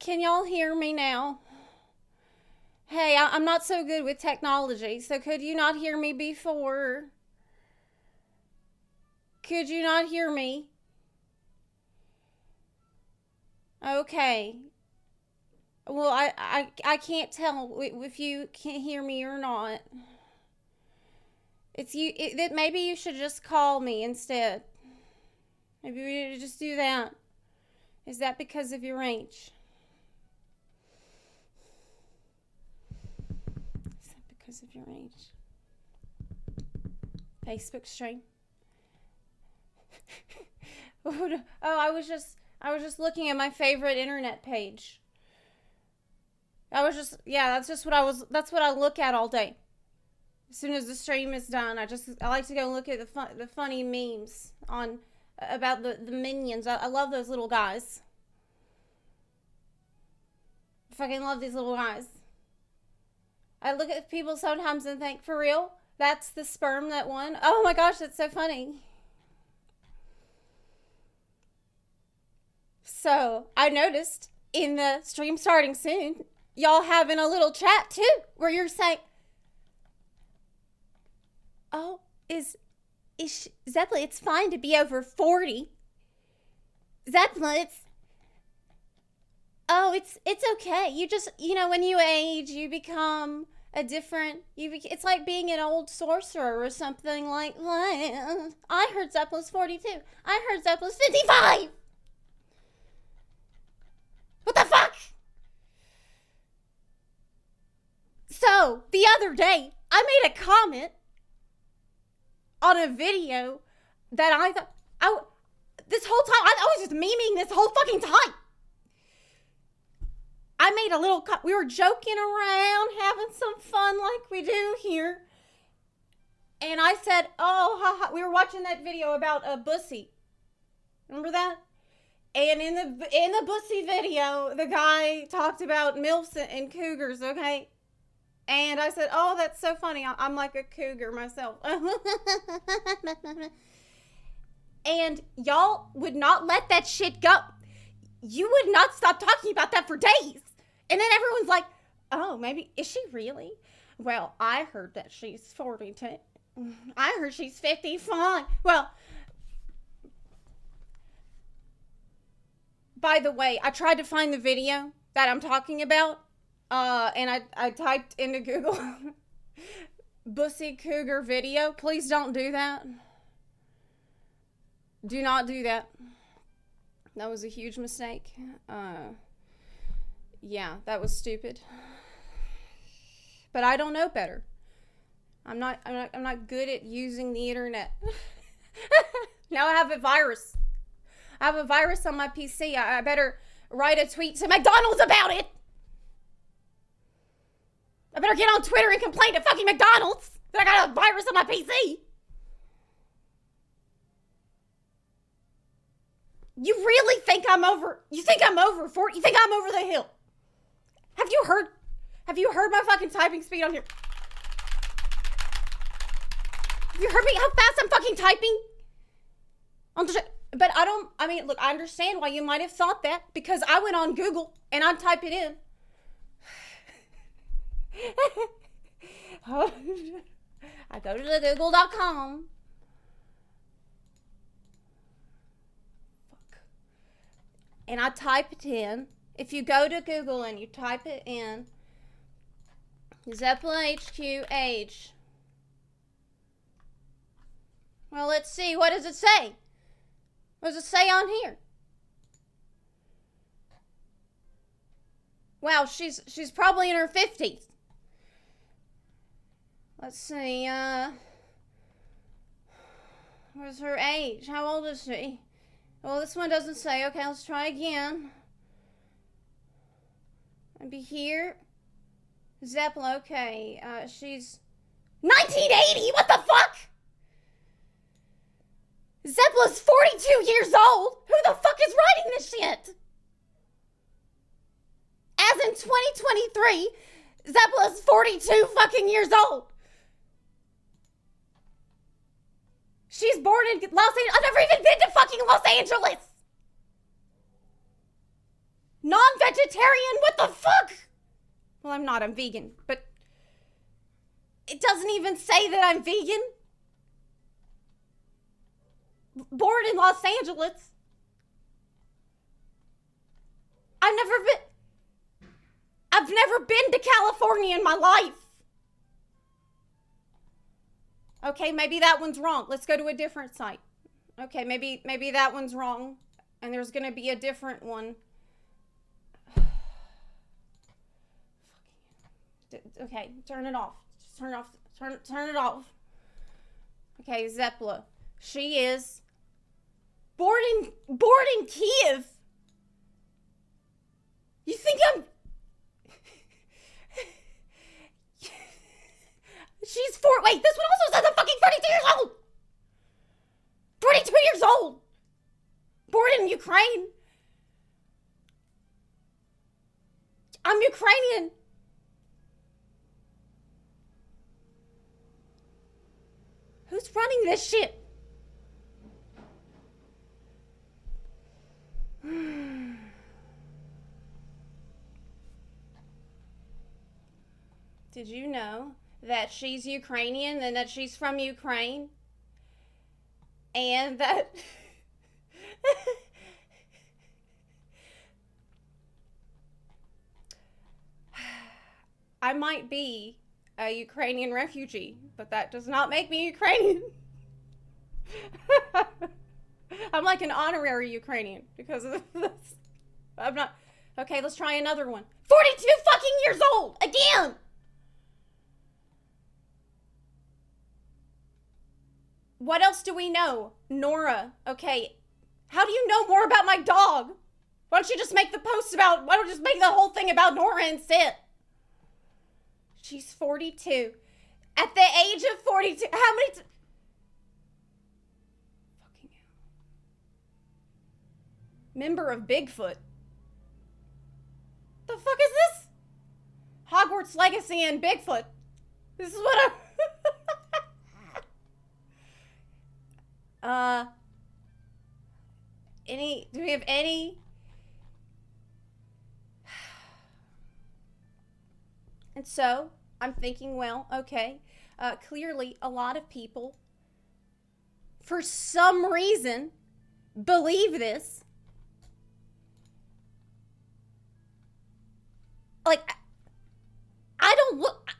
Can y'all hear me now? Hey, I'm not so good with technology, so could you not hear me before? Could you not hear me? Okay. Well, I can't tell if you can't hear me or not. It's you. Maybe you should just call me instead. Maybe we need to just do that. Is that because of your age? Is that because of your age? Facebook stream. Oh, I was just looking at my favorite internet page. That's what I look at all day. As soon as the stream is done, I like to go look at the funny memes on about the minions. I love those little guys. I fucking love these little guys. I look at people sometimes and think, for real? That's the sperm that won? Oh my gosh, that's so funny. So, I noticed in the stream starting soon, y'all having a little chat too, where you're saying, oh, is Zepla, it's fine to be over 40. Zepla, it's okay. You just, when you age, you become a different, it's like being an old sorcerer or something like that. I heard Zepla's 42. I heard Zepla's 55. What the fuck? So, the other day, I made a comment on a video that I thought, this whole time, I was just memeing this whole fucking time. I made a little, we were joking around, having some fun like we do here. And I said, oh, haha, we were watching that video about a Bussy. Remember that? And in the Bussy video, the guy talked about MILFs and cougars, okay? And I said, oh, that's so funny. I'm like a cougar myself. And y'all would not let that shit go. You would not stop talking about that for days. And then everyone's like, oh, maybe, is she really? Well, I heard that she's 42. I heard she's 55. Well, by the way, I tried to find the video that I'm talking about. And I typed into Google Bussy Cougar video. Please don't do that. Do not do that. That was a huge mistake. Yeah, that was stupid. But I don't know better. I'm not good at using the internet. Now I have a virus. I have a virus on my PC. I better write a tweet to McDonald's about it. I better get on Twitter and complain to fucking McDonald's that I got a virus on my PC. You really think I'm over? You think I'm over 40? You think I'm over the hill? Have you heard my fucking typing speed on here? Have you heard me how fast I'm fucking typing? But look, I understand why you might have thought that, because I went on Google and I type it in. I go to the google.com. Fuck. And I type it in. If you go to Google and you type it in, Zepla HQ age. Well, let's see. What does it say? What does it say on here? Wow, she's probably in her 50s. Let's see, where's her age? How old is she? Well, this one doesn't say. Okay, let's try again. Maybe here. Zepla, okay, she's 1980, what the fuck? Zepla's 42 years old? Who the fuck is writing this shit? As in 2023, Zepla's 42 fucking years old. She's born in Los Angeles. I've never even been to fucking Los Angeles. Non-vegetarian? What the fuck? Well, I'm not. I'm vegan. But it doesn't even say that I'm vegan. Born in Los Angeles. I've never been to California in my life. Okay, maybe that one's wrong. Let's go to a different site. Okay, maybe that one's wrong. And there's gonna be a different one. Okay, turn it off. Just turn it off. Turn it off. Okay, Zepla. She is born in Kiev. You think I'm... She's wait, this one also says I'm fucking 42 years old. 42 years old. Born in Ukraine. I'm Ukrainian. Who's running this shit? Did you know that she's Ukrainian and that she's from Ukraine? And that... I might be a Ukrainian refugee, but that does not make me Ukrainian. I'm like an honorary Ukrainian because of this. I'm not... Okay, let's try another one. 42 fucking years old! Again! What else do we know? Nora. Okay. How do you know more about my dog? Why don't you just make the post about... Why don't you just make the whole thing about Nora instead? She's 42. At the age of 42... How many... Fucking hell. Member of Bigfoot. The fuck is this? Hogwarts Legacy and Bigfoot. This is what I'm... do we have any? And so, I'm thinking, well, okay, clearly a lot of people, for some reason, believe this. Like, I don't look,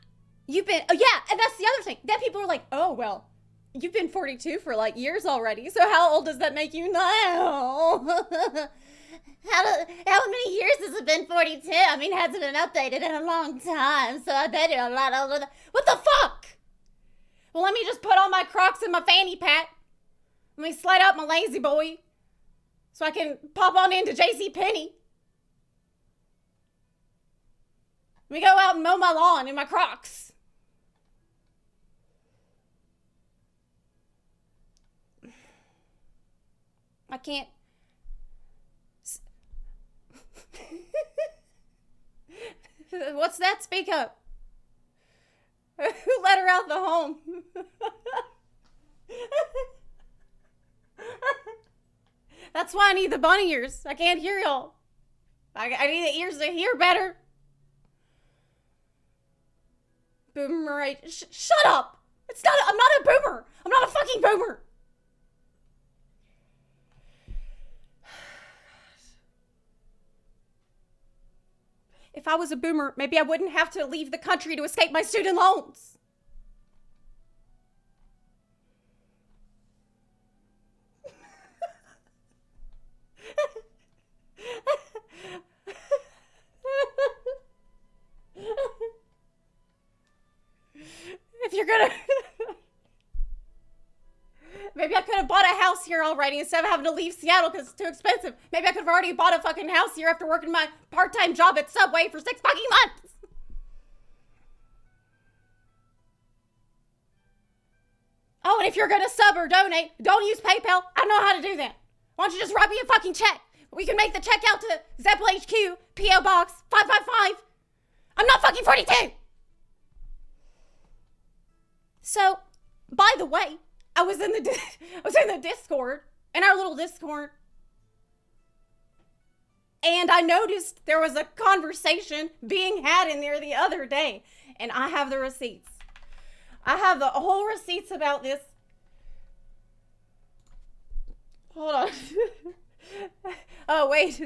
you've been, oh yeah, and that's the other thing. Then people are like, oh, well, you've been 42 for like years already, so how old does that make you now? How many years has it been 42? I mean, it hasn't been updated in a long time, so I bet you're a lot older than... What the fuck? Well, let me just put on my Crocs and my fanny pack. Let me slide out my lazy boy so I can pop on into JCPenney. Let me go out and mow my lawn in my Crocs. I can't... What's that? Speak up. Who let her out the home? That's why I need the bunny ears. I can't hear y'all. I need the ears to hear better. Boomer. Shut up. I'm not a boomer. I'm not a fucking boomer. If I was a boomer, maybe I wouldn't have to leave the country to escape my student loans. If you're gonna... Maybe I could have bought a house here already instead of having to leave Seattle because it's too expensive. Maybe I could have already bought a fucking house here after working my part-time job at Subway for 6 fucking months. Oh, and if you're gonna sub or donate, don't use PayPal. I know how to do that. Why don't you just write me a fucking check? We can make the check out to Zepla HQ, P.O. Box 555. I'm not fucking 42. So, by the way, I was in the Discord, in our little Discord, And I noticed there was a conversation being had in there the other day. And I have the receipts. I have the whole receipts about this. Hold on. Oh, wait.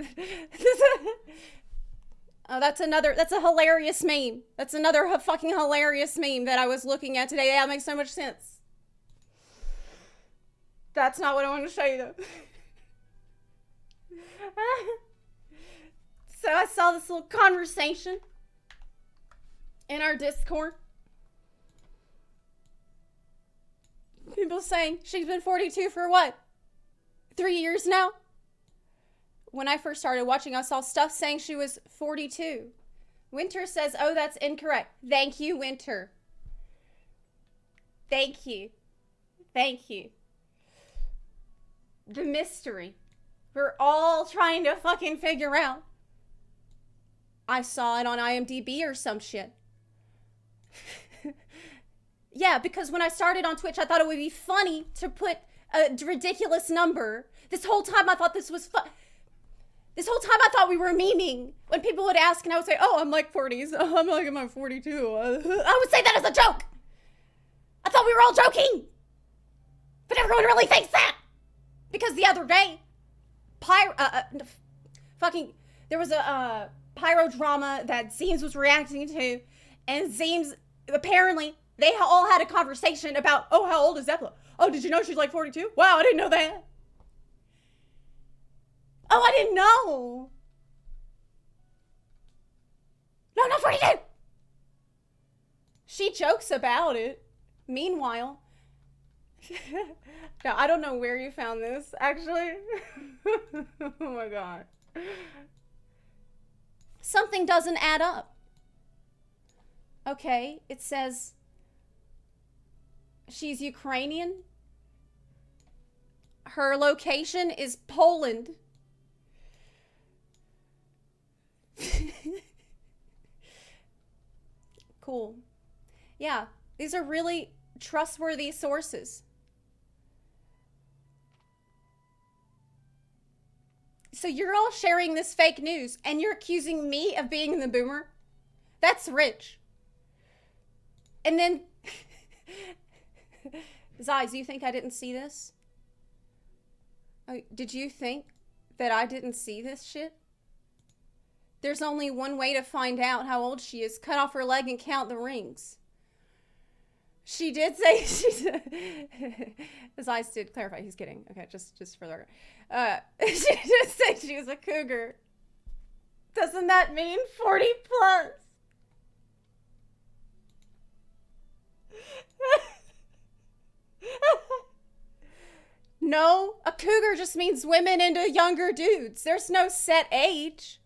Oh, that's a hilarious meme. That's another fucking hilarious meme that I was looking at today. That makes so much sense. That's not what I want to show you, though. So I saw this little conversation in our Discord. People saying she's been 42 for what? 3 years now? When I first started watching, I saw stuff saying she was 42. Winter says, oh, that's incorrect. Thank you, Winter. Thank you. Thank you. The mystery we're all trying to fucking figure out. I saw it on IMDb or some shit. Yeah, because when I started on Twitch, I thought it would be funny to put a ridiculous number. This whole time I thought this was fun. This whole time I thought we were memeing. When people would ask and I would say, oh, I'm like 40s. I'm like in my 42. I would say that as a joke. I thought we were all joking. But everyone really thinks that. Because the other day, there was a pyro drama that Zeems was reacting to. And Zeems, apparently, they all had a conversation about, oh, how old is Zepla? Oh, did you know she's like 42? Wow, I didn't know that. Oh, I didn't know. No, not 42. She jokes about it. Meanwhile, now I don't know where you found this, actually. Oh my God. Something doesn't add up. Okay, it says she's Ukrainian. Her location is Poland. Cool. Yeah, these are really trustworthy sources. So you're all sharing this fake news and you're accusing me of being the boomer? That's rich. And then Zai, do you think I didn't see this? Oh, did you think that I didn't see this shit? There's only one way to find out how old she is. Cut off her leg and count the rings. She did say she's... His eyes did clarify. He's kidding. Okay, just for the record. She just said she was a cougar. Doesn't that mean 40 plus? No, a cougar just means women into younger dudes. There's no set age.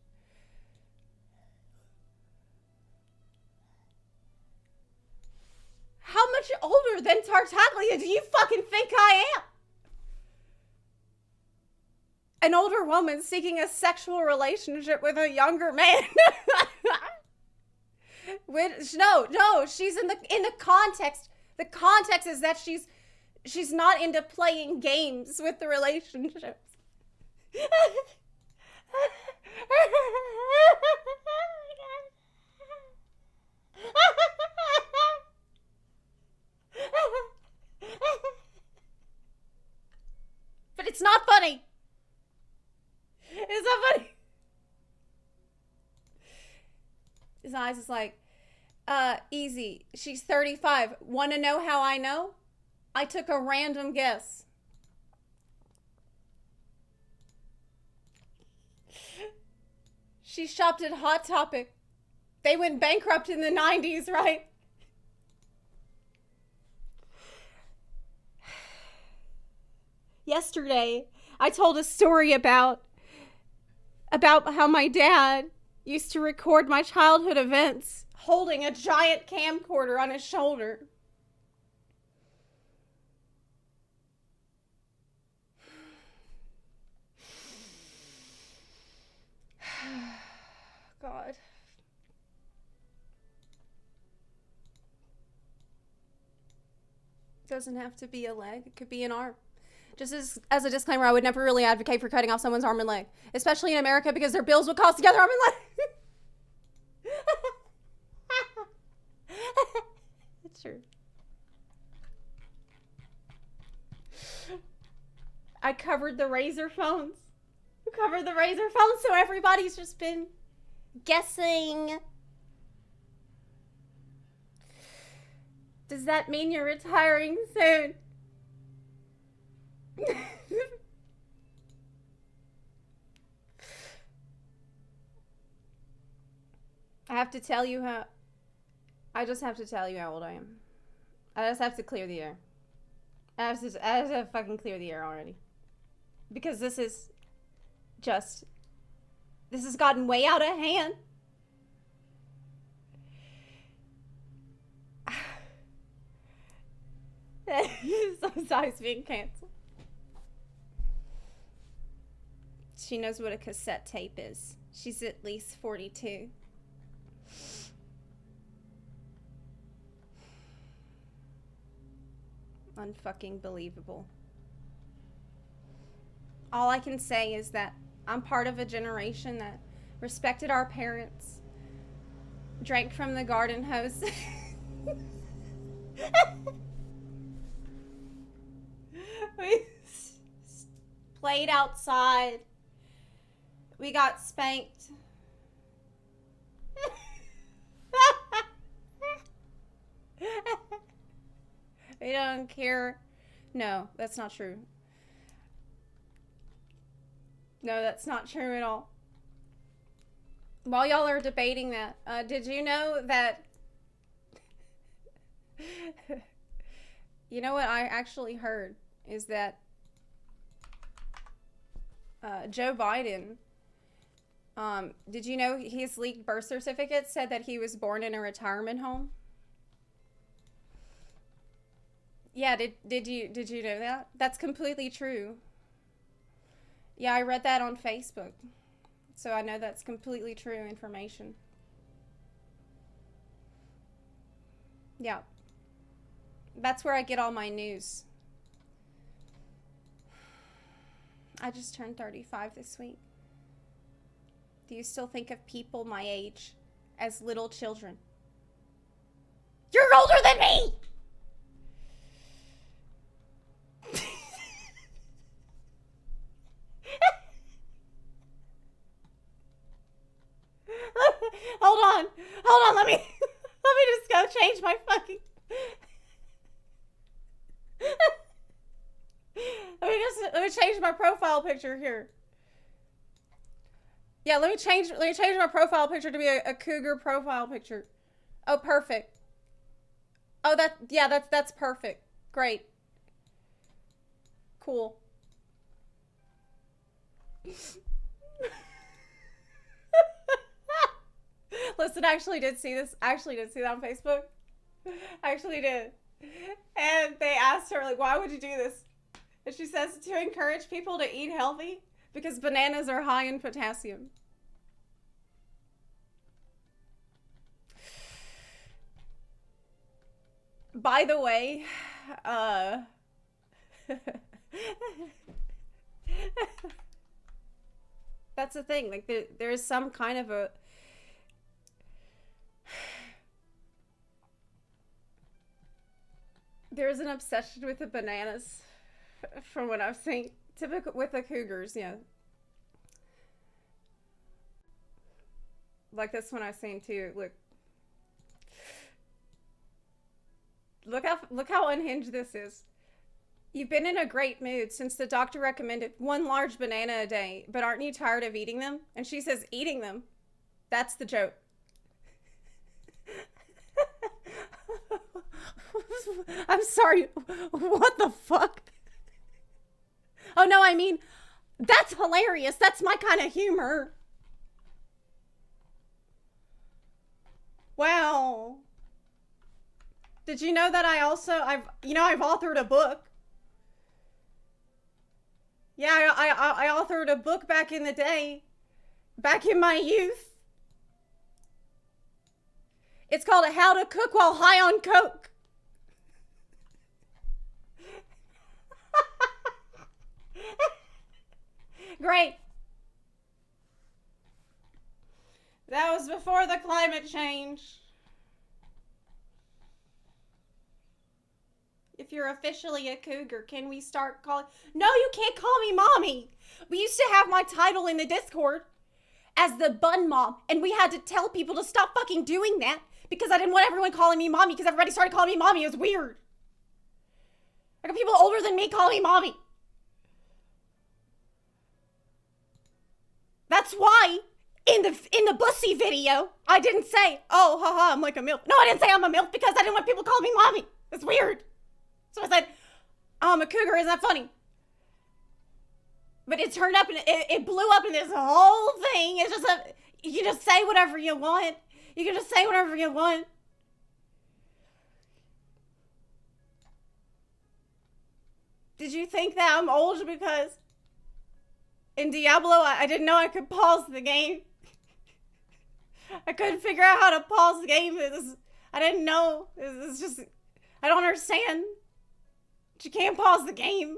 How much older than Tartaglia do you fucking think I am? An older woman seeking a sexual relationship with a younger man. No, she's in the context. The context is that she's not into playing games with the relationships. But it's not funny. It's not funny. His eyes is like, easy. She's 35. Want to know how I know? I took a random guess. She shopped at Hot Topic. They went bankrupt in the 90s, right? Yesterday, I told a story about how my dad used to record my childhood events holding a giant camcorder on his shoulder. God. Doesn't have to be a leg. It could be an arm. Just as a disclaimer, I would never really advocate for cutting off someone's arm and leg, especially in America, because their bills would cost together arm and leg. It's true. I covered the razor phones. So everybody's just been guessing. Does that mean you're retiring soon? I just have to tell you how old I am. I just have to clear the air. I just have to fucking clear the air already. Because this has gotten way out of hand. Sometimes being canceled. She knows what a cassette tape is. She's at least 42. Unfucking believable. All I can say is that I'm part of a generation that respected our parents, drank from the garden hose. We played outside. We got spanked. We don't care. No, that's not true. No, that's not true at all. While y'all are debating that, did you know that... You know what I actually heard is that Joe Biden, did you know his leaked birth certificate said that he was born in a retirement home? Yeah, did you know that? That's completely true. Yeah, I read that on Facebook. So I know that's completely true information. Yeah. That's where I get all my news. I just turned 35 this week. Do you still think of people my age as little children? You're older than me! Hold on, let me just go change my fucking... let me change my profile picture here. Yeah, let me change my profile picture to be a cougar profile picture. Oh, perfect. Oh, that's perfect. Great. Cool. Listen, I actually did see that on Facebook. I actually did. And they asked her, like, why would you do this? And she says, to encourage people to eat healthy because bananas are high in potassium. By the way, that's the thing. Like, there is some kind of a... There's an obsession with the bananas from what I've seen. Typical with the cougars, yeah. Like this one I've seen too. Look how unhinged this is. You've been in a great mood since the doctor recommended one large banana a day, but aren't you tired of eating them? And she says, eating them? That's the joke. I'm sorry. What the fuck? Oh, no, I mean, that's hilarious. That's my kind of humor. Wow. Did you know that I've authored a book? Yeah, I authored a book back in the day. Back in my youth. It's called How to Cook While High on Coke. before the climate change. If you're officially a cougar, can we start calling? No, you can't call me mommy. We used to have my title in the Discord as the bun mom, and we had to tell people to stop fucking doing that because I didn't want everyone calling me mommy because everybody started calling me mommy. It was weird. I got people older than me calling me mommy. That's why in the Bussy video, I didn't say, oh, haha, I'm like a MILF. No, I didn't say I'm a MILF because I didn't want people calling me mommy. It's weird. So I said, I'm a cougar. Isn't that funny? But it turned up and it blew up in this whole thing. It's just you can just say whatever you want. You can just say whatever you want. Did you think that I'm old because in Diablo I didn't know I could pause the game? I couldn't figure out how to pause the game. I didn't know. It's just, I don't understand. You can't pause the game.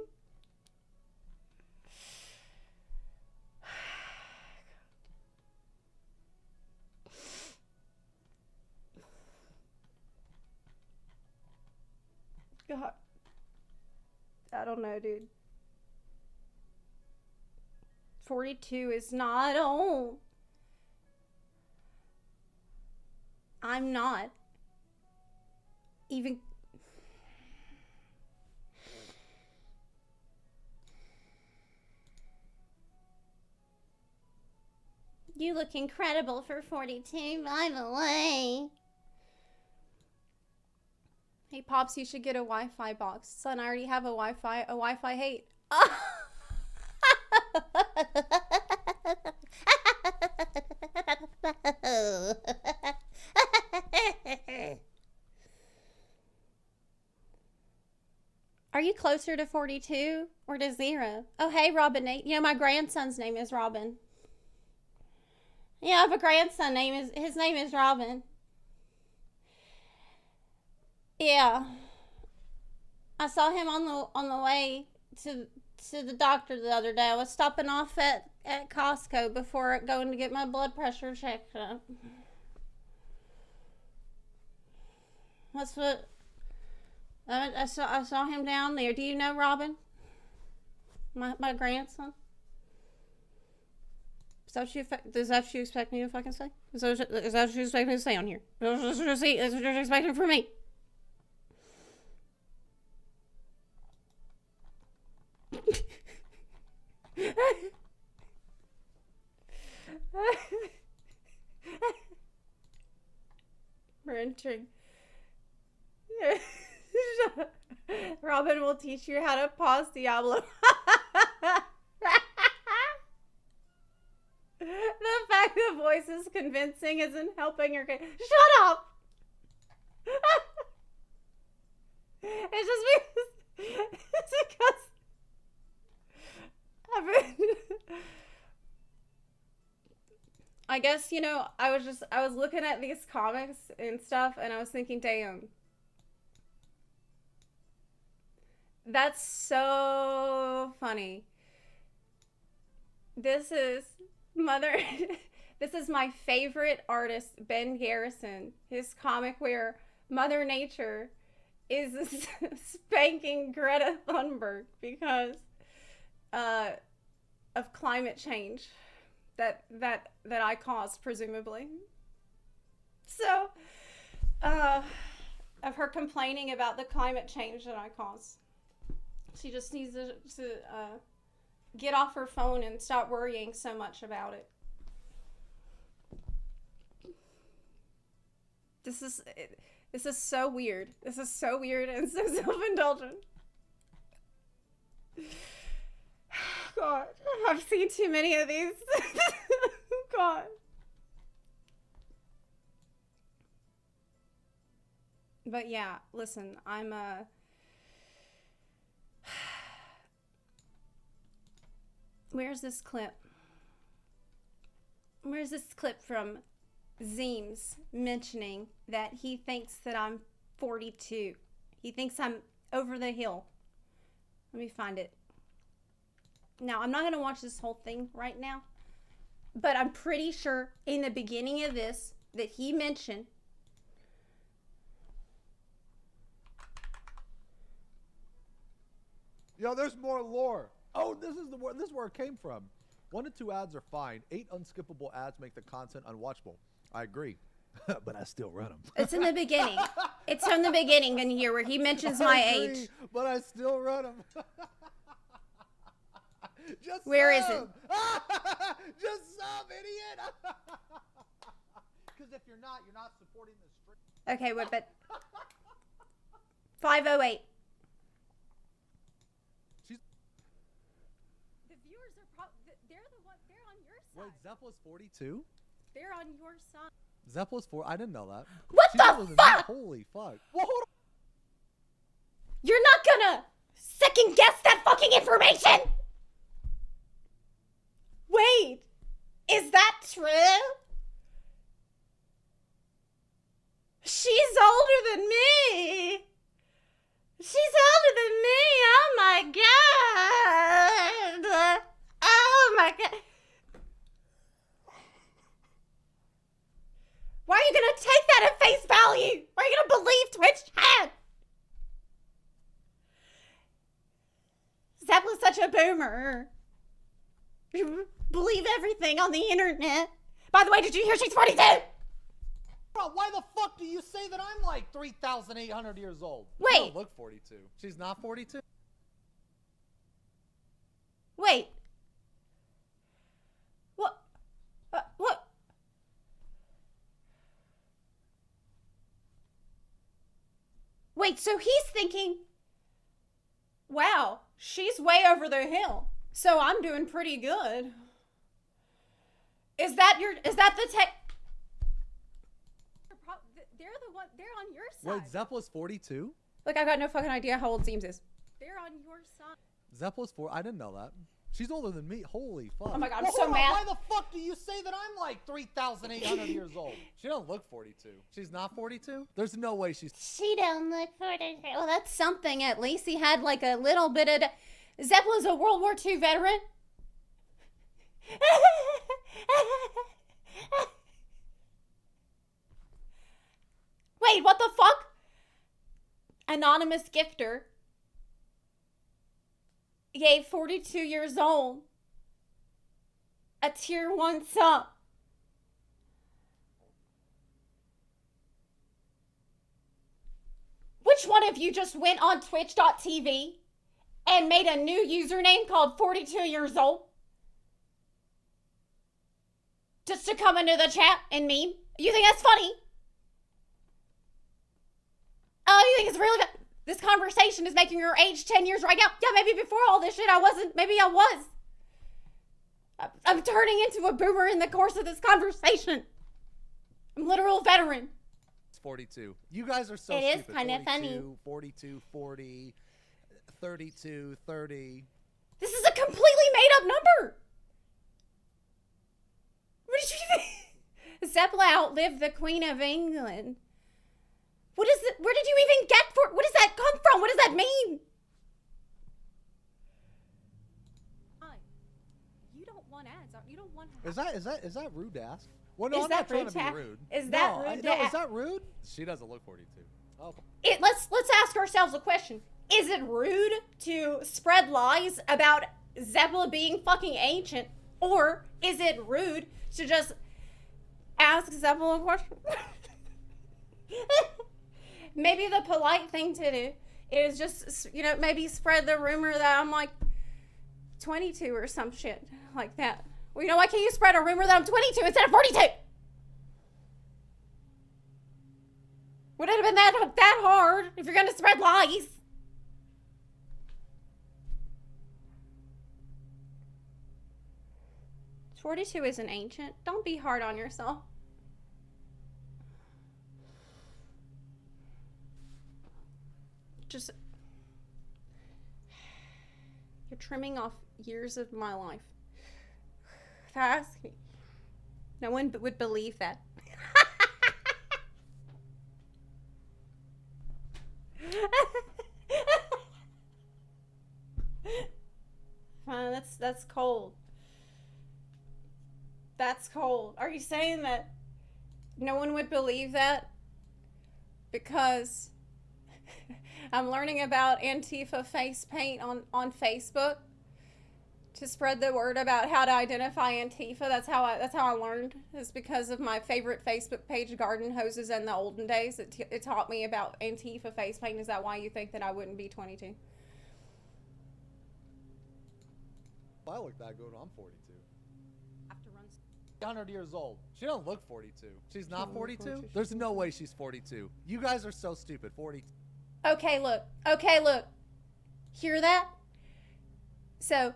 God. I don't know, dude. 42 is not old. I'm not. Even... You look incredible for 42, by the way. Hey, Pops, you should get a Wi-Fi box. Son, I already have a Wi-Fi 8. Are you closer to 42 or to 0? Oh, hey, Robin Nate. You know, my grandson's name is Robin. Yeah, I have a grandson. His name is Robin. Yeah. I saw him on the way to the doctor the other day. I was stopping off at Costco before going to get my blood pressure checked up. That's what I saw him down there. Do you know Robin? My grandson? Is that what you expect me to fucking say? Is that what you expect me to say on here? Is that what you're expecting from me? We're entering. Robin will teach you how to pause Diablo. The fact the voice is convincing isn't helping your case. Shut up! It's because I guess, you know, I was looking at these comics and stuff and I was thinking, damn. That's so funny. This is this is my favorite artist, Ben Garrison. His comic where Mother Nature is spanking Greta Thunberg because of climate change that I caused, presumably. So, of her complaining about the climate change that I caused. She just needs to get off her phone and stop worrying so much about it. This is so weird. This is so weird and so self-indulgent. God, I've seen too many of these. God. But yeah, listen, I'm where's this clip? Where's this clip from Zeems mentioning that he thinks that I'm 42? He thinks I'm over the hill. Let me find it. Now, I'm not going to watch this whole thing right now, but I'm pretty sure in the beginning of this, that he mentioned. Yo, there's more lore. Oh, this is where it came from. 1 to 2 ads are fine. 8 unskippable ads make the content unwatchable. I agree. But I still run them. It's in the beginning. It's from the beginning in here where he mentions my age. But I still run them. Just Where sub. is it? Just sub, idiot. Because if you're not supporting the stream. Okay, wait, but 508. The viewers are they're on your side. Wait, Zepla's 42? They're on your side. Zepla's 4. I didn't know that. What She's older the than fuck? me. Holy fuck. Well, hold on. You're not gonna second guess that fucking information. Wait, is that true? She's older than me. She's older than me. Oh my god. Oh my god. Why are you gonna take that at face value? Why are you gonna believe Twitch chat? Zepla's such a boomer. You believe everything on the internet. By the way, did you hear she's 42? Bro, why the fuck do you say that I'm like 3,800 years old? Wait. She don't look 42. She's not 42? Wait. What? What? Wait, so he's thinking, wow, she's way over the hill, so I'm doing pretty good. Is that the tech? They're on your side. Wait, Zepla's 42? Look, I've got no fucking idea how old Zeems is. They're on your side. Zepla's 4. I didn't know that. She's older than me. Holy fuck. Oh my god, I'm Well, so hold on. mad. Why the fuck do you say that I'm like 3,800 years old? She don't look 42. She's not 42? There's no way she's... She don't look 42. Well, that's something. At least he had like a little bit of... Zepla's a World War II veteran. Wait, what the fuck? Anonymous gifter gave 42 years old a tier 1 sub. Which one of you just went on twitch.tv and made a new username called 42 years old? Just to come into the chat and meme? You think that's funny? Oh, you think it's really bad? This conversation is making her age 10 years right now. Yeah, maybe before all this shit I wasn't. Maybe I was. I'm turning into a boomer in the course of this conversation. I'm literal veteran. It's 42. You guys are so It is stupid. kind of funny. 42, 40, 32, 30. This is a completely made up number. What did you think? Zepla outlived the Queen of England. What is it? Where did you even get for? What does that come from? What does that mean? You don't want ads. You don't want. Is that rude to ask? Well, no, Is I'm that not trying rude to be to- rude. is that no, rude to no, ask? is that rude? She doesn't look 42. Oh. Let's ask ourselves a question. Is it rude to spread lies about Zepla being fucking ancient, or is it rude to just ask Zepla a question? Maybe the polite thing to do is just, maybe spread the rumor that I'm like 22 or some shit like that. Well, why can't you spread a rumor that I'm 22 instead of 42? Would it have been that hard if you're going to spread lies? "42 isn't ancient. Don't be hard on yourself." Just, you're trimming off years of my life. Fast. No one would believe that. That's cold. That's cold. Are you saying that no one would believe that because I'm learning about Antifa face paint on Facebook to spread the word about how to identify Antifa. That's how I learned. Is because of my favorite Facebook page, Garden Hoses, in the olden days. It taught me about Antifa face paint. Is that why you think that I wouldn't be 22? If I look that good, I'm 42. Have to run. 100 years old. She don't look 42. She's not 42? 42. There's no way she's 42. You guys are so stupid. 42. Okay, look. Okay, look. Hear that? So,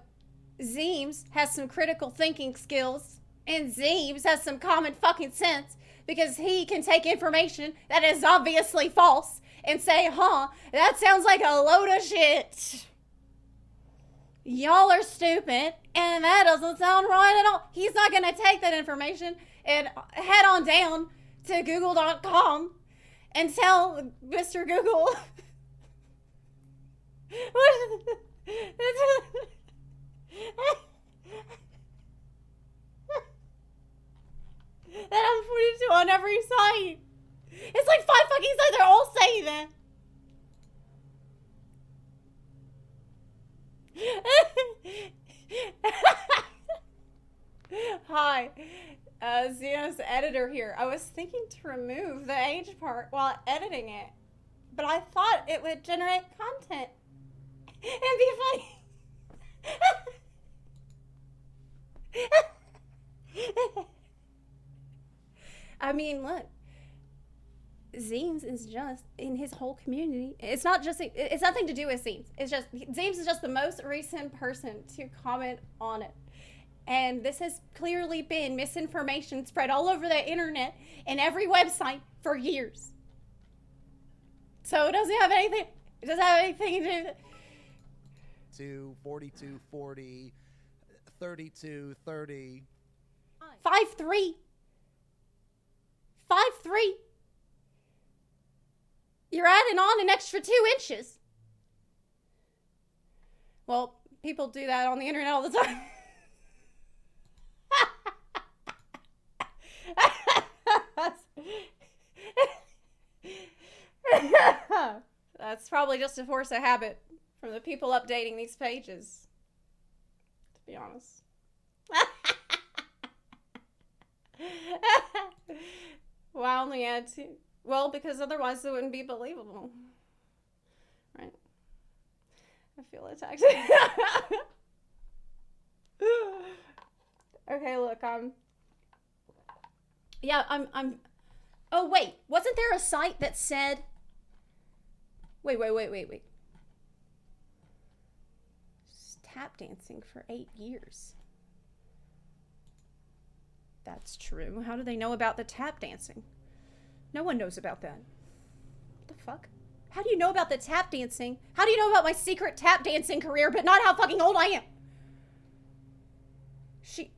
Zeems has some critical thinking skills, and Zeems has some common fucking sense because he can take information that is obviously false and say, huh, that sounds like a load of shit. Y'all are stupid, and that doesn't sound right at all. He's not going to take that information and head on down to google.com and tell Mr. Google that I'm 42 on every site. It's like 5 fucking sites. They're all saying that. Hi, Xenos editor here. I was thinking to remove the age part while editing it, but I thought it would generate content and be funny. I mean, look, Zeems is just in his whole community. It's not just, it's nothing to do with Zeems. It's just, Zeems is just the most recent person to comment on it. And this has clearly been misinformation spread all over the internet and every website for years. So it doesn't have anything, it doesn't have anything to do with it. 42, 40, 32, 30. 5'3". 5'3". You're adding on an extra 2 inches. Well, people do that on the internet all the time. That's probably just a force of habit from the people updating these pages, to be honest. Why only add 2? Well, because otherwise it wouldn't be believable. Right? I feel attacked. Okay, look, I'm oh wait, wasn't there a site that said wait. Tap dancing for 8 years. That's true. How do they know about the tap dancing? No one knows about that. What the fuck? How do you know about the tap dancing? How do you know about my secret tap dancing career, but not how fucking old I am? She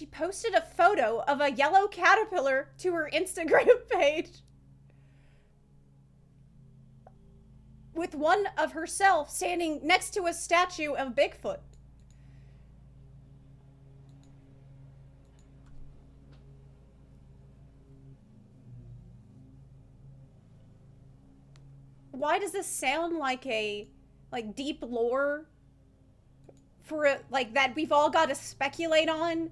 posted a photo of a yellow caterpillar to her Instagram page with one of herself standing next to a statue of Bigfoot. Why does this sound like a deep lore for a, that we've all got to speculate on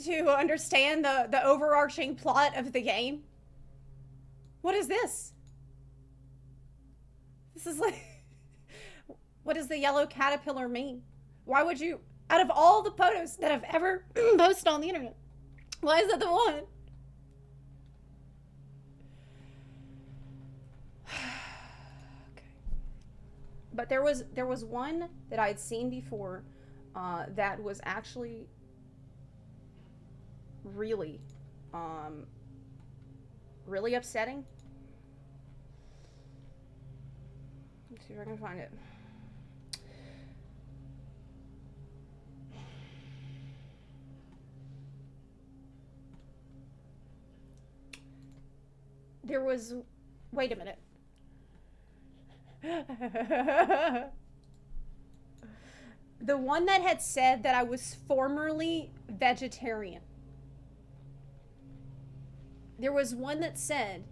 to understand the overarching plot of the game? What is this? This is like, what does the yellow caterpillar mean? Why would you, out of all the photos that I've ever posted on the internet, why is that the one? But there was one that I had seen before that was actually really really upsetting. Let's see if I can find it. There was, wait a minute. The one that had said that I was formerly vegetarian. There was one that said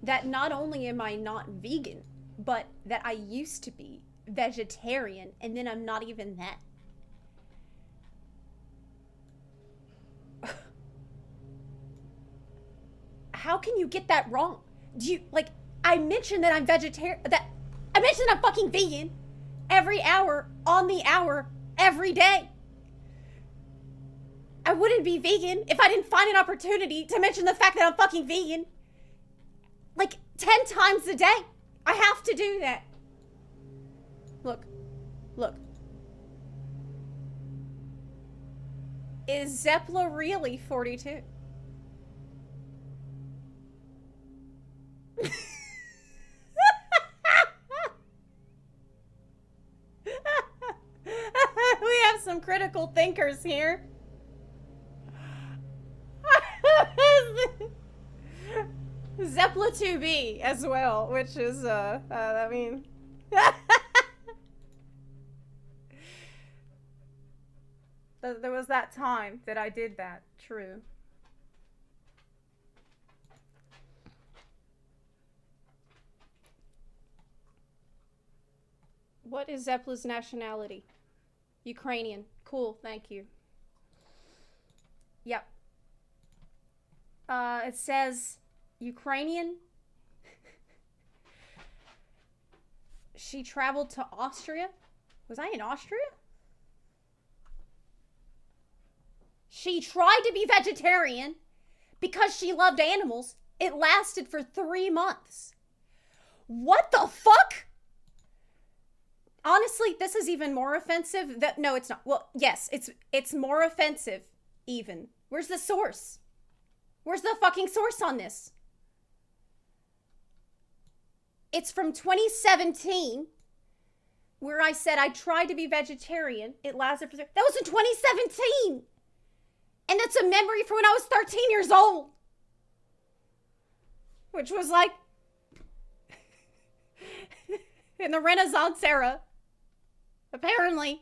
that not only am I not vegan, but that I used to be vegetarian, and then I'm not even that. How can you get that wrong? Do you, like, I mentioned that I'm vegetarian, that I mentioned I'm fucking vegan every hour, on the hour, every day. I wouldn't be vegan if I didn't find an opportunity to mention the fact that I'm fucking vegan. Like 10 times a day. I have to do that. Look. Look. Is Zepla really 42? We have some critical thinkers here. Zepla 2B as well, which is, I mean... There was that time that I did that, true. What is Zepla's nationality? Ukrainian. Cool, thank you. Yep. It says Ukrainian. She traveled to Austria. Was I in Austria? She tried to be vegetarian because she loved animals. It lasted for 3 months. What the fuck? Honestly, this is even more offensive. No, it's not. Well, yes, it's more offensive even. Where's the source? Where's the fucking source on this? It's from 2017, where I said I tried to be vegetarian. It lasted for... That was in 2017! And it's a memory from when I was 13 years old. Which was like... in the Renaissance era. Apparently.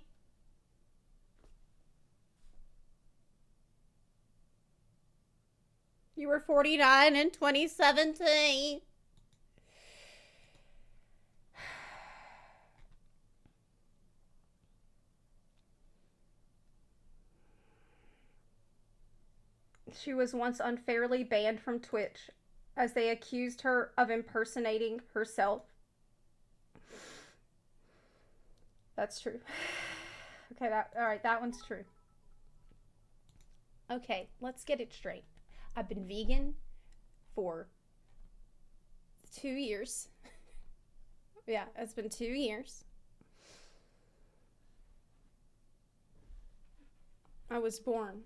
You were 49 in 2017. She was once unfairly banned from Twitch as they accused her of impersonating herself. That's true. Okay, alright, that one's true. Okay, let's get it straight. I've been vegan for 2 years. Yeah, it's been 2 years. I was born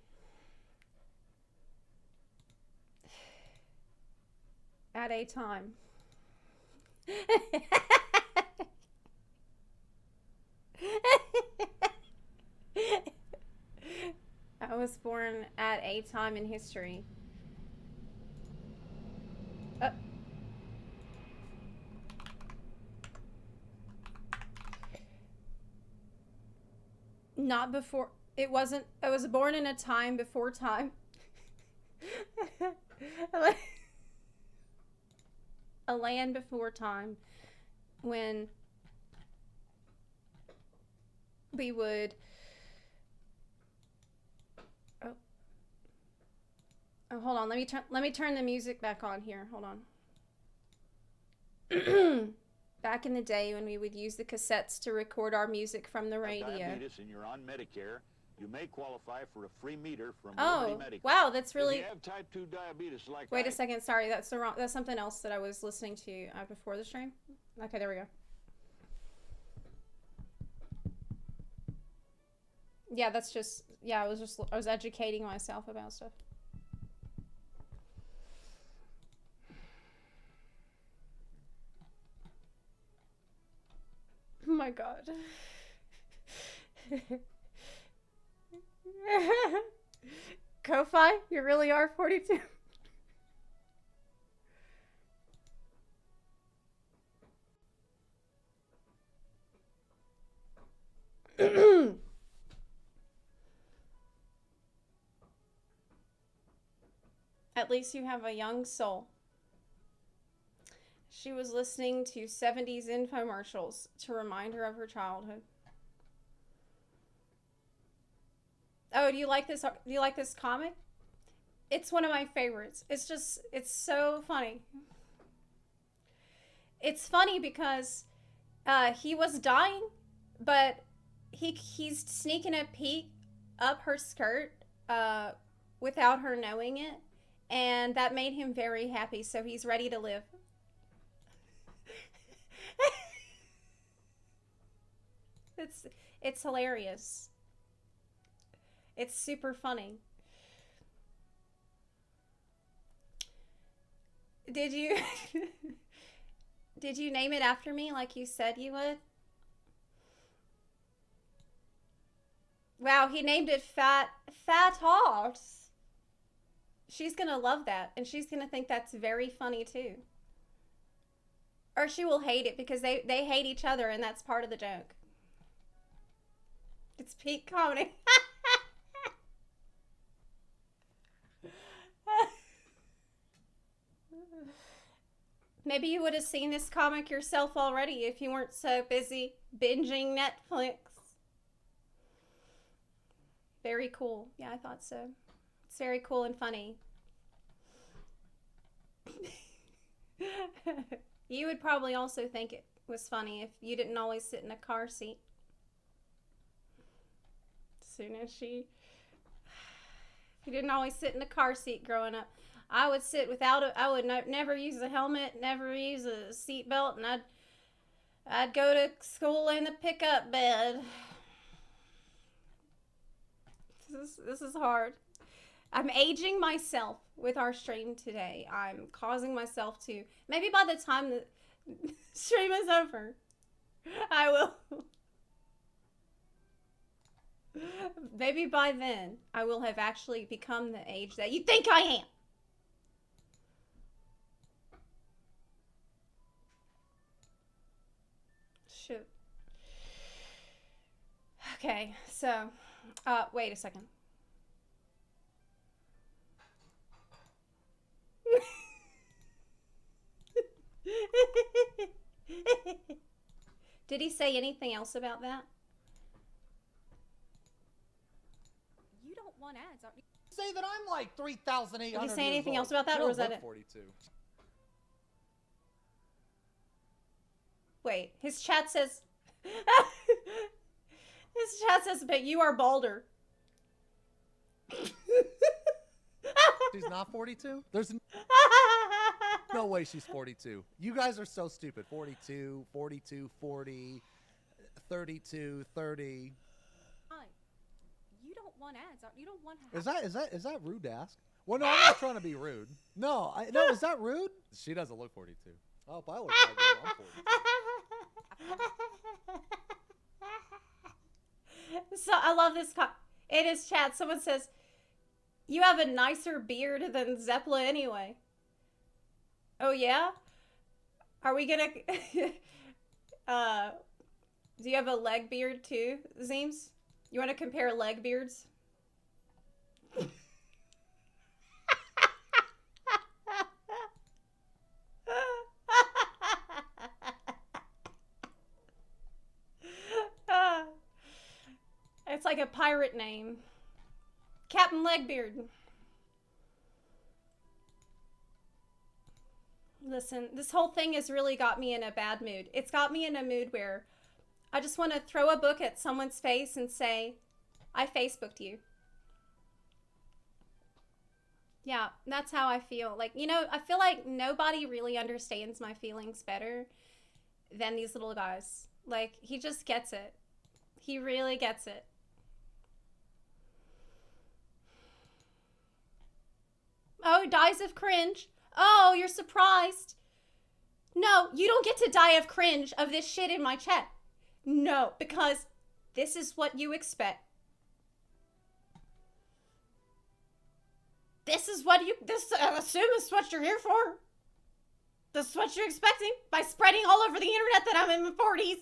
at a time. I was born at a time in history. Not before. It wasn't. I was born in a time before time. A land before time when we would... Oh, hold on. Let me turn the music back on here. Hold on. Back in the day when we would use the cassettes to record our music from the radio. Diabetes and you're on Medicare, you may qualify for a free meter from Liberty Medical. Wow, that's really... If you have type 2 diabetes like Wait a second, sorry, that's something else that I was listening to before the stream. Okay, there we go. Yeah, that's just... Yeah, I was educating myself about stuff. Oh my god. Ko-Fi, you really are 42? At least you have a young soul. She was listening to 70s infomercials to remind her of her childhood. Oh, do you like this? Do you like this comic? It's one of my favorites. It's so funny. It's funny because he was dying, but he's sneaking a peek up her skirt without her knowing it, and that made him very happy, so he's ready to live. It's hilarious. It's super funny. Did you did you name it after me like you said you would? Wow, he named it Fat Horse. She's gonna love that, and she's gonna think that's very funny too. Or she will hate it because they hate each other, and that's part of the joke. It's peak comedy. Maybe you would have seen this comic yourself already if you weren't so busy binging Netflix. Very cool. Yeah, I thought so. It's very cool and funny. You would probably also think it was funny if you didn't always sit in a car seat. As soon as if you didn't always sit in a car seat growing up. I would sit without it. I would never use a helmet, never use a seatbelt, and I'd go to school in the pickup bed. This is hard. I'm aging myself with our stream today. I'm causing myself to. Maybe by the time the stream is over, I will. Maybe by then, I will have actually become the age that you think I am. Shoot. Okay, so, wait a second. Did he say anything else about that? You don't want ads, aren't you? Say that I'm like 3,800. Did he say anything else years about that, old. or was that it? 42. Wait, his chat says... his chat says, but you are balder. She's not 42? There's no way she's 42. You guys are so stupid. 42, 42, 40, 32, 30. You don't want ads. You don't want Is that rude to ask? Well, no, I'm not trying to be rude. No, is that rude? She doesn't look 42. Oh, if I look like I'm 42. So I love this. In his chat, someone says, "You have a nicer beard than Zepla anyway." Oh yeah? Are we gonna? Do you have a leg beard too, Zeems? You want to compare leg beards? It's like a pirate name. Captain Legbeard. Listen, this whole thing has really got me in a bad mood. It's got me in a mood where I just want to throw a book at someone's face and say, I Facebooked you. Yeah, that's how I feel. Like, you know, I feel like nobody really understands my feelings better than these little guys. Like, he just gets it. He really gets it. Oh, dies of cringe. Oh, you're surprised. No, you don't get to die of cringe of this shit in my chat. No, because this is what you expect. This is what you, I assume this is what you're here for. This is what you're expecting by spreading all over the internet that I'm in my 40s.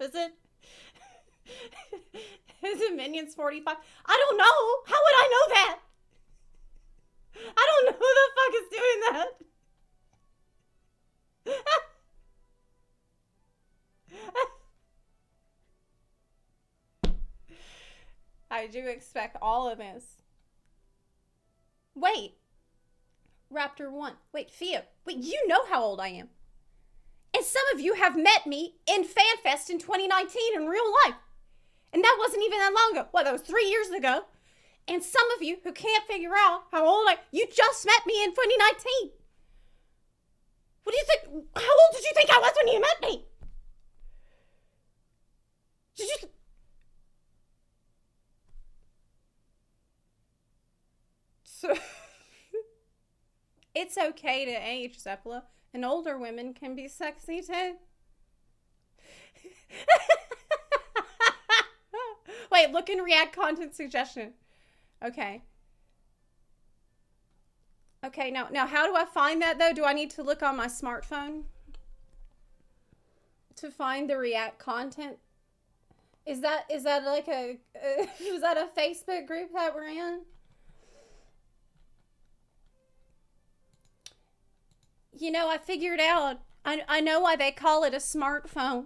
Is it? Is it Minions 45? I don't know. How would I know that? I don't know who the fuck is doing that. I do expect all of this. Wait. Raptor 1. Wait, Theo. Wait, you know how old I am. And some of you have met me in FanFest in 2019 in real life. And that wasn't even that long ago. Well, that was 3 years ago. And some of you who can't figure out how old you just met me in 2019. What do you think? How old did you think I was when you met me? Did you? So, it's okay to age, Zepla. And older women can be sexy too. Wait, look and react content suggestion. Okay. Okay, now how do I find that though? Do I need to look on my smartphone to find the react content? Is that like a is that a Facebook group that we're in? You know, I figured out. I know why they call it a smartphone.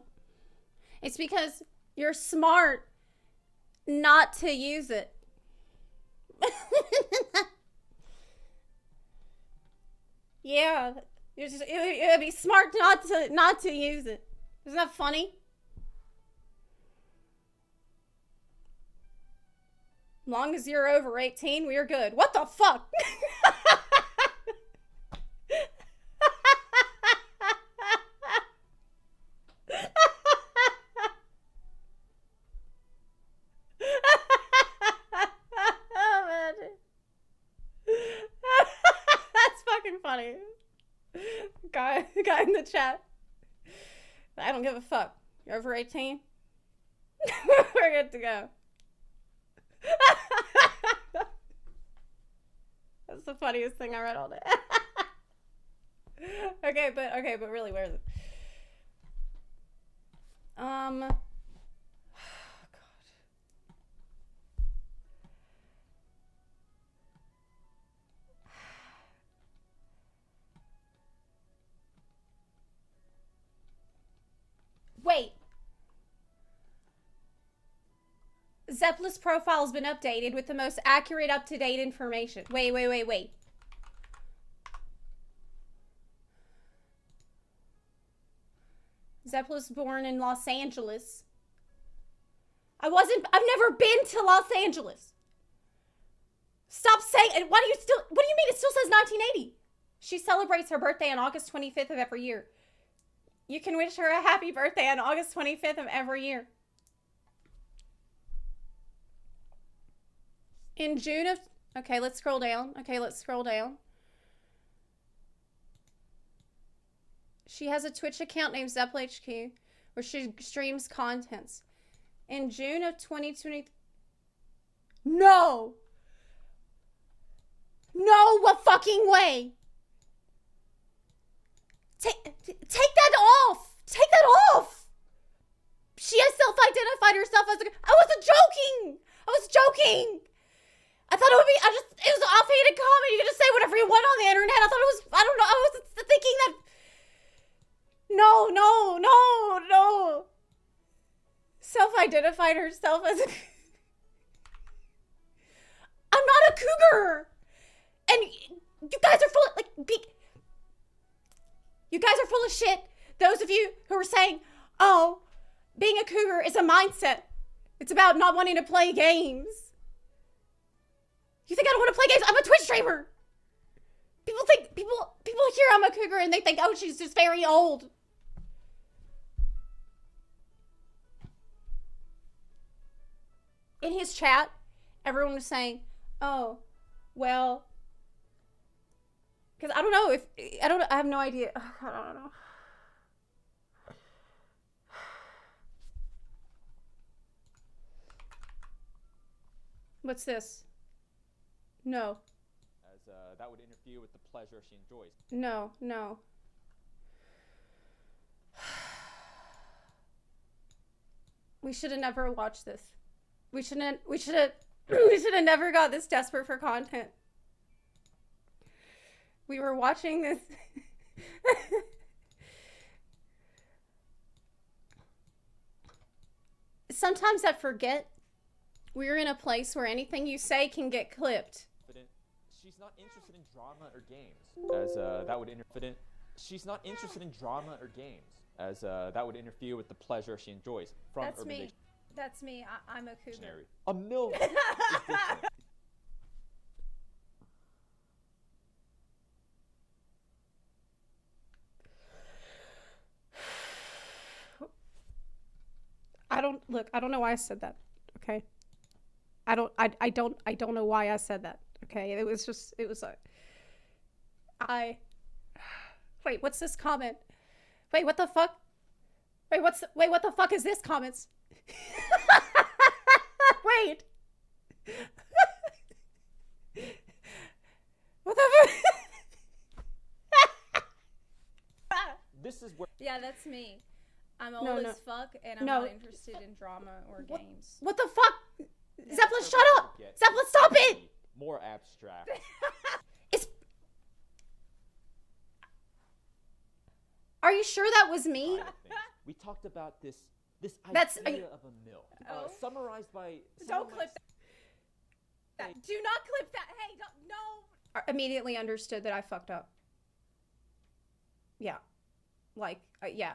It's because you're smart not to use it. Yeah, it would be smart not to use it. Isn't that funny? Long as you're over 18, we're good. What the fuck? Funny. Guy in the chat. I don't give a fuck. You're over 18? We're good to go. That's the funniest thing I read all day. Okay, but really, where is it? God. Wait. Zepla's profile has been updated with the most accurate, up-to-date information. Wait. Zepla's born in Los Angeles. I've never been to Los Angeles. Stop saying, what do you mean it still says 1980? She celebrates her birthday on August 25th of every year. You can wish her a happy birthday on August 25th of every year. In June of... Okay, let's scroll down. She has a Twitch account named Zepla HQ where she streams contents. In June of 2020... No! No fucking way! Take that off! Take that off! She has self-identified herself as a... I was joking! I thought it would be... it was offhanded comment. You can just say whatever you want on the internet. I thought it was... I don't know. I was thinking that... No. Self-identified herself as a... I'm not a cougar! And you guys are full of... You guys are full of shit. Those of you who are saying, oh, being a cougar is a mindset. It's about not wanting to play games. You think I don't want to play games? I'm a Twitch streamer. People hear I'm a cougar and they think, oh, she's just very old. In his chat, everyone was saying, oh, well, because I don't know I have no idea. Oh, God, I don't know. What's this? No. As that would interfere with the pleasure she enjoys. No. We should have never watched this. We should have we should have never got this desperate for content. We were watching this. Sometimes I forget we're in a place where anything you say can get clipped. She's not interested in drama or games, as that would interfere. She's not interested in drama or games, as that would interfere with the pleasure she enjoys from That's urban me. That's me. I'm a cougar. dictionary. A MILF is different. I don't know why I said that. Okay. I don't know why I said that. Okay. It was wait, what's this comment? Wait, what the fuck? Wait, what the fuck is this comments? Wait. What the fuck? This is where Yeah, that's me. I'm old old as as fuck, and I'm No. not interested in drama or games. What the fuck? Zepla, shut up! get Zepla, stop it! more abstract. It's. Are you sure that was me? side of things. We talked about this That's- idea of a MILF, Oh. summarized by Don't clip that. Do not clip that. Hey, don't, no. Immediately understood that I fucked up. Yeah. Like, yeah.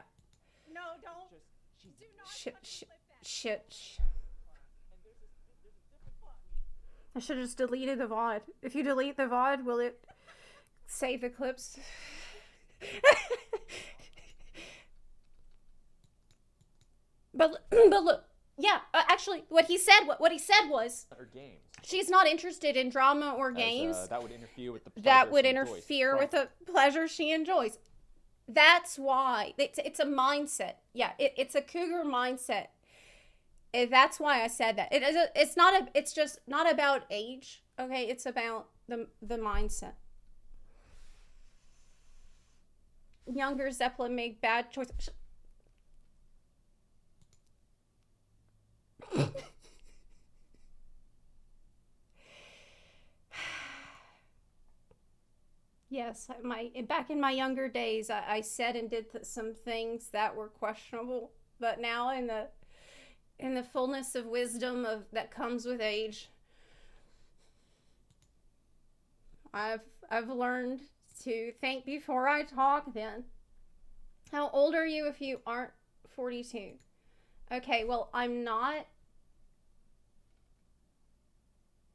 No, don't. She's Do not Shit, fucking shit, clip that. shit. I should have just deleted the VOD. If you delete the VOD, will it save the clips? but look, yeah, actually, what he said was or games. she's not interested in drama or As, games. that would interfere with the pleasure That would she enjoys interfere from with the pleasure she enjoys. That's why it's a mindset. Yeah, it's a cougar mindset. That's why I said that. It's just not about age. Okay, it's about the mindset. Younger Zepla make bad choices. Yes, back in my younger days, I said and did some things that were questionable, but now in the fullness of wisdom that comes with age, I've learned to think before I talk. Then, how old are you if you aren't 42? Okay, well, I'm not.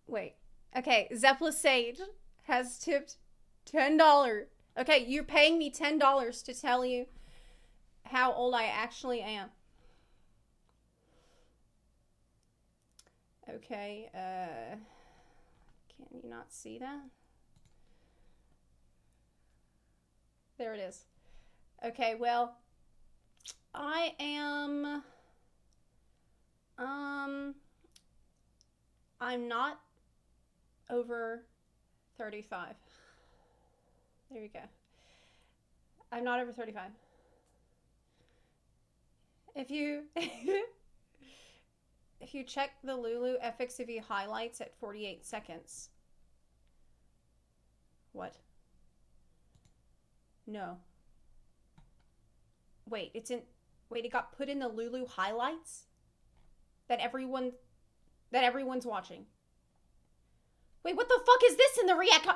Wait. Okay, Zepla Sage has tipped $10. Okay, you're paying me $10 to tell you how old I actually am. Okay, can you not see that? There it is. Okay, well, I am, I'm not over 35. There you go. I'm not over 35. If you if you check the Lulu FXV highlights at 48 seconds. What? No. Wait, it got put in the Lulu highlights that everyone's watching. Wait, what the fuck is this in the react?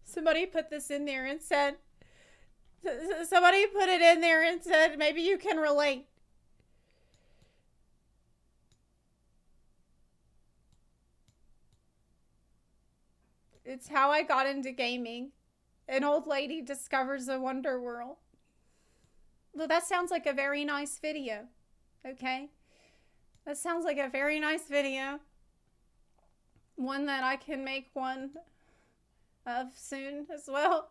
Somebody put this in there and said, somebody put it in there and said, maybe you can relate. It's how I got into gaming. An old lady discovers a wonder world. Well, that sounds like a very nice video. Okay? That sounds like a very nice video. One that I can make one of soon as well.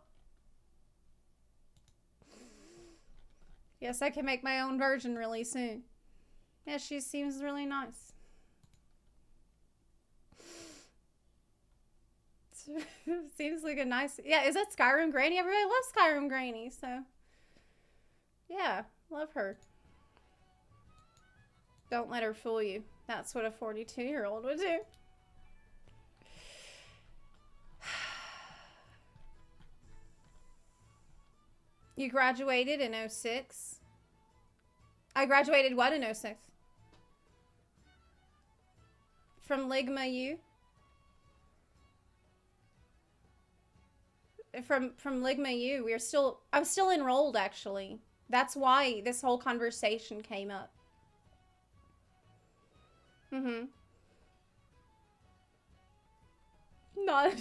Yes, I can make my own version really soon. Yeah, she seems really nice. Seems like a nice... Yeah, is that Skyrim Granny? Everybody loves Skyrim Granny, so... Yeah, love her. Don't let her fool you. That's what a 42-year-old would do. You graduated in 06. I graduated what in 06? From Ligma U? From Ligma U, I'm still enrolled actually. That's why this whole conversation came up. Not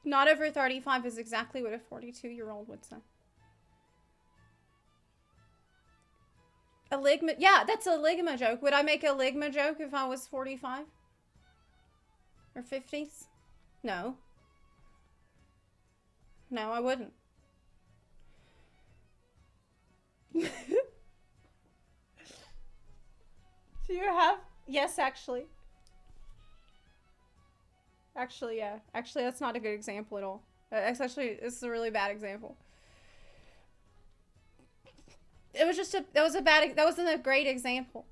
not over 35 is exactly what a 42-year-old would say. A Ligma, yeah, that's a Ligma joke. Would I make a Ligma joke if I was 45? Or 50s? No. No, I wouldn't. Do you have? Yes, actually. Actually, yeah. Actually, that's not a good example at all. It's a really bad example. It was just that wasn't a great example.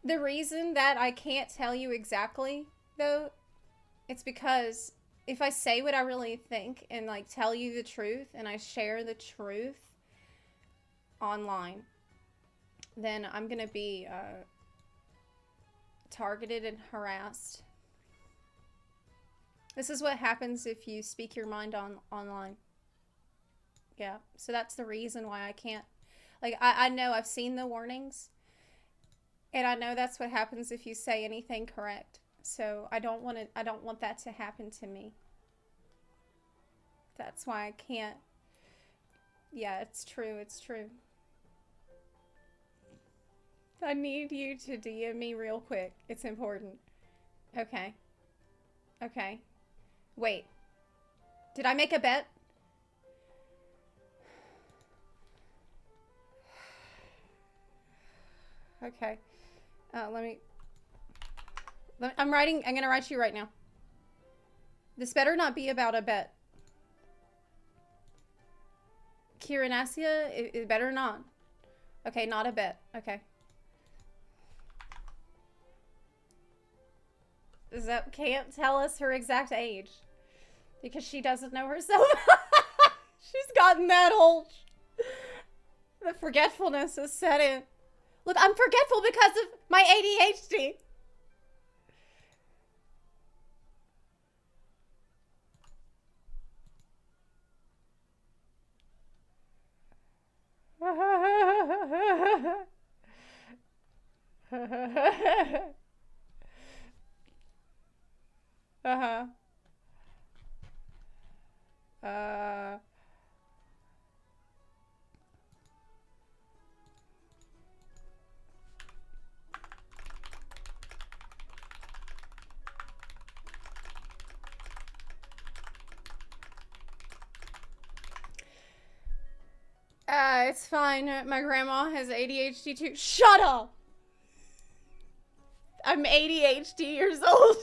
The reason that I can't tell you exactly, though, it's because if I say what I really think and, like, tell you the truth and I share the truth online, then I'm gonna be, targeted and harassed. This is what happens if you speak your mind online. Yeah, so that's the reason why I can't, like, I know I've seen the warnings, and I know that's what happens if you say anything correct. So I don't want that to happen to me. That's why I can't. Yeah, it's true, it's true. I need you to DM me real quick. It's important. Okay. Okay. Wait. Did I make a bet? Okay. I'm gonna write to you right now. This better not be about a bet. Kiranasia, it better not. Okay, not a bet. Okay. Zep can't tell us her exact age. Because she doesn't know herself. She's gotten that old. The forgetfulness is set in. Look, I'm forgetful because of my ADHD. It's fine. My grandma has ADHD too. Shut up! I'm ADHD years old.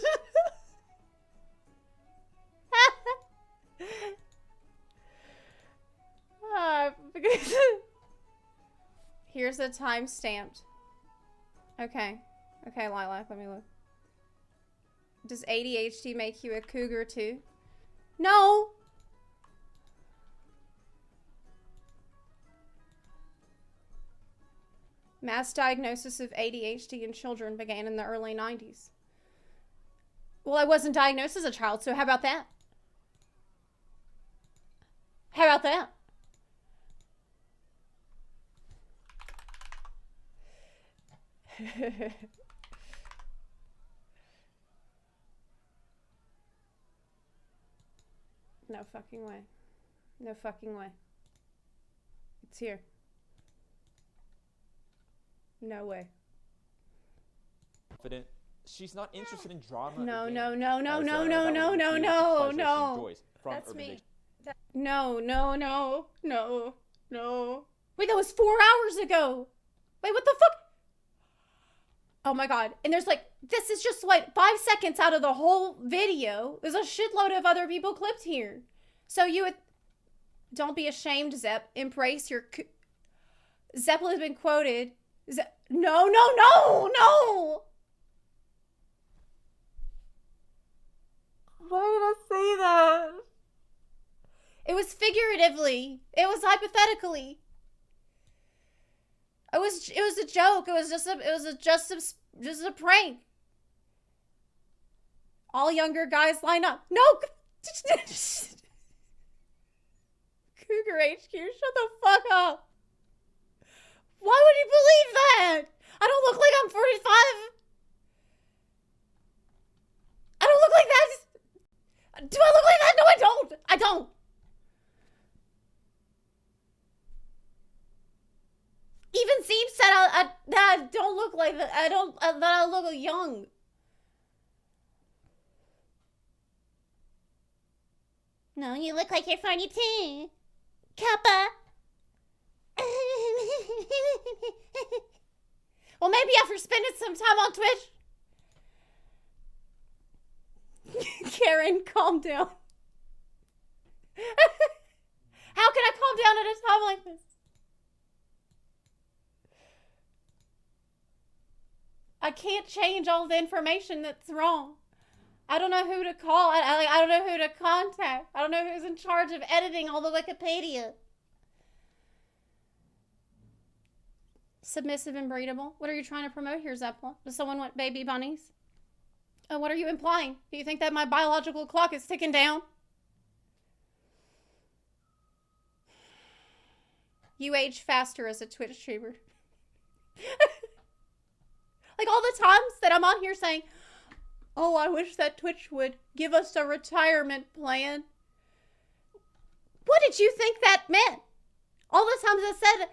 Here's a time stamped. Okay. Okay, Lilac, let me look. Does ADHD make you a cougar too? No! Mass diagnosis of ADHD in children began in the early 90s. Well, I wasn't diagnosed as a child, so how about that? How about that? No fucking way. No fucking way. It's here. No way. Confident. She's not interested in drama. No, or no, games, no, no, as, no, that no, would no, interfere no, with the no, pleasure she no. enjoys from That's me. urbanization. No, no, no, no, no. Wait, that was 4 hours ago. Wait, what the fuck? Oh my God. And there's like, this is just like 5 seconds out of the whole video. There's a shitload of other people clipped here. So you would, don't be ashamed, Zep. Embrace your, Zepla has been quoted. No, no, no, no. Why did I say that? It was figuratively. It was hypothetically. It was a joke. It was just a prank. All younger guys line up. No. Cougar HQ, shut the fuck up. Why would you believe that? I don't look like I'm 45. I don't look like that. Do I look like that? No, I don't. I don't. Even Steve said that I don't look like that. That I look young. No, you look like you're 42. Kappa. Well, maybe after spending some time on Twitch. Karen, calm down. How can I calm down at a time like this? I can't change all the information that's wrong. I don't know who to call. I don't know who to contact. I don't know who's in charge of editing all the Wikipedia. Submissive and breedable. What are you trying to promote here, Zepla? Does someone want baby bunnies? What are you implying? Do you think that my biological clock is ticking down? You age faster as a Twitch streamer. Like all the times that I'm on here saying, oh, I wish that Twitch would give us a retirement plan. What did you think that meant? All the times I said,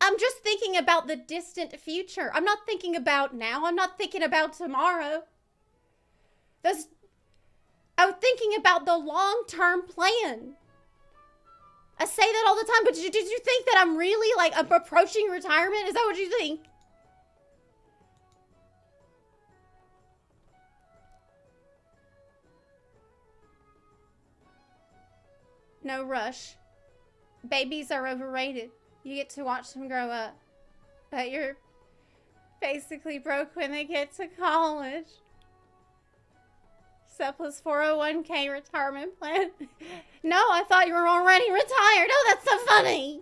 I'm just thinking about the distant future. I'm not thinking about now. I'm not thinking about tomorrow. I'm thinking about the long-term plan. I say that all the time, but did you think that I'm really like approaching retirement? Is that what you think? No rush. Babies are overrated. You get to watch them grow up. But you're basically broke when they get to college. Zepla's 401k retirement plan. No, I thought you were already retired. Oh, that's so funny.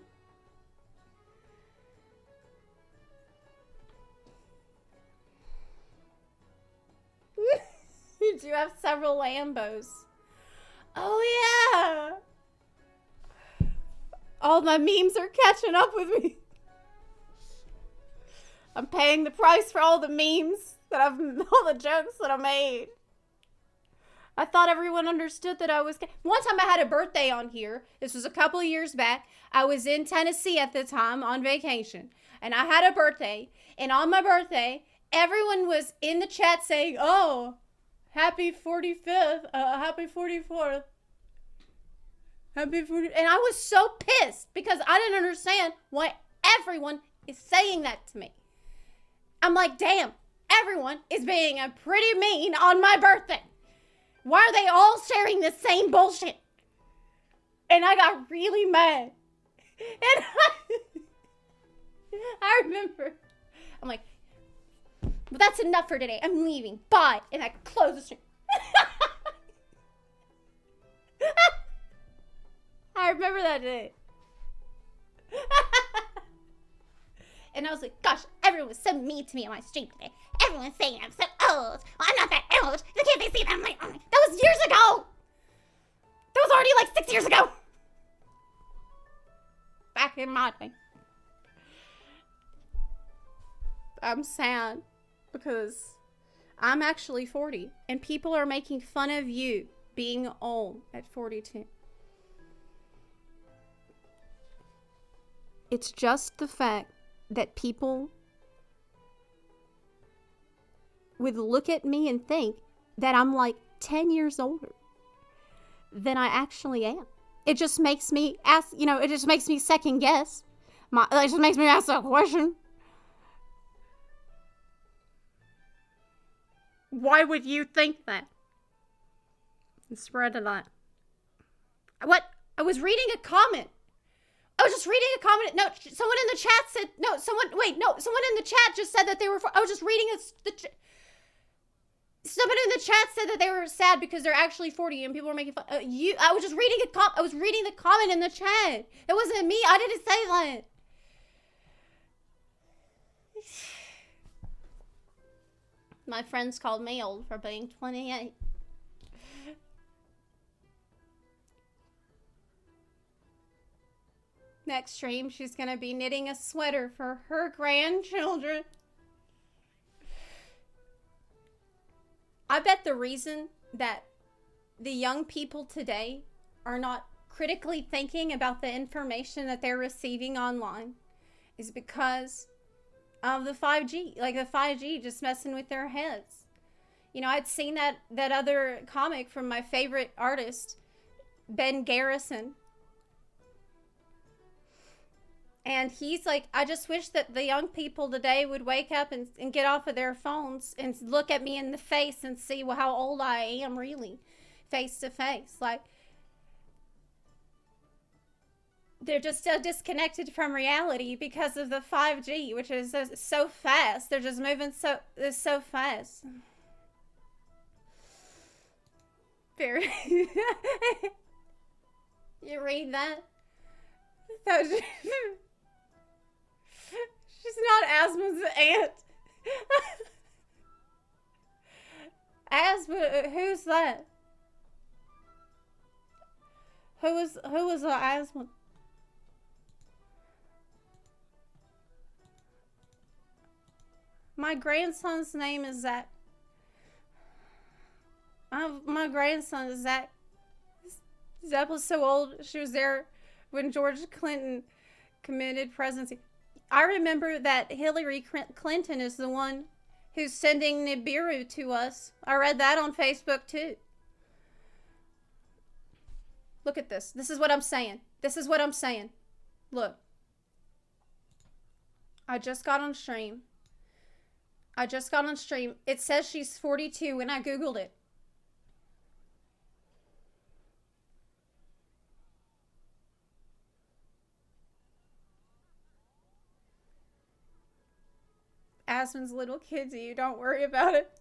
You do have several Lambos. Oh, yeah. All my memes are catching up with me. I'm paying the price for all the memes that all the jokes that I made. I thought everyone understood that I was... One time I had a birthday on here. This was a couple of years back. I was in Tennessee at the time on vacation. And I had a birthday. And on my birthday, everyone was in the chat saying, oh, happy 45th, happy 44th. Happy 40. And I was so pissed because I didn't understand why everyone is saying that to me. I'm like, damn, everyone is being a pretty mean on my birthday. Why are they all sharing the same bullshit? And I got really mad. And I remember, I'm like, well, that's enough for today. I'm leaving. Bye. And I close the stream. I remember that day. And I was like, gosh, everyone was so mean to me on my stream today. Everyone's saying I'm so old. Well, I'm not that old. Can't they see that? I'm like, oh, that was years ago. That was already like 6 years ago. Back in my day. I'm sad because I'm actually 40 and people are making fun of you being old at 42. It's just the fact that people would look at me and think that I'm like 10 years older than I actually am. It just makes me ask, it just makes me second guess. It just makes me ask that question. Why would you think that? And spread it on. What? I was reading a comment. I was just reading a comment. No, someone in the chat said, no, someone in the chat just said that they were, I was just reading someone in the chat said that they were sad because they're actually 40 and people were making fun. I was just reading I was reading the comment in the chat. It wasn't me. I didn't say that. My friends called me old for being 28. Next stream, she's gonna be knitting a sweater for her grandchildren. I bet the reason that the young people today are not critically thinking about the information that they're receiving online is because of the 5G. Like the 5G just messing with their heads. You know, I'd seen that other comic from my favorite artist, Ben Garrison. And he's like, I just wish that the young people today would wake up and get off of their phones and look at me in the face and see how old I am really, face to face. Like, they're just so disconnected from reality because of the 5G, which is so fast. They're just moving so fast. Very. You read that? She's not Asma's aunt. Asma, who's that? Who was Asma? My grandson's name is Zach. My grandson is Zach. Zepla's so old. She was there when George Clinton committed presidency. I remember that Hillary Clinton is the one who's sending Nibiru to us. I read that on Facebook too. Look at this. This is what I'm saying. This is what I'm saying. Look. I just got on stream. It says she's 42 when I Googled it. Aspen's little kid to you. Don't worry about it.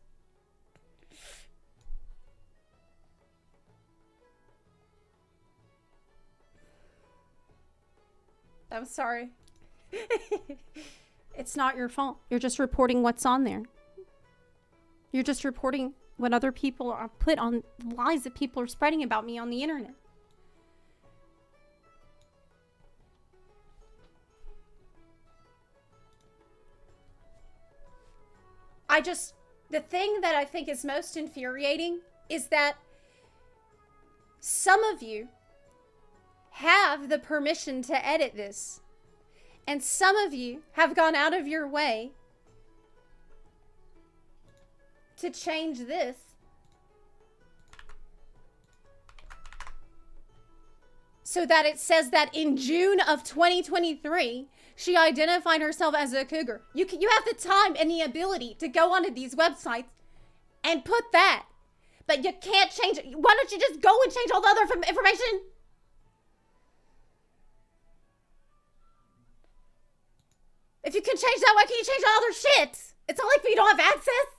I'm sorry. It's not your fault. You're just reporting what's on there. You're just reporting what other people are put on, lies that people are spreading about me on the internet. The thing that I think is most infuriating is that some of you have the permission to edit this. And some of you have gone out of your way to change this. So that it says that in June of 2023, she identified herself as a cougar. You have the time and the ability to go onto these websites and put that. But you can't change it. Why don't you just go and change all the other information? If you can change that, why can't you change all other shit? It's not like you don't have access.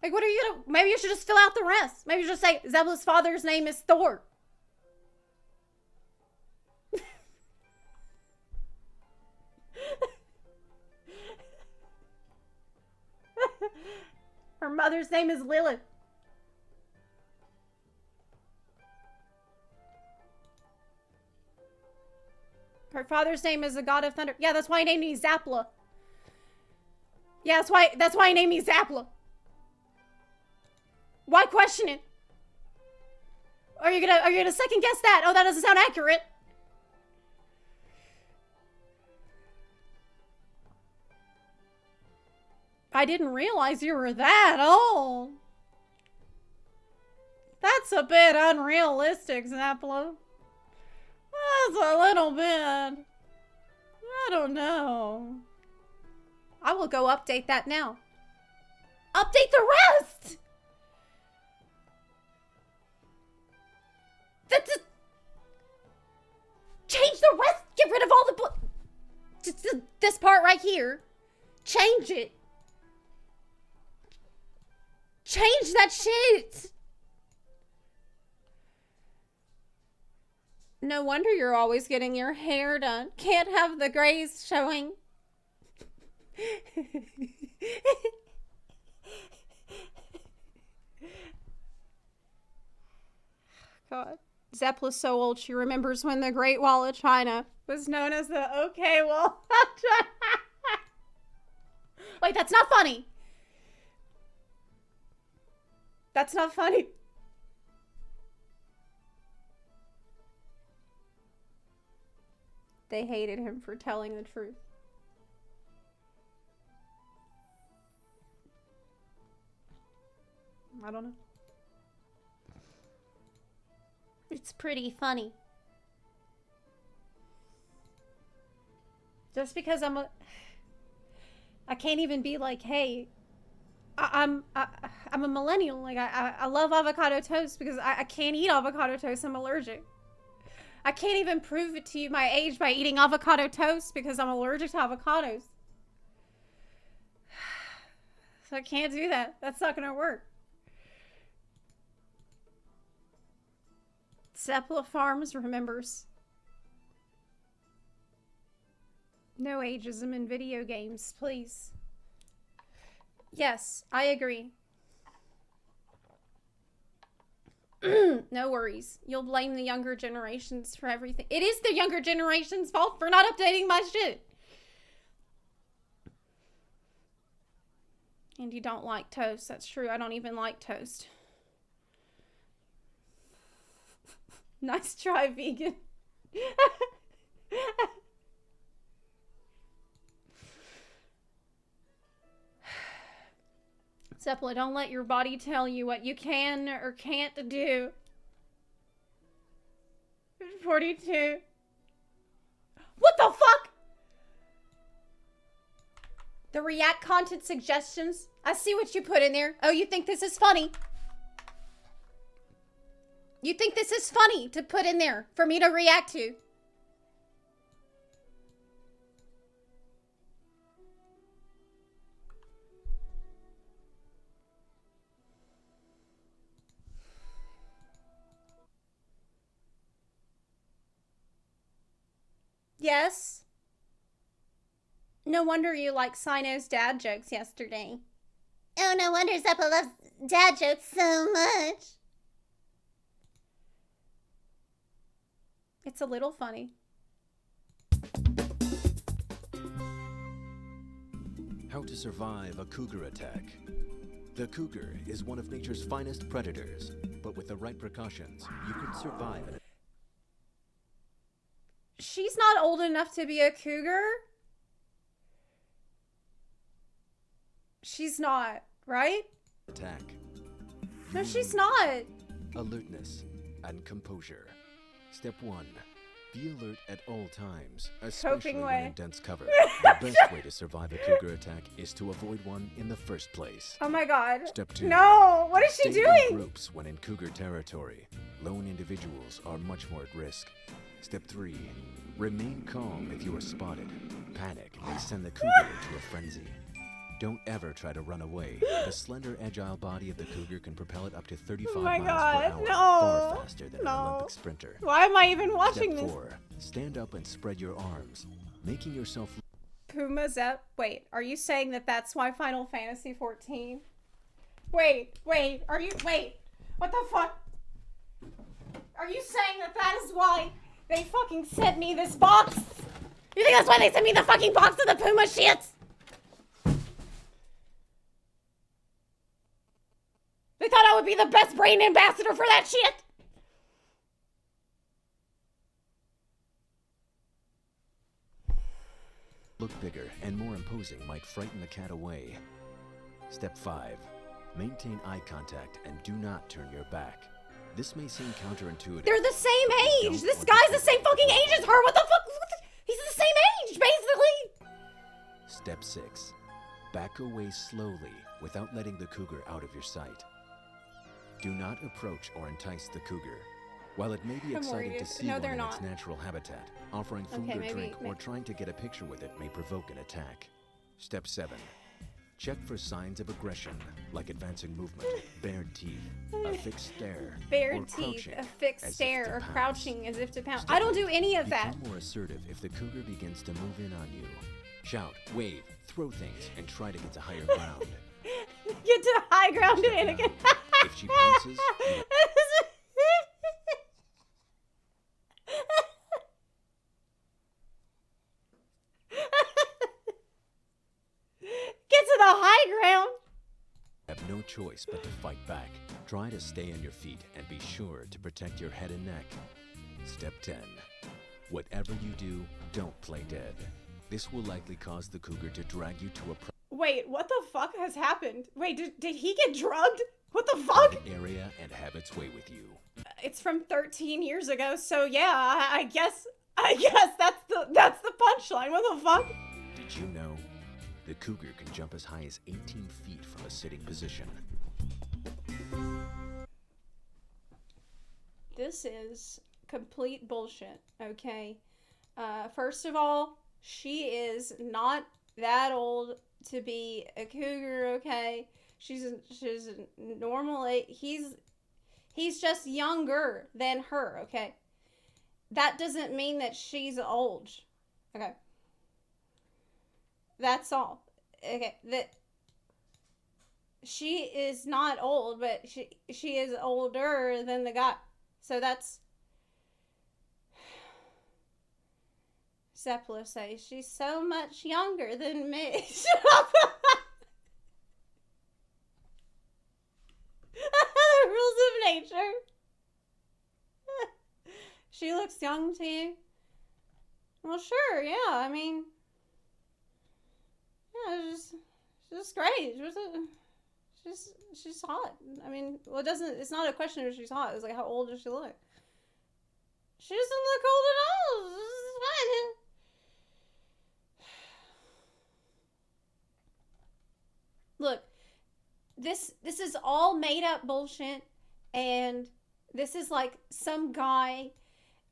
Like, what are you gonna... Maybe you should just fill out the rest. Maybe you should just say, Zepla's father's name is Thor. Her mother's name is Lilith. Her father's name is the god of thunder. Yeah, that's why he named me Zepla. Yeah, that's why he named me Zepla. Why question it? Are you gonna second guess that? Oh, that doesn't sound accurate. I didn't realize you were that old. That's a bit unrealistic, Zepla. Just a little bit. I don't know. I will go update that now. Update the rest! That's a... Change the rest! Get rid of all the This part right here. Change it! Change that shit! No wonder you're always getting your hair done. Can't have the grays showing. God. Zepla's so old she remembers when the Great Wall of China was known as the OK Wall of China. Wait, that's not funny! That's not funny. They hated him for telling the truth. I don't know. It's pretty funny. Just because I can't even be like, hey, I'm a millennial. Like I love avocado toast because I can't eat avocado toast. I'm allergic. I can't even prove it to you my age by eating avocado toast because I'm allergic to avocados. So I can't do that. That's not gonna work. Zepla Farms remembers. No ageism in video games, please. Yes, I agree. No worries. You'll blame the younger generations for everything. It is the younger generation's fault for not updating my shit. And you don't like toast. That's true. I don't even like toast. Nice try, vegan. Zepla, don't let your body tell you what you can or can't do. 42. What the fuck? The React content suggestions. I see what you put in there. Oh, you think this is funny? You think this is funny to put in there for me to react to? Yes. No wonder you liked Sino's dad jokes yesterday. Oh, no wonder Zepla loves dad jokes so much. It's a little funny. How to survive a cougar attack. The cougar is one of nature's finest predators, but with the right precautions, you could survive an She's not old enough to be a cougar. She's not, right? attack. No, she's not. Alertness and composure. Step 1. Be alert at all times, especially Coping when way. in dense cover. The best way to survive a cougar attack is to avoid one in the first place. Oh my god. Step 2. No, what is she Stay in doing? groups when in cougar territory. Lone individuals are much more at risk. Step 3. Remain calm if you are spotted. Panic may send the cougar into a frenzy. Don't ever try to run away. The slender, agile body of the cougar can propel it up to 35 Oh my miles God, per hour, no, far faster than no. an Olympic sprinter. Why am I even watching Step this? 4. Stand up and spread your arms, making yourself Puma Zep. Wait, are you saying that that's why Final Fantasy 14? Wait, are you, what the fuck? Are you saying that that is why they fucking sent me this box? You think that's why they sent me the fucking box of the Puma shit? They thought I would be the best brain ambassador for that shit? look bigger and more imposing might frighten the cat away. Step 5. Maintain eye contact and do not turn your back. This may seem counterintuitive. They're the same but we age. don't This want guy's to the same fucking age as her. What the fuck? He's the same age, basically. Step 6. Back away slowly without letting the cougar out of your sight. Do not approach or entice the cougar. While it may be I'm exciting worried. to see No, one they're in not. its natural habitat, offering food Okay, or maybe- drink or may- trying to get a picture with it may provoke an attack. Step 7. Check for signs of aggression, like advancing movement, bared teeth, a fixed stare, or Bared teeth, crouching a fixed as if stare, to or pounce. crouching as if to pounce. Step I don't 8. do any of that. Become more assertive if the cougar begins to move in on you. Shout, wave, throw things, and try to get to higher ground. Get to high ground, Step Anakin. 9. If she pounces, you Get to the high ground. have no choice but to fight back. Try to stay on your feet and be sure to protect your head and neck. Step 10. Whatever you do, don't play dead. This will likely cause the cougar to drag you to a Wait, what the fuck has happened? Wait, did he get drugged? What the fuck? private area and have its way with you. It's from 13 years ago, so yeah, I guess that's the punchline. What the fuck? Did you know? The cougar can jump as high as 18 feet from a sitting position. This is complete bullshit, okay? First of all, she is not that old to be a cougar, okay? She's a normal age. He's just younger than her, okay? That doesn't mean that she's old, okay? That's all. Okay, that she is not old, but she is older than the guy. So that's Zepla says she's so much younger than me. Shut up. The rules of nature. She looks young to you. Well, sure, yeah. I mean, yeah, she's just great. She's hot. I mean, well, it's not a question if she's hot. It's like, how old does she look? She doesn't look old at all. This is fine. Look, this is all made up bullshit, and this is like some guy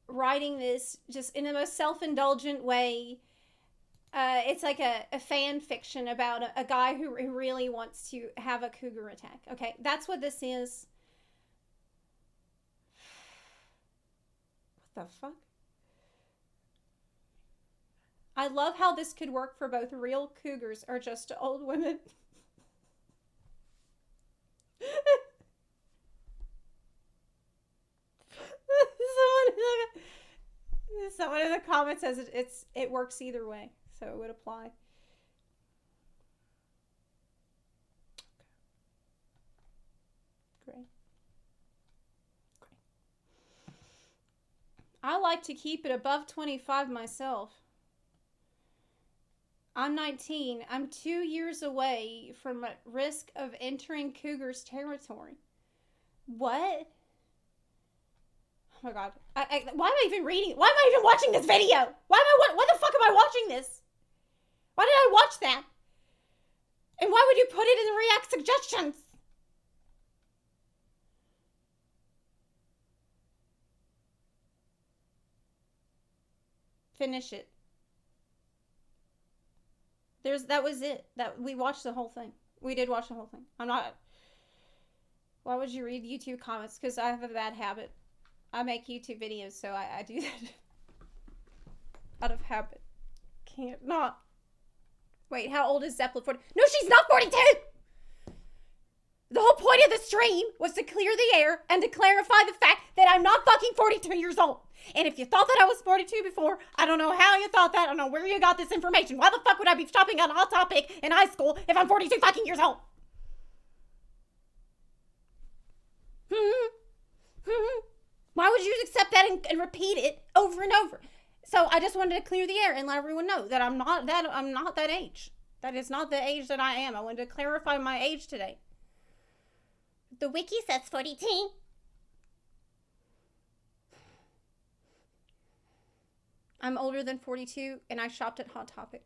writing this just in the most self-indulgent way. It's like a fan fiction about a guy who really wants to have a cougar attack. Okay, that's what this is. What the fuck? I love how this could work for both real cougars or just old women. Someone in the comments says it works either way, so it would apply. Great. I like to keep it above 25 myself. I'm 19. I'm 2 years away from a risk of entering cougar's territory. What? Oh my god. Why am I even reading? Why am I even watching this video? Why the fuck am I watching this? Why did I watch that? And why would you put it in the React suggestions? Finish it. That was it. We watched the whole thing. We did watch the whole thing. Why would you read YouTube comments? Because I have a bad habit. I make YouTube videos, so I do that out of habit. Can't not. Wait, how old is Zepla? 40? No, she's not 42! The whole point of the stream was to clear the air and to clarify the fact that I'm not fucking 42 years old. And if you thought that I was 42 before, I don't know how you thought that. I don't know where you got this information. Why the fuck would I be shopping on Hot Topic in high school if I'm 42 fucking years old? Why would you accept that and repeat it over and over? So I just wanted to clear the air and let everyone know that I'm not that age. That is not the age that I am. I wanted to clarify my age today. The wiki says 42. I'm older than 42 and I shopped at Hot Topic.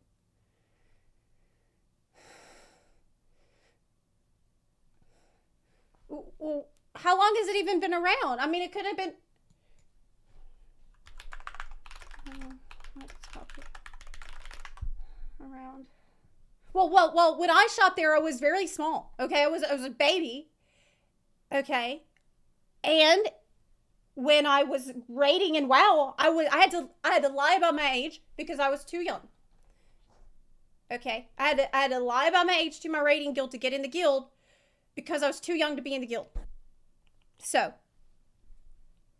Well, how long has it even been around? I mean, it could have been... Hot Topic. Around. Well, when I shopped there, I was very small. Okay, I was a baby. Okay. And when I was rating in WoW, I had to lie about my age because I was too young. Okay, I had to lie about my age to my rating guild to get in the guild because I was too young to be in the guild. So,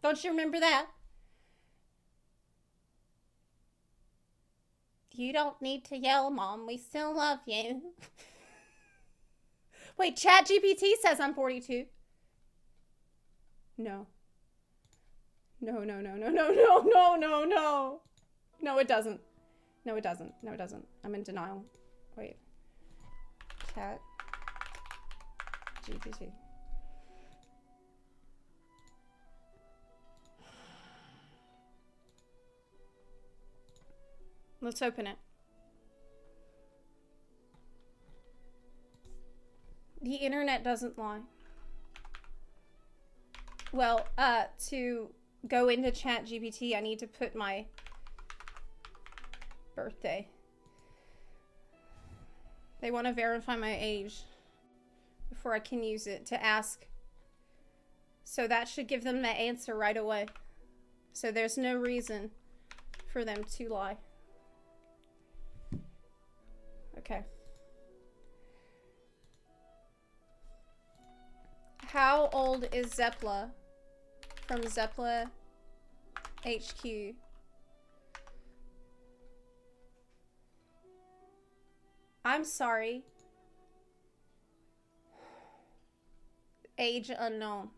don't you remember that? You don't need to yell, Mom. We still love you. Wait, ChatGPT says I'm 42. No. No. No, it doesn't. No, it doesn't. No, it doesn't. I'm in denial. Wait. Chat. GPT. Let's open it. The internet doesn't lie. Well, to go into ChatGPT, I need to put my birthday. They want to verify my age before I can use it to ask. So that should give them the answer right away. So there's no reason for them to lie. Okay. How old is Zepla from Zepla HQ? I'm sorry. Age unknown.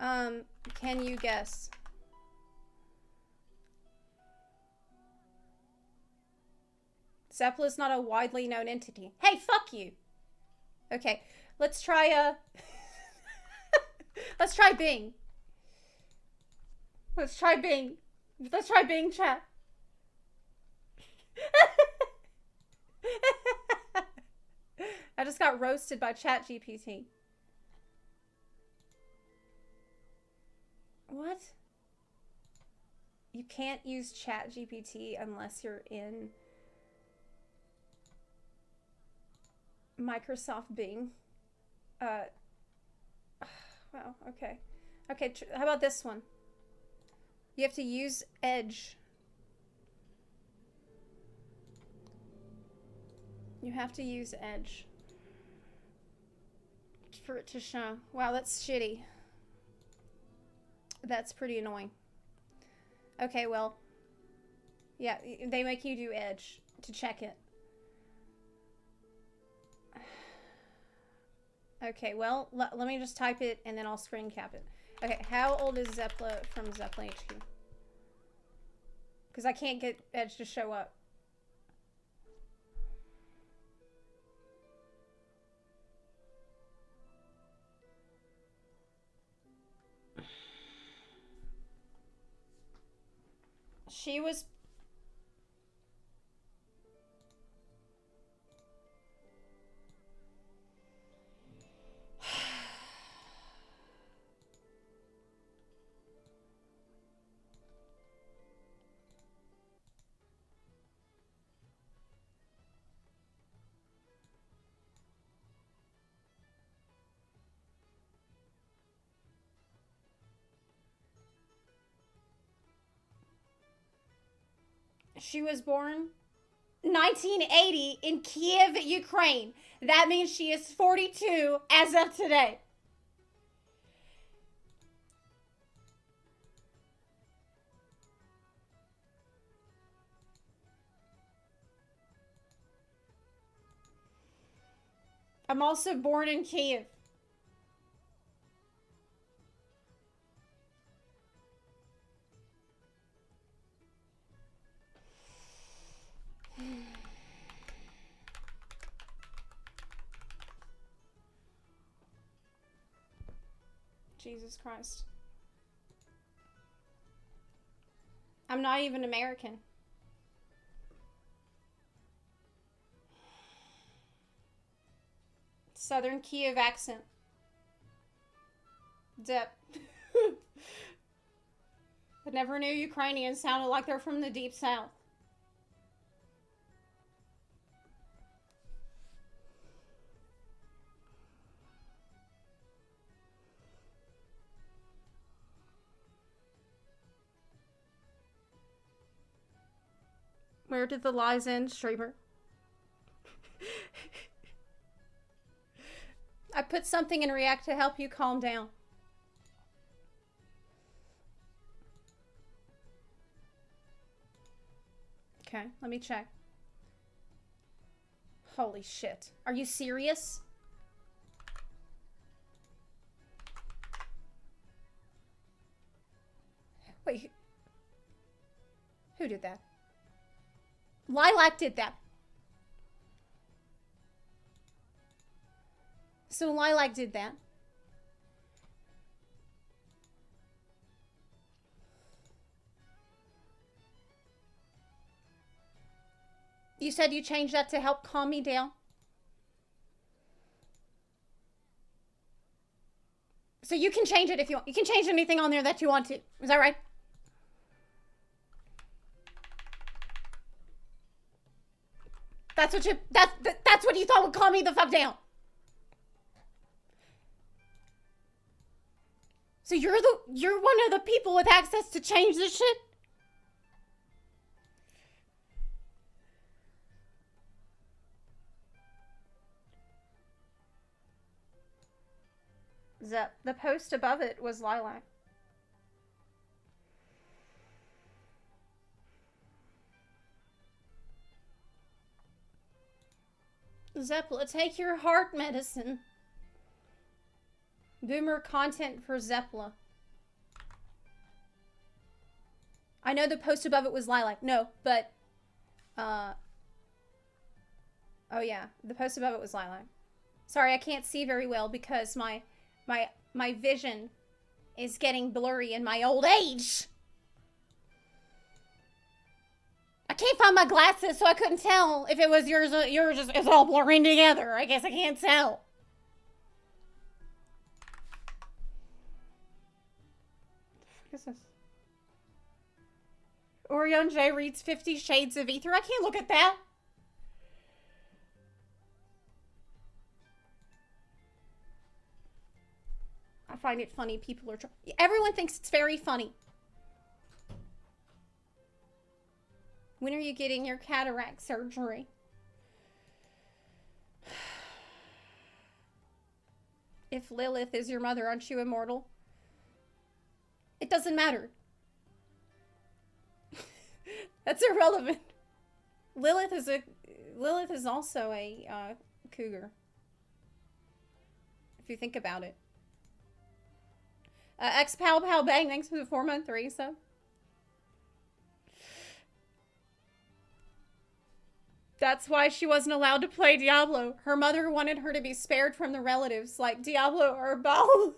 Can you guess? Zepla's not a widely known entity. Hey, fuck you. Okay, let's try let's try Bing. Let's try Bing. Let's try Bing chat. I just got roasted by ChatGPT. What? You can't use ChatGPT unless you're in Microsoft Bing. Wow, okay. Okay, how about this one? You have to use Edge. You have to use Edge for it to show. Wow, that's shitty. That's pretty annoying. Okay, well, yeah, they make you do Edge to check it. Okay, well, let me just type it and then I'll screen cap it. Okay, how old is Zepla from Zepla HQ? Because I can't get Edge to show up. She was... She was born 1980 in Kiev, Ukraine. That means she is 42 as of today. I'm also born in Kiev. Jesus Christ. I'm not even American. Southern Kiev accent. Zep. I never knew Ukrainians sounded like they're from the deep south. Where did the lies end, streamer? I put something in React to help you calm down. Okay, let me check. Holy shit. Are you serious? Wait. Who did that? Lilac did that. So Lilac did that. You said you changed that to help calm me down? So you can change it if you want. You can change anything on there that you want to. Is that right? That's what you that's what you thought would calm me the fuck down. So you're one of the people with access to change this shit? Zep, the post above it was Lilac. Zepla, take your heart medicine. Boomer content for Zepla. I know the post above it was Lilac. No, but oh yeah, the post above it was Lilac. Sorry, I can't see very well because my vision is getting blurry in my old age. I can't find my glasses, so I couldn't tell if it was yours. Yours just it's all blurring together. I guess I can't tell. What is this? Orion J reads 50 Shades of Ether. I can't look at that. I find it funny. People are everyone thinks it's very funny. When are you getting your cataract surgery? If Lilith is your mother, aren't you immortal? It doesn't matter. That's irrelevant. Lilith is also a cougar. If you think about it. X Pow Pow Bang, thanks for the 4-month resub. That's why she wasn't allowed to play Diablo. Her mother wanted her to be spared from the relatives like Diablo or Baal.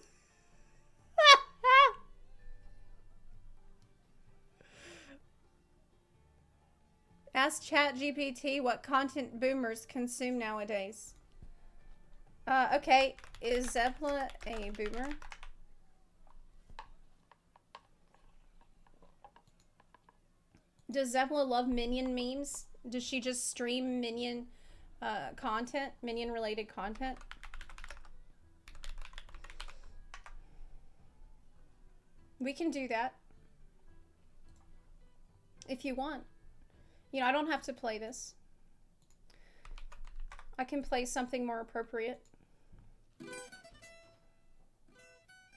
Ask ChatGPT what content boomers consume nowadays. Okay, is Zepla a boomer? Does Zepla love Minion memes? Does she just stream Minion content? Minion related content? We can do that. If you want. You know, I don't have to play this. I can play something more appropriate.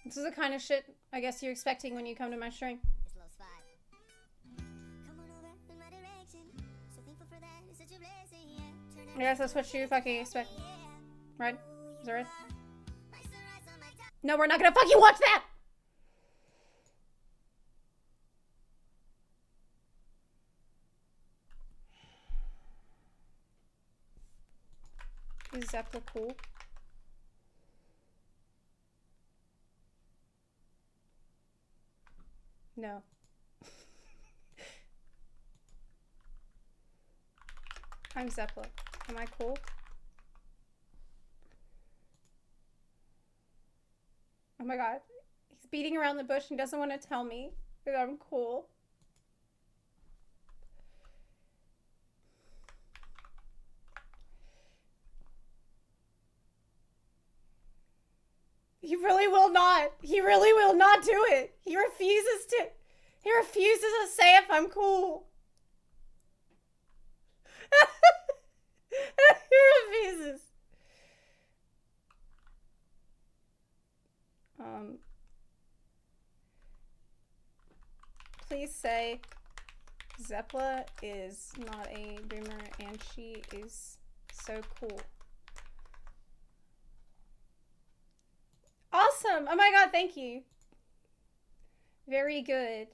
This is the kind of shit I guess you're expecting when you come to my stream. I guess that's what you fucking expect. Right? Is that right? No, we're not gonna fucking watch that! Is Zepla cool? No. I'm Zepla. Am I cool? Oh my god. He's beating around the bush and doesn't want to tell me that I'm cool. He really will not. He really will not do it. He refuses to say if I'm cool. He refuses. Please say Zepla is not a boomer and she is so cool. Awesome! Oh my god, thank you. Very good.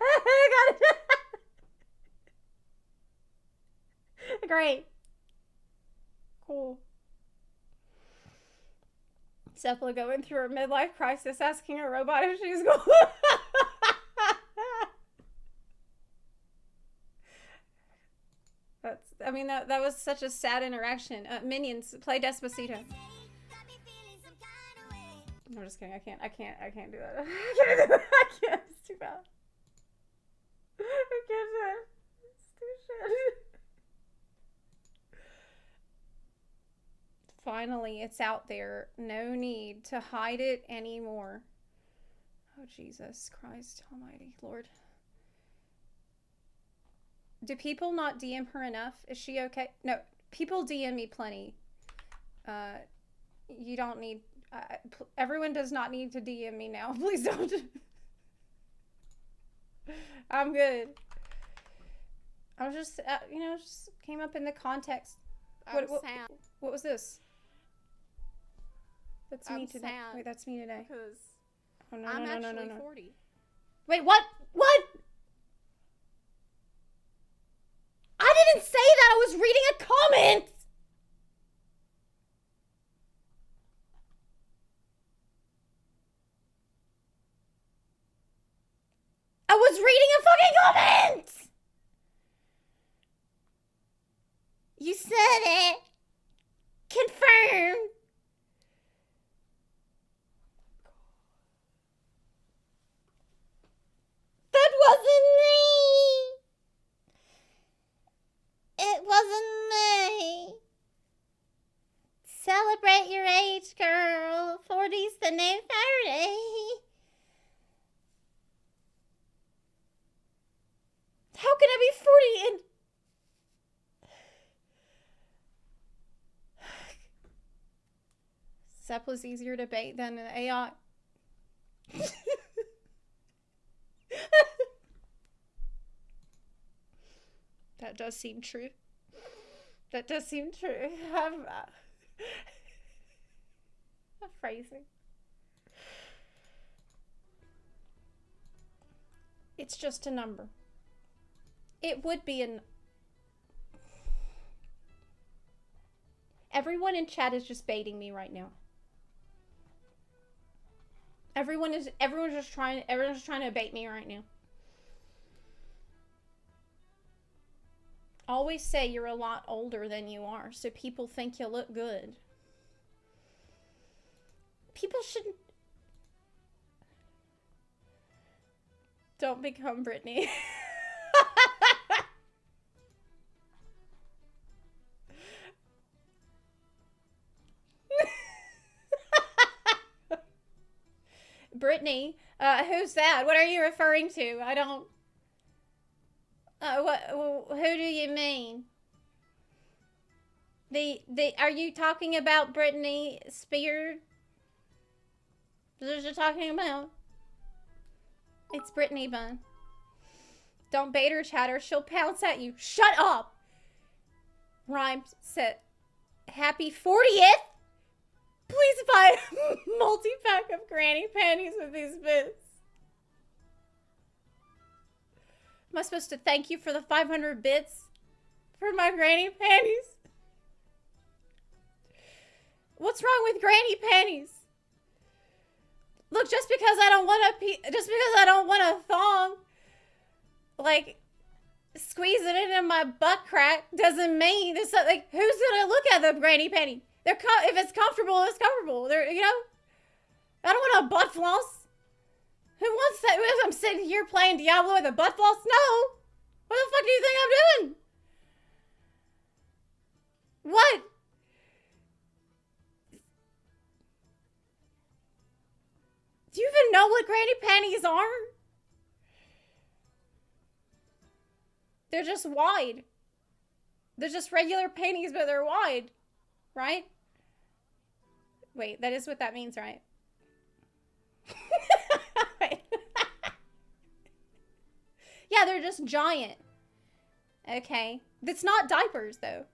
I got it. Great. Cool. Zepla going through her midlife crisis, asking a robot if she's cool. That was such a sad interaction. Minions, play Despacito. I'm just kidding. I can't do that. I can't. It's too bad. I can't do it. It's too shit. Finally, it's out there. No need to hide it anymore. Oh, Jesus Christ Almighty, Lord. Do people not DM her enough? Is she okay? No, people DM me plenty. You don't need... everyone does not need to DM me now. Please don't. I'm good. I was just, just came up in the context. What was this? That's me today. Sad. Wait, that's me today. Because Oh, no, I'm no, no, actually no, no. 40. Wait, what? What? I didn't say that. I was reading a comment. I was reading a fucking comment. You said it. Confirm. That wasn't me. It wasn't me. Celebrate your age, girl. 40's the new 30. How can I be 40 and... Zepla's easier to bait than an AI. That does seem true. That does seem true. I'm phrasing. It's just a number. It would be an... Everyone in chat is just baiting me right now. Everyone's just trying to bait me right now. Always say you're a lot older than you are, so people think you look good. People shouldn't... Don't become Britney. Brittany, who's that? What are you referring to? I don't... who do you mean? Are you talking about Britney Spears? Is what you're talking about? It's Brittany Bun. Don't bait her, chatter. She'll pounce at you. Shut up! Rhymes set. Happy 40th! Please buy a multi-pack of granny panties with these bits. Am I supposed to thank you for the 500 bits for my granny panties? What's wrong with granny panties? Look, just because I don't want a thong, like, squeezing it in my butt crack doesn't mean it's not, like, who's gonna look at the granny panty? If it's comfortable, it's comfortable. They're, you know, I don't want a butt floss. Who wants that? I'm sitting here playing Diablo with a butt floss? No. What the fuck do you think I'm doing? What? Do you even know what granny panties are? They're just wide. They're just regular panties, but they're wide. Right? Wait, that is what that means, right? Yeah, they're just giant. Okay. That's not diapers, though.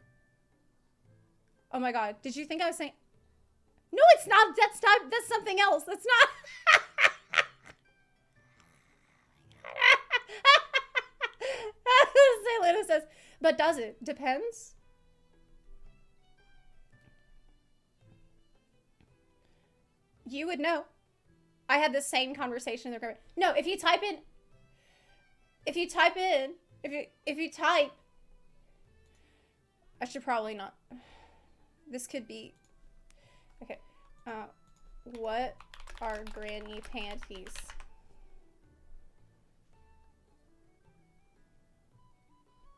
Oh my god. Did you think I was saying... No, it's not. That's something else. That's not... Sailena says, but does it? Depends. You would know. I had the same conversation with her. No, if you type, I should probably not. This could be, okay. What are granny panties?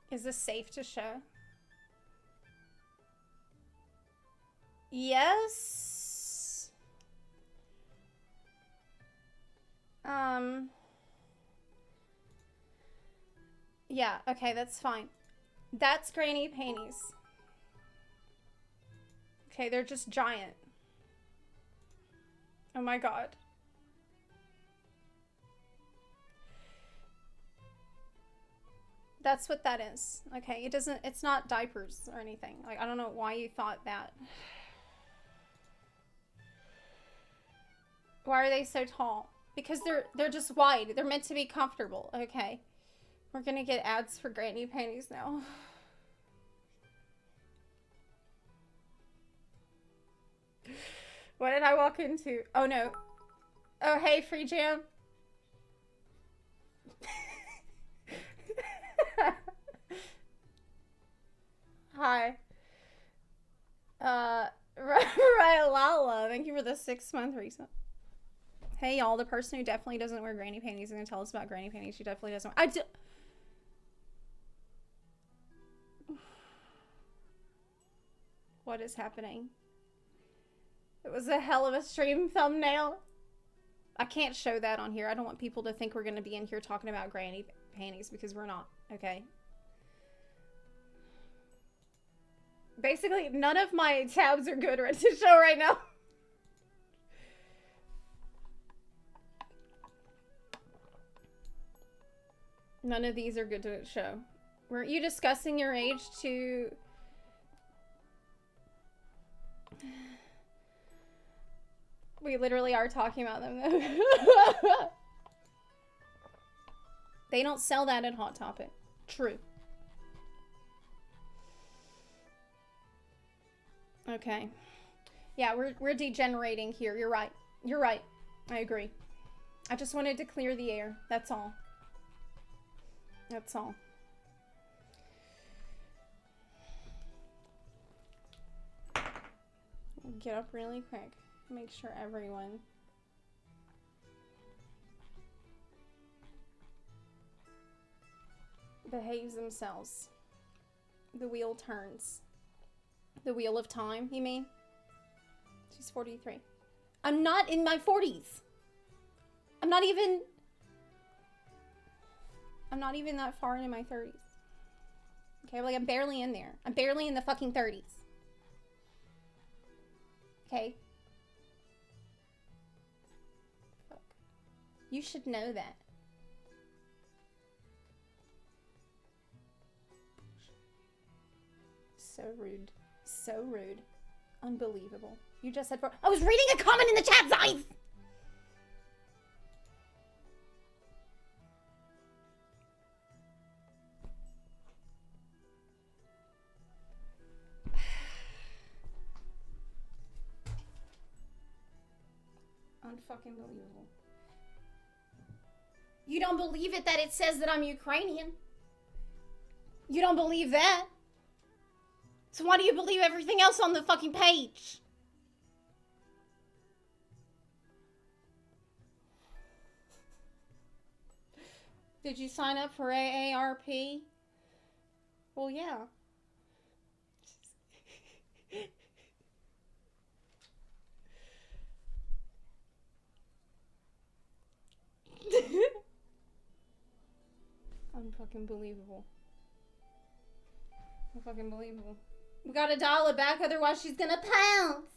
Is this safe to show? Yes. Yeah, okay, that's fine. That's granny panties. Okay, they're just giant. Oh my god. That's what that is. Okay, it's not diapers or anything. Like, I don't know why you thought that. Why are they so tall? Because they're just wide. They're meant to be comfortable. Okay. We're gonna get ads for granny panties now. What did I walk into? Oh no. Oh hey, free jam. Hi. Rylala, thank you for the 6-month resub. Hey y'all, the person who definitely doesn't wear granny panties is gonna tell us about granny panties. She definitely doesn't. What is happening? It was a hell of a stream thumbnail. I can't show that on here. I don't want people to think we're gonna be in here talking about granny panties because we're not, okay? Basically, none of my tabs are good to show right now. None of these are good to show. Weren't you discussing your age to... We literally are talking about them though. They don't sell that at Hot Topic. True. Okay. Yeah, we're degenerating here. You're right. You're right. I agree. I just wanted to clear the air. That's all. That's all. Get up really quick. Make sure everyone... behaves themselves. The wheel turns. The wheel of time, you mean? She's 43. I'm not in my 40s. I'm not even that far into my 30s. Okay, like I'm barely in there. I'm barely in the fucking 30s. Okay? Fuck. You should know that. So rude. So rude. Unbelievable. You just said I was reading a comment in the chat, Zeiss! Unfucking believable. You don't believe it that it says that I'm Ukrainian. You don't believe that. So why do you believe everything else on the fucking page? Did you sign up for AARP? Well, yeah. Unfucking believable. Unfucking believable. We gotta dial it back, otherwise she's gonna pounce.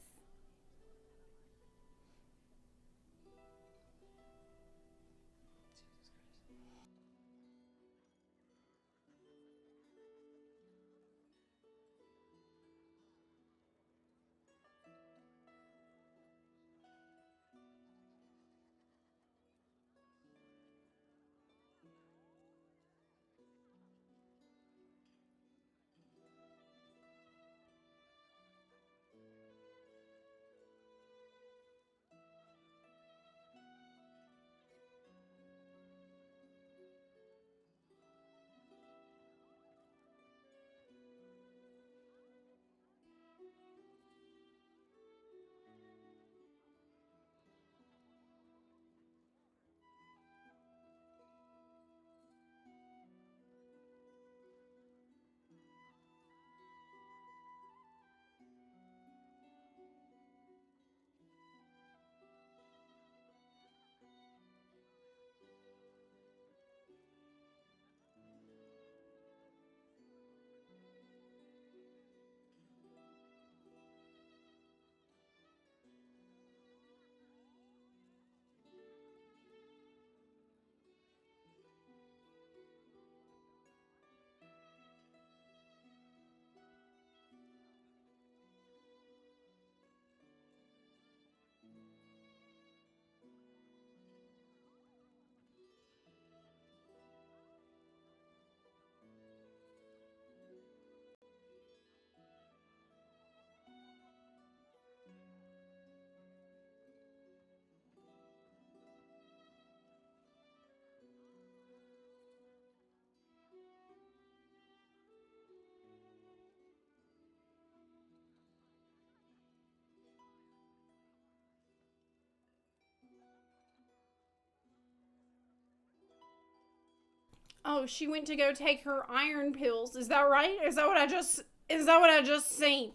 Oh, she went to go take her iron pills. Is that right? Is that what I just seen?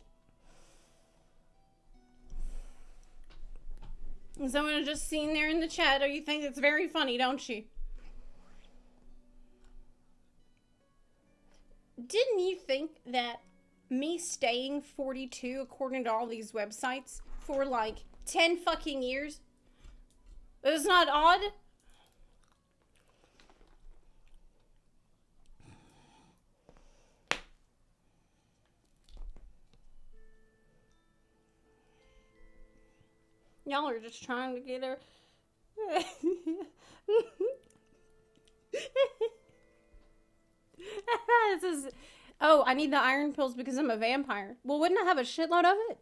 Is that what I just seen there in the chat? Oh, you think it's very funny, don't you? Didn't you think that me staying 42, according to all these websites, for like 10 fucking years is not odd? Y'all are just trying to get her. This is. Oh, I need the iron pills because I'm a vampire. Well, wouldn't I have a shitload of it?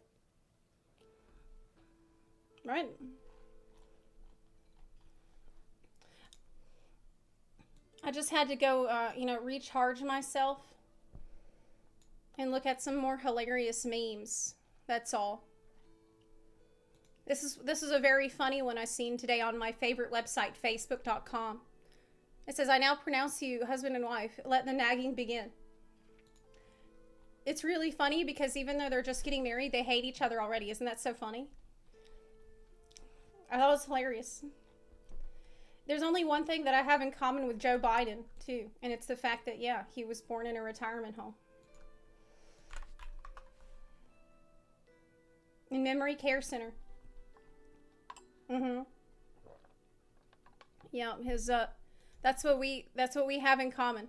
Right? I just had to go, recharge myself and look at some more hilarious memes. That's all. This is a very funny one I seen today on my favorite website, facebook.com. It says, I now pronounce you husband and wife. Let the nagging begin. It's really funny because even though they're just getting married, they hate each other already. Isn't that so funny? I thought it was hilarious. There's only one thing that I have in common with Joe Biden, too. And it's the fact that, yeah, he was born in a retirement home. In memory care center. Mm-hmm. Yeah, that's what we have in common.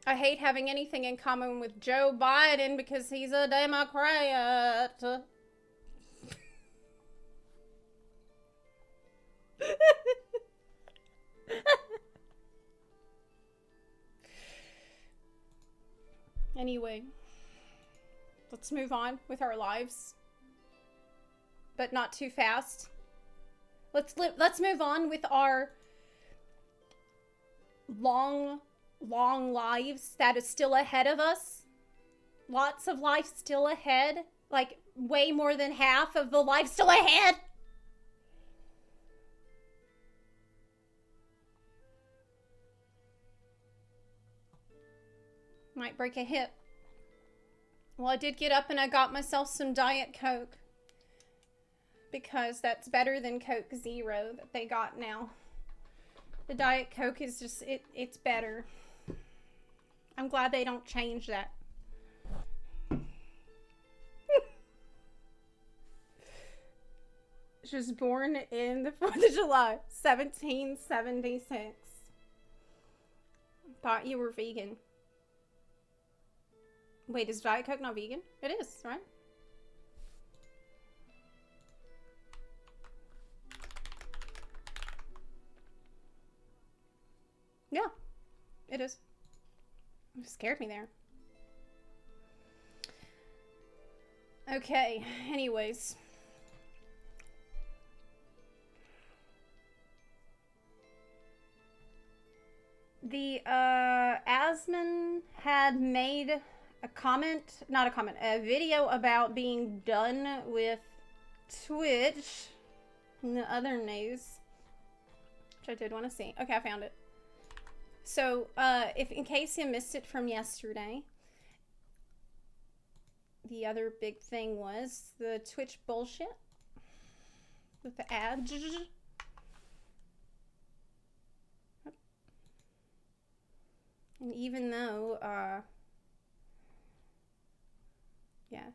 I hate having anything in common with Joe Biden because he's a Democrat. Anyway, let's move on with our lives. but not too fast. Let's move on with our long lives that is still ahead of us. Lots of life still ahead. Like, way more than half of the life still ahead. Might break a hip. Well, I did get up and I got myself some Diet Coke. Because that's better than Coke Zero that they got now. The Diet Coke is just, it's better. I'm glad they don't change that. She was born in the 4th of July, 1776. Thought you were vegan. Wait, is Diet Coke not vegan? It is, right? Yeah, it is. It scared me there. Okay, anyways. The, Asman had made a comment, not a comment, a video about being done with Twitch in the other news, which I did want to see. Okay, I found it. So, if in case you missed it from yesterday, the other big thing was the Twitch bullshit with the ads. And even though, yeah,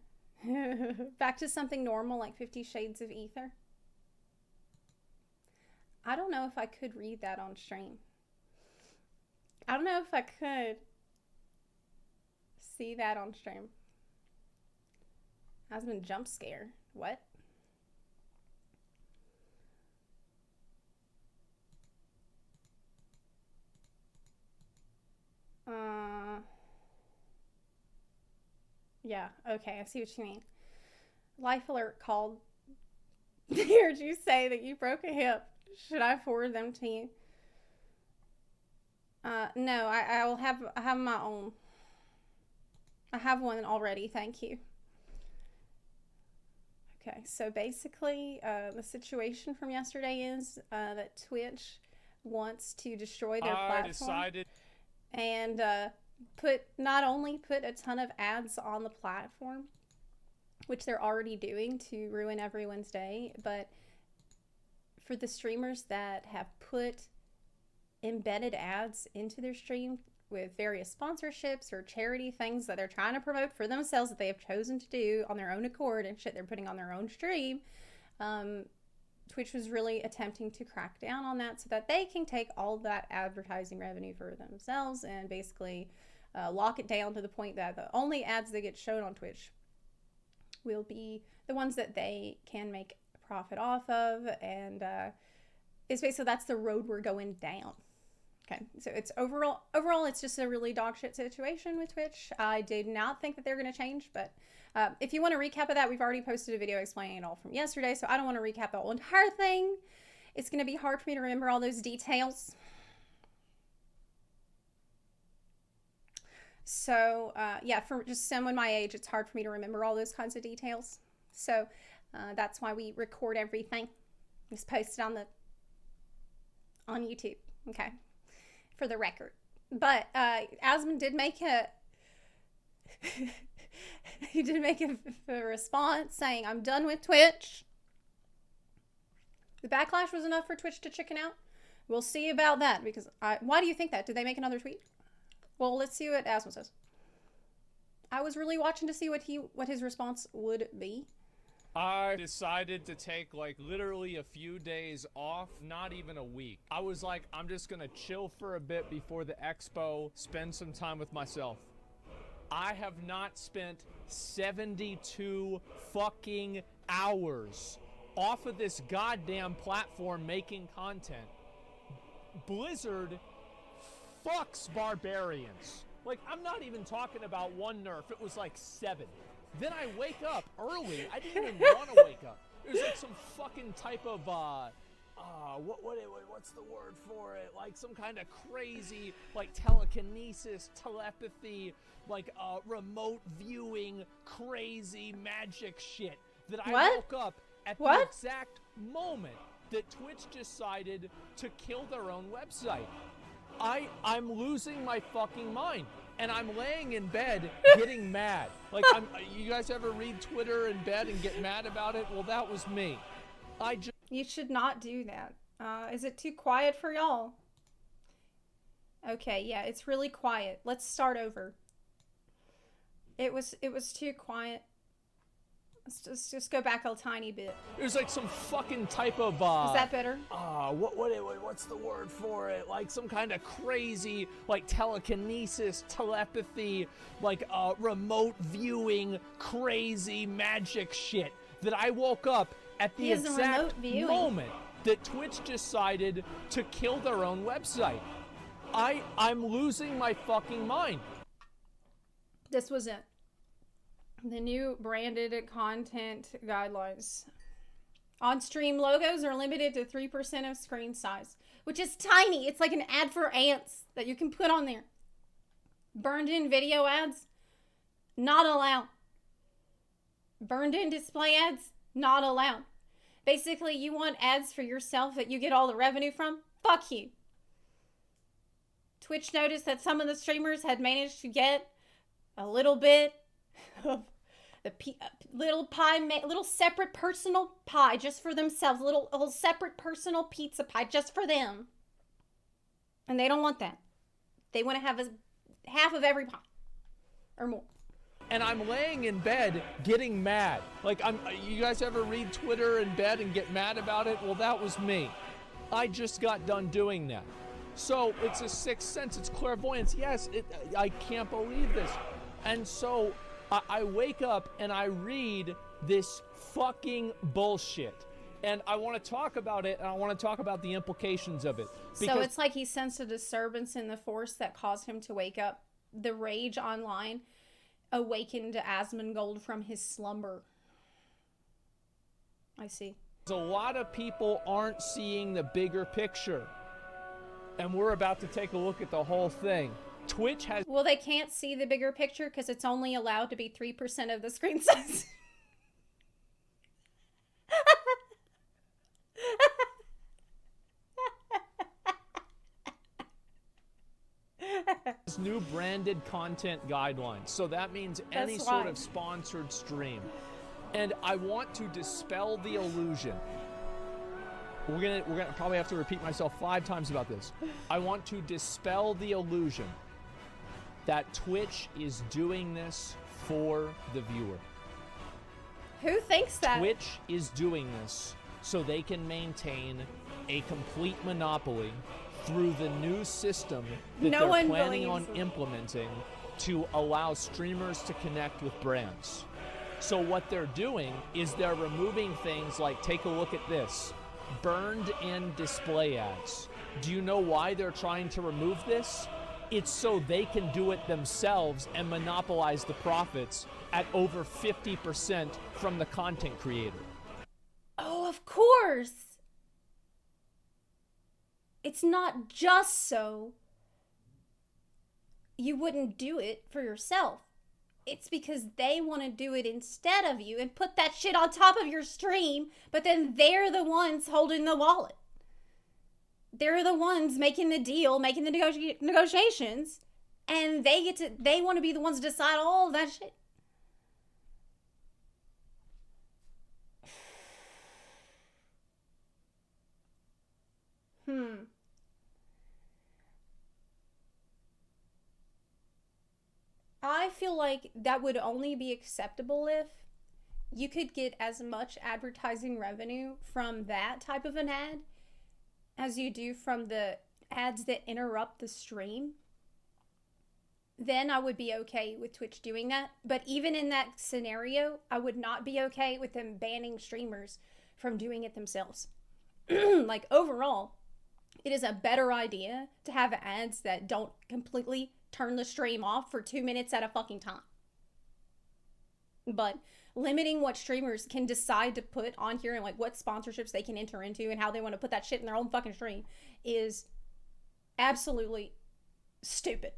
back to something normal like 50 Shades of Ether. I don't know if I could read that on stream. I don't know if I could see that on stream. Husband jump scare. What? Yeah, okay, I see what you mean. Life Alert called. Heard you say that you broke a hip. Should I forward them to you? No, I will have my own. I have one already, thank you. Okay, so basically, the situation from yesterday is that Twitch wants to destroy their platform. And not only put a ton of ads on the platform, which they're already doing to ruin everyone's day, but for the streamers that have put embedded ads into their stream with various sponsorships or charity things that they're trying to promote for themselves that they have chosen to do on their own accord and shit they're putting on their own stream, Twitch was really attempting to crack down on that so that they can take all that advertising revenue for themselves and basically lock it down to the point that the only ads that get shown on Twitch will be the ones that they can make a profit off of, and it's basically that's the road we're going down. Okay, so it's overall it's just a really dog shit situation with Twitch. I did not think that they're going to change, but if you want a recap of that, we've already posted a video explaining it all from yesterday, so I don't want to recap the whole entire thing. It's going to be hard for me to remember all those details. So, yeah, for just someone my age, it's hard for me to remember all those kinds of details. So, that's why we record everything. Just post it on YouTube, okay, for the record. But Asman did make a he did make a response saying, "I'm done with Twitch." The backlash was enough for Twitch to chicken out. We'll see about that, because why do you think that? Did they make another tweet? Well, let's see what Asman says. I was really watching to see what his response would be. I decided to take like literally a few days off, not even a week. I was like, I'm just gonna chill for a bit before the expo, spend some time with myself. I have not spent 72 fucking hours off of this goddamn platform making content. Blizzard fucks barbarians. Like, I'm not even talking about one nerf, it was like 7. Then I wake up early. I didn't even want to wake up. There's like some fucking type of what's the word for it? Like some kind of crazy like telekinesis, telepathy, like remote viewing, crazy magic shit that I What? woke up at the What? exact moment that Twitch decided to kill their own website. I'm losing my fucking mind. And I'm laying in bed getting mad. Like, you guys ever read Twitter in bed and get mad about it? Well, that was me. You should not do that. Is it too quiet for y'all? Okay, yeah, it's really quiet. Let's start over. It was too quiet. Let's just go back a tiny bit. There's like some fucking type of Is that better? what's the word for it? Like some kind of crazy like telekinesis, telepathy, like remote viewing, crazy magic shit that I woke up at the exact moment that Twitch decided to kill their own website. I'm losing my fucking mind. This was it. The new branded content guidelines. On-stream logos are limited to 3% of screen size, which is tiny. It's like an ad for ants that you can put on there. Burned-in video ads, not allowed. Burned-in display ads, not allowed. Basically, you want ads for yourself that you get all the revenue from? Fuck you. Twitch noticed that some of the streamers had managed to get a little bit of the little separate personal pie just for themselves, a little separate personal pizza pie just for them, and they don't want that. They want to have half of every pie or more. And I'm laying in bed getting mad. Like, you guys ever read Twitter in bed and get mad about it? Well, that was me. I just got done doing that. So it's a sixth sense. It's clairvoyance. Yes, I can't believe this. And so I wake up and I read this fucking bullshit. And I want to talk about it, and I want to talk about the implications of it. So it's like he sensed a disturbance in the force that caused him to wake up. The rage online awakened Asmongold from his slumber. I see. A lot of people aren't seeing the bigger picture. And we're about to take a look at the whole thing. Twitch has... Well, they can't see the bigger picture because it's only allowed to be 3% of the screen size. new branded content guidelines. So that means any sort of sponsored stream. And I want to dispel the illusion. We're gonna probably have to repeat myself 5 times about this. I want to dispel the illusion that Twitch is doing this for the viewer. Who thinks that? Twitch is doing this so they can maintain a complete monopoly through the new system that they're planning on implementing to allow streamers to connect with brands. So what they're doing is they're removing things like, take a look at this, burned in display ads. Do you know why they're trying to remove this? It's so they can do it themselves and monopolize the profits at over 50% from the content creator. Oh, of course. It's not just so you wouldn't do it for yourself. It's because they want to do it instead of you and put that shit on top of your stream, but then they're the ones holding the wallet. They're the ones making the deal, making the negotiations, and they want to be the ones to decide all of that shit. I feel like that would only be acceptable if you could get as much advertising revenue from that type of an ad as you do from the ads that interrupt the stream. Then I would be okay with Twitch doing that. But even in that scenario, I would not be okay with them banning streamers from doing it themselves. Like, overall, it is a better idea to have ads that don't completely turn the stream off for 2 minutes at a fucking time. But limiting what streamers can decide to put on here and like what sponsorships they can enter into and how they want to put that shit in their own fucking stream is absolutely stupid.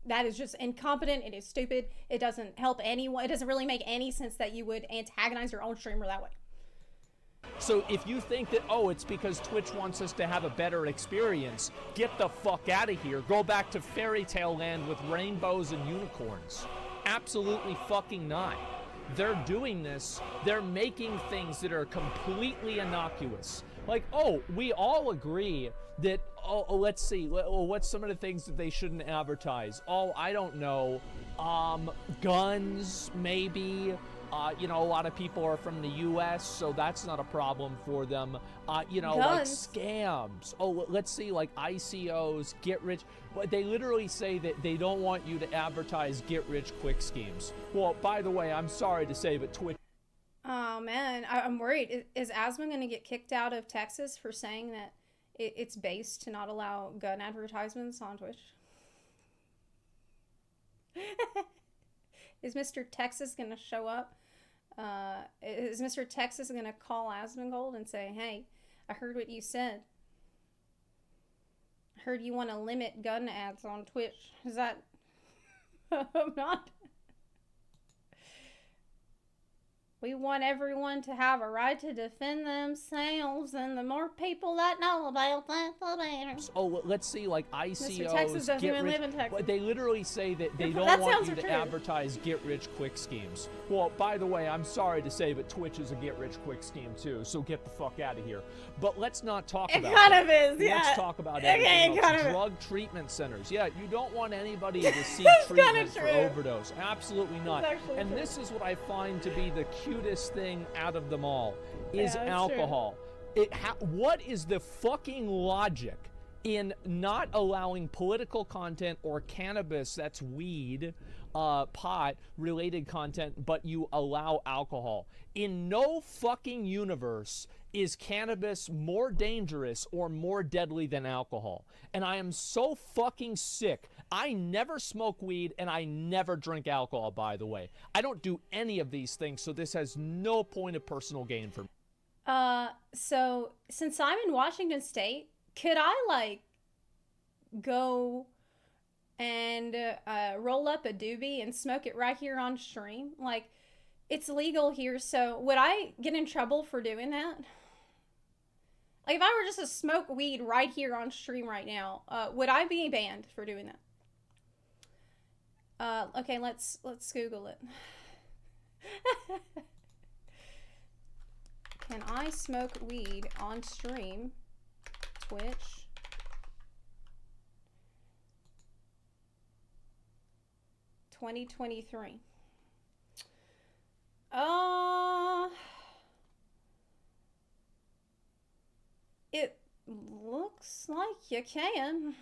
That is just incompetent. It is stupid. It doesn't help anyone. It doesn't really make any sense that you would antagonize your own streamer that way. So if you think that, oh, it's because Twitch wants us to have a better experience, get the fuck out of here. Go back to fairy tale land with rainbows and unicorns. Absolutely fucking not. They're doing this. They're making things that are completely innocuous. Like, oh, we all agree that, let's see, what's some of the things that they shouldn't advertise? Oh, I don't know. Guns, maybe. A lot of people are from the U.S., so that's not a problem for them. Like scams. Oh, let's see, like ICOs, get rich. They literally say that they don't want you to advertise get rich quick schemes. Well, by the way, I'm sorry to say, but Twitch. Oh man, I'm worried. Is Asma going to get kicked out of Texas for saying that it's based to not allow gun advertisements on Twitch? Is Mr. Texas going to show up? Is Mr. Texas going to call Asmongold and say, hey, I heard what you said. I heard you want to limit gun ads on Twitch. Is that... I'm not... We want everyone to have a right to defend themselves, and the more people that know about that, the better. Oh, let's see, like ICOs, Mr. Texas doesn't get even rich. live in Texas. They literally say that they don't That want sounds you to true. advertise get rich quick schemes. Well, by the way, I'm sorry to say, but Twitch is a get rich quick scheme too, so get the fuck out of here. But let's not talk about It kind that. of is, yeah. Let's talk about Okay, everything it kind else. of- Drug treatment centers. Yeah, you don't want anybody to seek That's kinda treatment for true. overdose. Absolutely not. It's actually And true. this is what I find to be the cutest thing out of them all, is Yeah, that's true. alcohol. What is the fucking logic in not allowing political content or cannabis, that's weed, pot related content, but you allow alcohol? In no fucking universe is cannabis more dangerous or more deadly than alcohol. And I am so fucking sick. I never smoke weed and I never drink alcohol, by the way. I don't do any of these things, so this has no point of personal gain for me. So since I'm in Washington State, could I go and roll up a doobie and smoke it right here on stream? Like, it's legal here, so would I get in trouble for doing that? Like, if I were just to smoke weed right here on stream right now, would I be banned for doing that? Okay, let's Google it. Can I smoke weed on stream? Twitch. $2023. It looks like you can.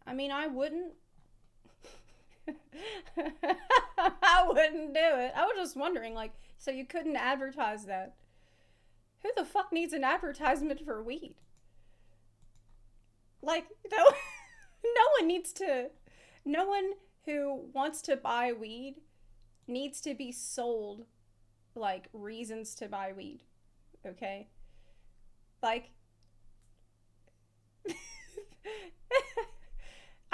I mean, I wouldn't. I wouldn't do it. I was just wondering, so you couldn't advertise that. Who the fuck needs an advertisement for weed? No one who wants to buy weed needs to be sold, reasons to buy weed. Okay?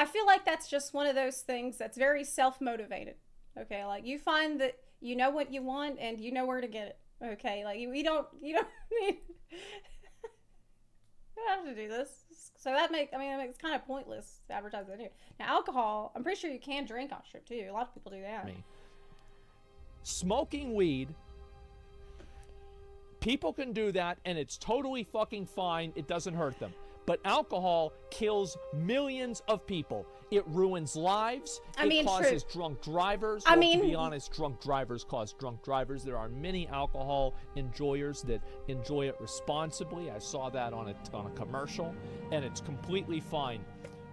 I feel like that's just one of those things that's very self-motivated. Okay, you find that you know what you want and you know where to get it. Okay, you don't need you don't have to do this. So that makes it's kind of pointless to advertise it anyway. Now alcohol, I'm pretty sure you can drink on strip too. A lot of people do that. Smoking weed, people can do that and it's totally fucking fine. It doesn't hurt them. But alcohol kills millions of people. It ruins lives. It causes drunk drivers. To be honest, drunk drivers cause drunk drivers. There are many alcohol enjoyers that enjoy it responsibly. I saw that on a commercial, and it's completely fine.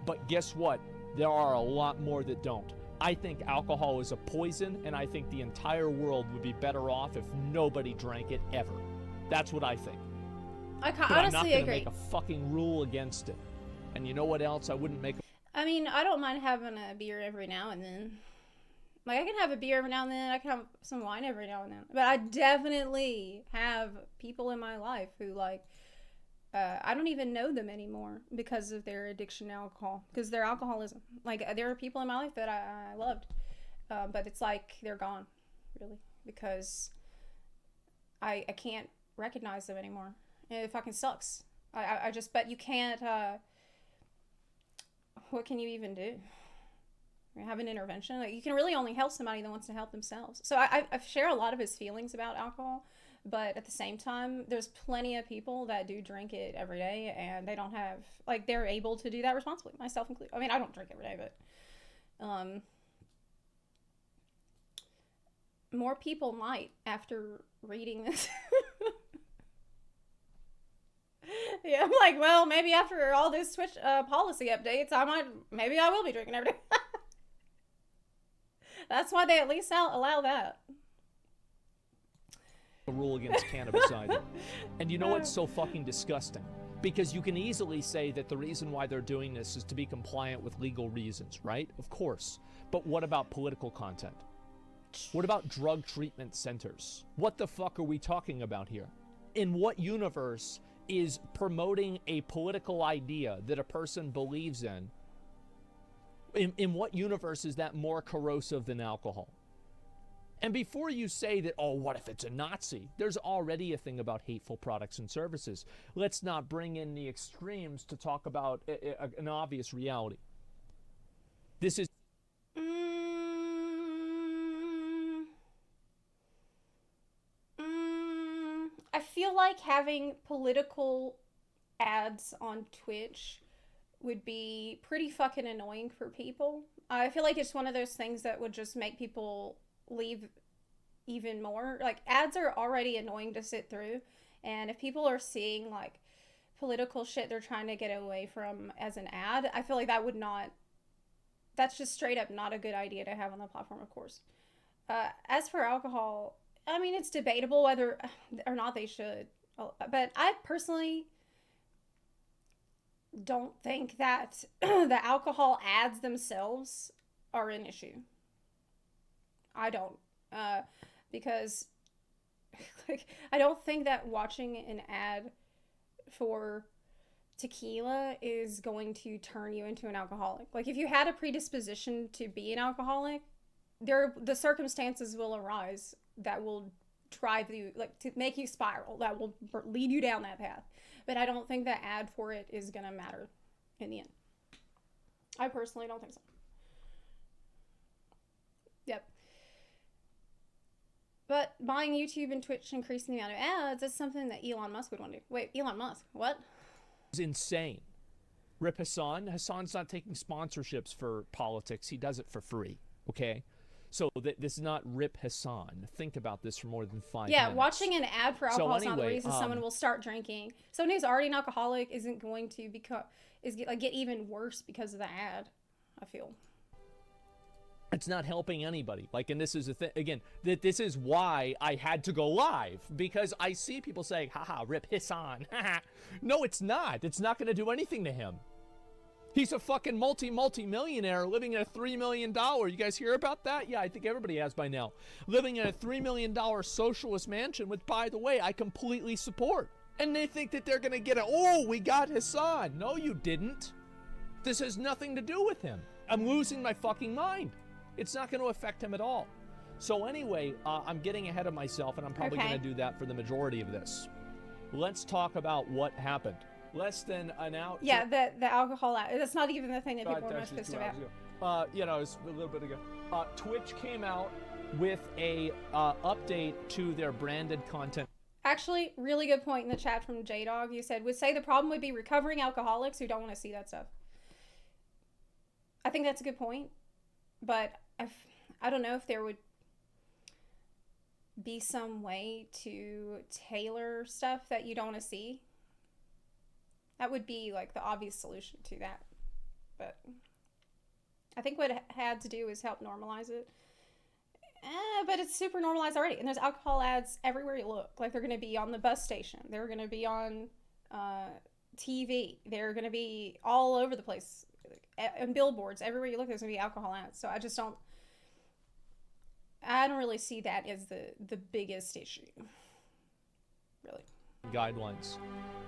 But guess what? There are a lot more that don't. I think alcohol is a poison, and I think the entire world would be better off if nobody drank it ever. That's what I think. I But honestly I'm not going to agree. make a fucking rule against it. And you know what else? I wouldn't make. I mean, I don't mind having a beer every now and then. Like, I can have a beer every now and then. I can have some wine every now and then. But I definitely have people in my life who, like, I don't even know them anymore because of their addiction to alcohol. Because their alcoholism. Like, there are people in my life that I loved. But it's like they're gone, really. Because I can't recognize them anymore. It fucking sucks. I just, but you can't, what can you even do? Have an intervention? Like, you can really only help somebody that wants to help themselves. So I share a lot of his feelings about alcohol, but at the same time, there's plenty of people that do drink it every day, and they don't have, like, they're able to do that responsibly, myself included. I mean, I don't drink every day, but more people might after reading this. Yeah, I'm like, well, maybe after all this Twitch policy updates, maybe I will be drinking every day. That's why they at least allow that. A rule against cannabis either. And you know what's so fucking disgusting? Because you can easily say that the reason why they're doing this is to be compliant with legal reasons, right? Of course. But what about political content? What about drug treatment centers? What the fuck are we talking about here? In what universe is promoting a political idea that a person believes in what universe is that more corrosive than alcohol? And before you say that, oh, what if it's a Nazi? There's already a thing about hateful products and services. Let's not bring in the extremes to talk about an obvious reality. This is... I feel like having political ads on Twitch would be pretty fucking annoying for people. I feel like it's one of those things that would just make people leave even more. Like, ads are already annoying to sit through, and if people are seeing, like, political shit they're trying to get away from as an ad, I feel like that's just straight up not a good idea to have on the platform, of course. As for alcohol, I mean, it's debatable whether or not they should, but I personally don't think that the alcohol ads themselves are an issue. I don't, because like, I don't think that watching an ad for tequila is going to turn you into an alcoholic. Like, if you had a predisposition to be an alcoholic, the circumstances will arise that will drive you, like, to make you spiral, that will lead you down that path. But I don't think the ad for it is gonna matter in the end. I personally don't think so. Yep. But buying YouTube and Twitch, increasing the amount of ads, that's something that Elon Musk would want to do. Wait, Elon Musk? What? It's insane. Rip Hassan. Hassan's not taking sponsorships for politics. He does it for free, okay? So this is not Rip Hassan. Think about this for more than 5 minutes. Yeah, watching an ad for alcohol is not the reason someone will start drinking. Someone who's already an alcoholic isn't going to get even worse because of the ad, I feel. It's not helping anybody. Like, and this is a thing, again, that this is why I had to go live, because I see people saying, haha, Rip Hassan. No, it's not. It's not going to do anything to him. He's a fucking multi-millionaire living in a $3 million. You guys hear about that? Yeah, I think everybody has by now. Living in a $3 million socialist mansion, which, by the way, I completely support. And they think that they're going to get we got Hassan. No, you didn't. This has nothing to do with him. I'm losing my fucking mind. It's not going to affect him at all. So anyway, I'm getting ahead of myself, and I'm probably going to do that for the majority of this. Let's talk about what happened. Less than an hour. Yeah, the alcohol ad. That's not even the thing that people are most pissed about. It was a little bit ago. Twitch came out with a update to their branded content. Actually, really good point in the chat from J-Dog. You said, would say the problem would be recovering alcoholics who don't want to see that stuff. I think that's a good point. But I don't know if there would be some way to tailor stuff that you don't want to see. That would be like the obvious solution to that. But I think what it had to do is help normalize it. But it's super normalized already. And there's alcohol ads everywhere you look. Like, they're going to be on the bus station. They're going to be on TV. They're going to be all over the place. and billboards everywhere you look. There's gonna be alcohol ads. So I don't really see that as the biggest issue. Really. Guidelines.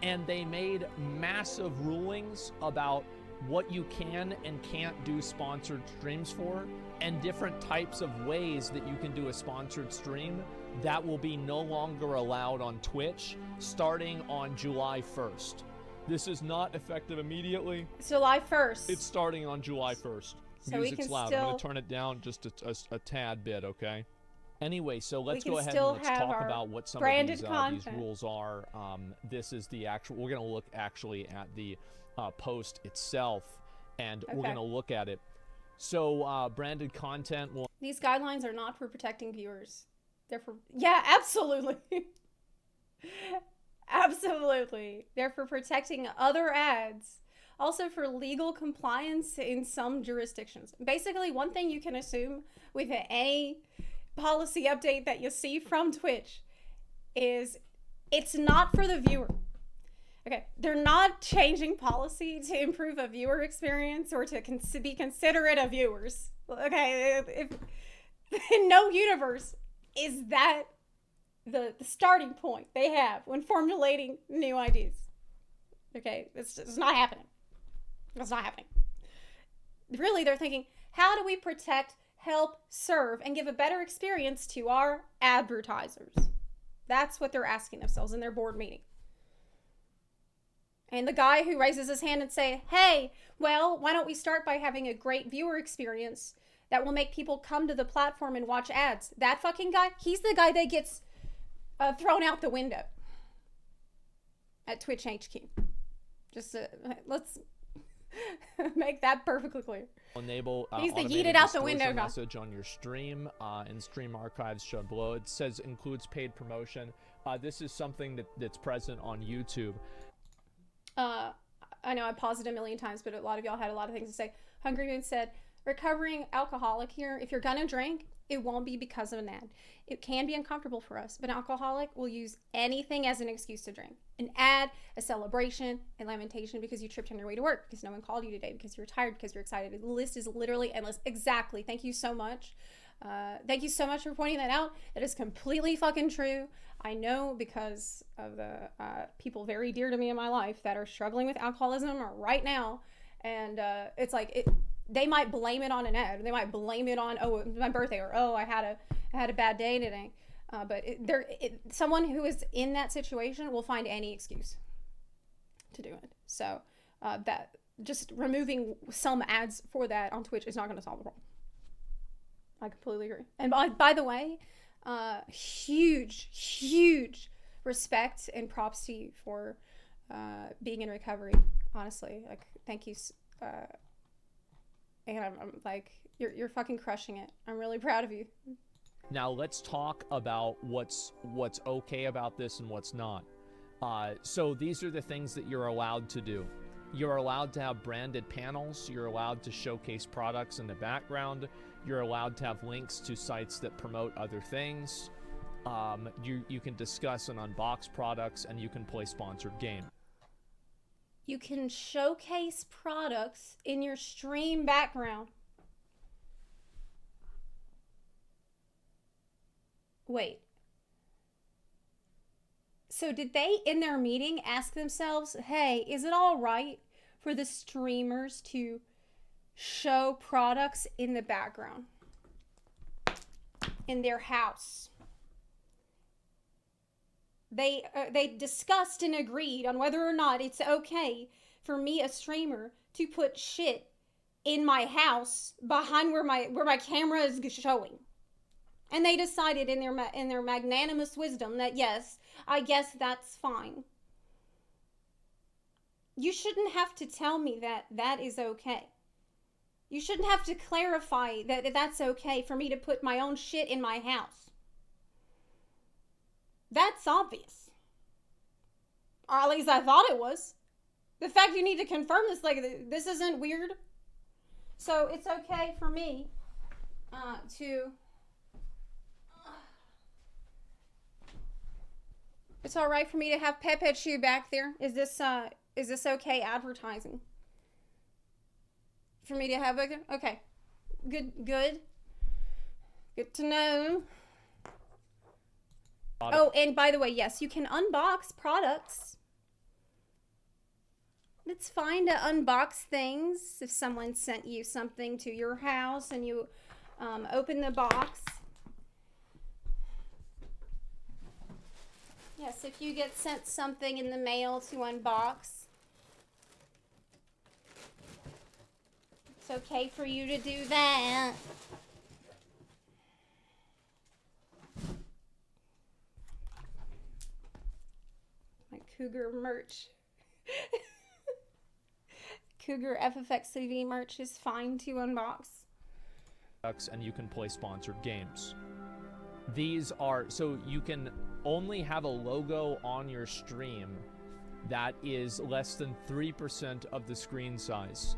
And they made massive rulings about what you can and can't do sponsored streams for, and different types of ways that you can do a sponsored stream that will be no longer allowed on Twitch starting on July 1st. This is not effective immediately. It's July 1st. It's starting on July 1st. So we Music's can loud. I'm still- going to turn it down just a tad bit, okay? Anyway, so let's can go ahead still and let's have talk our about what some of branded these content. rules are. This is the actual, we're going to look actually at the post itself, and we're Okay. going to look at it. So branded content will These guidelines are not for protecting viewers. They're for, yeah, absolutely. Absolutely. They're for protecting other ads. Also for legal compliance in some jurisdictions. Basically, one thing you can assume with any policy update that you see from Twitch is it's not for the viewer. Okay, they're not changing policy to improve a viewer experience or to be considerate of viewers. Okay, if in no universe is that the starting point they have when formulating new ideas. Okay, it's not happening. It's not happening. Really, they're thinking, how do we protect, help, serve, and give a better experience to our advertisers? That's what they're asking themselves in their board meeting. And the guy who raises his hand and say, hey, well, why don't we start by having a great viewer experience that will make people come to the platform and watch ads? That fucking guy, he's the guy that gets thrown out the window at Twitch HQ. Just let's make that perfectly clear. enable He's the automated yeeted out the disclosure window guy. message on your stream, and stream archives shown below. It says includes paid promotion. This is something that's present on YouTube. I know I paused it a million times, but a lot of y'all had a lot of things to say. Hungry Moon said, recovering alcoholic here, if you're gonna drink, it won't be because of an ad. It can be uncomfortable for us, but an alcoholic will use anything as an excuse to drink. An ad, a celebration, a lamentation because you tripped on your way to work, because no one called you today, because you were tired, because you're excited. The list is literally endless. Exactly. Thank you so much. Thank you so much for pointing that out. That is completely fucking true. I know because of the people very dear to me in my life that are struggling with alcoholism right now. And it's like, they might blame it on an ad. They might blame it on, oh, it was my birthday, or oh, I had a bad day today. But someone who is in that situation will find any excuse to do it. So that just removing some ads for that on Twitch is not going to solve the problem. I completely agree. And by the way, huge respect and props to you for being in recovery. Honestly, like, thank you. And I'm like, you're fucking crushing it. I'm really proud of you. Now let's talk about what's okay about this and what's not. So these are the things that you're allowed to do. You're allowed to have branded panels. You're allowed to showcase products in the background. You're allowed to have links to sites that promote other things. You can discuss and unbox products, and you can play sponsored games. You can showcase products in your stream background. Wait. So did they, in their meeting, ask themselves, hey, is it all right for the streamers to show products in the background in their house? They discussed and agreed on whether or not it's okay for me, a streamer, to put shit in my house behind where my camera is showing. And they decided in their magnanimous wisdom that yes, I guess that's fine. You shouldn't have to tell me that that is okay. You shouldn't have to clarify that that's okay for me to put my own shit in my house. That's obvious. Or at least I thought it was. The fact you need to confirm this, like, this isn't weird. So it's okay for me to... It's all right for me to have Pepe Chew back there. Is this okay advertising? For me to have a okay, good to know. Oh, and by the way, yes, you can unbox products. It's fine to unbox things if someone sent you something to your house and you open the box. Yes, if you get sent something in the mail to unbox, it's okay for you to do that. My Cougar merch. Cougar FFX TV merch is fine to unbox. And you can play sponsored games. These are, so you can only have a logo on your stream that is less than 3% of the screen size.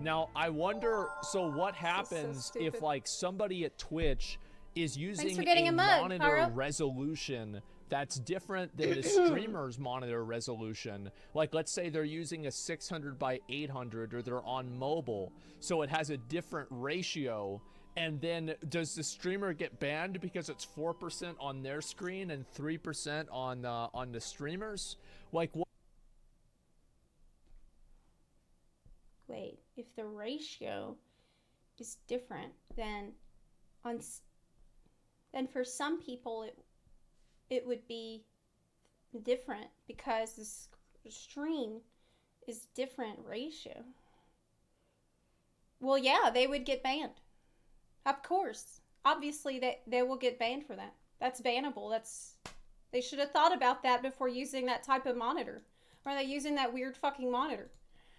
Now, I wonder, so what happens if like somebody at Twitch is using a monitor resolution that's different than the streamer's monitor resolution? Like, let's say they're using a 600 by 800 or they're on mobile, so it has a different ratio. And then does the streamer get banned because it's 4% on their screen and 3% on the streamers? Like, what? Wait, if the ratio is different, then for some people it would be different because the stream is different ratio. Well, yeah, they would get banned. Of course. Obviously, they will get banned for that. That's bannable. They should have thought about that before using that type of monitor. Or are they using that weird fucking monitor?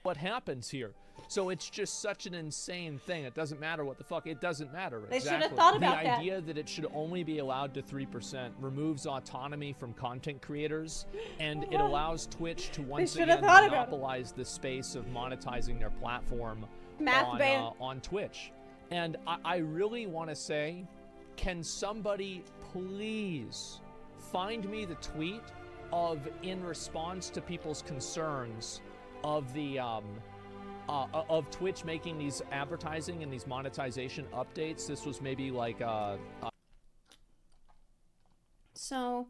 What happens here? So it's just such an insane thing. It doesn't matter what the fuck. It doesn't matter. They exactly. should have thought about the that. idea that it should only be allowed to 3% removes autonomy from content creators, and it allows Twitch to once again monopolize the space of monetizing their platform on Twitch. And I really want to say, can somebody please find me the tweet of, in response to people's concerns of the of Twitch making these advertising and these monetization updates? This was maybe like so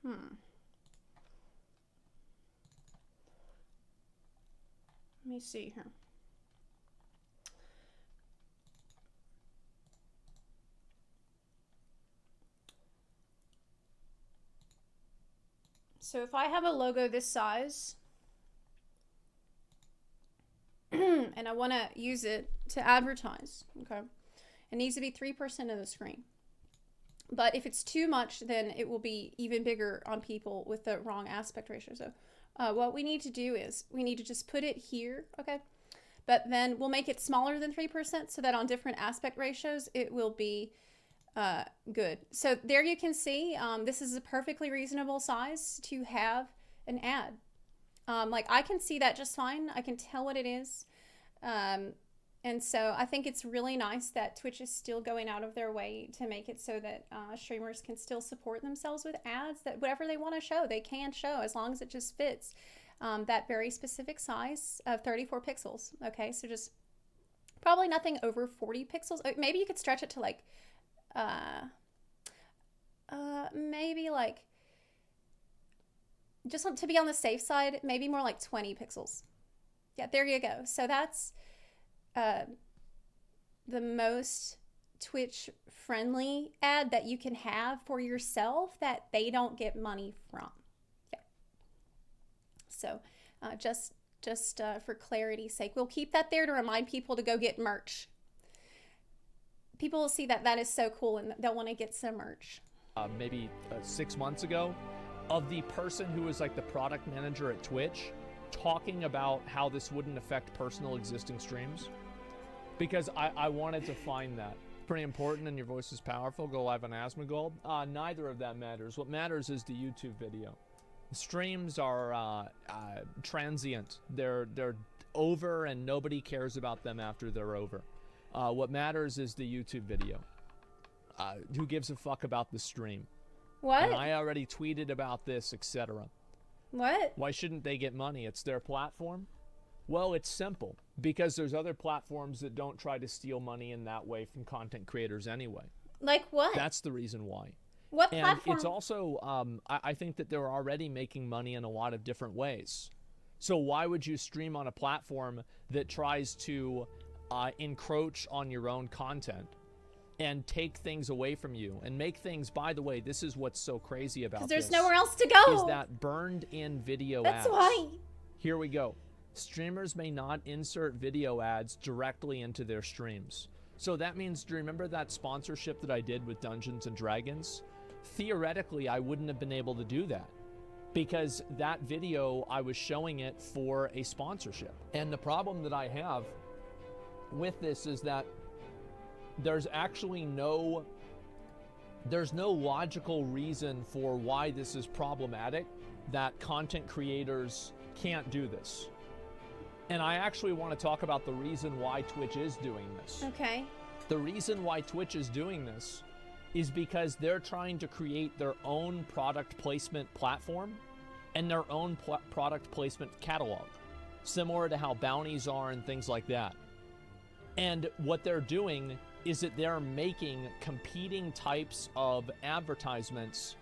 let me see here. So if I have a logo this size and I want to use it to advertise, okay, it needs to be 3% of the screen. But if it's too much, then it will be even bigger on people with the wrong aspect ratio. So what we need to do is we need to just put it here, okay? But then we'll make it smaller than 3% so that on different aspect ratios, it will be good. So there you can see, this is a perfectly reasonable size to have an ad. Like I can see that just fine. I can tell what it is. And so I think it's really nice that Twitch is still going out of their way to make it so that streamers can still support themselves with ads, that whatever they want to show, they can show as long as it just fits that very specific size of 34 pixels. Okay, so just probably nothing over 40 pixels. Maybe you could stretch it to like maybe like, just to be on the safe side, maybe more like 20 pixels. Yeah, there you go. So that's the most Twitch friendly ad that you can have for yourself that they don't get money from. Yeah. So just for clarity's sake, we'll keep that there to remind people to go get merch. People will see that is so cool and they'll want to get some merch. Maybe 6 months ago, of the person who was like the product manager at Twitch talking about how this wouldn't affect personal existing streams, because I wanted to find that. Pretty important, and your voice is powerful. Go live on Asmongold. Neither of that matters. What matters is the YouTube video. The streams are transient. They're over and nobody cares about them after they're over. What matters is the YouTube video. Who gives a fuck about the stream? What? And I already tweeted about this, etc. What? Why shouldn't they get money? It's their platform. Well, it's simple because there's other platforms that don't try to steal money in that way from content creators anyway. Like what? That's the reason why. What And platform? it's also, I think that they're already making money in a lot of different ways. So why would you stream on a platform that tries to encroach on your own content and take things away from you and make things, by the way, this is what's so crazy about Because this. there's nowhere else to go. Is that burned in video That's ads. why. Here we go. Streamers may not insert video ads directly into their streams. So that means, do you remember that sponsorship that I did with Dungeons and Dragons? Theoretically, I wouldn't have been able to do that because that video, I was showing it for a sponsorship. And the problem that I have with this is that there's actually no logical reason for why this is problematic, that content creators can't do this. And I actually want to talk about the reason why Twitch is doing this. Okay. The reason why Twitch is doing this is because they're trying to create their own product placement platform and their own product placement catalog, similar to how bounties are and things like that. And what they're doing is that they're making competing types of advertisements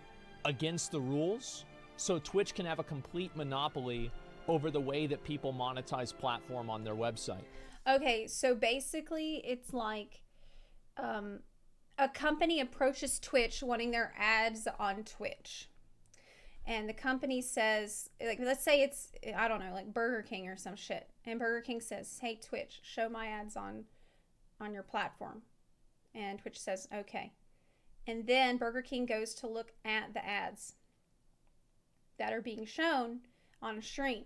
against the rules, so Twitch can have a complete monopoly over the way that people monetize platform on their website. Okay, so basically it's like a company approaches Twitch wanting their ads on Twitch. And the company says, like, let's say it's, I don't know, like Burger King or some shit. And Burger King says, hey, Twitch, show my ads on your platform. And Twitch says, okay. And then Burger King goes to look at the ads that are being shown on a stream.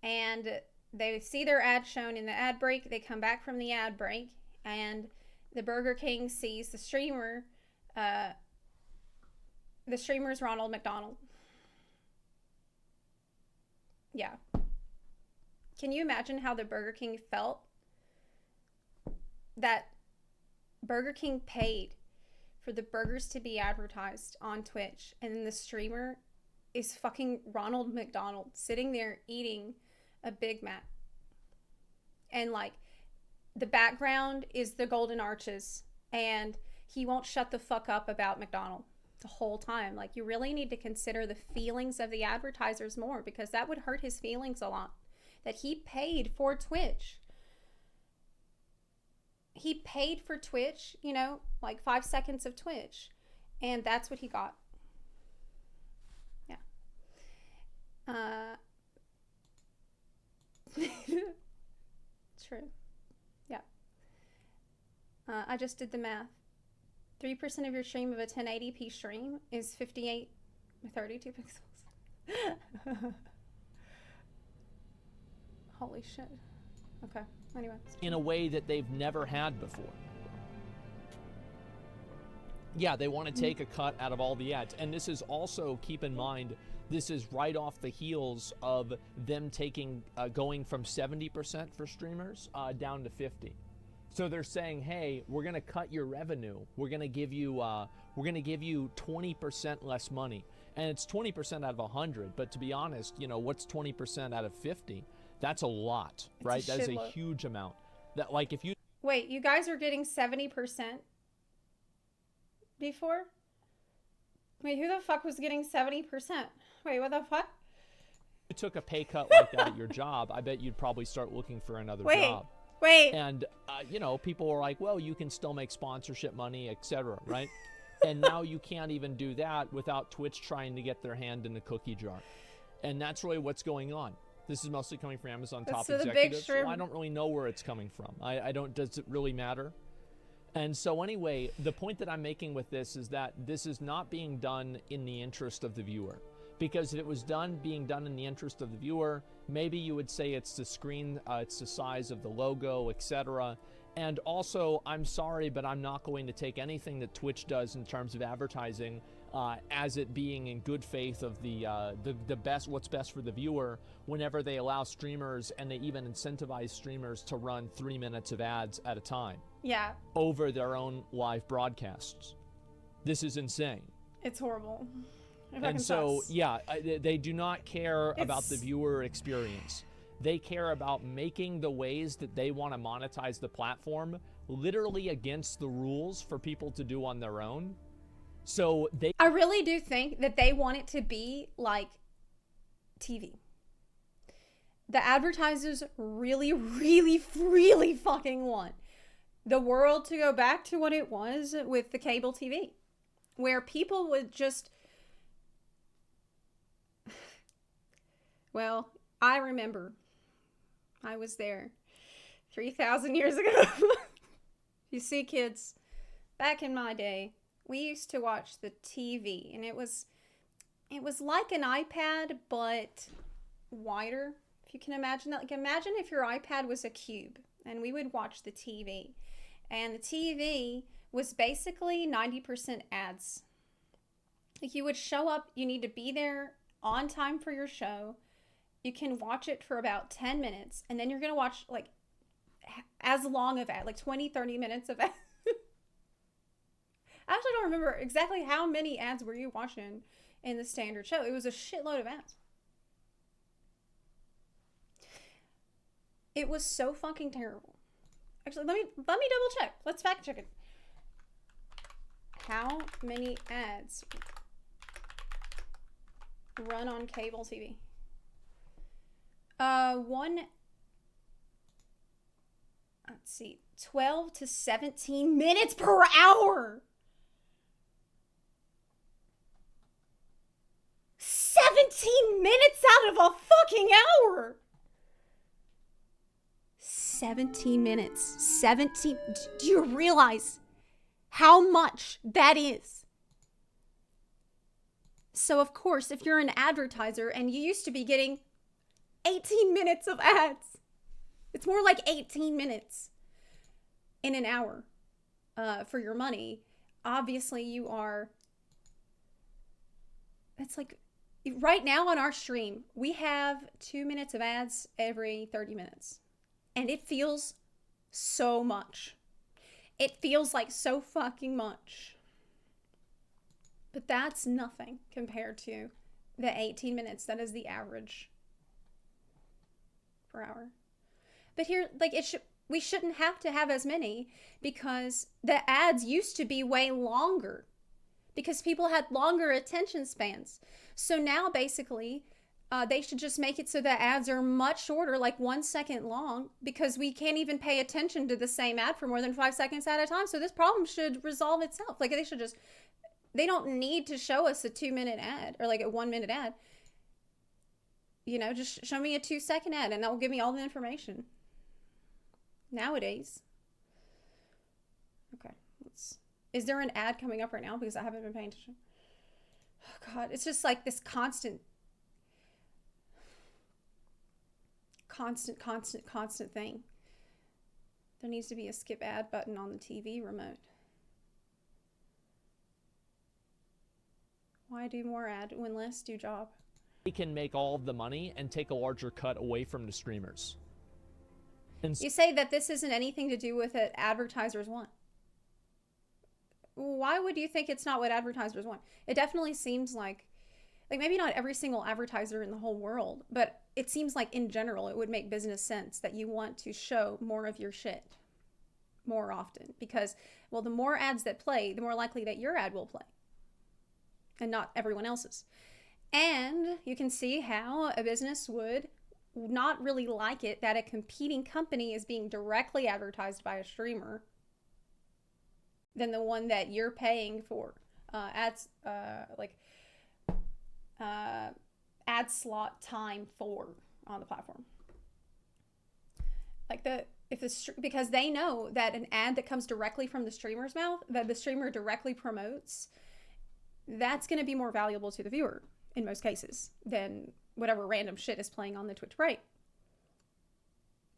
And they see their ad shown in the ad break. They come back from the ad break. And the Burger King sees the streamer. The streamer's Ronald McDonald. Yeah. Can you imagine how the Burger King felt? That Burger King paid for the burgers to be advertised on Twitch, and then the streamer is fucking Ronald McDonald sitting there eating a Big Mac. And like the background is the Golden Arches, and he won't shut the fuck up about McDonald the whole time. Like, you really need to consider the feelings of the advertisers more, because that would hurt his feelings a lot. That he paid for Twitch. He paid for Twitch, you know, like 5 seconds of Twitch. And that's what he got. Yeah. True. Yeah. I just did the math. 3% of your stream of a 1080p stream is 58 with 32 pixels. Holy shit. Okay. Anyway. In a way that they've never had before. Yeah, they want to take a cut out of all the ads. And this is also, keep in mind, this is right off the heels of them taking, going from 70% for streamers down to 50. So they're saying, hey, we're going to cut your revenue. We're going to give you 20% less money. And it's 20% out of 100. But to be honest, you know, what's 20% out of 50? That's a lot, right? That is a huge amount. That, like, if you... Wait, you guys are getting 70% before? Wait, who the fuck was getting 70%? Wait, what the fuck? If you took a pay cut like that at your job, I bet you'd probably start looking for another job. Wait. And, you know, people were like, well, you can still make sponsorship money, etc., right? And now you can't even do that without Twitch trying to get their hand in the cookie jar. And that's really what's going on. This is mostly coming from Amazon top executives. So I don't really know where it's coming from. I don't, does it really matter? And so anyway, the point that I'm making with this is that this is not being done in the interest of the viewer. Because if it was being done in the interest of the viewer, maybe you would say it's the screen, it's the size of the logo, etc. And also, I'm sorry, but I'm not going to take anything that Twitch does in terms of advertising as it being in good faith of the best, what's best for the viewer, whenever they allow streamers and they even incentivize streamers to run 3 minutes of ads at a time. Yeah. Over their own live broadcasts. This is insane. It's horrible. And so, yeah, they do not care about the viewer experience. They care about making the ways that they want to monetize the platform literally against the rules for people to do on their own. So they I really do think that they want it to be like TV. The advertisers really, really, really fucking want the world to go back to what it was with the cable TV, where people would just... Well, I remember. I was there 3,000 years ago. You see, kids, back in my day, we used to watch the TV, and it was like an iPad, but wider, if you can imagine that. Like, imagine if your iPad was a cube, and we would watch the TV. And the TV was basically 90% ads. Like, you would show up, you need to be there on time for your show. You can watch it for about 10 minutes, and then you're going to watch, like, as long of ad, like 20, 30 minutes of ad. I actually don't remember exactly how many ads were you watching in the standard show. It was a shitload of ads. It was so fucking terrible. Actually, let me double check. Let's fact check it. How many ads run on cable TV? Let's see, 12 to 17 minutes per hour. 17 minutes out of a fucking hour. 17 minutes. 17. Do you realize how much that is? So, of course, if you're an advertiser and you used to be getting 18 minutes of ads, it's more like 18 minutes in an hour for your money. Obviously, you are... It's like... Right now on our stream, we have 2 minutes of ads every 30 minutes. And it feels so much. It feels like so fucking much. But that's nothing compared to the 18 minutes that is the average per hour. But here, like, we shouldn't have to have as many, because the ads used to be way longer because people had longer attention spans. So now basically they should just make it so the ads are much shorter, like 1 second long, because we can't even pay attention to the same ad for more than 5 seconds at a time. So this problem should resolve itself. Like, they don't need to show us a 2-minute ad or like a 1-minute ad. You know, just show me a 2-second ad and that will give me all the information. Nowadays. Okay. Is there an ad coming up right now? Because I haven't been paying attention. Oh God, it's just like this constant thing. There needs to be a skip ad button on the TV remote. Why do more ad when less do job? They can make all of the money and take a larger cut away from the streamers. And You say that this isn't anything to do with what advertisers want. Why would you think it's not what advertisers want? It definitely seems like maybe not every single advertiser in the whole world, but it seems like in general it would make business sense that you want to show more of your shit more often, because, well, the more ads that play, the more likely that your ad will play and not everyone else's. And you can see how a business would not really like it that a competing company is being directly advertised by a streamer than the one that you're paying for ad slot time for on the platform. Because they know that an ad that comes directly from the streamer's mouth, that the streamer directly promotes, that's going to be more valuable to the viewer in most cases than whatever random shit is playing on the Twitch break.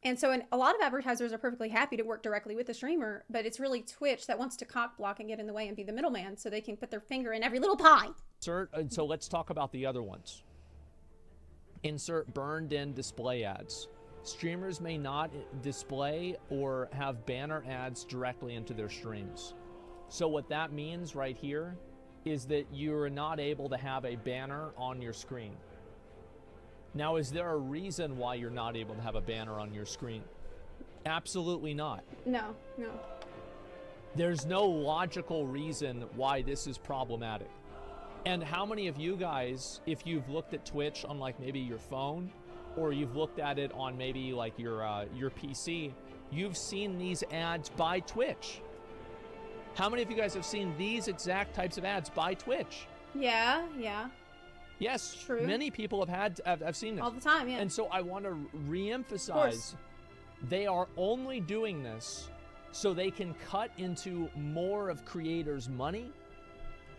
And so a lot of advertisers are perfectly happy to work directly with the streamer, but it's really Twitch that wants to cock block and get in the way and be the middleman so they can put their finger in every little pie. so let's talk about the other ones. Insert burned in display ads. Streamers may not display or have banner ads directly into their streams. So what that means right here is that you're not able to have a banner on your screen. Now, is there a reason why you're not able to have a banner on your screen? Absolutely not. No, no. There's no logical reason why this is problematic. And how many of you guys, if you've looked at Twitch on like maybe your phone, or you've looked at it on maybe like your PC, you've seen these ads by Twitch? How many of you guys have seen these exact types of ads by Twitch? Yeah. Yes, True. Many people have seen this All the time, yeah. And so I want to reemphasize, they are only doing this so they can cut into more of creators' money,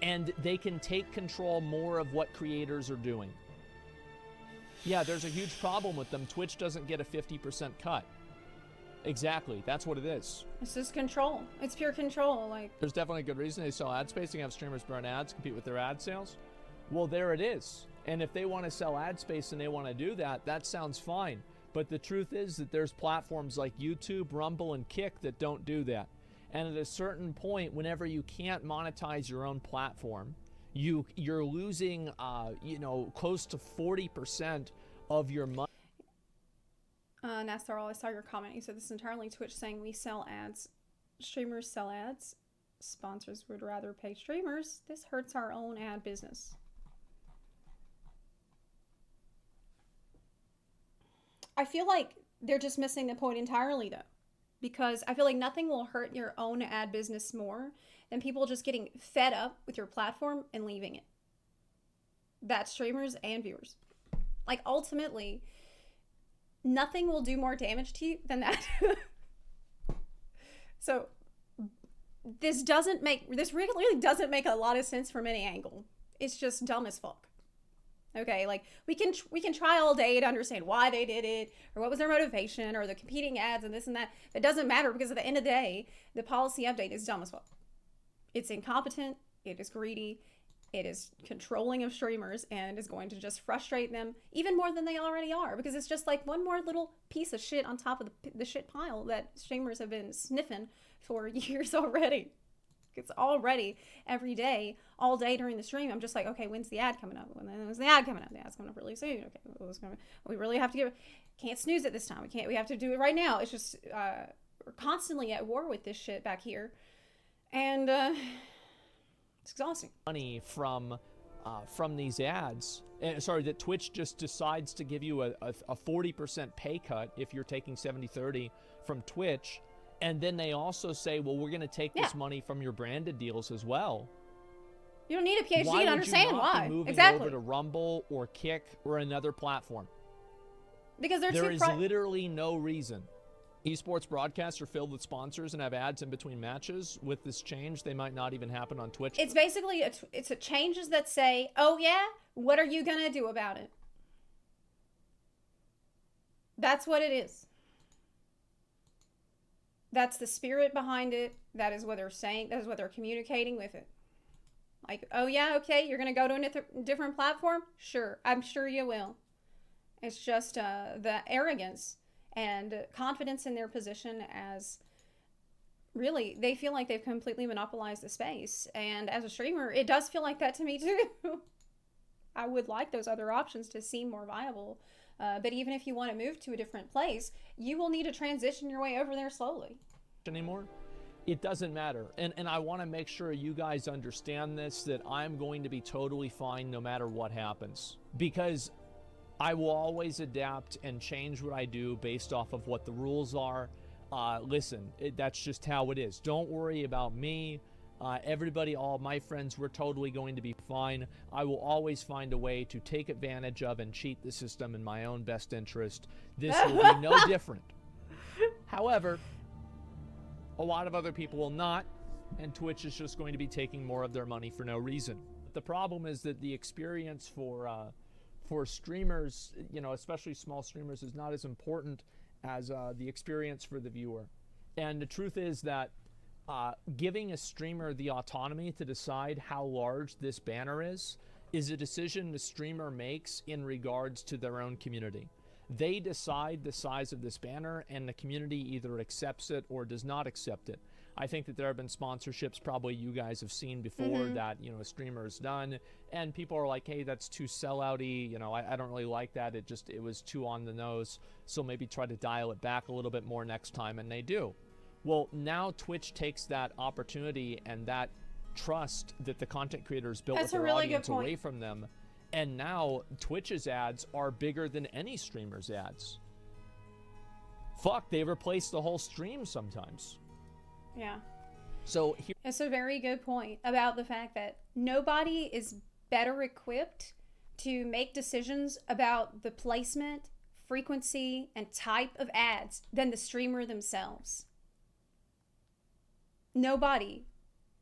and they can take control more of what creators are doing. Yeah, there's a huge problem with them. Twitch doesn't get a 50% cut. Exactly, that's what it is. It's just control. It's pure control. Like, There's definitely a good reason they sell ad space. They have streamers burn ads, compete with their ad sales. Well, there it is. And if they want to sell ad space and they want to do that, that sounds fine. But the truth is that there's platforms like YouTube, Rumble, and Kick that don't do that. And at a certain point, whenever you can't monetize your own platform, you're losing, close to 40% of your money. Nastar, I saw your comment. You said this is entirely Twitch saying we sell ads. Streamers sell ads. Sponsors would rather pay streamers. This hurts our own ad business. I feel like they're just missing the point entirely, though. Because I feel like nothing will hurt your own ad business more than people just getting fed up with your platform and leaving it. That's streamers and viewers. Like, ultimately, nothing will do more damage to you than that. So, this really doesn't make a lot of sense from any angle. It's just dumb as fuck. Okay, like, we can try all day to understand why they did it, or what was their motivation, or the competing ads and this and that. It doesn't matter, because at the end of the day, the policy update is dumb as fuck. It's incompetent, it is greedy, it is controlling of streamers, and is going to just frustrate them even more than they already are, because it's just like one more little piece of shit on top of the shit pile that streamers have been sniffing for years already. It's already every day, all day during the stream. I'm just like, okay, when's the ad coming up? When's the ad coming up? The ad's coming up really soon. Okay, we really have to can't snooze it this time. We have to do it right now. It's just, we're constantly at war with this shit back here. And, it's exhausting. Money from these ads. That Twitch just decides to give you a 40% pay cut if you're taking 70-30 from Twitch. And then they also say, well, we're going to take this money from your branded deals as well. You don't need a PhD Why to understand would you not why. be moving Exactly. over to Rumble or Kick or another platform? Because there is literally no reason. Esports broadcasts are filled with sponsors and have ads in between matches. With this change, they might not even happen on Twitch. It's basically it's a changes that say, oh yeah, what are you gonna do about it? That's what it is. That's the spirit behind it. That is what they're saying. That is what they're communicating with it. Like, oh yeah, okay, you're going to go to a different platform? Sure, I'm sure you will. It's just the arrogance and confidence in their position, as really, they feel like they've completely monopolized the space. And as a streamer, it does feel like that to me too. I would like those other options to seem more viable. But even if you want to move to a different place, you will need to transition your way over there slowly. Anymore, it doesn't matter. And I want to make sure you guys understand this, that I'm going to be totally fine no matter what happens. Because I will always adapt and change what I do based off of what the rules are. Listen, that's just how it is. Don't worry about me. Everybody, all my friends, we're totally going to be fine. I will always find a way to take advantage of and cheat the system in my own best interest. This will be no different. However, a lot of other people will not, and Twitch is just going to be taking more of their money for no reason. The problem is that the experience for streamers, especially small streamers, is not as important as the experience for the viewer. And the truth is that giving a streamer the autonomy to decide how large this banner is a decision the streamer makes in regards to their own community. They decide the size of this banner, and the community either accepts it or does not accept it. I think that there have been sponsorships probably you guys have seen before that, you know, a streamer has done, and people are like, hey, that's too sellouty, you know, I don't really like that. It was too on the nose, so maybe try to dial it back a little bit more next time, and they do. Well, now Twitch takes that opportunity and that trust that the content creators built That's with a their really good audience away point. from them, and now Twitch's ads are bigger than any streamer's ads. Fuck, they replace the whole stream sometimes. Yeah. So here, It's a very good point about the fact that nobody is better equipped to make decisions about the placement, frequency, and type of ads than the streamer themselves. Nobody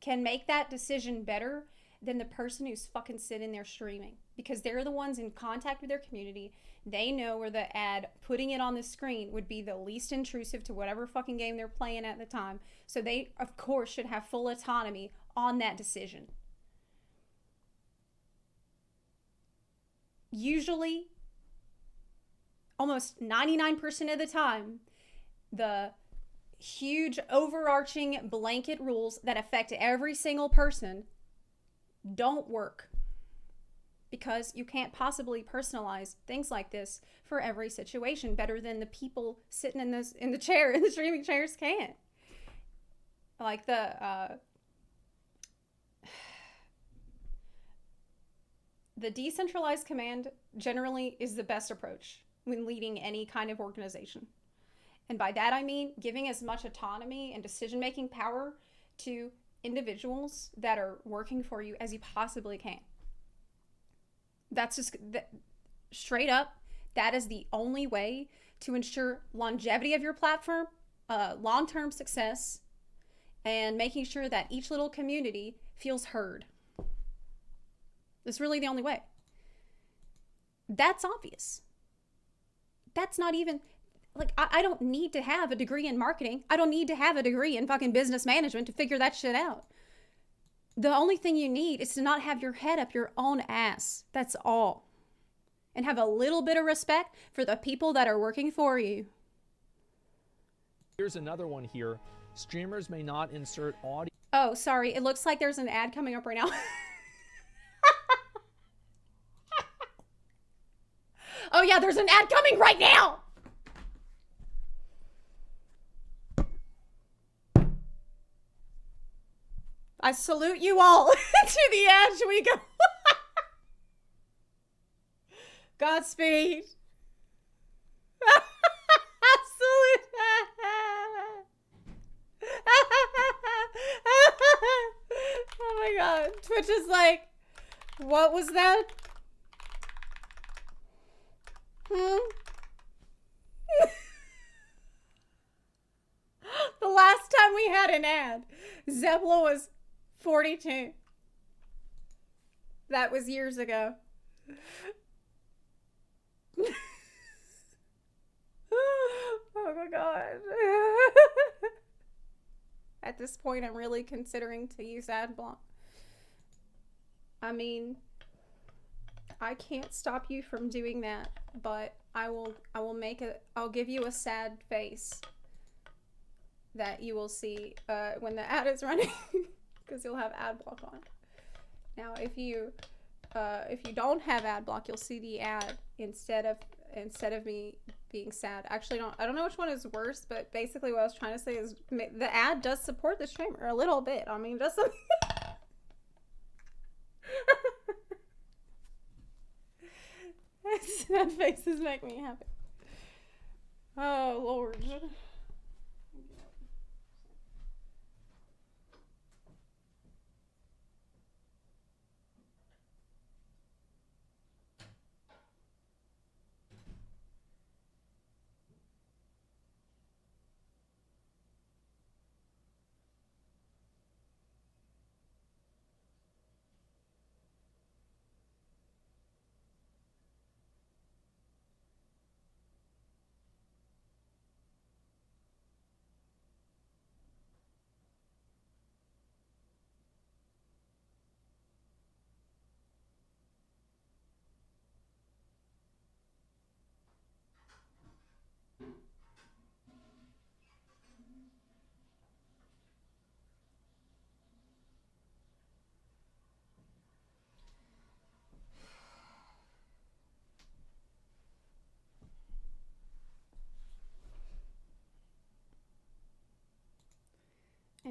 can make that decision better than the person who's fucking sitting there streaming, because they're the ones in contact with their community. They know where the ad, putting it on the screen, would be the least intrusive to whatever fucking game they're playing at the time. So they, of course, should have full autonomy on that decision. Usually, almost 99% of the time, the huge overarching blanket rules that affect every single person don't work, because you can't possibly personalize things like this for every situation better than the people sitting in the streaming chairs can. Like the decentralized command generally is the best approach when leading any kind of organization. And by that I mean giving as much autonomy and decision-making power to individuals that are working for you as you possibly can. That's just straight up, that is the only way to ensure longevity of your platform, long-term success, and making sure that each little community feels heard. That's really the only way. That's obvious. That's not even, like, I don't need to have a degree in marketing. I don't need to have a degree in fucking business management to figure that shit out. The only thing you need is to not have your head up your own ass. That's all. And have a little bit of respect for the people that are working for you. here's another one here. Streamers may not insert audio. Oh, sorry. It looks like there's an ad coming up right now. Oh, yeah, there's an ad coming right now. I salute you all to the edge we go. Godspeed. Salute. Oh my god. Twitch is like, what was that? The last time we had an ad, Zepla was 42. That was years ago. Oh my god. At this point, I'm really considering to use ad block. I mean, I can't stop you from doing that, but I'll give you a sad face that you will see when the ad is running, because you'll have ad block on. Now, if you don't have ad block, you'll see the ad instead of me being sad. Actually, I don't know which one is worse, but basically what I was trying to say is the ad does support the streamer a little bit. I mean, just some sad faces make me happy. Oh Lord.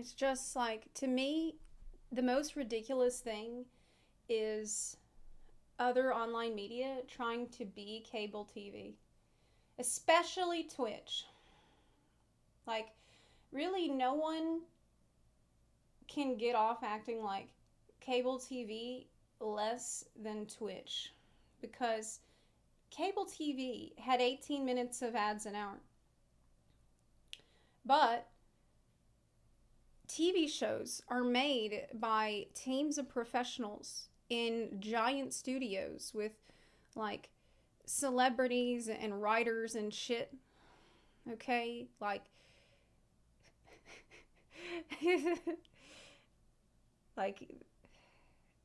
It's just like, to me, the most ridiculous thing is other online media trying to be cable TV, especially Twitch. Like, really, no one can get off acting like cable TV less than Twitch, because cable TV had 18 minutes of ads an hour. But TV shows are made by teams of professionals in giant studios with like celebrities and writers and shit. Okay? Like like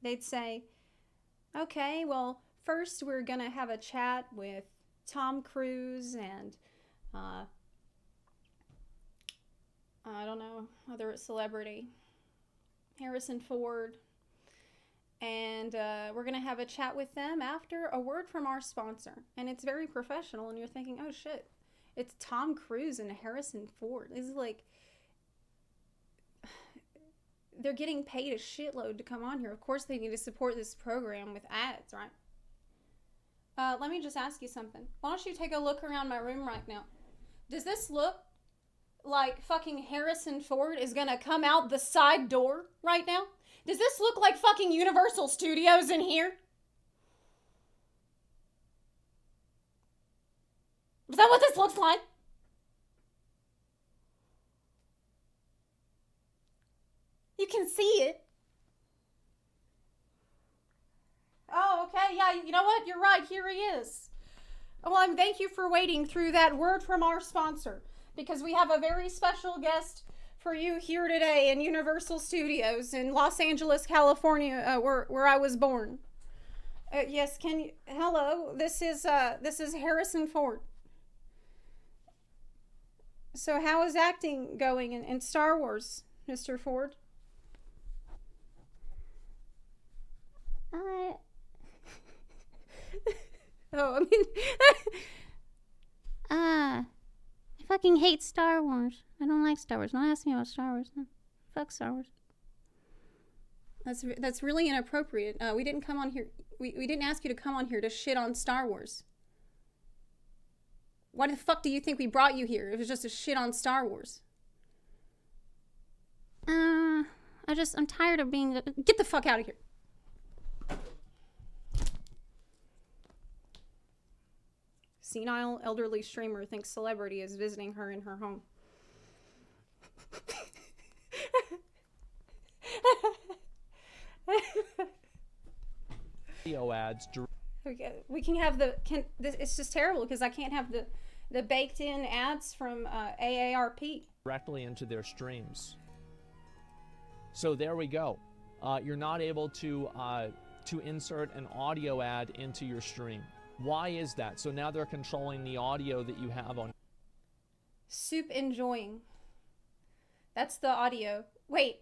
they'd say, okay, well, first we're gonna have a chat with Tom Cruise and I don't know, other celebrity, Harrison Ford, and we're gonna have a chat with them after a word from our sponsor. And it's very professional, and you're thinking, oh shit, it's Tom Cruise and Harrison Ford. This is like, they're getting paid a shitload to come on here. Of course they need to support this program with ads, right? Let me just ask you something. Why don't you take a look around my room right now? Does this look like fucking Harrison Ford is gonna come out the side door right now? Does this look like fucking Universal Studios in here? Is that what this looks like? You can see it. Oh, okay. Yeah, you know what? You're right. Here he is. Well, thank you for waiting through that word from our sponsor, because we have a very special guest for you here today in Universal Studios in Los Angeles, California, where I was born. Yes, can you? Hello, this is Harrison Ford. So, how is acting going in Star Wars, Mr. Ford? Oh, I mean, I fucking hate Star Wars. I don't like Star Wars. Don't ask me about Star Wars. No. Fuck Star Wars. That's really inappropriate. We didn't come on here. We didn't ask you to come on here to shit on Star Wars. Why the fuck do you think we brought you here? It was just a shit on Star Wars. I'm tired of being... Get the fuck out of here. Senile elderly streamer thinks celebrity is visiting her in her home. Video ads. Okay, we can have it's just terrible because I can't have the baked in ads from AARP Directly into their streams. So there we go. You're not able to insert an audio ad into your stream. Why is that? So now they're controlling the audio that you have on. Soup enjoying. That's the audio. Wait,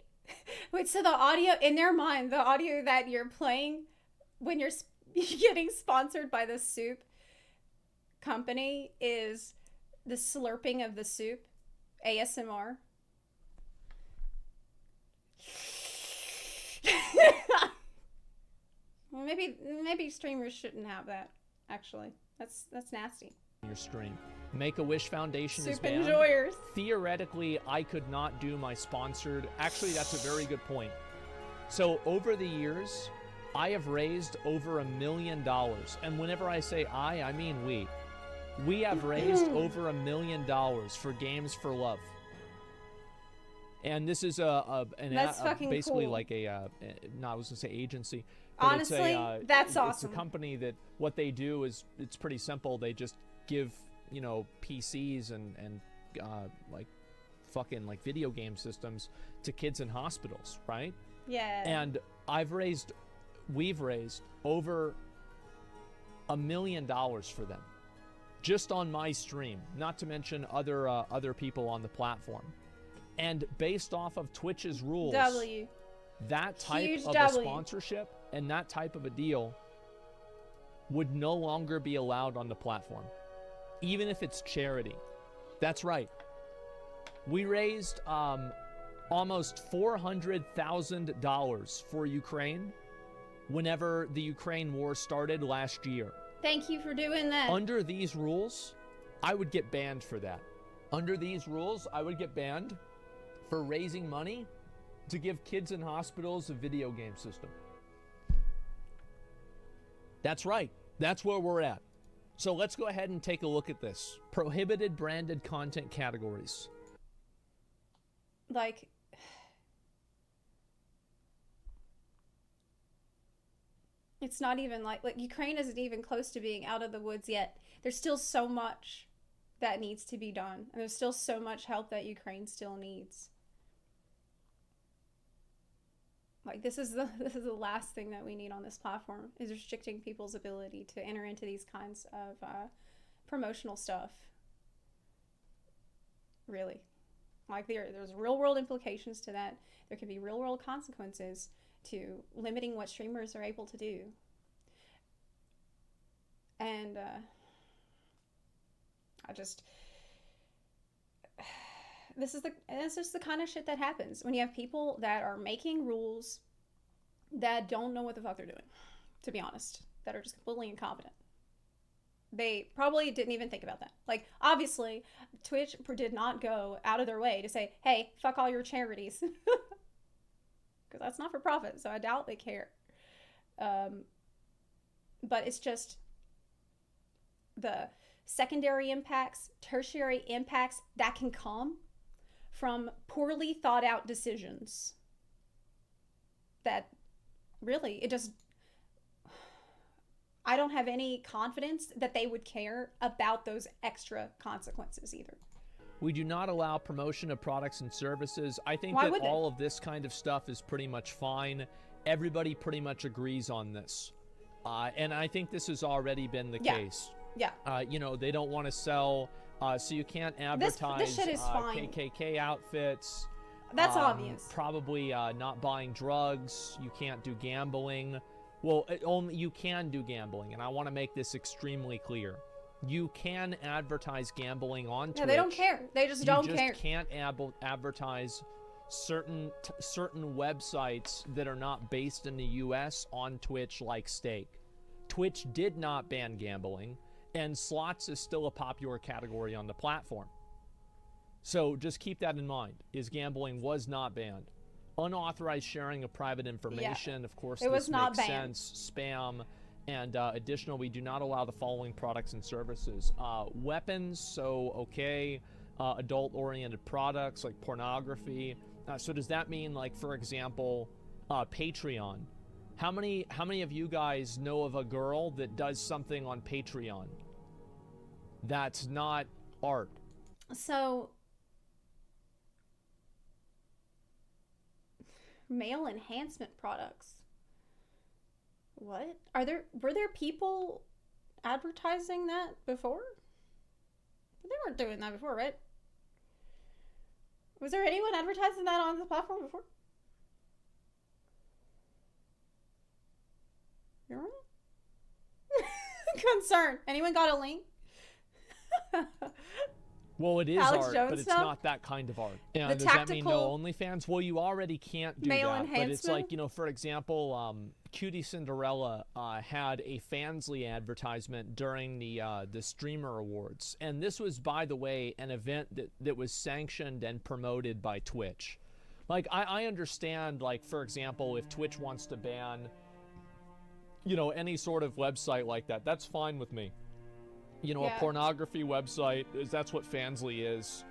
so the audio, in their mind, the audio that you're playing when you're getting sponsored by the soup company is the slurping of the soup, ASMR. Well, maybe streamers shouldn't have that. Actually, that's nasty. Your stream. Make-A-Wish Foundation is Soup banned. enjoyers. Theoretically, I could not do my sponsored. Actually, that's a very good point. So over the years, I have raised over $1 million, and whenever I say I mean we. We have raised over $1 million for Games for Love. And this is basically cool. like I was gonna say agency. Honestly, that's awesome. It's a company that what they do is it's pretty simple. They just give PCs and like fucking like video game systems to kids in hospitals, right? Yeah. And we've raised over $1 million for them, just on my stream. Not to mention other people on the platform. And based off of Twitch's rules, that type of a sponsorship and that type of a deal would no longer be allowed on the platform, even if it's charity. That's right. We raised almost $400,000 for Ukraine whenever the Ukraine war started last year. Thank you for doing that. Under these rules, I would get banned for that. Under these rules, I would get banned for raising money to give kids in hospitals a video game system. That's right. That's where we're at. So let's go ahead and take a look at this. Prohibited branded content categories. Like, it's not even like Ukraine isn't even close to being out of the woods yet. There's still so much that needs to be done, and there's still so much help that Ukraine still needs. Like, this is the last thing that we need on this platform, is restricting people's ability to enter into these kinds of promotional stuff. Really. Like, there's real world implications to that. There can be real world consequences to limiting what streamers are able to do. And this is just the kind of shit that happens when you have people that are making rules that don't know what the fuck they're doing, to be honest, that are just completely incompetent. They probably didn't even think about that. Like, obviously, Twitch did not go out of their way to say, hey, fuck all your charities. Because that's not for profit, so I doubt they care. But it's just the secondary impacts, tertiary impacts that can come from poorly thought out decisions that really, I don't have any confidence that they would care about those extra consequences either. We do not allow promotion of products and services. I think Why that would they? all of this kind of stuff is pretty much fine. Everybody pretty much agrees on this. And I think this has already been the case. Yeah. They don't want to sell, so you can't advertise this shit is fine. KKK outfits. That's obvious. Probably not buying drugs. You can't do gambling. Well, only you can do gambling, and I want to make this extremely clear. You can advertise gambling on Twitch. Yeah, they don't care. They just don't care. You just can't advertise certain websites that are not based in the U.S. on Twitch, like Stake. Twitch did not ban gambling, and slots is still a popular category on the platform. So just keep that in mind, is gambling was not banned. Unauthorized sharing of private information, of course, it was this not makes banned. sense. Spam. And additional, we do not allow the following products and services. Weapons, so okay. Adult-oriented products like pornography. So does that mean, like, for example, Patreon? How many of you guys know of a girl that does something on Patreon that's not art? So, male enhancement products. What? Were there people advertising that before? They weren't doing that before, right? Was there anyone advertising that on the platform before? You're right. Concern. Anyone got a link? Well, it is Alex art, Jones but it's stuff? not that kind of art. And The does that mean no tactical OnlyFans? Well, you already can't do male that. But it's enhancement? like, for example, Cutie Cinderella had a Fansly advertisement during the Streamer Awards. And this was, by the way, an event that was sanctioned and promoted by Twitch. Like, I understand, like, for example, if Twitch wants to ban, any sort of website like that, that's fine with me. A pornography website, that's what Fansly is.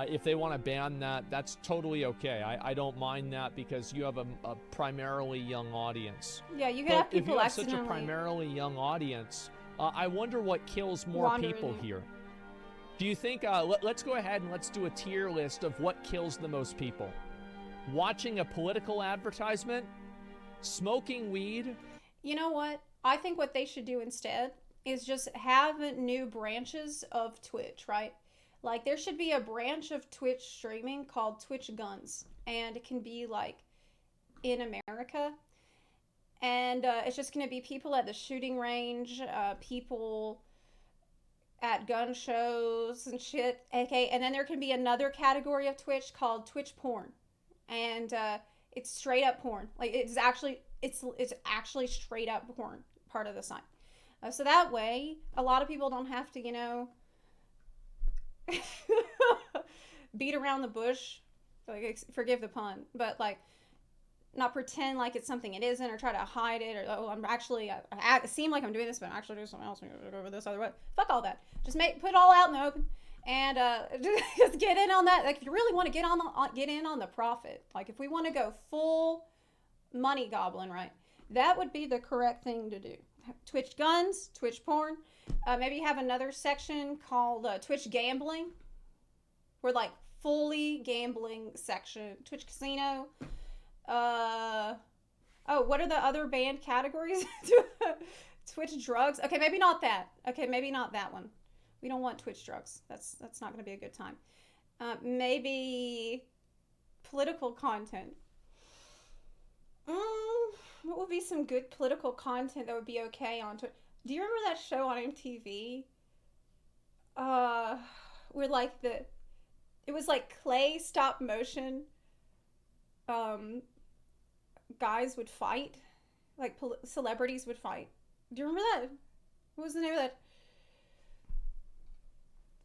If they want to ban that, that's totally okay. I don't mind that because you have a primarily young audience. Yeah, you could But have if you people have such a accidentally primarily young audience, I wonder what kills more wandering people in. here. Do you think, let's go ahead and let's do a tier list of what kills the most people. Watching a political advertisement, smoking weed. You know what? I think what they should do instead is just have new branches of Twitch, right? Like, there should be a branch of Twitch streaming called Twitch Guns, and it can be, like, in America. And it's just going to be people at the shooting range, people at gun shows and shit. Okay, and then there can be another category of Twitch called Twitch Porn. and it's straight up porn. Like it's actually straight up porn part of the sign. So that way, a lot of people don't have to, you know, beat around the bush. Like, forgive the pun, but like, not pretend like it's something it isn't, or try to hide it, or oh, I'm actually, I seem like I'm doing this, but I'm actually doing something else. I'm gonna go over this other way. Fuck all that. Just put it all out in the open, and just get in on that. Like, if you really want to get in on the profit, like if we want to go full money goblin, right? That would be the correct thing to do. Twitch guns, Twitch porn. Maybe have another section called Twitch gambling, where like fully gambling section. Twitch casino. Oh, what are the other banned categories? Twitch drugs. Okay, maybe not that. Okay, maybe not that one. We don't want Twitch drugs. That's not going to be a good time. Maybe political content. What would be some good political content that would be okay on Twitch? Do you remember that show on MTV? Where like it was like clay stop motion. Guys would fight, like celebrities would fight. Do you remember that? What was the name of that?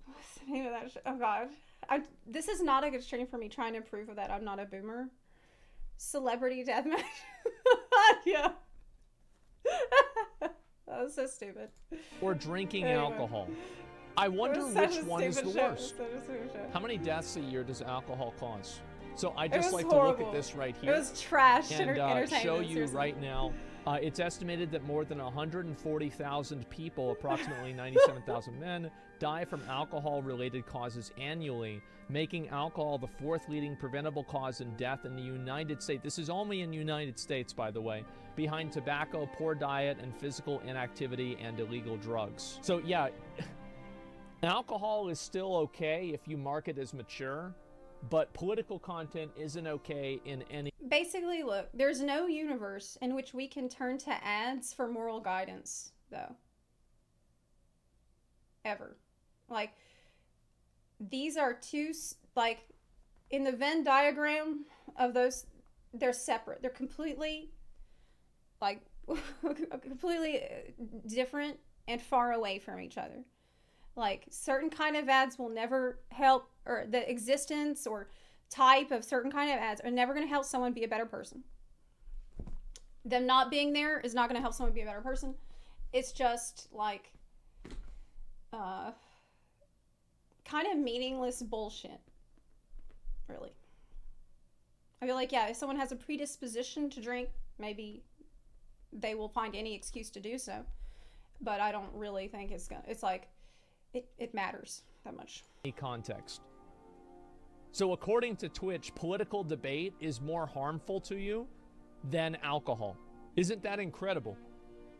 What's the name of that show? Oh God, this is not a good stream for me trying to prove that I'm not a boomer. Celebrity deathmatch. Yeah. That was so stupid. Or drinking Anyway. alcohol. I wonder which one is the worst. How many deaths a year does alcohol cause? So I just like to look at this right here. It was trash and entertainment. show you seriously. right now. It's estimated that more than 140,000 people, approximately 97,000 men, die from alcohol-related causes annually, making alcohol the fourth leading preventable cause in death in the United States. This is only in the United States, by the way, behind tobacco, poor diet, and physical inactivity and illegal drugs. So yeah, alcohol is still okay if you mark it as mature, but political content isn't okay in any. Basically, look, there's no universe in which we can turn to ads for moral guidance, though. Ever. Like, these are two, like, in the Venn diagram of those, they're separate. They're completely, like, completely different and far away from each other. Like, certain kind of ads will never help, or the existence or type of certain kind of ads are never going to help someone be a better person. Them not being there is not going to help someone be a better person. It's just like kind of meaningless bullshit, really. I feel like, yeah, if someone has a predisposition to drink, maybe they will find any excuse to do so, but I don't really think it's like it matters that much. Context. So according to Twitch, political debate is more harmful to you than alcohol. Isn't that incredible?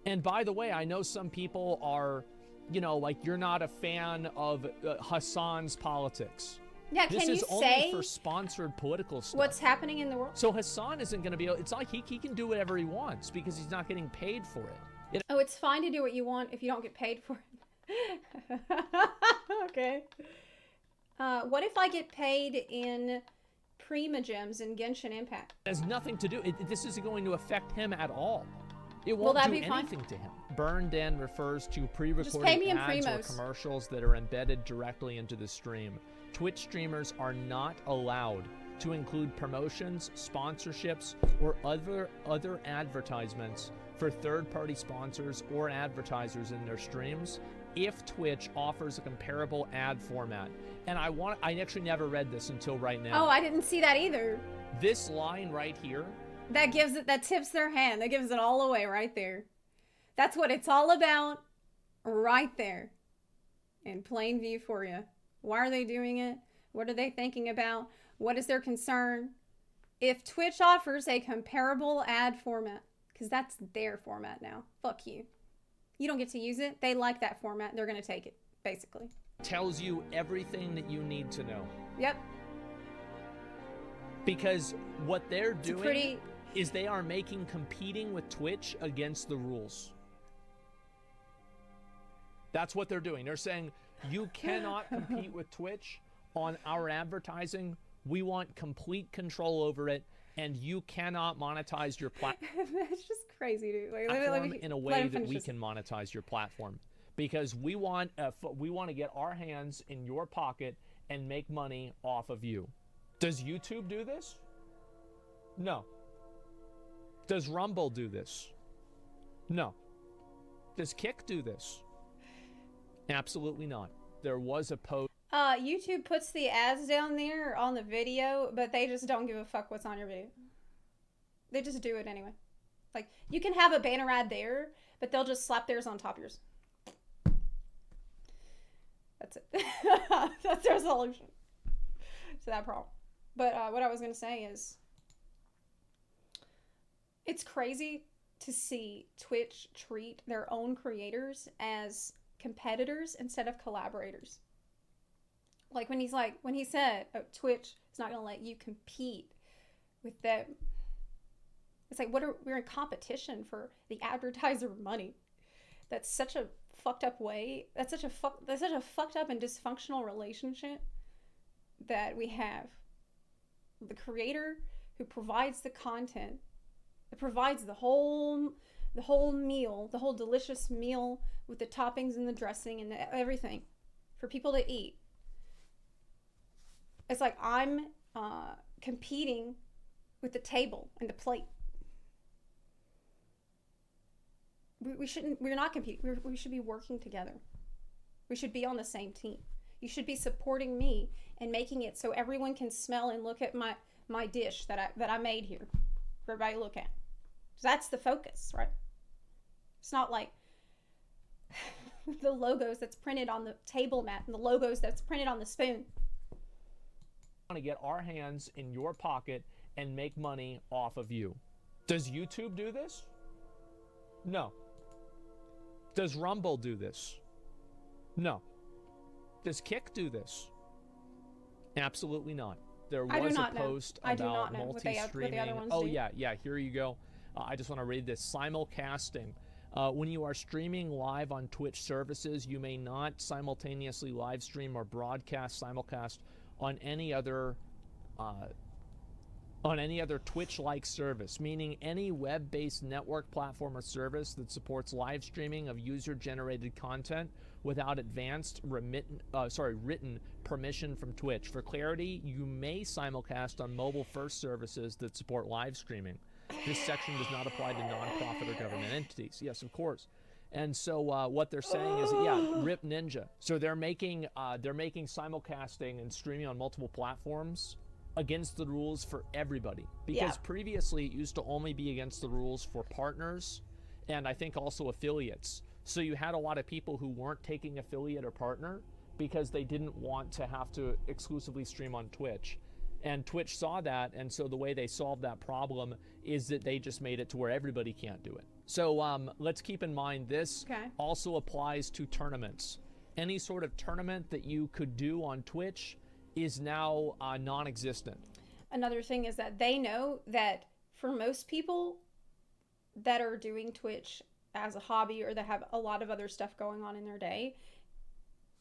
And by the way, I know some people are, you know, like, you're not a fan of Hassan's politics. Yeah, this can is you only say for sponsored political stuff. what's happening in the world? So Hassan isn't going to be able, it's like he can do whatever he wants because he's not getting paid for it. Oh, it's fine to do what you want if you don't get paid for it. Okay. What if I get paid in Prima Gems and Genshin Impact? It has nothing to do, this isn't going to affect him at all. It Will won't that do be fine? anything to him. Burned in refers to pre-recorded pay me in ads or Primos. commercials that are embedded directly into the stream. Twitch streamers are not allowed to include promotions, sponsorships, or other advertisements for third-party sponsors or advertisers in their streams if Twitch offers a comparable ad format. And I actually never read this until right now. Oh, I didn't see that either. This line right here, That tips their hand. That gives it all away right there. That's what it's all about right there. In plain view for you. Why are they doing it? What are they thinking about? What is their concern? If Twitch offers a comparable ad format, because that's their format now. Fuck you. You don't get to use it. They like that format. They're going to take it, basically. tells you everything that you need to know. Yep. Because what they're It's a doing pretty... is they are making competing with Twitch against the rules. That's what they're doing. They're saying you cannot compete with Twitch on our advertising We want complete control over it, and you cannot monetize your platform That's just crazy, dude. Wait, let me, in a let way him that finish we this. can monetize your platform, because we want to get our hands in your pocket and make money off of you. Does YouTube do this? No. Does Rumble do this? No. Does Kick do this? Absolutely not. There was a post. YouTube puts the ads down there on the video, but they just don't give a fuck what's on your video. They just do it anyway. Like, you can have a banner ad there, but they'll just slap theirs on top of yours. That's it. That's their solution to that problem. But what I was going to say is, it's crazy to see Twitch treat their own creators as competitors instead of collaborators. Like when he said, oh, Twitch is not going to let you compete with them. It's like, we're in competition for the advertiser money. That's such a fucked up way. That's such a fucked up and dysfunctional relationship that we have. The creator who provides the content, that provides the whole meal, the whole delicious meal with the toppings and the dressing and everything for people to eat. It's like I'm competing with the table and the plate. We're not competing. We should be working together. We should be on the same team. You should be supporting me and making it so everyone can smell and look at my dish that I made here for everybody to look at. So that's the focus, right? It's not like the logos that's printed on the table mat and the logos that's printed on the spoon. Want to get our hands in your pocket and make money off of you. Does YouTube do this? No. Does Rumble do this? No. Does Kick do this? Absolutely not. There was a post about multi-streaming. Oh yeah, here you go. I just want to read this. Simulcasting. When you are streaming live on Twitch services, you may not simultaneously live stream or broadcast simulcast on any other Twitch-like service, meaning any web-based network platform or service that supports live streaming of user-generated content without advanced written permission from Twitch. For clarity, you may simulcast on mobile-first services that support live streaming. This section does not apply to nonprofit or government entities. Yes, of course. And so what they're saying is, RIP Ninja. So they're making simulcasting and streaming on multiple platforms against the rules for everybody. Because previously it used to only be against the rules for partners and I think also affiliates. So you had a lot of people who weren't taking affiliate or partner because they didn't want to have to exclusively stream on Twitch. And Twitch saw that, and so the way they solved that problem is that they just made it to where everybody can't do it. So let's keep in mind this also applies to tournaments. Any sort of tournament that you could do on Twitch is now non-existent. Another thing is that they know that for most people that are doing Twitch as a hobby or that have a lot of other stuff going on in their day,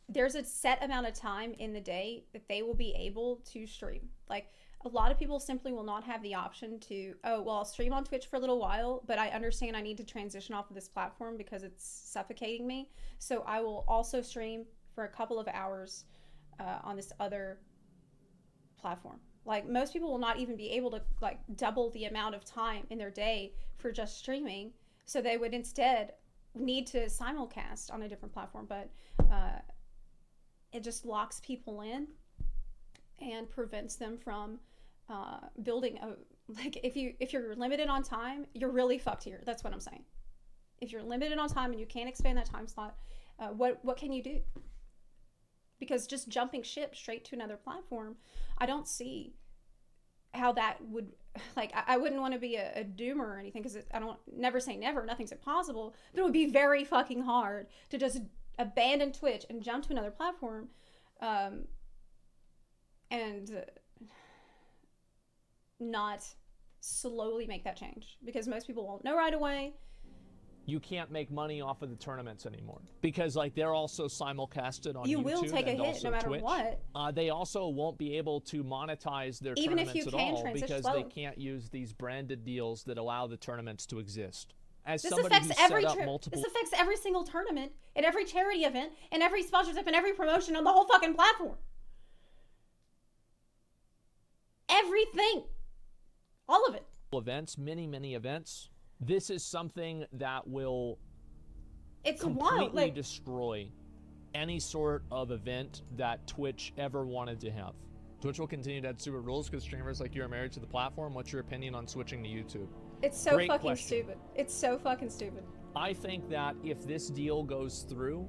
there's a set amount of time in the day that they will be able to stream. Like, a lot of people simply will not have the option to, oh, well, I'll stream on Twitch for a little while, but I understand I need to transition off of this platform because it's suffocating me. So I will also stream for a couple of hours on this other platform. Like, most people will not even be able to, like, double the amount of time in their day for just streaming. So they would instead need to simulcast on a different platform. But it just locks people in and prevents them from building a, like, if you're limited on time, you're really fucked here. That's what I'm saying. If you're limited on time and you can't expand that time slot, what can you do? Because just jumping ship straight to another platform, I don't see how that would, like, I wouldn't want to be a doomer or anything, because I don't, never say never, nothing's impossible, but it would be very fucking hard to just abandon Twitch and jump to another platform and not slowly make that change, because most people won't know right away. you can't make money off of the tournaments anymore because like they're also simulcasted on You YouTube will take a and hit also no matter Twitch. what. They also won't be able to monetize their Even if tournaments you at can all transition because slowly. they can't use these branded deals that allow the tournaments to exist. As This somebody affects who's every set up multiple, this affects every single tournament and every charity event and every sponsorship and every promotion on the whole fucking platform. Everything. All of it. events, many events, this is something that will It's completely wild. Like, destroy any sort of event that Twitch ever wanted to have. Twitch will continue to add stupid rules because streamers like you are married to the platform. What's your opinion on switching to YouTube? It's so Great fucking question. stupid. It's so fucking stupid. I think that if this deal goes through,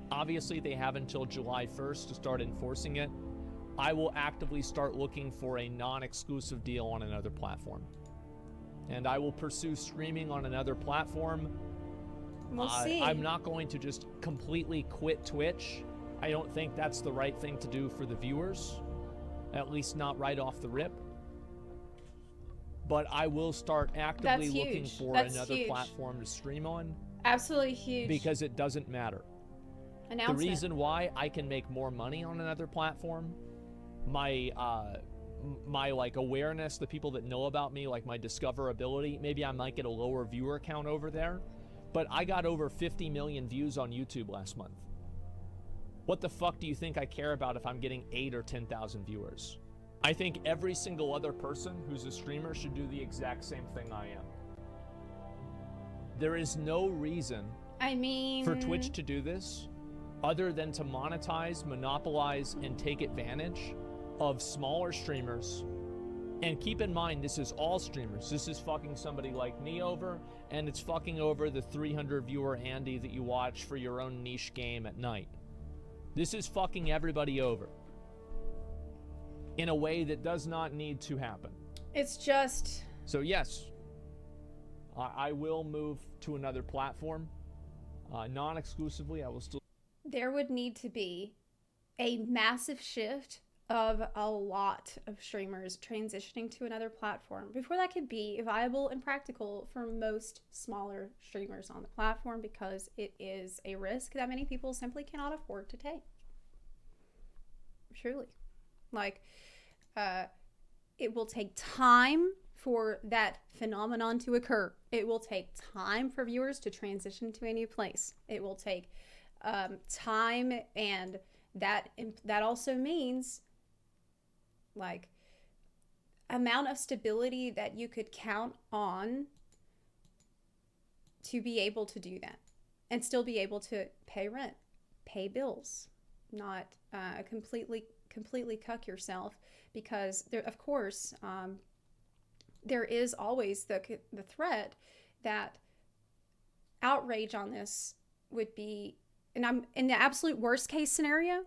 obviously they have until July 1st to start enforcing it. I will actively start looking for a non-exclusive deal on another platform. And I will pursue streaming on another platform. We'll see. I'm not going to just completely quit Twitch. I don't think that's the right thing to do for the viewers. At least not right off the rip. But I will start actively That's looking huge. for That's another huge. platform to stream on. Absolutely huge. Because it doesn't matter. The Announcement. reason why I can make more money on another platform, my like awareness, the people that know about me, like my discoverability, maybe I might get a lower viewer count over there, but I got over 50 million views on YouTube last month. What the fuck do you think I care about if I'm getting 8 or 10,000 viewers? I think every single other person who's a streamer should do the exact same thing I am. There is no reason I mean, for Twitch to do this other than to monetize, monopolize, and take advantage of smaller streamers. And keep in mind, this is all streamers. This is fucking somebody like me over, and it's fucking over the 300 viewer Andy that you watch for your own niche game at night. This is fucking everybody over in a way that does not need to happen. it's just So yes, I will move to another platform. Non-exclusively, I will still there would need to be a massive shift of a lot of streamers transitioning to another platform before that could be viable and practical for most smaller streamers on the platform, because it is a risk that many people simply cannot afford to take. Truly. Like, it will take time for that phenomenon to occur. It will take time for viewers to transition to a new place. It will take time, and that also means like amount of stability that you could count on to be able to do that and still be able to pay rent, pay bills, not completely cuck yourself, because there, of course, there is always the threat that outrage on this would be, and I'm in the absolute worst case scenario,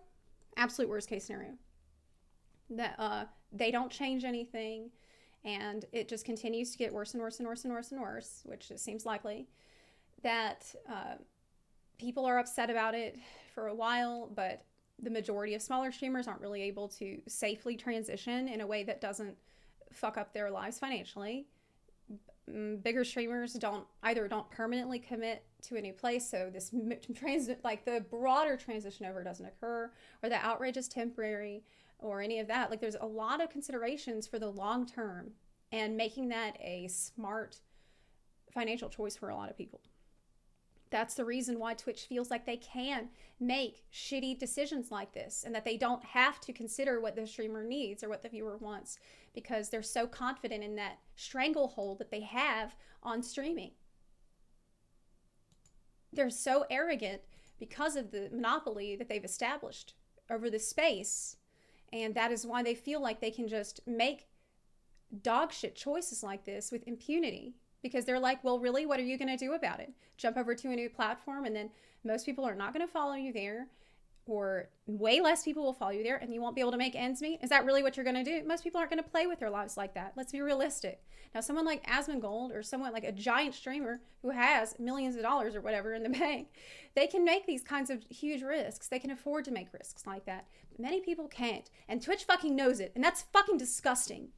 that they don't change anything and it just continues to get worse and worse and worse and worse and worse, which it seems likely, that people are upset about it for a while, but the majority of smaller streamers aren't really able to safely transition in a way that doesn't fuck up their lives financially. Bigger streamers don't permanently commit to a new place, so this like the broader transition over doesn't occur, or the outrage is temporary, or any of that. Like, there's a lot of considerations for the long term, and making that a smart financial choice for a lot of people. That's the reason why Twitch feels like they can make shitty decisions like this, and that they don't have to consider what the streamer needs or what the viewer wants, because they're so confident in that stranglehold that they have on streaming. They're so arrogant because of the monopoly that they've established over this space, and that is why they feel like they can just make dog shit choices like this with impunity. Because they're like, well, really, what are you going to do about it? Jump over to a new platform, and then most people are not going to follow you there, or way less people will follow you there, and you won't be able to make ends meet? Is that really what you're going to do? Most people aren't going to play with their lives like that. Let's be realistic. Now, someone like Asmongold, or someone like a giant streamer who has millions of dollars or whatever in the bank, they can make these kinds of huge risks. They can afford to make risks like that. But many people can't, and Twitch fucking knows it, and that's fucking disgusting.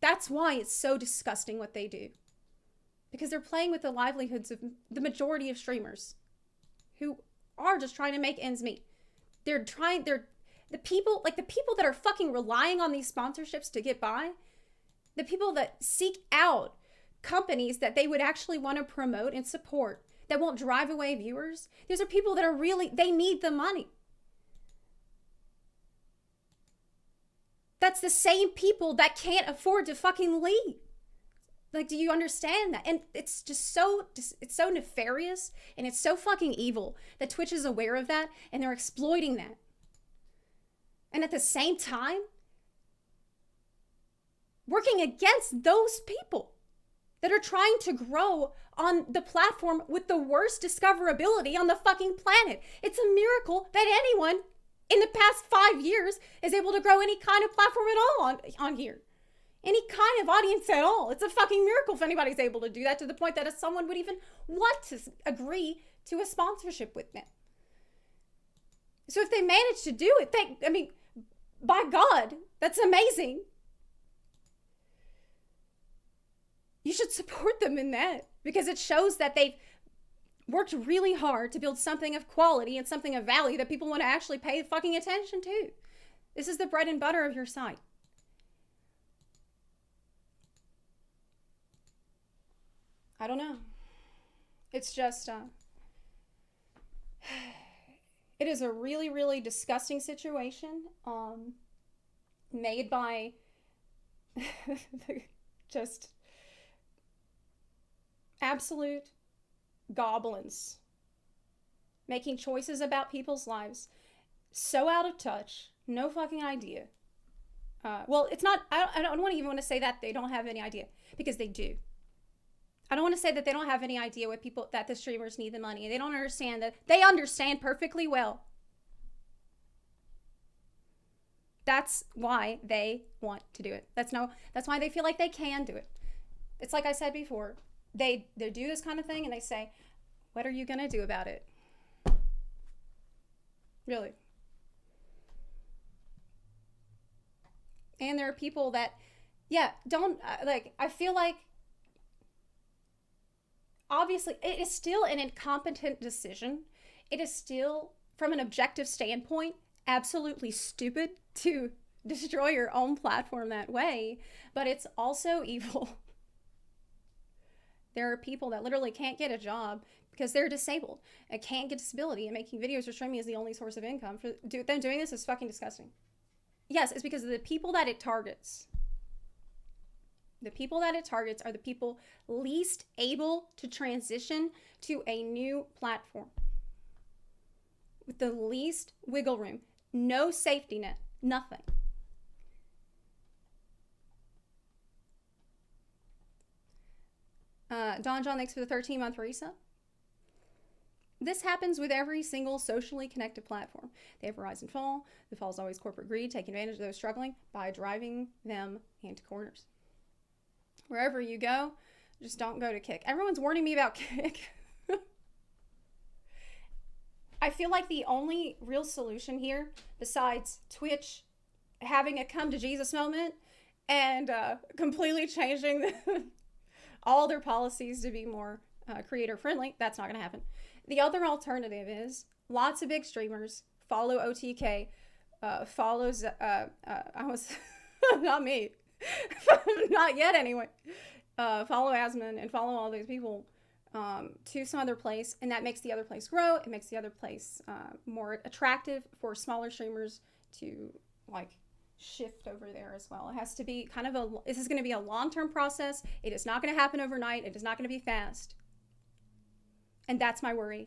That's why it's so disgusting what they do. because they're playing with the livelihoods of the majority of streamers who are just trying to make ends meet. The people that are fucking relying on these sponsorships to get by, the people that seek out companies that they would actually want to promote and support, that won't drive away viewers. These are people that are really, they need the money. That's the same people that can't afford to fucking leave. Like, do you understand that? And it's just it's so nefarious and it's so fucking evil that Twitch is aware of that and they're exploiting that. And at the same time, working against those people that are trying to grow on the platform with the worst discoverability on the fucking planet. It's a miracle that anyone in the past 5 years is able to grow any kind of platform at all on here. Any kind of audience at all. It's a fucking miracle if anybody's able to do that, to the point that if someone would even want to agree to a sponsorship with them. So if they manage to do it, by God, that's amazing. You should support them in that, because it shows that they've worked really hard to build something of quality and something of value that people want to actually pay fucking attention to. This is the bread and butter of your site. I don't know. It's just, it is a really, really disgusting situation, made by just absolute goblins making choices about people's lives so out of touch, no fucking idea. Well, it's not, I don't even want to say that they don't have any idea, because they do. I don't want to say that they don't have any idea that the streamers need the money, and they don't understand that. They understand perfectly well. That's why they want to do it. That's why they feel like they can do it. It's like I said before, they do this kind of thing and they say, what are you going to do about it? Really. And there are people that, I feel like, obviously, it is still an incompetent decision. It is still, from an objective standpoint, absolutely stupid to destroy your own platform that way, but it's also evil. There are people that literally can't get a job because they're disabled and can't get disability, and making videos or streaming is the only source of income. For them doing this is fucking disgusting. Yes, it's because of the people that it targets. The people that it targets are the people least able to transition to a new platform, with the least wiggle room, no safety net, nothing. Don John, thanks for the 13-month resub. This happens with every single socially connected platform. They have rise and fall. The fall is always corporate greed, taking advantage of those struggling by driving them into corners. Wherever you go, just don't go to Kick. Everyone's warning me about Kick. I feel like the only real solution here, besides Twitch having a come to Jesus moment and completely changing all their policies to be more creator friendly, that's not going to happen. The other alternative is lots of big streamers follow OTK, follows, not me, not yet anyway, follow Asmon and follow all these people to some other place, and that makes the other place grow. It makes the other place more attractive for smaller streamers to shift over there as well. It has to be this is going to be a long-term process. It is not going to happen overnight. It is not going to be fast. And that's my worry.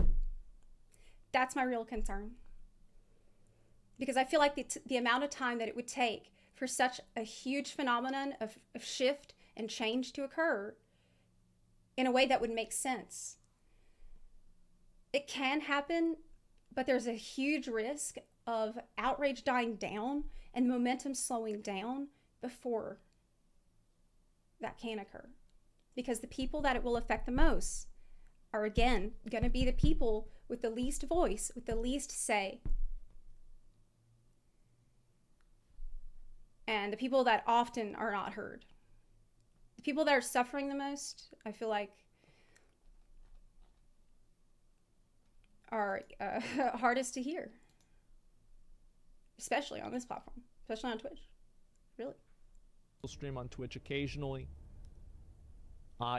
That's my real concern. Because I feel like the amount of time that it would take for such a huge phenomenon of shift and change to occur in a way that would make sense. It can happen, but there's a huge risk of outrage dying down and momentum slowing down before that can occur. Because the people that it will affect the most are, again, going to be the people with the least voice, with the least say. And the people that often are not heard. The people that are suffering the most, I feel like, are hardest to hear, especially on this platform, especially on Twitch. Really. We'll stream on Twitch occasionally.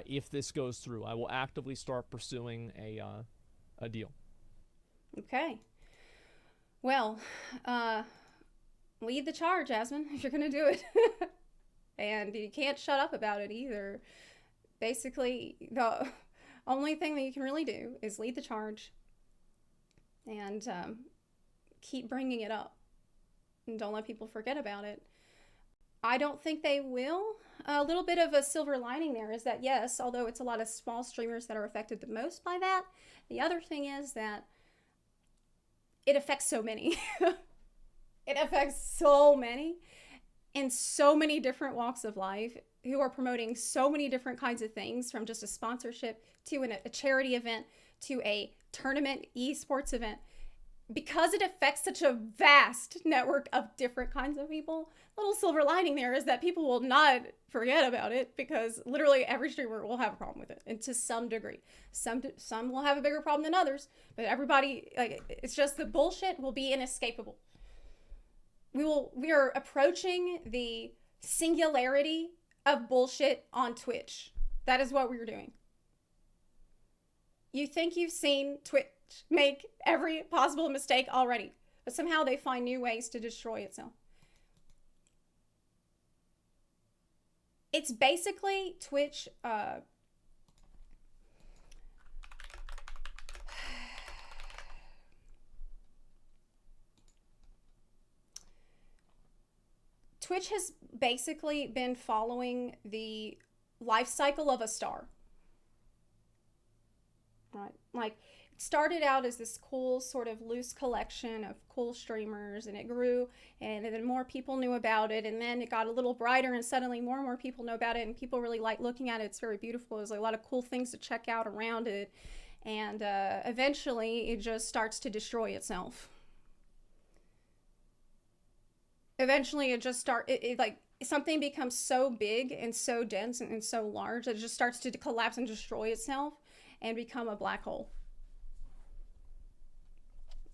If this goes through, I will actively start pursuing a deal. Okay. Well, lead the charge, Jasmine, if you're gonna do it. And you can't shut up about it either. Basically, the only thing that you can really do is lead the charge and keep bringing it up. And don't let people forget about it. I don't think they will. A little bit of a silver lining there is that, yes, although it's a lot of small streamers that are affected the most by that, the other thing is that it affects so many. It affects so many in so many different walks of life who are promoting so many different kinds of things, from just a sponsorship to a charity event to a tournament esports event. Because it affects such a vast network of different kinds of people, little silver lining there is that people will not forget about it, because literally every streamer will have a problem with it, and to some degree. Some will have a bigger problem than others, but everybody, like, it's just the bullshit will be inescapable. We are approaching the singularity of bullshit on Twitch. That is what we're doing. You think you've seen Twitch make every possible mistake already, but somehow they find new ways to destroy itself. It's basically Twitch, Twitch has basically been following the life cycle of a star. Right? Like, it started out as this cool sort of loose collection of cool streamers, and it grew, and then more people knew about it, and then it got a little brighter, and suddenly more and more people know about it, and people really like looking at it. It's very beautiful. There's a lot of cool things to check out around it, and eventually it just starts to destroy itself. Eventually it just like something becomes so big and so dense and so large that it just starts to collapse and destroy itself and become a black hole,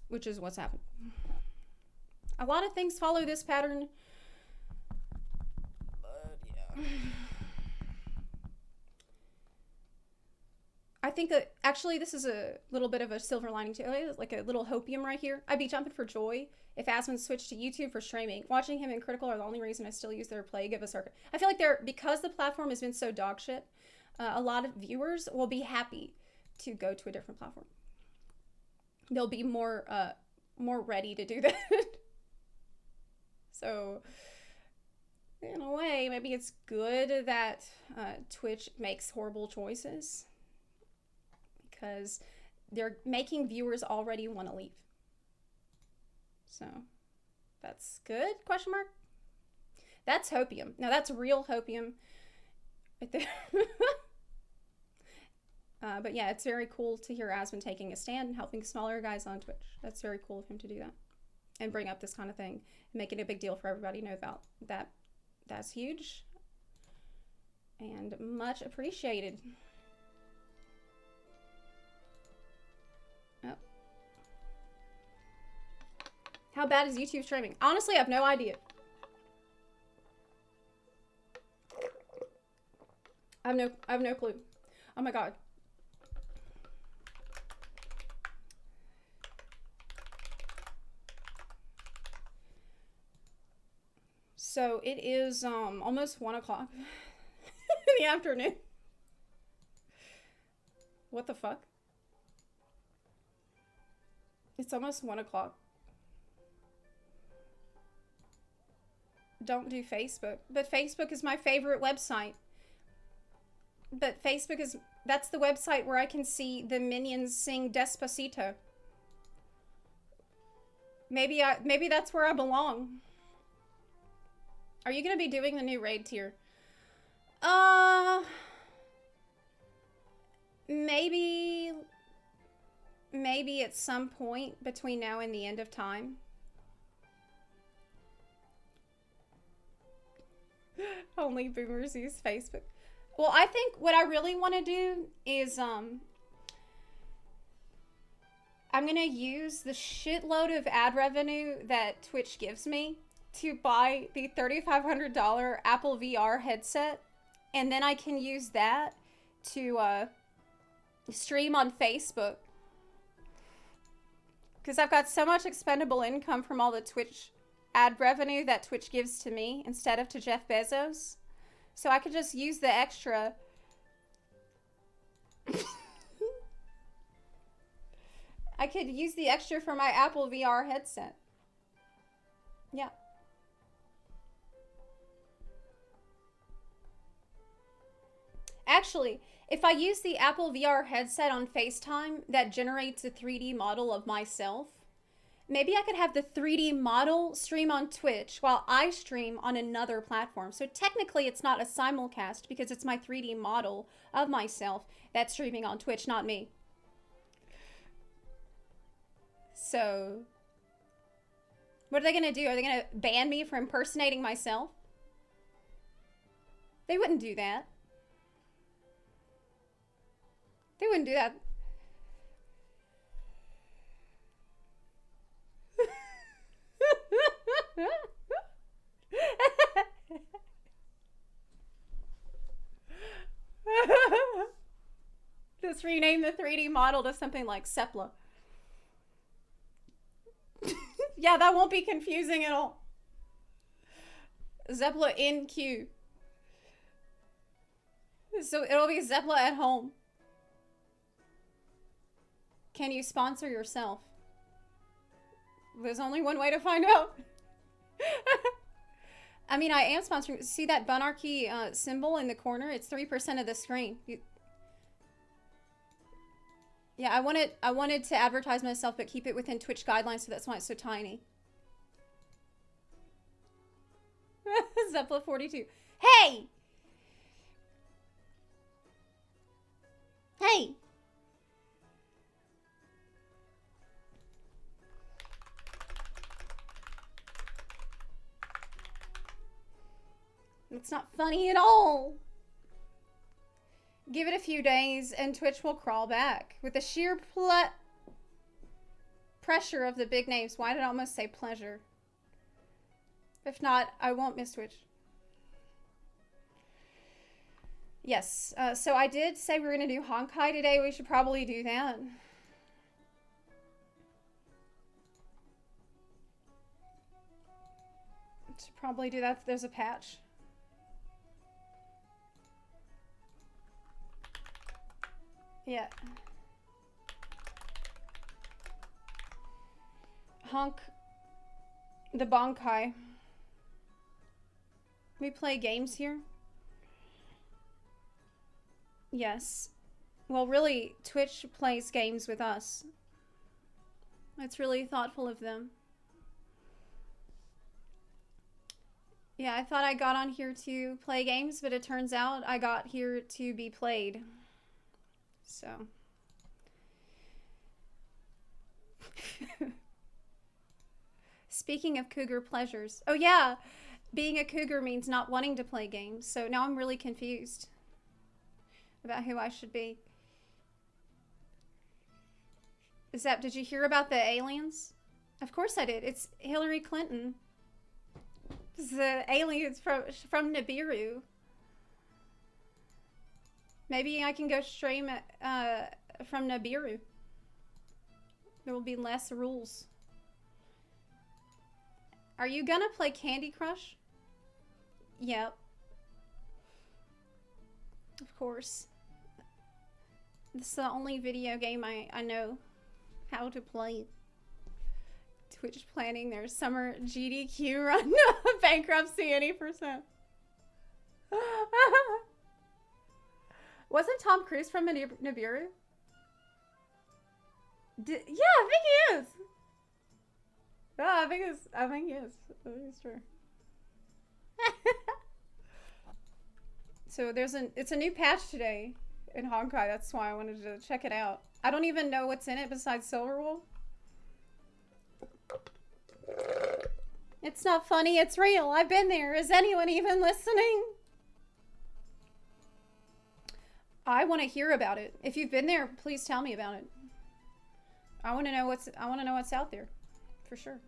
which is what's happened. A lot of things follow this pattern, but yeah. I think that actually this is a little bit of a silver lining too, like a little hopium right here. I'd be jumping for joy if Asmund switched to YouTube for streaming. Watching him in Critical are the only reason I still use their Plague of a Circuit. I feel like because the platform has been so dog shit, a lot of viewers will be happy to go to a different platform. They'll be more ready to do that. So in a way, maybe it's good that Twitch makes horrible choices, because they're making viewers already want to leave. So that's good, question mark? That's hopium. Now that's real hopium right there. But yeah, it's very cool to hear Asmund taking a stand and helping smaller guys on Twitch. That's very cool of him to do that and bring up this kind of thing and make it a big deal for everybody to know about that. That's huge and much appreciated. Oh. How bad is YouTube streaming? Honestly, I have no idea. I have no clue. Oh my god. So it is almost 1 o'clock in the afternoon. What the fuck? It's almost 1 o'clock. Don't do Facebook. But Facebook is my favorite website. But Facebook is, that's the website where I can see the minions sing Despacito. Maybe that's where I belong. Are you gonna be doing the new raid tier? Maybe at some point between now and the end of time. Only boomers use Facebook. Well, I think what I really want to do is I'm gonna use the shitload of ad revenue that Twitch gives me to buy the $3,500 Apple VR headset, and then I can use that to stream on Facebook. Because I've got so much expendable income from all the Twitch ad revenue that Twitch gives to me instead of to Jeff Bezos. So I could just use the extra. I could use the extra for my Apple VR headset. Yeah. Actually, if I use the Apple VR headset on FaceTime that generates a 3D model of myself, maybe I could have the 3D model stream on Twitch while I stream on another platform. So technically it's not a simulcast because it's my 3D model of myself that's streaming on Twitch, not me. So what are they going to do? Are they going to ban me for impersonating myself? They wouldn't do that. They wouldn't do that. Just rename the 3D model to something like Zepla. Yeah, that won't be confusing at all. Zepla in queue. So it'll be Zepla at home. Can you sponsor yourself? There's only one way to find out. I mean, I am sponsoring. See that Bunarchy symbol in the corner? It's 3% of the screen. Yeah, I wanted to advertise myself, but keep it within Twitch guidelines, so that's why it's so tiny. Zepla 42. Hey! Hey! It's not funny at all. Give it a few days and Twitch will crawl back. With the sheer pressure of the big names. Why did I almost say pleasure? If not, I won't miss Twitch. Yes, so I did say we were going to do Honkai today. We should probably do that. Should probably do that. There's a patch. Yeah. Honk the Bonkai. We play games here? Yes. Well, really, Twitch plays games with us. It's really thoughtful of them. Yeah, I thought I got on here to play games, but it turns out I got here to be played. So. Speaking of cougar pleasures. Oh yeah, being a cougar means not wanting to play games. So now I'm really confused about who I should be. Zep, did you hear about the aliens? Of course I did. It's Hillary Clinton. It's the aliens from Nibiru. Maybe I can go stream from Nibiru. There will be less rules. Are you gonna play Candy Crush? Yep. Of course. This is the only video game I know how to play. Twitch planning their summer GDQ run. Bankruptcy any %. Wasn't Tom Cruise from Nibiru? Yeah, I think he is. Oh, I think he is. I think it's true. So it's a new patch today in Honkai. That's why I wanted to check it out. I don't even know what's in it besides Silverwool. It's not funny, it's real. I've been there. Is anyone even listening? I want to hear about it. If you've been there, please tell me about it. I want to know what's out there, for sure.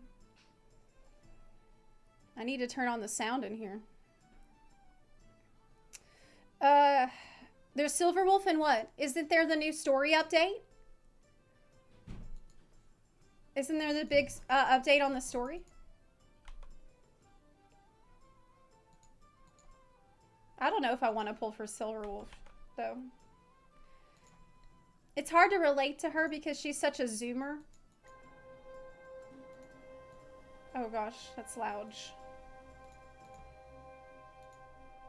I need to turn on the sound in here. There's Silverwolf and what? Isn't there the new story update? Isn't there the big update on the story? I don't know if I want to pull for Silverwolf, though. It's hard to relate to her because she's such a zoomer. Oh gosh, that's loud.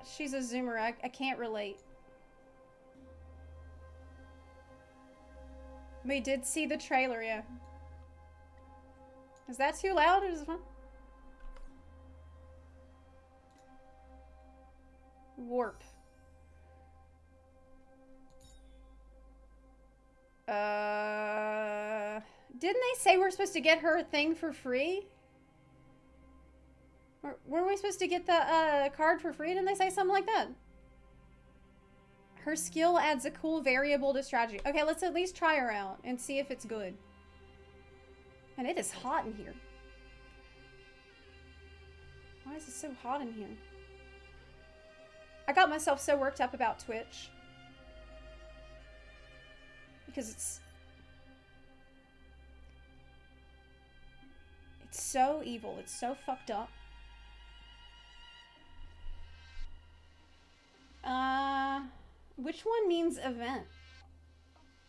She's a zoomer. I can't relate. We did see the trailer, yeah. Is that too loud or is it fun? Warp. Didn't they say we're supposed to get her a thing for free? Weren't we supposed to get the card for free? Didn't they say something like that? Her skill adds a cool variable to strategy. Okay, let's at least try her out and see if it's good. And it is hot in here. Why is it so hot in here? I got myself so worked up about Twitch. Because it's so evil. It's so fucked up. Which one means event?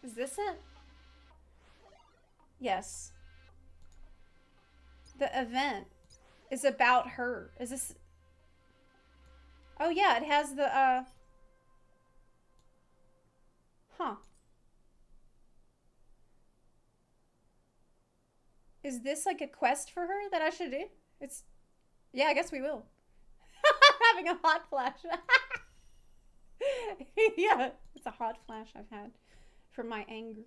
Is this it? Yes. The event is about her. Is this... Oh yeah, it has the, Huh. Is this like a quest for her that I should do? It's... Yeah, I guess we will. I'm having a hot flash. Yeah, it's a hot flash I've had from my anger.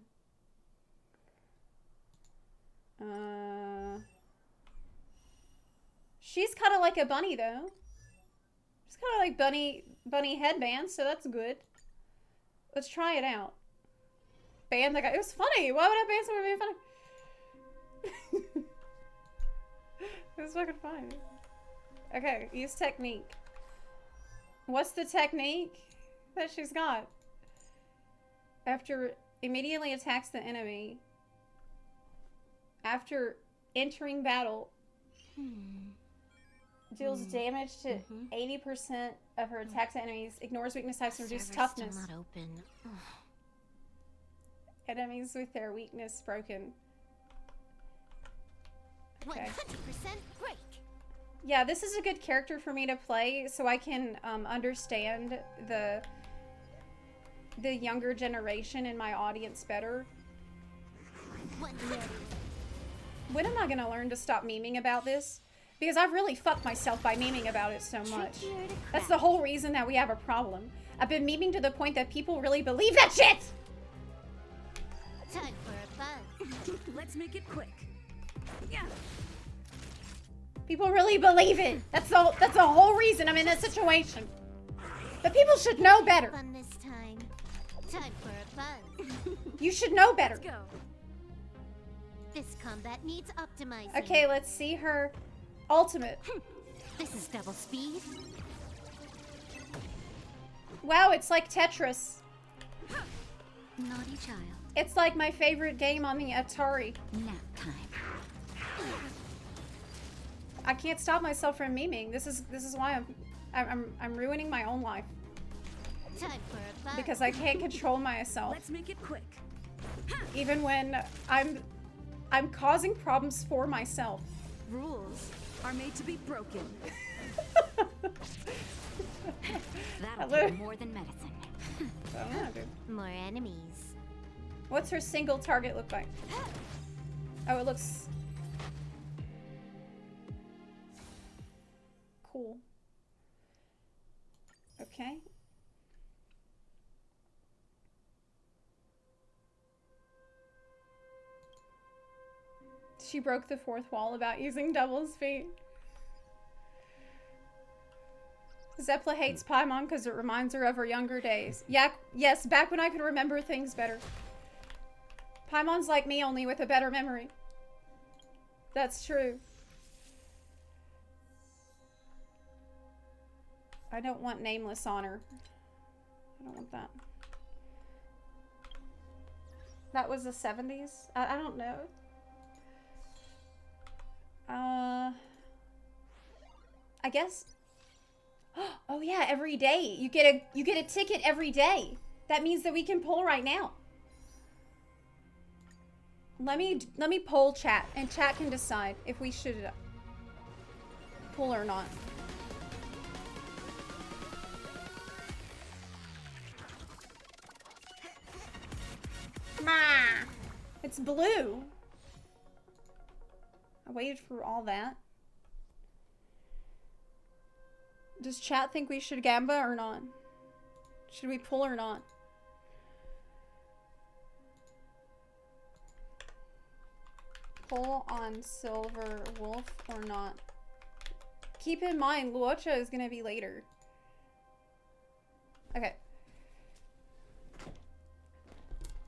She's kind of like a bunny though. She's kind of like bunny headband, so that's good. Let's try it out. Band the guy. It was funny. Why would I ban someone being funny? It was fucking funny. Okay, use technique. What's the technique that she's got? After immediately attacks the enemy. After entering battle, deals damage to 80% of her attacks to enemies, ignores weakness types, and reduces toughness. Still not open. Ugh. Enemies with their weakness broken. Okay. 100% break. Yeah, this is a good character for me to play, so I can understand the younger generation in my audience better. When am I gonna learn to stop memeing about this? Because I've really fucked myself by memeing about it so much. That's the whole reason that we have a problem. I've been memeing to the point that people really believe that shit! Time for a buzz. Let's make it quick. Yeah. People really believe it. That's the whole reason I'm in this situation. But people should know better. Fun this time. Time for a buzz. You should know better. Let's go. This combat needs optimizing. Okay, let's see her ultimate. This is double speed. Wow, it's like Tetris. Naughty child. It's like my favorite game on the Atari. Nap time. I can't stop myself from memeing. This is why I'm ruining my own life. Time for a buzz. Because I can't control myself. Let's make it quick. Even when I'm causing problems for myself. Rules are made to be broken. That'll Hello. do more than medicine. I don't know, dude. More enemies. What's her single target look like? Oh, it looks cool. Okay. She broke the fourth wall about using double speed. Zepla hates Paimon because it reminds her of her younger days. Yeah, yes, back when I could remember things better. Paimon's like me, only with a better memory. That's true. I don't want nameless honor. I don't want that. That was the 70s? I don't know. I guess. Oh yeah, every day. You get a ticket every day. That means that we can poll right now. Let me poll chat, and chat can decide if we should poll or not. It's blue. I waited for all that. Does chat think we should gamba or not? Should we pull or not? Pull on Silver Wolf or not? Keep in mind, Luocha is gonna be later. Okay.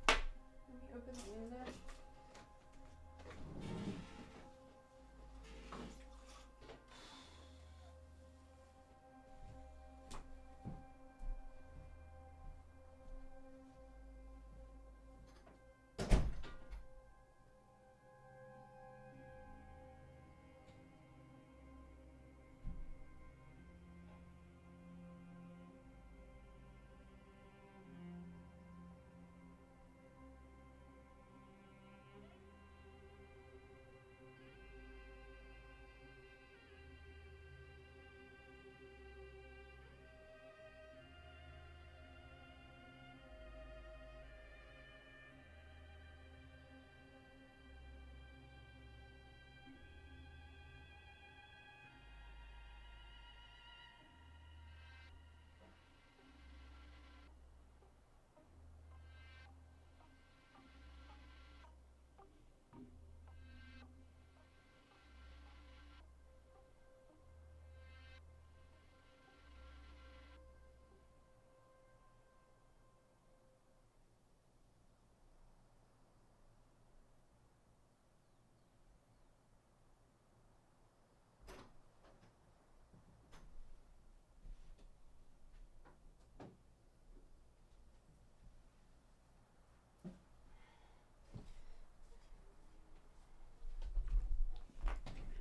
Let me open the window.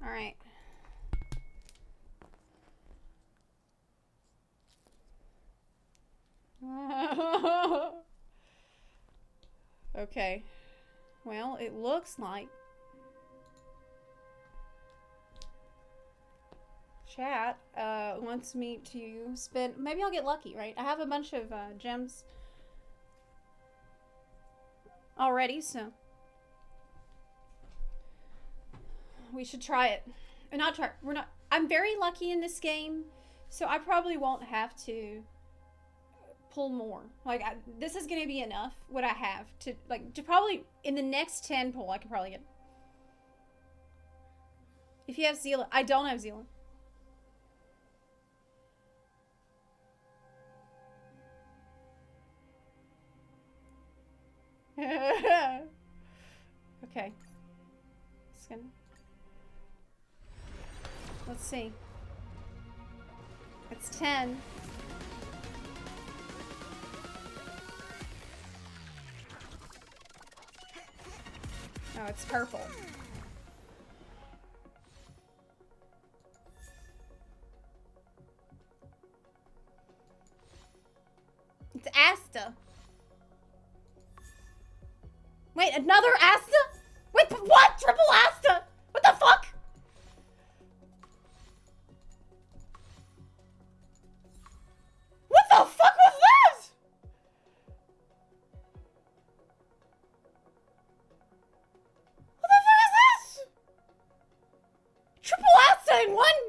All right. Okay. Well, it looks like chat wants me to spend. Maybe I'll get lucky, right? I have a bunch of gems already, so we should try it. Or not try. We're not. I'm very lucky in this game, so I probably won't have to pull more. Like this is gonna be enough. What I have to probably in the next 10 pull, I could probably get. If you have Zepla, I don't have Zepla. Okay. Just gonna. Let's see. It's 10. Oh, it's purple. It's Asta. Wait, another Asta? Wait, what? Triple Asta? What the fuck? What the fuck was this? What the fuck is this? Triple Asta in one?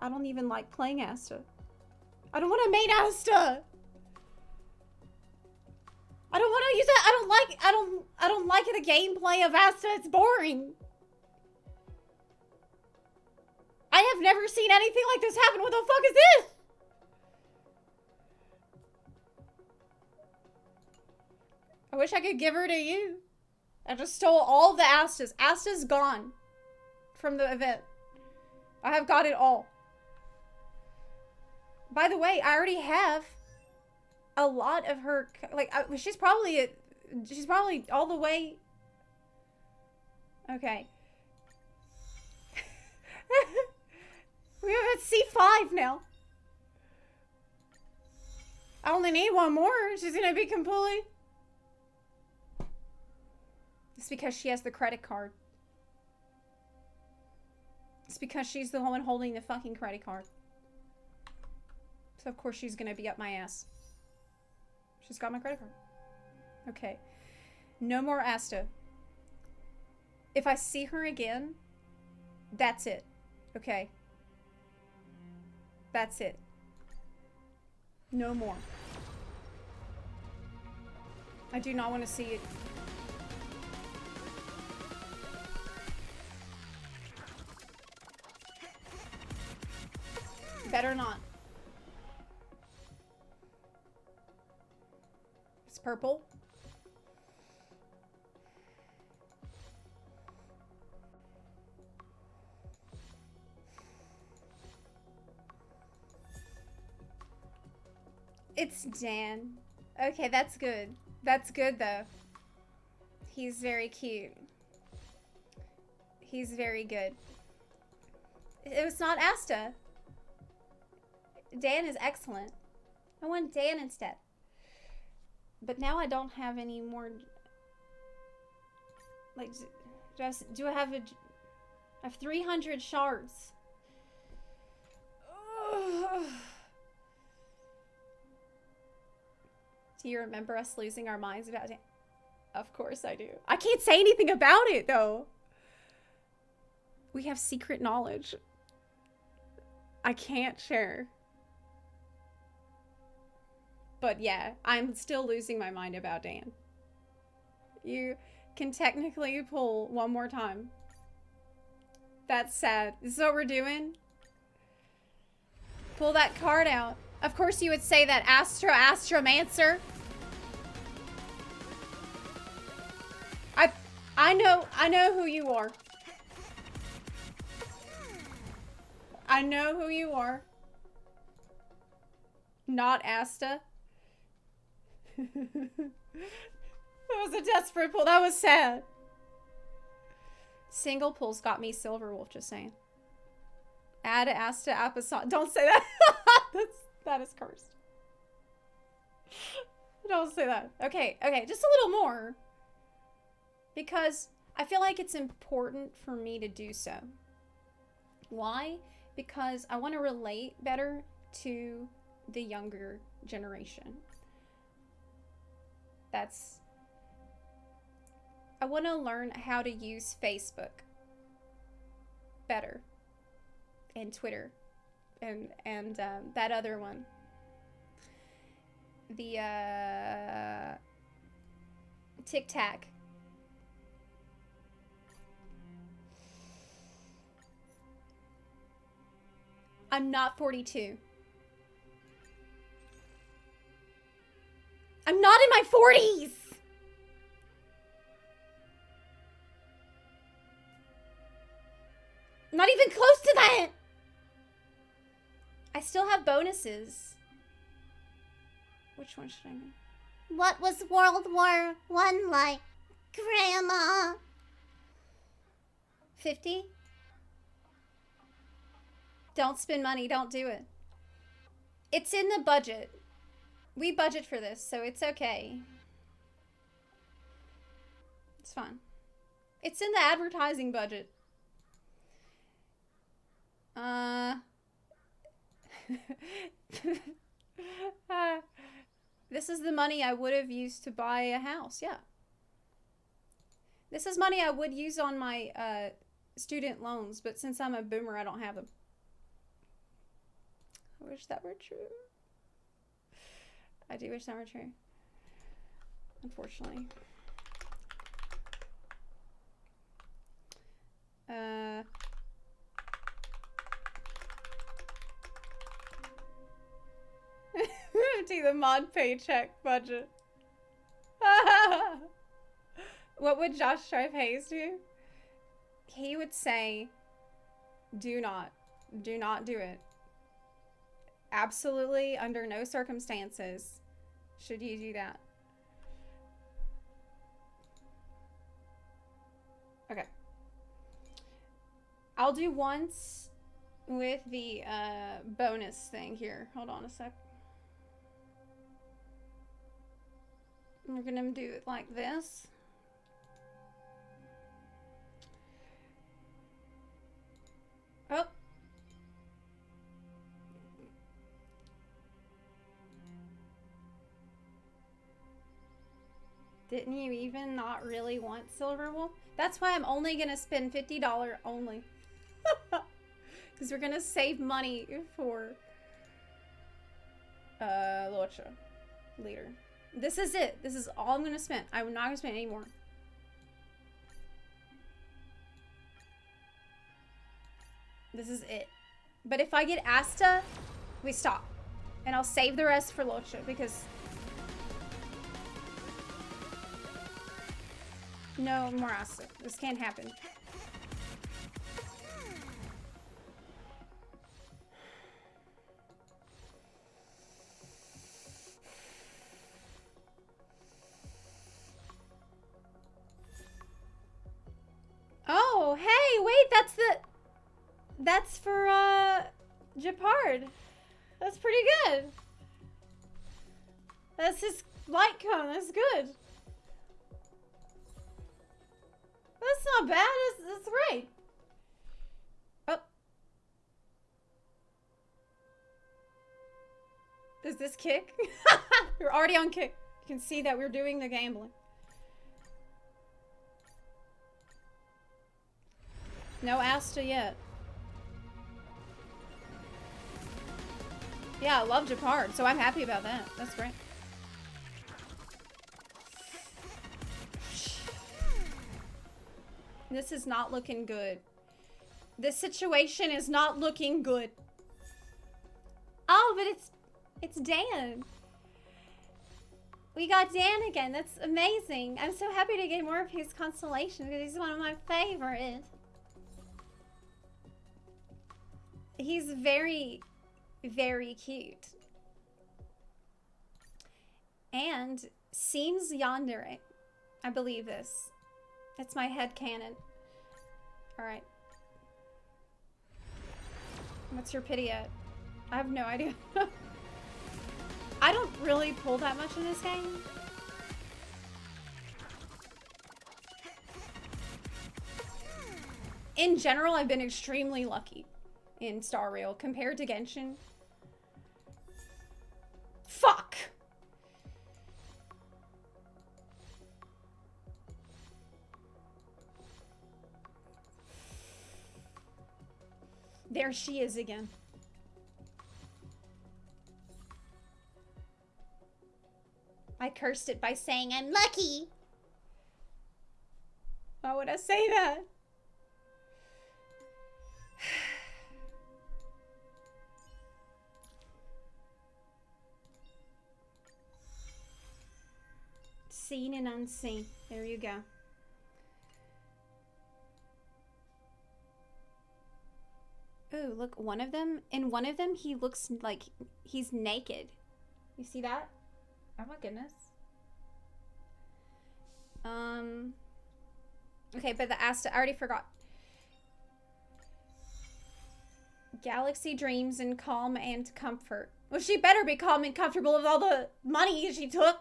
I don't even like playing Asta. I don't want to main Asta. I don't want to use that. I don't like the gameplay of Asta. It's boring. I have never seen anything like this happen. What the fuck is this? wish I could give her to you. I just stole all the Astas. Asta's gone from the event. I have got it all. By the way, I already have a lot of her, like, she's probably all the way. Okay. We have at C5 now. I only need one more. She's gonna be completely. It's because she has the credit card. It's because she's the one holding the fucking credit card. So of course she's gonna be up my ass. She's got my credit card. Okay. No more Asta. If I see her again, that's it. Okay. That's it. No more. I do not want to see it. Better not. It's purple. It's Dan. Okay, that's good. That's good, though. He's very cute. He's very good. It was not Asta. Dan is excellent. I want Dan instead. But now I don't have any more... Like, do I have a... I have 300 shards. Ugh. Do you remember us losing our minds about it? Of course I do. I can't say anything about it, though. We have secret knowledge. I can't share. But yeah, I'm still losing my mind about Dan. You can technically pull one more time. That's sad. This is what we're doing? Pull that card out. Of course you would say that, Astromancer. I know who you are. I know who you are. Not Asta. That was a desperate pull. That was sad. Single pulls got me Silverwolf, just saying. Add Asta Apostol. Don't say that. That is cursed. Don't say that. Okay, just a little more. Because I feel like it's important for me to do so. Why? Because I want to relate better to the younger generation. I want to learn how to use Facebook better. And Twitter. And that other one. The, TikTok. I'm not 42. I'm not in my 40s! Not even close to that! I still have bonuses. Which one should I do? What was World War I like, Grandma? 50? Don't spend money, don't do it. It's in the budget. We budget for this, so it's okay. It's fine. It's in the advertising budget. This is the money I would have used to buy a house, yeah. This is money I would use on my student loans, but since I'm a boomer, I don't have them. I wish that were true. I do wish that were true. Unfortunately. Empty the mod paycheck budget. What would Josh drive Hayes do? He would say, do not do it. Absolutely, under no circumstances should you do that. Okay. I'll do once with the bonus thing here. Hold on a sec. We're gonna do it like this. Oh. Didn't you even not really want Silver Wolf? That's why I'm only gonna spend $50 only. Because we're gonna save money for Lucha leader. This is it. This is all I'm gonna spend. I'm not gonna spend any more. This is it. But if I get Asta, we stop. And I'll save the rest for Lucha because no more Asta. This can't happen. Oh, hey, wait, that's for, Japard. That's pretty good. That's his light cone, that's good. That's not bad, that's right. Oh. Does this kick? We're already on kick. You can see that we're doing the gambling. No Asta yet. Yeah, I love Japard, so I'm happy about that. That's great. This is not looking good. This situation is not looking good. Oh, but it's Dan. We got Dan again. That's amazing. I'm so happy to get more of his constellation because he's one of my favorites. He's very, very cute. And seems yandere. I believe this. It's my headcanon. Alright. What's your pity at? I have no idea. I don't really pull that much in this game. In general, I've been extremely lucky in Star Rail compared to Genshin. Fuck! There she is again. I cursed it by saying I'm lucky. Why would I say that? Seen and unseen. There you go. Ooh, look, one of them, in one of them, he looks like he's naked. You see that? Oh my goodness. Okay, but the Asta, I already forgot. Galaxy dreams in calm and comfort. Well, she better be calm and comfortable with all the money she took.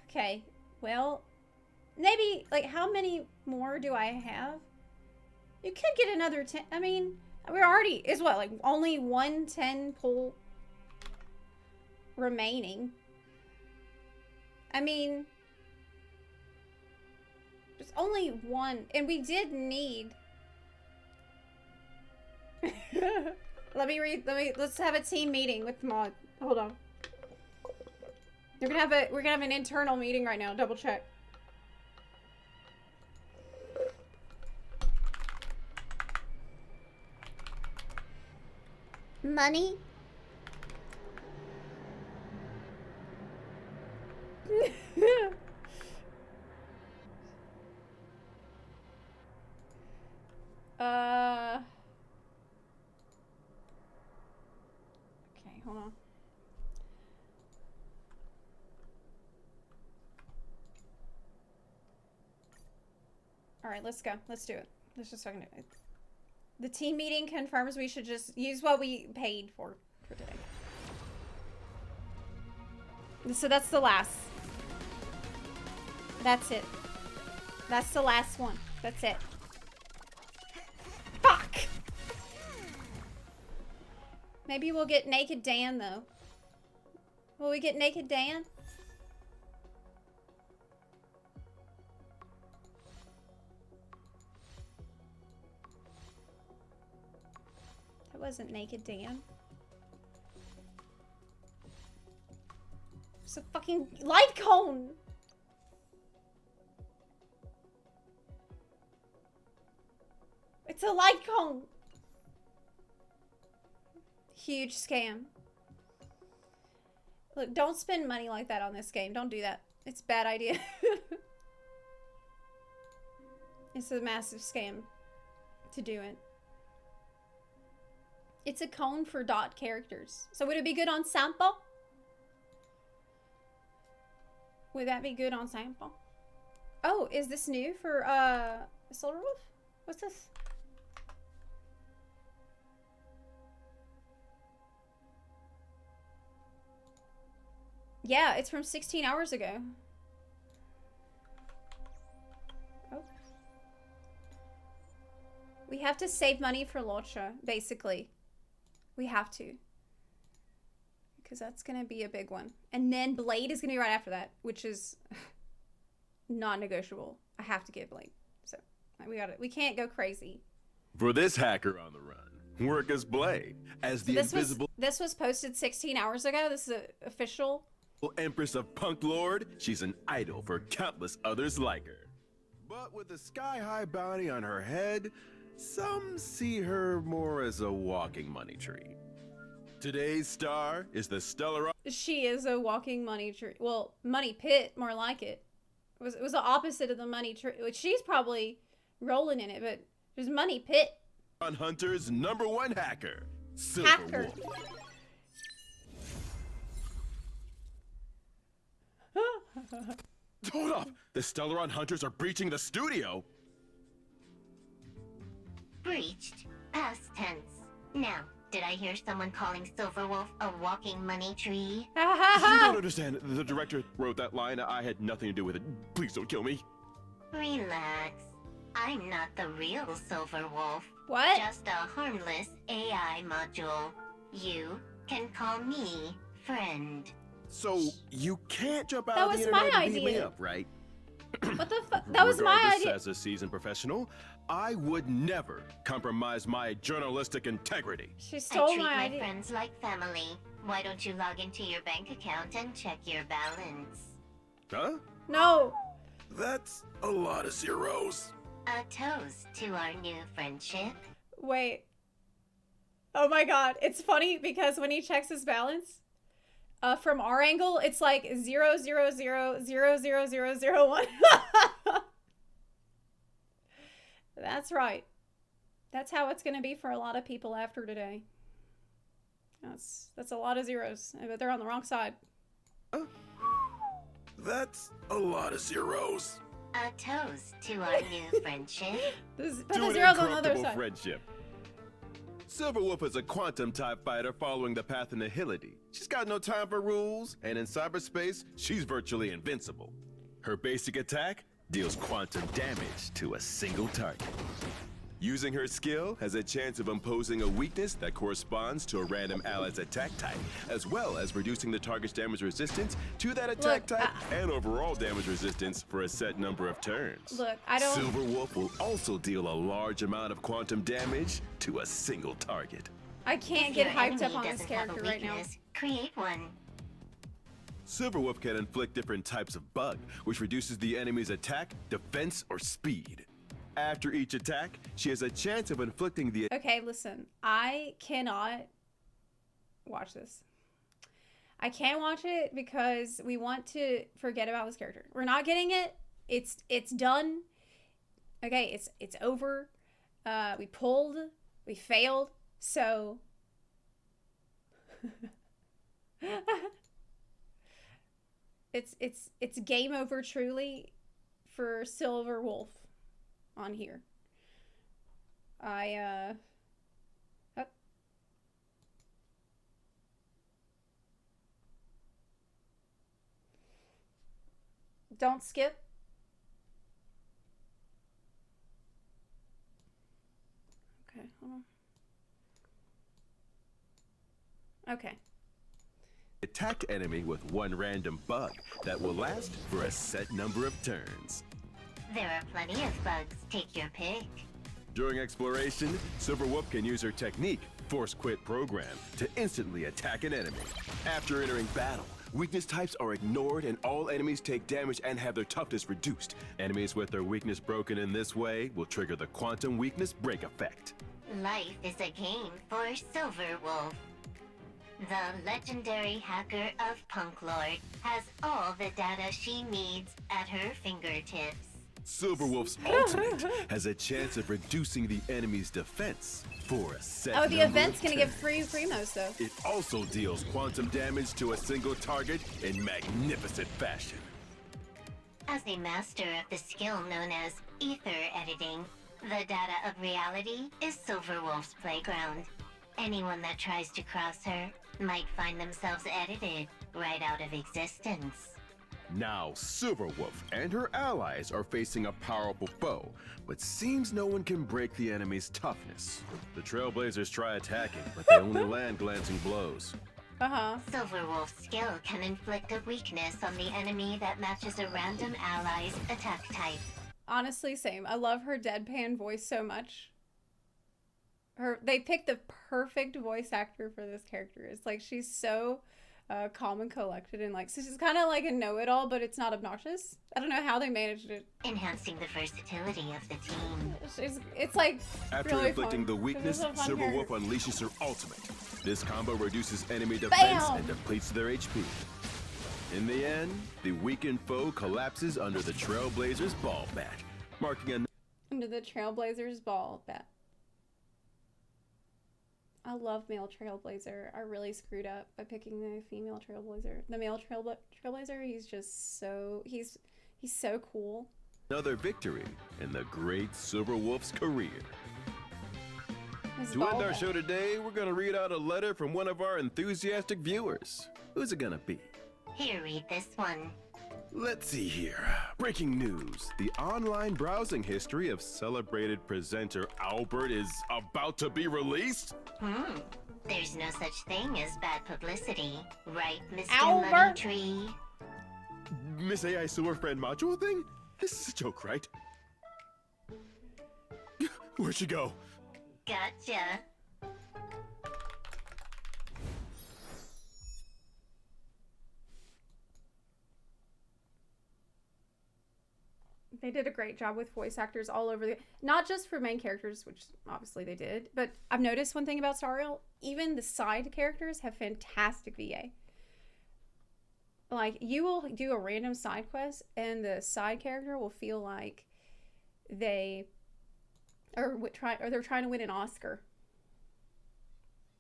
Okay, well, maybe, like, how many more do I have? You could get another 10. I mean, we're already, is what, like, only 110 pull remaining. I mean, there's only one, and we did need. Let's have a team meeting with Mod. Hold on. We're gonna have an internal meeting right now. Double check. Money? Okay, hold on. All right, let's go. Let's do it. Let's just fucking do it. The team meeting confirms we should just use what we paid for today. So that's the last. That's it. That's the last one. That's it. Fuck! Maybe we'll get Naked Dan, though. Will we get Naked Dan? That wasn't Naked Dan. It's a fucking light cone! It's a light cone! Huge scam. Look, don't spend money like that on this game. Don't do that. It's a bad idea. It's a massive scam to do it. It's a cone for dot characters. So would it be good on sample? Would that be good on sample? Oh, is this new for Solar Wolf? What's this? Yeah, it's from 16 hours ago. Oh. We have to save money for Locha, basically. We have to. Because that's going to be a big one. And then Blade is going to be right after that, which is non-negotiable. I have to get Blade. So, we can't go crazy. For this hacker on the run, work as Blade, as the invisible... This was posted 16 hours ago. This is official. Empress of Punk Lord, she's an idol for countless others like her. But with a sky-high bounty on her head, some see her more as a walking money tree. Today's star is the stellar... She is a walking money tree. Well, money pit, more like it. It was the opposite of the money tree. Which she's probably rolling in it, but there's money pit. On Hunter's #1 hacker, Silver Wolf. Hold up! The Stellaron Hunters are breaching the studio! Breached. Past tense. Now, did I hear someone calling Silverwolf a walking money tree? You don't understand. The director wrote that line. I had nothing to do with it. Please don't kill me. Relax. I'm not the real Silverwolf. What? Just a harmless AI module. You can call me friend. So, you can't jump out That of the was internet my and beat me idea. up, right? What the fuck? That was my Regardless, idea. as a seasoned professional, I would never compromise my journalistic integrity. She I stole treat my my idea. friends like family. Why don't you log into your bank account and check your balance? Huh? No. That's a lot of zeros. A toast to our new friendship. Wait. Oh my god. It's funny because when he checks his balance, from our angle, it's like 000000001. That's right. That's how it's gonna be for a lot of people after today. That's a lot of zeros, but they're on the wrong side. That's a lot of zeros. A toast to our new friendship. Put To the an zeros on the other incorruptible side. friendship. Silverwolf is a quantum type fighter following the path of nihility. She's got no time for rules, and in cyberspace, she's virtually invincible. Her basic attack deals quantum damage to a single target. Using her skill has a chance of imposing a weakness that corresponds to a random ally's attack type, as well as reducing the target's damage resistance to that attack type and overall damage resistance for a set number of turns. Look, I don't... Silverwolf will also deal a large amount of quantum damage to a single target. I can't get hyped up on this character right now. Create one. Silverwolf can inflict different types of bug, which reduces the enemy's attack, defense, or speed. After each attack, she has a chance of inflicting the... Okay, listen. I cannot watch this. I can't watch it because we want to forget about this character. We're not getting it. It's done. Okay, it's over. We pulled. We failed. So It's game over truly for Silver Wolf on here. Oh. Don't skip. Okay, hold on. Okay. Attack enemy with one random bug that will last for a set number of turns. There are plenty of bugs. Take your pick. During exploration, Silver Wolf can use her technique, Force Quit Program, to instantly attack an enemy. After entering battle, weakness types are ignored and all enemies take damage and have their toughness reduced. Enemies with their weakness broken in this way will trigger the Quantum Weakness Break effect. Life is a game for Silver Wolf. The legendary hacker of Punk Lord has all the data she needs at her fingertips. Silver Wolf's ultimate has a chance of reducing the enemy's defense for a set Oh, the number event's of gonna give turns. free primos though. It also deals quantum damage to a single target in magnificent fashion. As a master of the skill known as ether editing, the data of reality is Silver Wolf's playground. Anyone that tries to cross her might find themselves edited right out of existence. Now, Silver Wolf and her allies are facing a powerful foe, but seems no one can break the enemy's toughness. The Trailblazers try attacking, but they only land glancing blows. Silver Wolf's skill can inflict a weakness on the enemy that matches a random ally's attack type. Honestly, same. I love her deadpan voice so much. They picked the perfect voice actor for this character. It's like she's so calm and collected, and like so she's kind of like a know-it-all, but it's not obnoxious. I don't know how they managed it. Enhancing the versatility of the team. It's like After really inflicting fun. the weakness, It's a fun Silver character. Wolf unleashes her ultimate. This combo reduces enemy defense and depletes their HP. In the end, the weakened foe collapses under the Trailblazers' ball bat, marking a Under the Trailblazers ball bat. I love male Trailblazer. I really screwed up by picking the female Trailblazer. The male Trailblazer, he's just so he's so cool. another victory in the great Silver Wolf's career. His To ball end our bat. show today, we're going to read out a letter from one of our enthusiastic viewers. Who's it going to be? Here, read this one. Let's see here. Breaking news. The online browsing history of celebrated presenter Albert is about to be released? There's no such thing as bad publicity, right, Mr. Albert? Money Tree? Miss AI Silver Friend module thing? This is a joke, right? Where'd she go? Gotcha. They did a great job with voice actors all over the, not just for main characters, which obviously they did, but I've noticed one thing about Star Rail, even the side characters have fantastic VA. Like, you will do a random side quest and the side character will feel like they're trying to win an Oscar.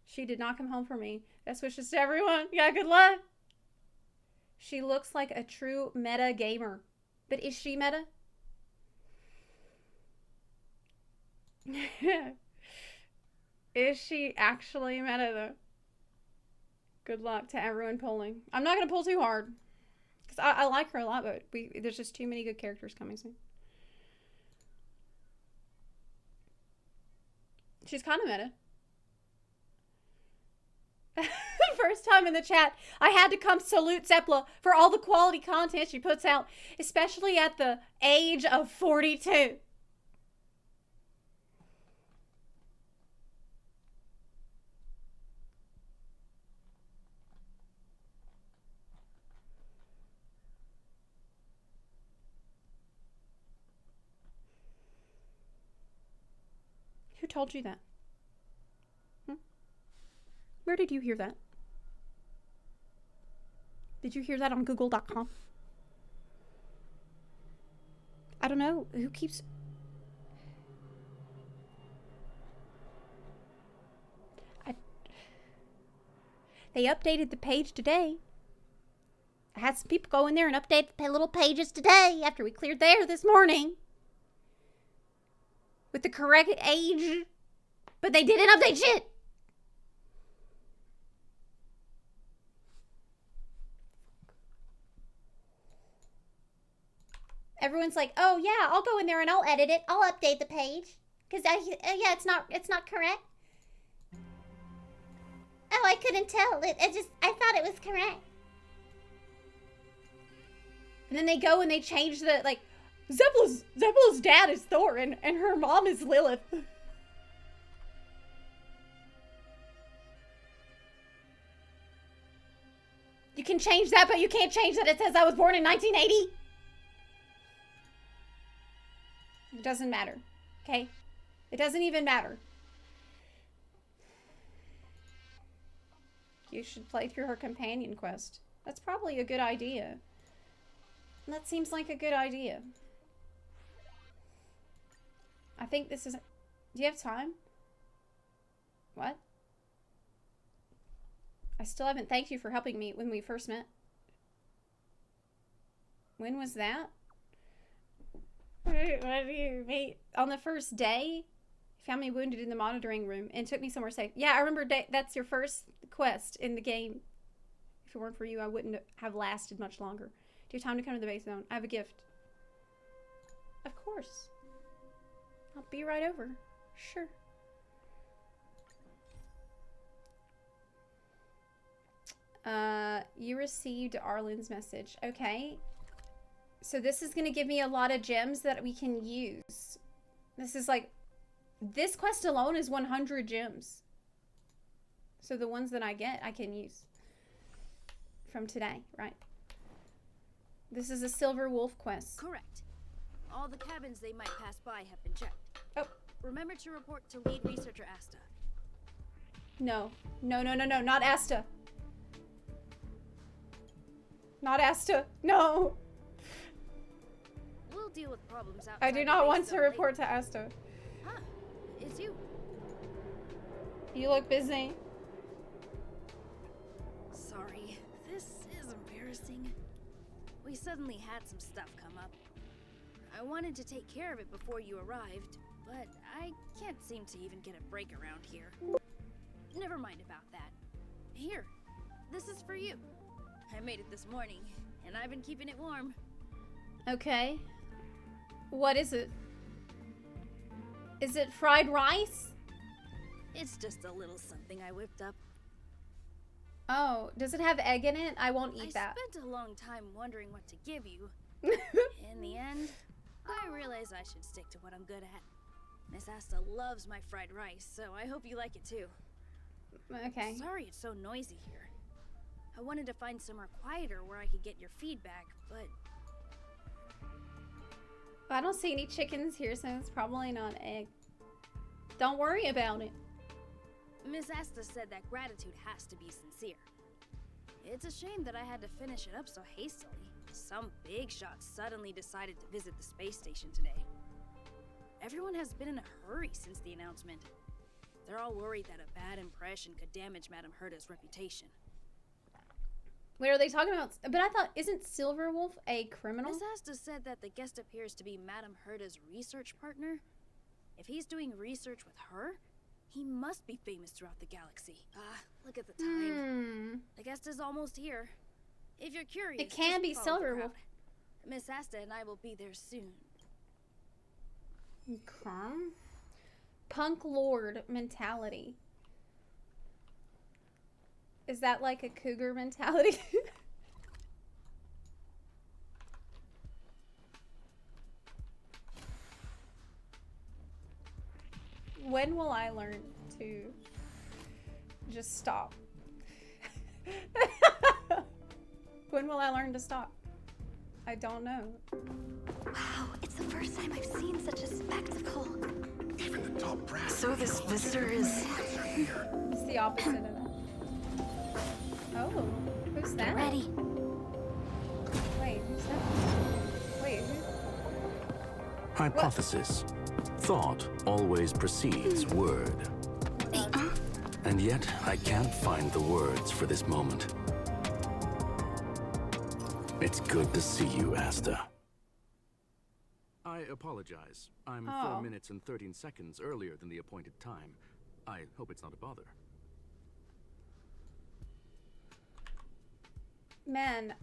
She did not come home for me. Best wishes to everyone. Yeah, good luck. She looks like a true meta gamer. But is she meta? Is she actually meta though? Good luck to everyone pulling. I'm not going to pull too hard. Because I like her a lot, but there's just too many good characters coming soon. She's kind of meta. First time in the chat, I had to come salute Zepla for all the quality content she puts out, especially at the age of 42. Who told you that? Where did you hear that? Did you hear that on google.com? I don't know. Who keeps... They updated the page today. I had some people go in there and update the little pages today after we cleared there this morning. With the correct age. But they didn't update shit. Everyone's like, oh yeah, I'll go in there and I'll edit it. I'll update the page. Because, yeah, it's not correct. Oh, I couldn't tell. I thought it was correct. And then they go and they change the, like, Zepla's dad is Thor and her mom is Lilith. You can change that, but you can't change that it says I was born in 1980. It doesn't matter, okay? It doesn't even matter. You should play through her companion quest. That's probably a good idea. That seems like a good idea. I think this is... Do you have time? What? I still haven't thanked you for helping me when we first met. When was that? What do you mean? On the first day? You found me wounded in the monitoring room and took me somewhere safe. Yeah, I remember that's your first quest in the game. If it weren't for you, I wouldn't have lasted much longer. Do you have time to come to the base zone? I have a gift. Of course. I'll be right over. Sure. You received Arlen's message. Okay. So this is going to give me a lot of gems that we can use. This is like... This quest alone is 100 gems. So the ones that I get, I can use. From today, right? This is a Silver Wolf quest. Correct. All the cabins they might pass by have been checked. Oh. Remember to report to lead researcher Asta. No. No, not Asta. Not Asta. No. We'll deal with problems outside. I do not want to report to Asta. Huh. It's you. You look busy. Sorry. This is embarrassing. We suddenly had some stuff come up. I wanted to take care of it before you arrived, but I can't seem to even get a break around here. Never mind about that. Here, this is for you. I made it this morning, and I've been keeping it warm. Okay. What is it? Is it fried rice? It's just a little something I whipped up. Oh, does it have egg in it? I won't eat that. I spent a long time wondering what to give you. In the end, I realized I should stick to what I'm good at. Miss Asta loves my fried rice, so I hope you like it too. Okay. Sorry it's so noisy here. I wanted to find somewhere quieter where I could get your feedback, but... I don't see any chickens here, so it's probably not egg. Don't worry about it. Miss Asta said that gratitude has to be sincere. It's a shame that I had to finish it up so hastily. Some big shot suddenly decided to visit the space station today. Everyone has been in a hurry since the announcement. They're all worried that a bad impression could damage Madame Herta's reputation. What are they talking about? But I thought, isn't Silverwolf a criminal? Miss Asta said that the guest appears to be Madame Herta's research partner. If he's doing research with her, he must be famous throughout the galaxy. Look at the time. The guest is almost here. If you're curious, it can be Silverwolf. Miss Asta and I will be there soon. Okay. Punk Lord mentality. Is that like a cougar mentality? When will I learn to just stop? When will I learn to stop? I don't know. Wow, it's the first time I've seen such a spectacle. Even the top brass. So this visitor is... It's the opposite of that. Oh, who's that? Get ready. Wait, who's that? Wait, who? Hypothesis. Thought always precedes word. And yet, I can't find the words for this moment. It's good to see you, Asta. I apologize. I'm Oh. 4 minutes and 13 seconds earlier than the appointed time. I hope it's not a bother. Man,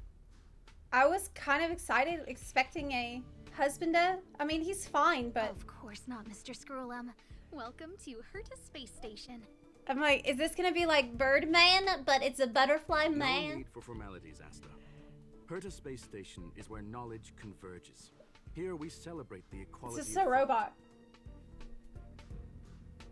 I was kind of excited, expecting a husband to... I mean, he's fine, but... Of course not, Mr. Scrollum. Welcome to Herta Space Station. I'm like, is this gonna be like Birdman, but it's a butterfly No man? need for formalities, Asta. Herta Space Station is where knowledge converges. Here we celebrate the equality It's just a robot.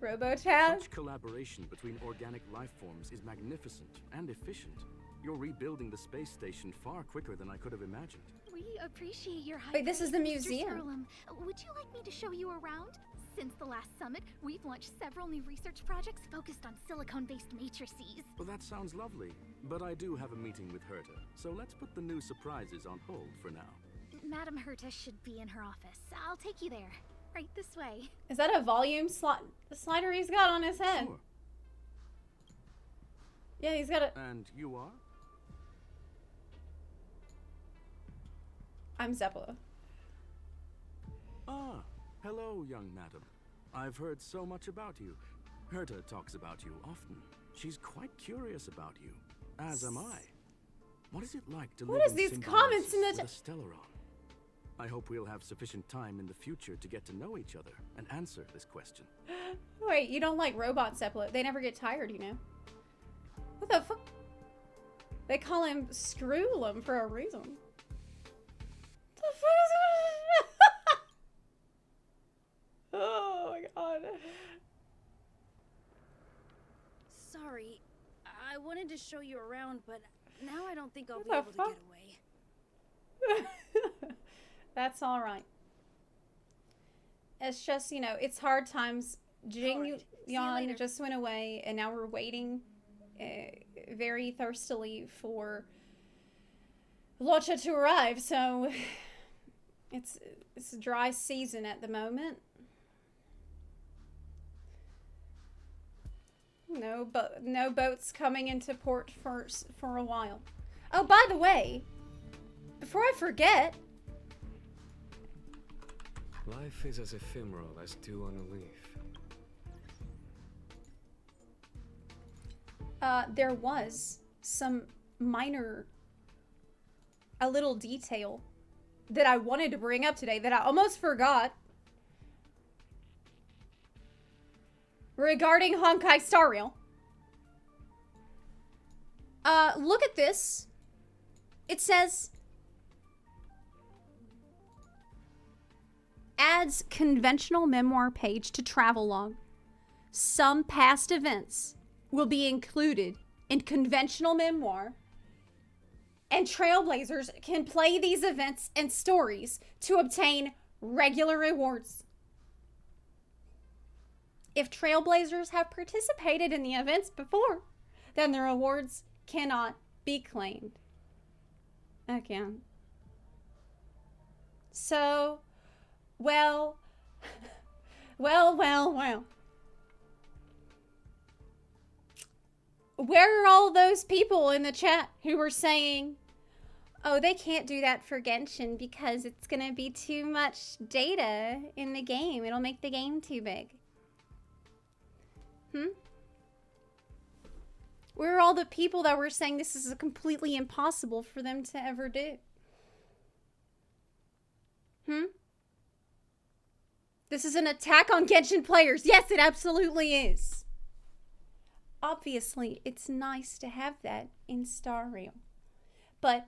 Robotab? Such collaboration between organic life forms is magnificent and efficient. You're rebuilding the space station far quicker than I could have imagined. We appreciate your high Wait, this is the praise, Mr. museum. Scrollum. Would you like me to show you around? Since the last summit, we've launched several new research projects focused on silicone-based matrices. Well, that sounds lovely, but I do have a meeting with Herta, so let's put the new surprises on hold for now. Madam Herta should be in her office. I'll take you there. Right this way. Is that a volume slider he's got on his head? Sure. Yeah, he's got a... And you are? I'm Zepla. Ah, hello, young madam. I've heard so much about you. Herta talks about you often. She's quite curious about you, as am I. What is it like to What live is in these symbiosis comments in the with a Stellaron? I hope we'll have sufficient time in the future to get to know each other and answer this question. Wait, you don't like robots, Zepla? They never get tired, you know? What the fuck? They call him Scrollum for a reason. What the fuck is going on? Oh my god. Sorry, I wanted to show you around, but now I don't think I'll What be the able to fuck? get away. That's alright. It's just, you know, it's hard times. Jing Alright, see you Yan later. just went away, and now we're waiting very thirstily for Locha to arrive, so it's a dry season at the moment. No boats coming into port for a while. Oh, by the way, before I forget, Life is as ephemeral as dew on a leaf. there was some a little detail that I wanted to bring up today that I almost forgot regarding Honkai Star Rail. Look at this. It says, adds conventional memoir page to travelogue. Some past events will be included in conventional memoir, and Trailblazers can play these events and stories to obtain regular rewards. If Trailblazers have participated in the events before, then the rewards cannot be claimed again. So, well. Where are all those people in the chat who were saying, oh, they can't do that for Genshin because it's gonna be too much data in the game. It'll make the game too big. Where are all the people that were saying this is completely impossible for them to ever do? This is an attack on Genshin players. Yes, it absolutely is. Obviously, it's nice to have that in Star Rail. But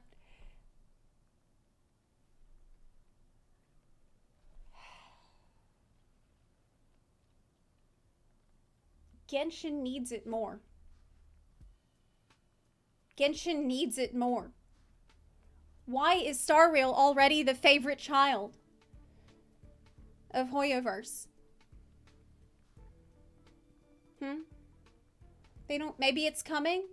Genshin needs it more. Genshin needs it more. Why is Star Rail already the favorite child of Hoyoverse? They don't, maybe it's coming?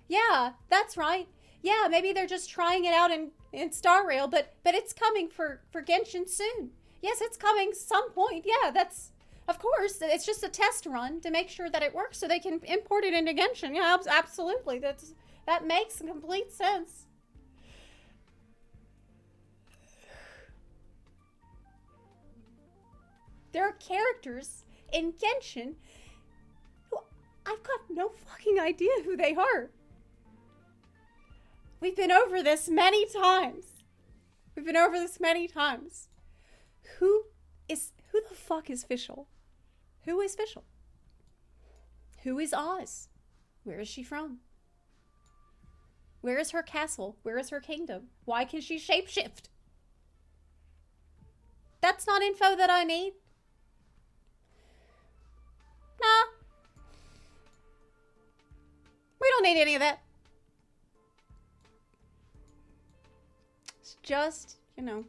Yeah, that's right. Yeah, maybe they're just trying it out in Star Rail, but it's coming for Genshin soon. Yes, it's coming some point. Yeah, that's Of course, it's just a test run to make sure that it works so they can import it into Genshin. Yeah, absolutely. That makes complete sense. There are characters in Genshin who I've got no fucking idea who they are. We've been over this many times. Who the fuck is Fischl? Who is Fischl? Who is Oz? Where is she from? Where is her castle? Where is her kingdom? Why can she shapeshift? That's not info that I need. Nah. We don't need any of that. It's just, you know,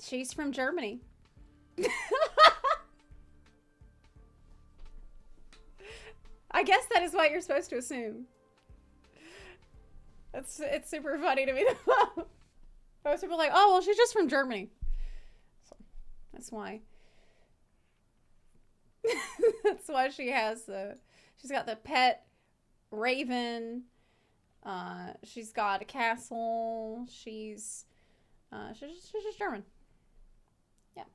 she's from Germany. I guess that is what you're supposed to assume. It's super funny to me. Most people are like, oh, well, she's just from Germany. So, that's why. That's why she has she's got the pet raven. She's got a castle. She's just German. Yeah.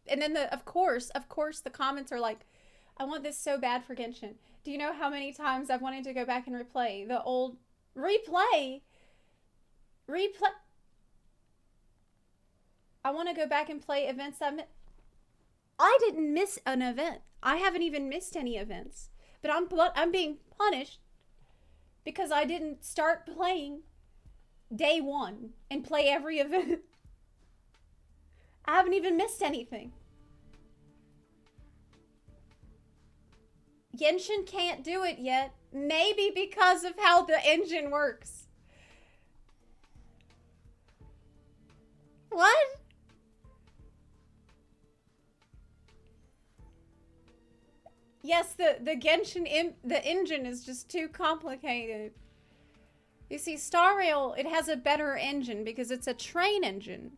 And then of course the comments are like, I want this so bad for Genshin. Do you know how many times I've wanted to go back and replay the old replay? I want to go back and play events I didn't miss an event. I haven't even missed any events. But I'm being punished because I didn't start playing day one and play every event. I haven't even missed anything. Genshin can't do it yet. Maybe because of how the engine works. What? Yes, the Genshin the engine is just too complicated. You see, Star Rail, it has a better engine because it's a train engine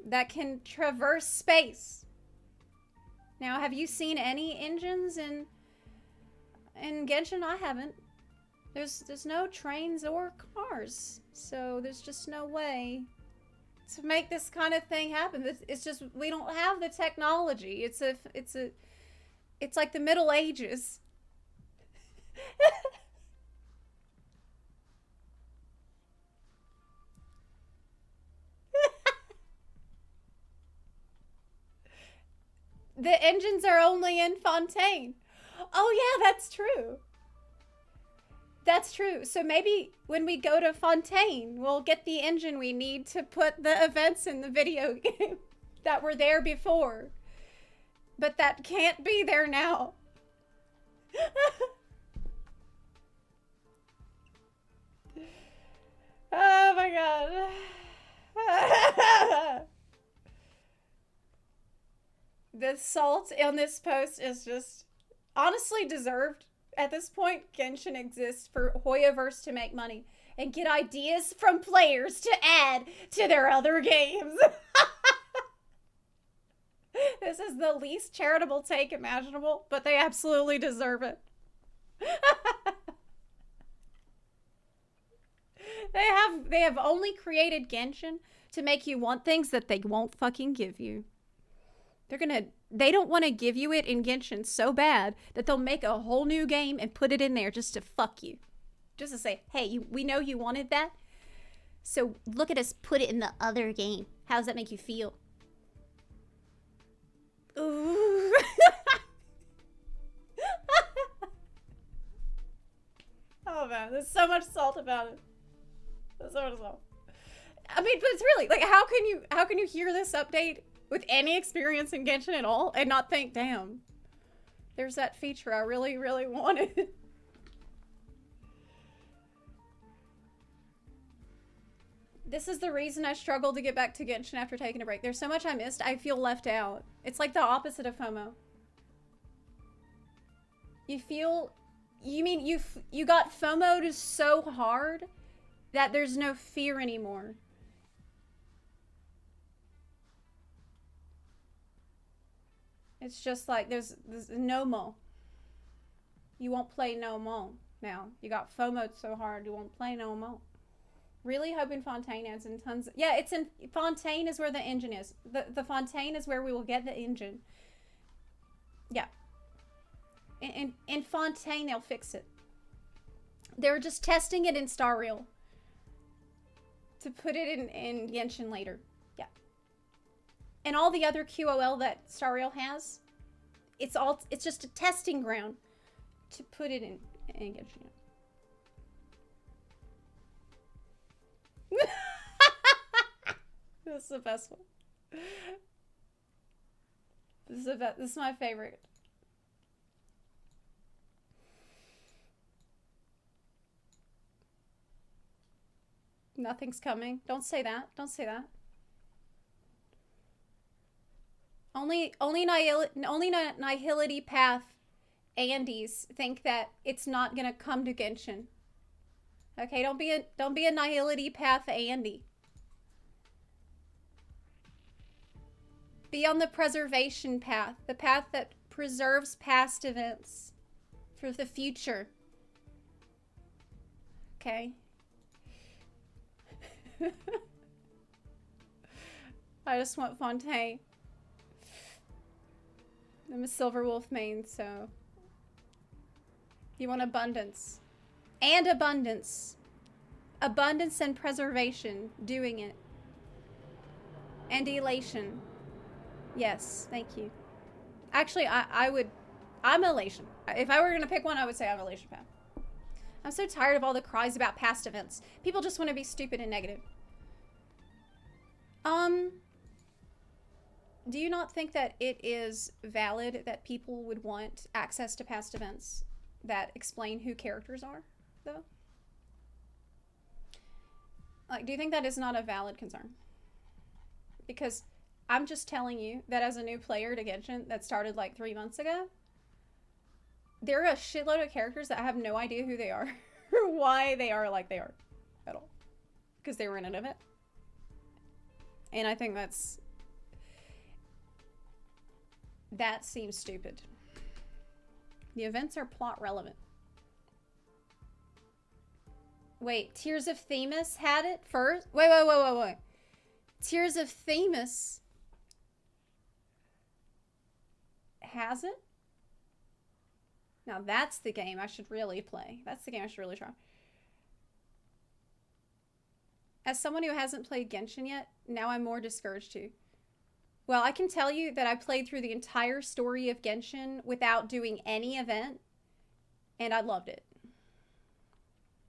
that can traverse space. Now, have you seen any engines in Genshin? I haven't. There's no trains or cars, so there's just no way to make this kind of thing happen. It's just, we don't have the technology. It's like the Middle Ages. The engines are only in Fontaine. Oh yeah, that's true. That's true. So maybe when we go to Fontaine, we'll get the engine we need to put the events in the video game that were there before. But that can't be there now. Oh my god. The salt on this post is just honestly deserved. At this point, Genshin exists for Hoyoverse to make money and get ideas from players to add to their other games. This is the least charitable take imaginable, but they absolutely deserve it. They have only created Genshin to make you want things that they won't fucking give you. They don't want to give you it in Genshin so bad that they'll make a whole new game and put it in there just to fuck you. Just to say, hey, we know you wanted that, so look at us put it in the other game. How does that make you feel? Ooh. Oh man, there's so much salt about it. There's so much salt. I mean, but it's really like, how can you hear this update with any experience in Genshin at all and not think, damn, there's that feature I really, really wanted. This is the reason I struggled to get back to Genshin after taking a break. There's so much I missed, I feel left out. It's like the opposite of FOMO. You got FOMO'd so hard that there's no fear anymore. It's just like there's no more. You won't play no more now. You got FOMO'd so hard you won't play no more. Really hoping Fontaine adds in tons. Yeah, it's in Fontaine is where the engine is. The Fontaine is where we will get the engine. Yeah. In Fontaine they'll fix it. They're just testing it in Star Rail to put it in Genshin later. Yeah. And all the other QOL that Star Rail has, it's just a testing ground to put it in Genshin. This is the best one. This is my favorite. Nothing's coming. Don't say that. Don't say that. Only Nihility Path Andes think that it's not gonna come to Genshin. Okay, don't be a Nihility Path Andy. Be on the preservation path, the path that preserves past events for the future. Okay. I just want Fontaine. I'm a Silver Wolf main, so you want abundance. And abundance. Abundance and preservation. Doing it. And elation. Yes, thank you. Actually, I'm elation. If I were going to pick one, I would say I'm elation path. I'm so tired of all the cries about past events. People just want to be stupid and negative. Do you not think that it is valid that people would want access to past events that explain who characters are, though? Like, do you think that is not a valid concern? Because I'm just telling you that as a new player to Genshin that started like 3 months ago, there are a shitload of characters that I have no idea who they are or why they are like they are at all. Because they were in an event. And I think that seems stupid. The events are plot relevant. Wait, Tears of Themis had it first? Wait. Tears of Themis has it? Now that's the game I should really play. That's the game I should really try. As someone who hasn't played Genshin yet, now I'm more discouraged too. Well, I can tell you that I played through the entire story of Genshin without doing any event, and I loved it.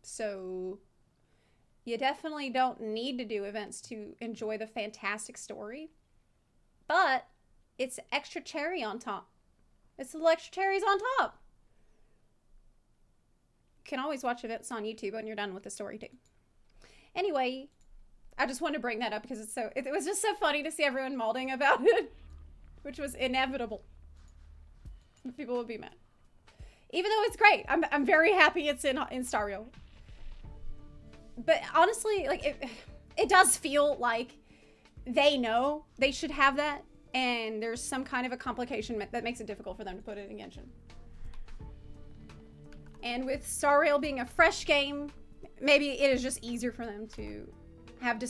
So, you definitely don't need to do events to enjoy the fantastic story, but it's extra cherry on top. It's the extra cherries on top. You can always watch events on YouTube when you're done with the story too. Anyway, I just wanted to bring that up because it was just so funny to see everyone molding about it, which was inevitable. People would be mad, even though it's great. I'm very happy it's in Star Rail. But honestly, like it does feel like they know they should have that, and there's some kind of a complication that makes it difficult for them to put it in Genshin. And with Star Rail being a fresh game, maybe it is just easier for them to have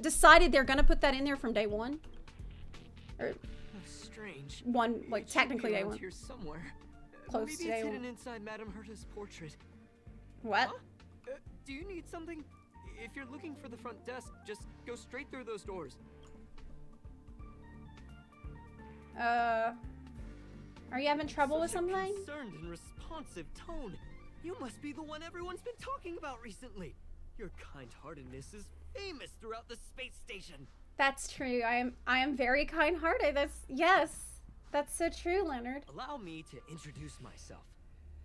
decided they're gonna put that in there from day one. Or strange. One, like technically day one. Here somewhere. Close Maybe to day it's one. hidden inside Madame Herta's portrait. What? Huh? Do you need something? If you're looking for the front desk, just go straight through those doors. Are you having trouble with something? Concerned and responsive tone. You must be the one everyone's been talking about recently. Your kind-heartedness is famous throughout the space station. That's true. I am very kind-hearted. That's so true, Leonard. Allow me to introduce myself.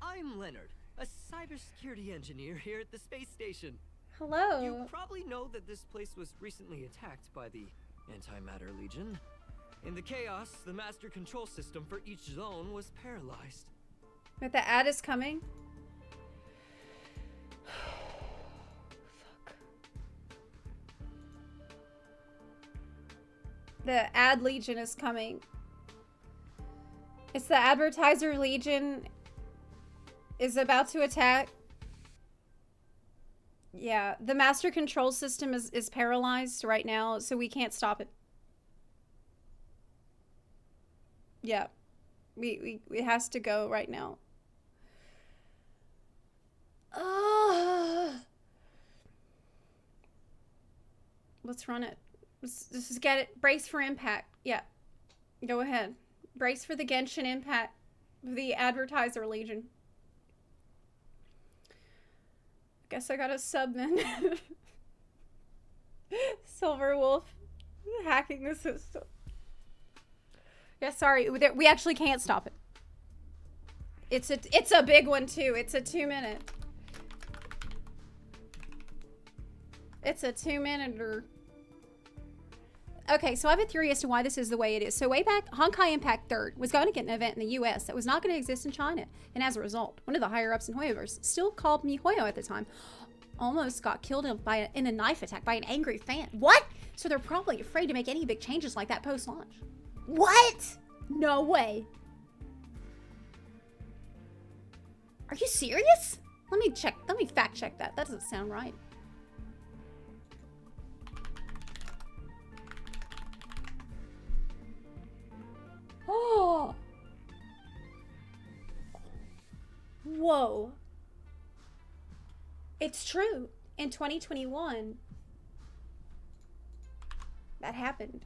I'm Leonard, a cybersecurity engineer here at the space station. Hello. You probably know that this place was recently attacked by the Antimatter Legion. In the chaos, the master control system for each zone was paralyzed. But the ad is coming. The ad legion is coming. It's the advertiser legion is about to attack. Yeah, the master control system is paralyzed right now, so we can't stop it. Yeah. It has to go right now. Let's run it. Let's just get it. Brace for impact. Yeah. Go ahead. Brace for the Genshin impact. The advertiser legion. Guess I gotta sub then. Silver Wolf hacking the system. Yeah, sorry. We actually can't stop it. It's a big one too. It's a 2-minute. It's a 2-minute. Okay, so I have a theory as to why this is the way it is. So way back, Honkai Impact 3rd was going to get an event in the US that was not going to exist in China. And as a result, one of the higher-ups in Hoyoverse, still called MiHoYo at the time, almost got killed in a knife attack by an angry fan. What? So they're probably afraid to make any big changes like that post-launch. What? No way. Are you serious? Let me fact check that. That doesn't sound right. Oh. Whoa. It's true. In 2021, that happened.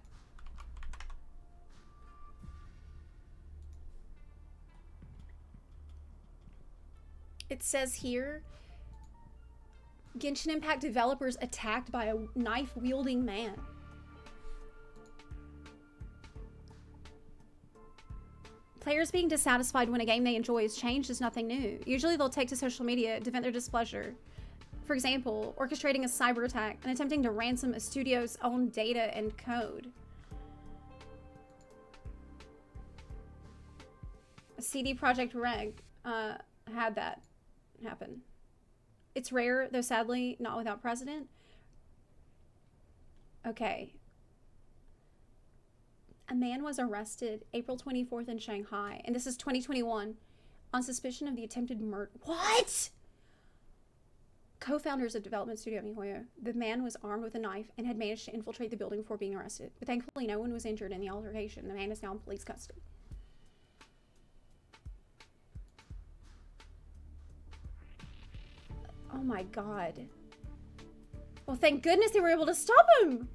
It says here, Genshin Impact developers attacked by a knife-wielding man. Players being dissatisfied when a game they enjoy is changed is nothing new. Usually they'll take to social media to vent their displeasure. For example, orchestrating a cyber attack and attempting to ransom a studio's own data and code. A CD Projekt Red had that happen. It's rare, though sadly not without precedent. Okay. A man was arrested April 24th in Shanghai, and this is 2021, on suspicion of the attempted murder. What? Co-founders of development studio MiHoYo. The man was armed with a knife and had managed to infiltrate the building before being arrested. But thankfully, no one was injured in the altercation. The man is now in police custody. Oh my god. Well, thank goodness they were able to stop him.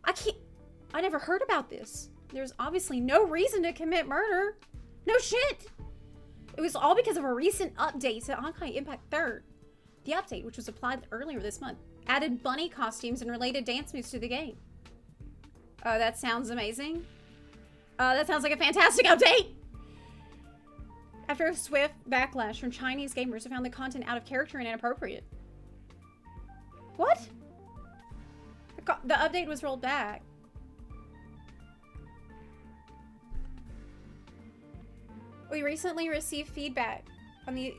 I never heard about this. There's obviously no reason to commit murder. No shit. It was all because of a recent update to Honkai Impact 3rd. The update, which was applied earlier this month, added bunny costumes and related dance moves to the game. That sounds amazing. That sounds like a fantastic update. After a swift backlash from Chinese gamers who found the content out of character and inappropriate. What? The update was rolled back. We recently received feedback on the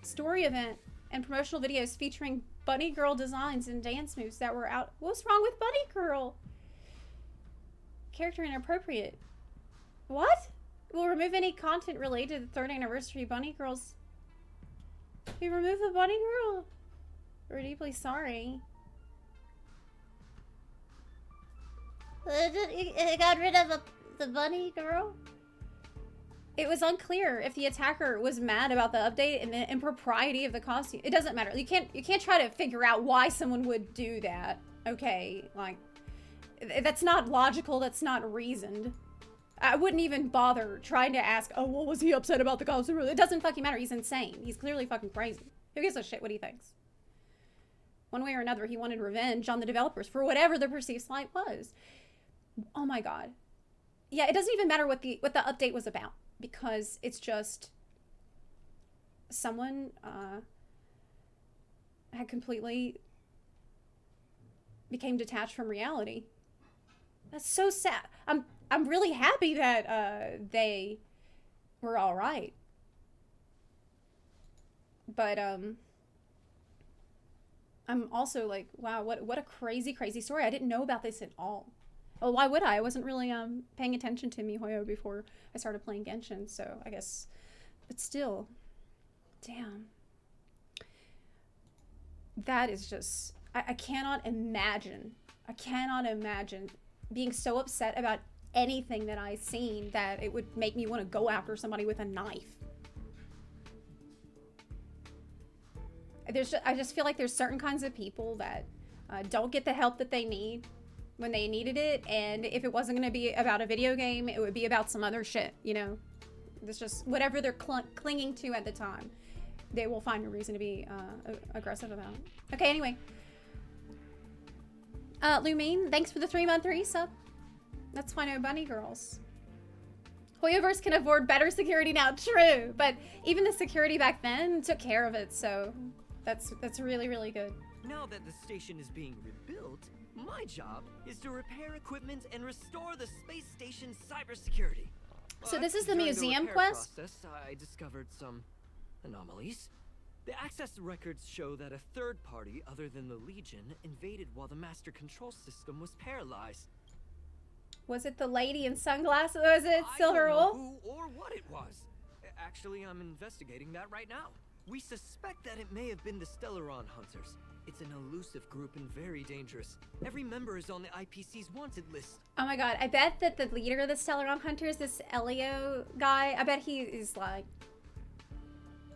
story event and promotional videos featuring bunny girl designs and dance moves that were out. What's wrong with bunny girl? Character inappropriate. What? We'll remove any content related to the 3rd anniversary bunny girls. We removed the bunny girl. We're deeply sorry. It got rid of the bunny girl? It was unclear if the attacker was mad about the update and the impropriety of the costume. It doesn't matter. You can't try to figure out why someone would do that. Okay, like that's not logical. That's not reasoned. I wouldn't even bother trying to ask, oh, well, was he upset about the costume? It doesn't fucking matter. He's insane. He's clearly fucking crazy. Who gives a shit what he thinks? One way or another, he wanted revenge on the developers for whatever the perceived slight was. Oh my god. Yeah, it doesn't even matter what the update was about, because it's just someone had completely became detached from reality. That's so sad. I'm really happy that they were all right. But I'm also like, wow, what a crazy story. I didn't know about this at all. Oh, why would I? I wasn't really paying attention to MiHoYo before I started playing Genshin, so I guess. But still, damn. That is just, I cannot imagine. I cannot imagine being so upset about anything that I've seen that it would make me want to go after somebody with a knife. I just feel like there's certain kinds of people that don't get the help that they need when they needed it, and if it wasn't going to be about a video game, it would be about some other shit, you know? It's just whatever they're clinging to at the time, they will find a reason to be aggressive about. Okay, anyway. Lumine, thanks for the 3-month resub. That's why no bunny girls. Hoyoverse can afford better security now, true, but even the security back then took care of it, so that's really, really good. Now that the station is being rebuilt, my job is to repair equipment and restore the space station's cybersecurity. So this is the During museum repair quest? process, I discovered some anomalies. The access records show that a third party other than the Legion invaded while the master control system was paralyzed. Was it the lady in sunglasses? Was it Silver I don't Wolf? know who or what it was. Actually, I'm investigating that right now. We suspect that it may have been the Stellaron Hunters. It's an elusive group and very dangerous. Every member is on the IPC's wanted list. Oh my god, I bet that the leader of the Stellaron Hunters, this Elio guy, I bet he is like...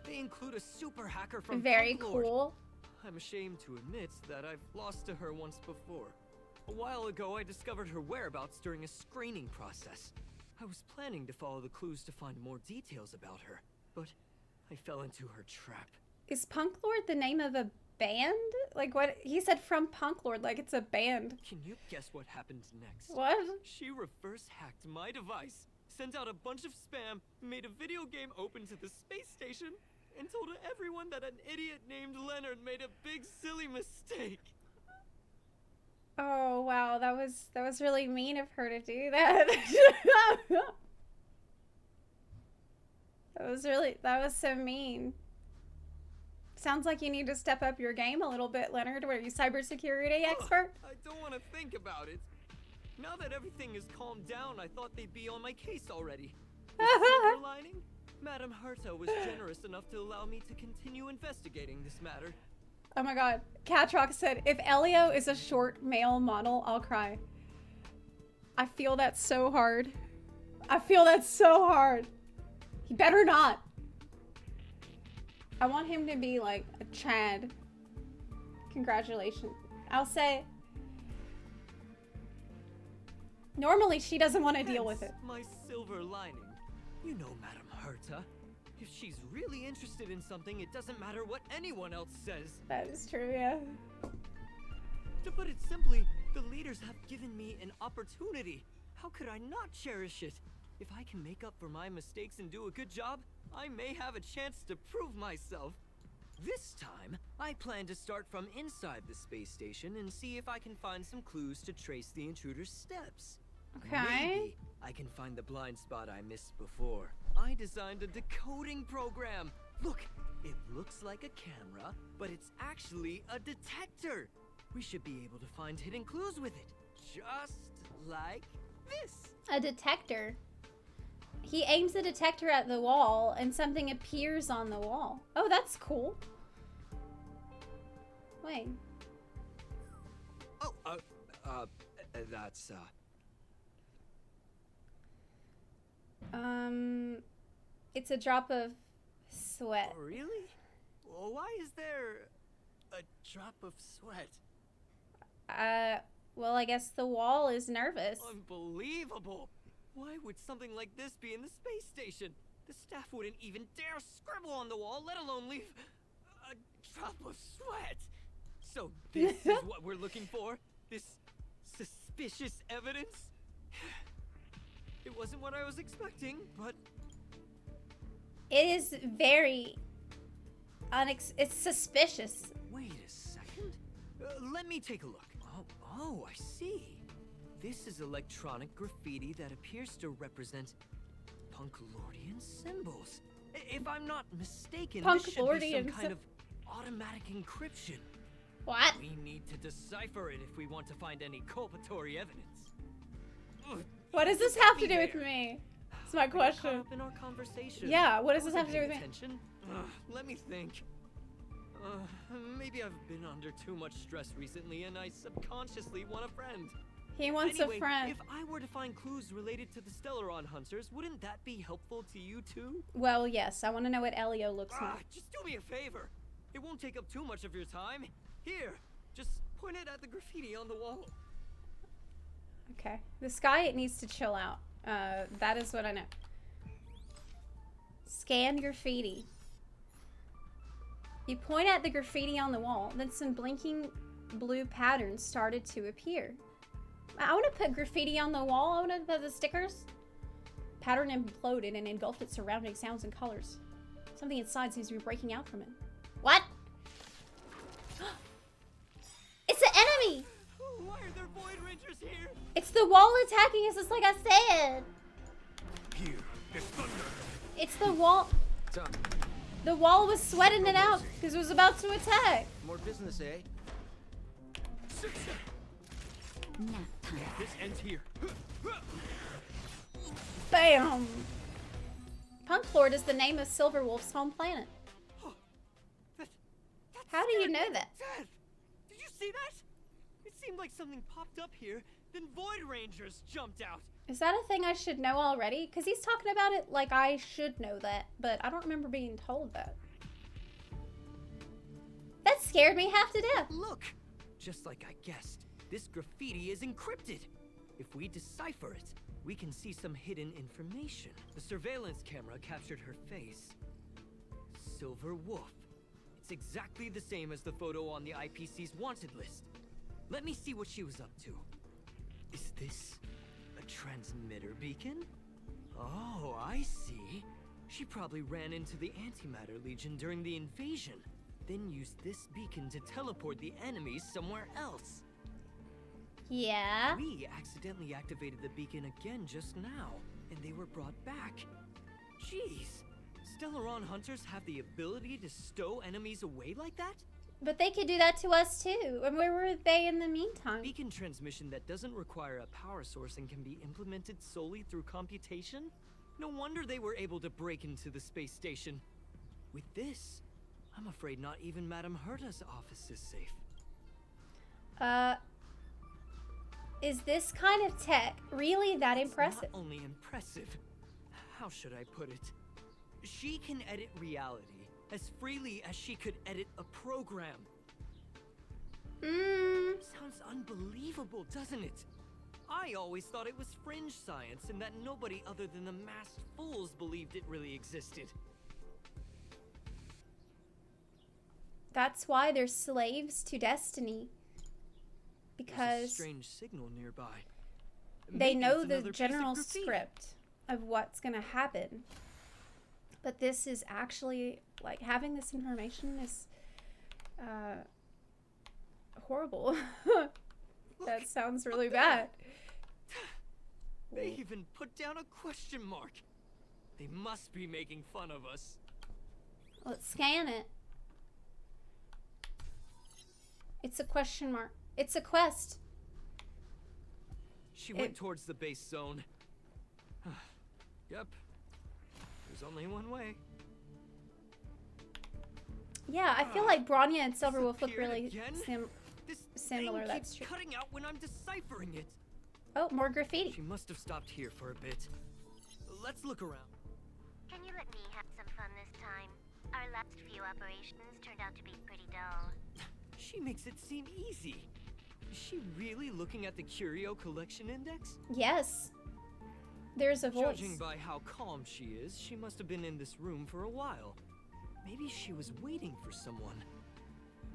They include a super hacker from very Punk Lord. cool. I'm ashamed to admit that I've lost to her once before. A while ago, I discovered her whereabouts during a screening process. I was planning to follow the clues to find more details about her, but I fell into her trap. Is Punk Lord the name of a band? Like what? He said from Punk Lord, like it's a band. Can you guess what happened next? What? She reverse hacked my device, sent out a bunch of spam, made a video game open to the space station, and told everyone that an idiot named Leonard made a big silly mistake. Oh wow, that was really mean of her to do that. that was so mean. Sounds like you need to step up your game a little bit, Leonard. Were you cybersecurity expert? I don't want to think about it. Now that everything has calmed down, I thought they'd be on my case already. The silver lining? Madam Herta was generous enough to allow me to continue investigating this matter. Oh my god. Catrock said, if Elio is a short male model, I'll cry. I feel that so hard. I feel that so hard. He better not. I want him to be like a Chad. Congratulations. I'll say... Normally she doesn't want to deal with it. My silver lining. You know Madam Herta. If she's really interested in something, it doesn't matter what anyone else says. That is true, yeah. To put it simply, the leaders have given me an opportunity. How could I not cherish it? If I can make up for my mistakes and do a good job, I may have a chance to prove myself. This time, I plan to start from inside the space station and see if I can find some clues to trace the intruder's steps. Okay. Maybe I can find the blind spot I missed before. I designed a decoding program. Look, it looks like a camera, but it's actually a detector. We should be able to find hidden clues with it. Just like this. A detector. He aims the detector at the wall and something appears on the wall. Oh, that's cool. Wait. Oh, that's, It's a drop of sweat. Oh, really? Well, why is there a drop of sweat? Well, I guess the wall is nervous. Unbelievable! Why would something like this be in the space station? The staff wouldn't even dare scribble on the wall, let alone leave a drop of sweat. So this is what we're looking for? This suspicious evidence? It wasn't what I was expecting, but... It is very... it's suspicious. Wait a second. Let me take a look. Oh, I see. This is electronic graffiti that appears to represent Punklordian symbols. If I'm not mistaken, this should be some kind of automatic encryption. What? We need to decipher it if we want to find any culpatory evidence. What does this have to do with me? That's my I got caught question. up in our conversation. Yeah, what does I this wasn't have to do with paying me? attention. Let me think. Maybe I've been under too much stress recently and I subconsciously want a friend. He wants Anyway, a friend. if I were to find clues related to the Stellaron hunters, wouldn't that be helpful to you too? Well, yes. I want to know what Elio looks like. Just do me a favor. It won't take up too much of your time. Here, just point it at the graffiti on the wall. Okay. This guy, it needs to chill out. That is what I know. Scan graffiti. You point at the graffiti on the wall, then some blinking blue patterns started to appear. I want to put graffiti on the wall. I want to put the stickers. Pattern imploded and engulfed its surrounding sounds and colors. Something inside seems to be breaking out from it. What? It's an enemy! Why are there Void Rangers here? It's the wall attacking us, just like I said. Here, there's thunder. It's the wall. The wall was sweating it out because it was about to attack. More business, eh? This ends here. Bam! Punk Lord is the name of Silverwolf's home planet. How do you know that? Dad, did you see that? It seemed like something popped up here, then Void Rangers jumped out. Is that a thing I should know already? Because he's talking about it like I should know that, but I don't remember being told that. That scared me half to death. Look, just like I guessed, this graffiti is encrypted. If we decipher it, we can see some hidden information. The surveillance camera captured her face. Silver Wolf. It's exactly the same as the photo on the IPC's wanted list. Let me see what she was up to. Is this a transmitter beacon? Oh, I see. She probably ran into the Antimatter Legion during the invasion, then used this beacon to teleport the enemies somewhere else. Yeah. We accidentally activated the beacon again just now, and they were brought back. Jeez, Stellaron hunters have the ability to stow enemies away like that? But they could do that to us too. And where were they in the meantime? Beacon transmission that doesn't require a power source and can be implemented solely through computation? No wonder they were able to break into the space station. With this, I'm afraid not even Madame Herta's office is safe. Is this kind of tech really that impressive? It's not only impressive, how should I put it? She can edit reality as freely as she could edit a program. Sounds unbelievable, doesn't it? I always thought it was fringe science and that nobody other than the masked fools believed it really existed. That's why they're slaves to destiny. Because there's a strange signal nearby. they Maybe know it's the another piece of general graffiti. script of what's going to happen. But this is actually, like, having this information is horrible. That sounds really bad. They even put down a question mark. They must be making fun of us. Let's scan it. It's a question mark. It's a quest. She went towards the base zone. Yep. There's only one way. Yeah, I feel like Bronya and Silverwolf look Disappeared really again? similar. Thing That's keeps true. cutting out when I'm deciphering it. Oh, more graffiti. She must have stopped here for a bit. Let's look around. Can you let me have some fun this time? Our last few operations turned out to be pretty dull. She makes it seem easy. Is she really looking at the Curio Collection Index? Yes. There's a voice. Judging by how calm she is, she must have been in this room for a while. Maybe she was waiting for someone.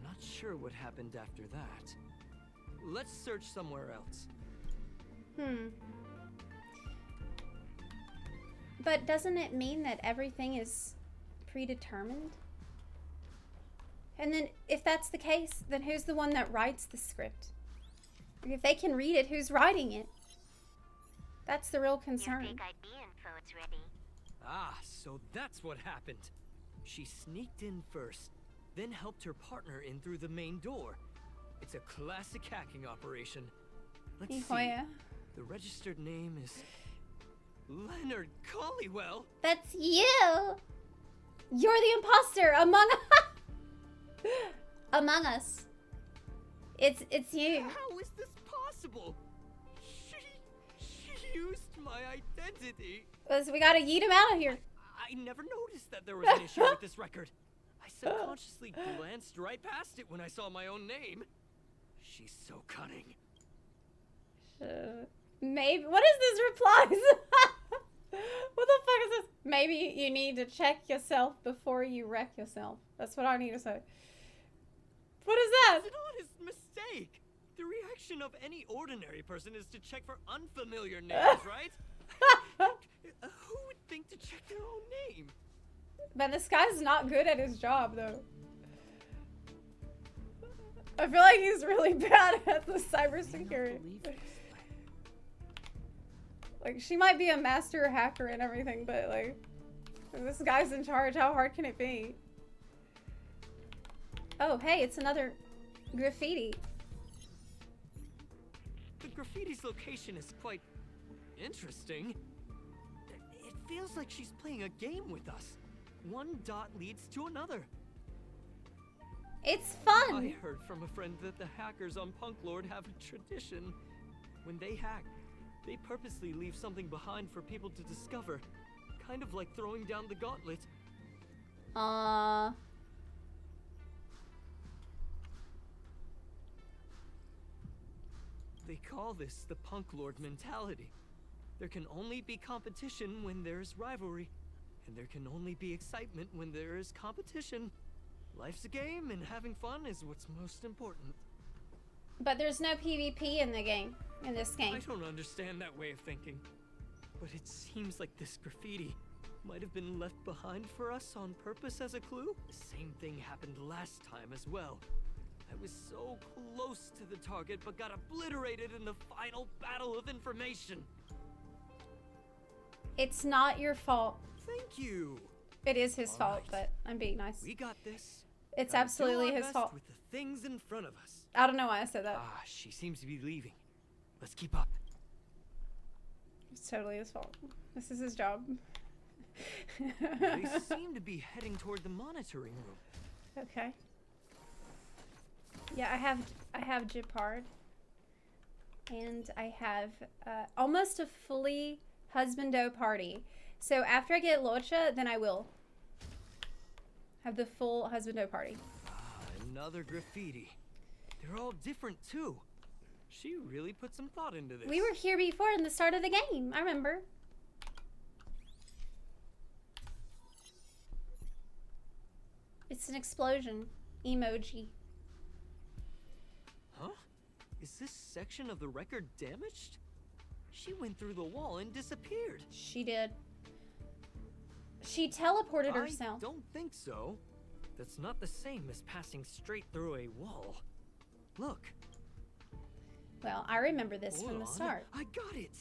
Not sure what happened after that. Let's search somewhere else. But doesn't it mean that everything is predetermined? And then if that's the case, then who's the one that writes the script? If they can read it, who's writing it? That's the real concern. Your fake ID info is ready. Ah, so that's what happened. She sneaked in first, then helped her partner in through the main door. It's a classic hacking operation. Let's see. Yeah. The registered name is Leonard Collywell. That's you. You're the imposter among among us. It's you. How is this possible? She used my identity. So we gotta yeet him out of here. I never noticed that there was an issue with this record. I subconsciously glanced right past it when I saw my own name. She's so cunning. Maybe. What is this replies? What the fuck is this? Maybe you need to check yourself before you wreck yourself. That's what I need to say. What is that? It's an honest mistake. The reaction of any ordinary person is to check for unfamiliar names, right? Who would think to check their own name? Man, this guy's not good at his job, though. I feel like he's really bad at the cybersecurity. Like, she might be a master hacker and everything, but, like, if this guy's in charge, how hard can it be? Oh, hey, it's another graffiti. The graffiti's location is quite interesting. It feels like she's playing a game with us. One dot leads to another. It's fun. I heard from a friend that the hackers on Punk Lord have a tradition. When they hack, they purposely leave something behind for people to discover. Kind of like throwing down the gauntlet. They call this the Punk Lord mentality. There can only be competition when there's rivalry. And there can only be excitement when there is competition. Life's a game, and having fun is what's most important. But there's no PvP in the game, in this game. I don't understand that way of thinking. But it seems like this graffiti might have been left behind for us on purpose as a clue. The same thing happened last time as well. I was so close to the target, but got obliterated in the final battle of information. It's not your fault. Thank you. It is his All fault, right. but I'm being nice. We got this. It's Gotta absolutely do our his best fault. with the things in front of us. I don't know why I said that. Ah, she seems to be leaving. Let's keep up. It's totally his fault. This is his job. They seem to be heading toward the monitoring room. Okay. Yeah, I have Jeopard. And I have almost a fully husbando party. So after I get Locha, then I will have the full husbando party. Another graffiti. They're all different too. She really put some thought into this. We were here before in the start of the game. I remember. It's an explosion emoji. Huh? Is this section of the record damaged? She went through the wall and disappeared. She did. She teleported herself. I don't think so. That's not the same as passing straight through a wall. Look. Well, I remember this Hold from the on. start. I got it.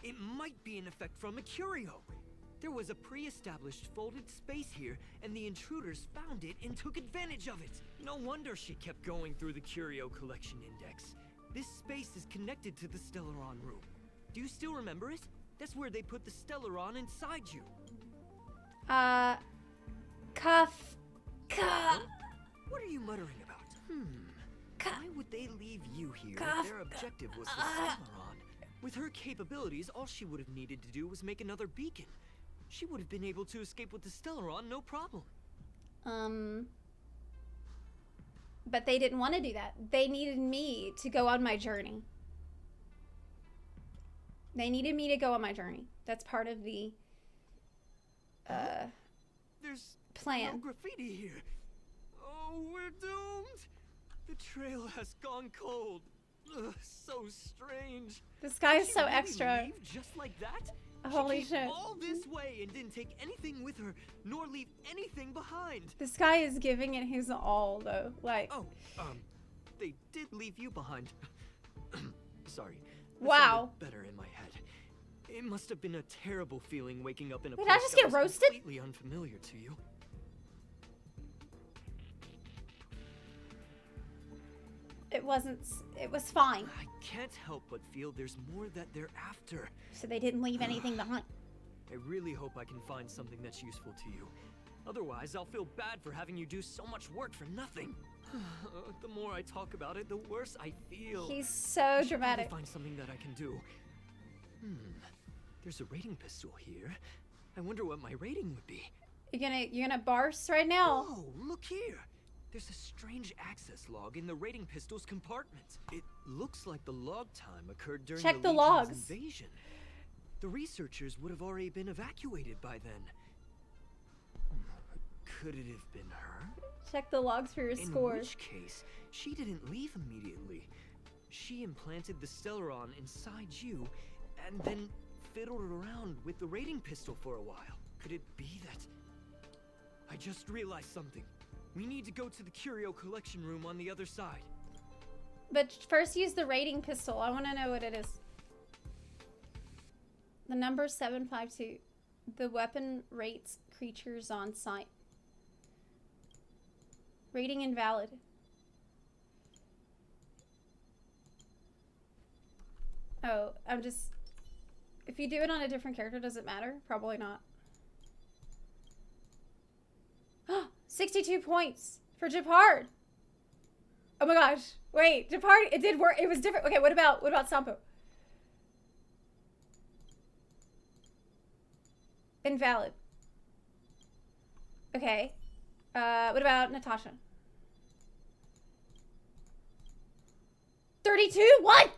It might be an effect from a curio. There was a pre-established folded space here, and the intruders found it and took advantage of it. No wonder she kept going through the curio collection index. This space is connected to the Stellaron room. Do you still remember it? That's where they put the Stellaron inside you. Cuff. What are you muttering about? Why would they leave you here Cuff. if their objective was the Stellaron? With her capabilities, all she would have needed to do was make another beacon. She would have been able to escape with the Stellaron, no problem. But they didn't want to do that. They needed me to go on my journey. They needed me to go on my journey. That's part of the There's plan. no graffiti here. Oh, we're doomed. The trail has gone cold. Ugh, so strange. This guy is Did she so really extra. leave just like that? Holy she came shit. all this way and didn't take anything with her, nor leave anything behind. This guy is giving it his all, though. Like, Oh, they did leave you behind. Sorry. that Wow. sounded better in my head. It must have been a terrible feeling waking up in a Did place I just that get was roasted? completely unfamiliar to you. it was fine. I can't help but feel there's more that they're after. So they didn't leave anything behind. I really hope I can find something that's useful to you. Otherwise, I'll feel bad for having you do so much work for nothing. The more I talk about it, the worse I feel. He's so dramatic. Find something that I can do. There's a rating pistol here. I wonder what my rating would be. You're gonna barse right now. Oh, look here. There's a strange access log in the rating pistol's compartment. It looks like the log time occurred during Check the Legion's logs. invasion. The researchers would have already been evacuated by then. Could it have been her? Check the logs for your score. In which case, she didn't leave immediately. She implanted the Stellaron inside you, and then fiddled around with the rating pistol for a while. Could it be that... I just realized something. We need to go to the curio collection room on the other side. But first use the rating pistol. I want to know what it is. The number 752. The weapon rates creatures on sight. Rating invalid. Oh, I'm just... If you do it on a different character, does it matter? Probably not. 62 points for Japard. Oh my gosh. Wait, Japard, it did work. It was different. Okay, what about Sampo? Invalid. Okay. What about Natasha? 32? What?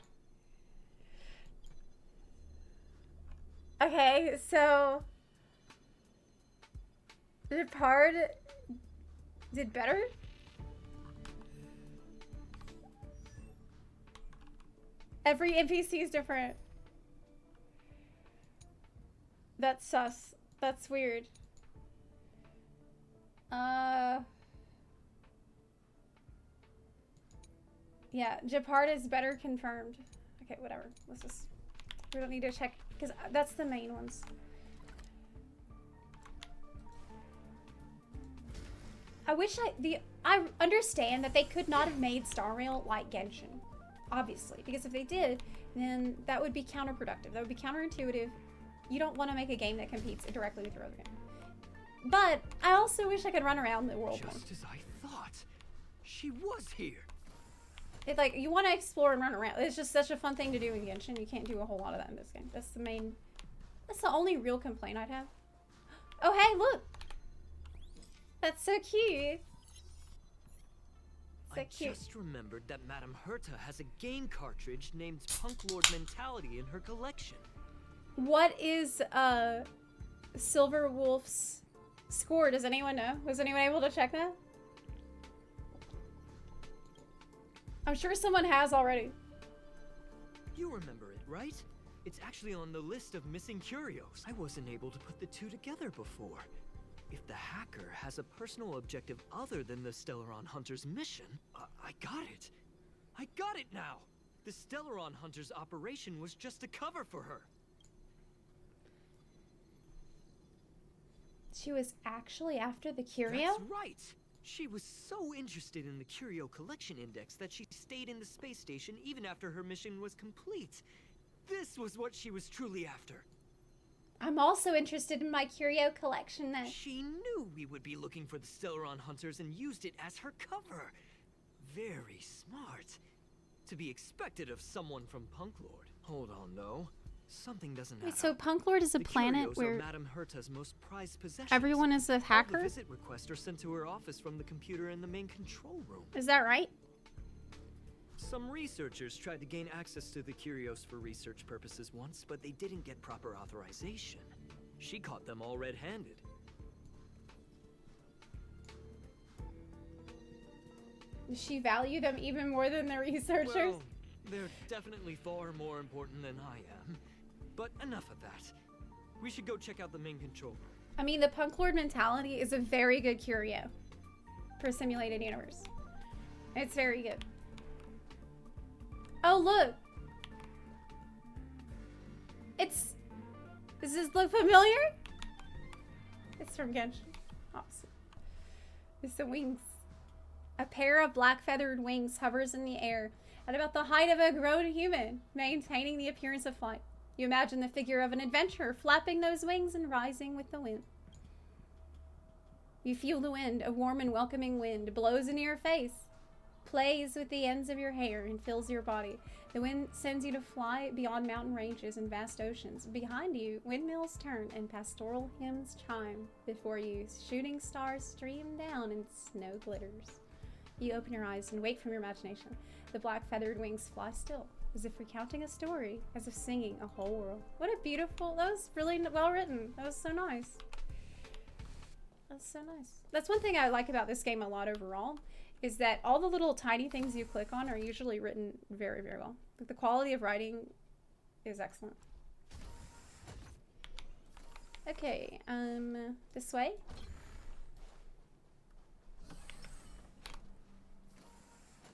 Okay, so Japard did better? Every NPC is different. That's sus. That's weird. Yeah, Japard is better confirmed. Okay, whatever. Let's just... We don't need to check, because that's the main ones. I understand that they could not have made Star Rail like Genshin, obviously, because if they did, then that would be counterproductive. That would be counterintuitive. You don't want to make a game that competes directly with your other game. But I also wish I could run around the world more. Just as I thought. She was here. It's like, you want to explore and run around. It's just such a fun thing to do in Genshin. You can't do a whole lot of that in this game. That's the only real complaint I'd have. Oh, hey, look. That's so cute. So cute. I just remembered that Madame Herta has a game cartridge named Punk Lord Mentality in her collection. What is Silver Wolf's score? Does anyone know? Was anyone able to check that? I'm sure someone has already. You remember it, right? It's actually on the list of missing curios. I wasn't able to put the two together before. If the hacker has a personal objective other than the Stellaron Hunter's mission, I got it. I got it now. The Stellaron Hunter's operation was just a cover for her. She was actually after the curio? That's right. She was so interested in the Curio Collection Index that she stayed in the space station even after her mission was complete. This was what she was truly after. I'm also interested in my curio collection then. She knew we would be looking for the Stellaron Hunters and used it as her cover. Very smart. To be expected of someone from Punk Lord. Hold on, though. Something doesn't add Wait, so up. Punk Lord is a The planet curios are where Madame Herta's most prized possessions. everyone is a All hacker? the visit requests are sent to her office from the computer in the main control room. Is that right? Some researchers tried to gain access to the curios for research purposes once, but they didn't get proper authorization. She caught them all red-handed. Does she value them even more than the researchers? Well, they're definitely far more important than I am. But enough of that. We should go check out the main control room. I mean, the Punk Lord Mentality is a very good curio for a simulated universe. It's very good. Oh, look. Does this look familiar? It's from Genshin. Awesome. It's the wings. A pair of black feathered wings hovers in the air, At about the height of a grown human, maintaining the appearance of flight. You imagine the figure of an adventurer flapping those wings and rising with the wind. You feel the wind, a warm and welcoming wind, blows into your face, plays with the ends of your hair, and fills your body. The wind sends you to fly beyond mountain ranges and vast oceans. Behind you, windmills turn and pastoral hymns chime. Before you, shooting stars stream down and snow glitters. You open your eyes and wake from your imagination. The black feathered wings fly still, as if recounting a story, as if singing a whole world. What a beautiful, that was really well written. That was so nice. That's so nice. That's one thing I like about this game a lot overall, is that all the little tiny things you click on are usually written very, very well. Like, the quality of writing is excellent. Okay, this way.